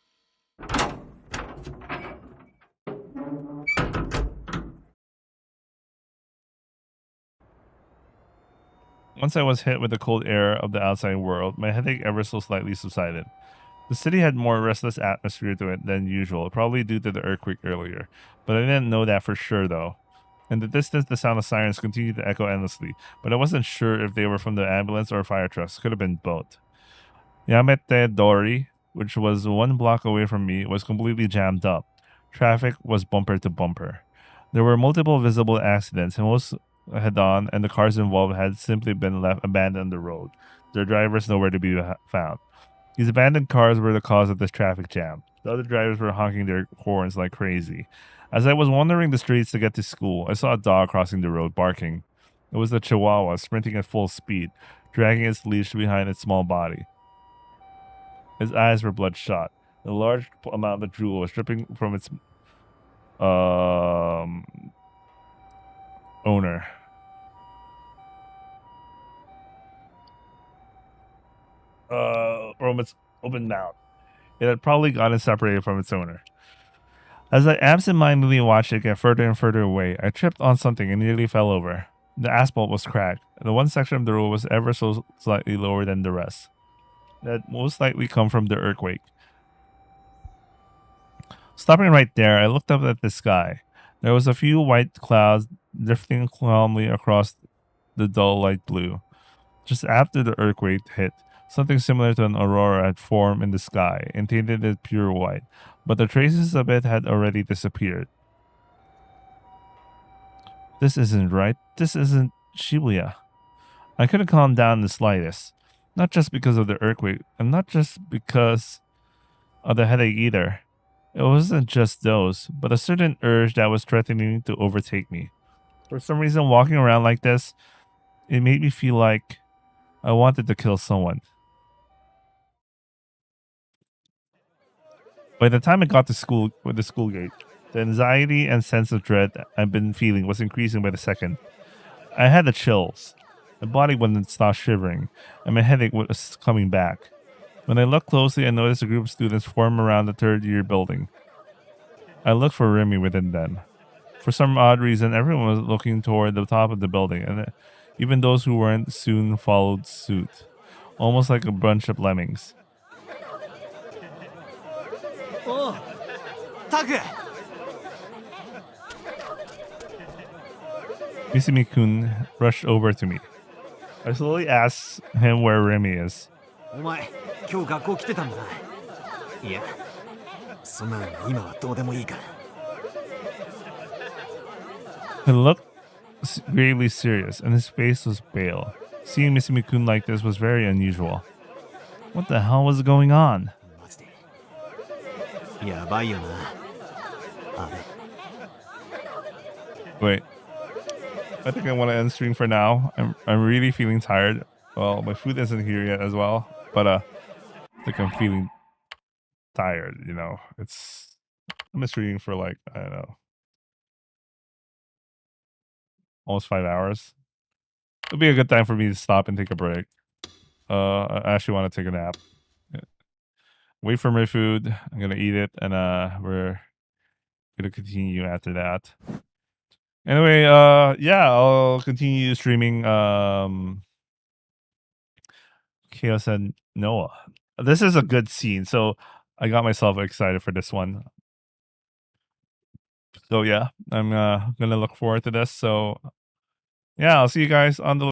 Once I was hit with the cold air of the outside world, my headache ever so slightly subsided. The city had more restless atmosphere to it than usual, probably due to the earthquake earlier, but I didn't know that for sure though. In the distance, the sound of sirens continued to echo endlessly, but I wasn't sure if they were from the ambulance or fire trucks. Could have been both. Yamete Dori, which was 1 block away from me, was completely jammed up. Traffic was bumper to bumper. There were multiple visible accidents, and most head-on, and the cars involved had simply been left abandoned on the road. Their drivers nowhere to be found. These abandoned cars were the cause of this traffic jam. The other drivers were honking their horns like crazy. As I was wandering the streets to get to school, I saw a dog crossing the road, barking. It was a Chihuahua, sprinting at full speed, dragging its leash behind its small body. His eyes were bloodshot. A large amount of drool was dripping from its owner. From its open mouth. It had probably gotten separated from its owner. As I absentmindedly watched it get further and further away, I tripped on something and nearly fell over. The asphalt was cracked, and the one section of the road was ever so slightly lower than the rest. That had most likely come from the earthquake. Stopping right there, I looked up at the sky. There was a few white clouds drifting calmly across the dull light blue. Just after the earthquake hit, something similar to an aurora had formed in the sky and tinted it pure white, but the traces of it had already disappeared. This isn't right. This isn't Shibuya. I couldn't calm down the slightest. Not just because of the earthquake, and not just because of the headache either. It wasn't just those, but a certain urge that was threatening to overtake me. For some reason, walking around like this, it made me feel like I wanted to kill someone. By the time I got to school with the school gate, the anxiety and sense of dread I'd been feeling was increasing by the second. I had the chills. My body wouldn't stop shivering, and my headache was coming back. When I looked closely, I noticed a group of students form around the third-year building. I looked for Remy within them. For some odd reason, everyone was looking toward the top of the building, and even those who weren't soon followed suit, almost like a bunch of lemmings. Oh, Taku! Misumi-kun rushed over to me. I slowly asked him where Remy is. お前、今日学校来てたんだな。いや、そんなの今はどうでもいいから。He looked gravely serious, and his face was pale. Seeing Misumi-kun like this was very unusual. What the hell was going on? マジで。やばいよな。あれ。 Wait. I think I want to end stream for now. I'm really feeling tired. Well, my food isn't here yet as well, but I think I'm feeling tired, you know. I'm just reading for like, I don't know, almost 5 hours. It'll be a good time for me to stop and take a break. I actually want to take a nap. Wait for my food. I'm gonna eat it, and we're gonna continue after that. Anyway, yeah, I'll continue streaming Keo said Noah. This is a good scene, so I got myself excited for this one. So yeah, I'm gonna look forward to this. So yeah, I'll see you guys on the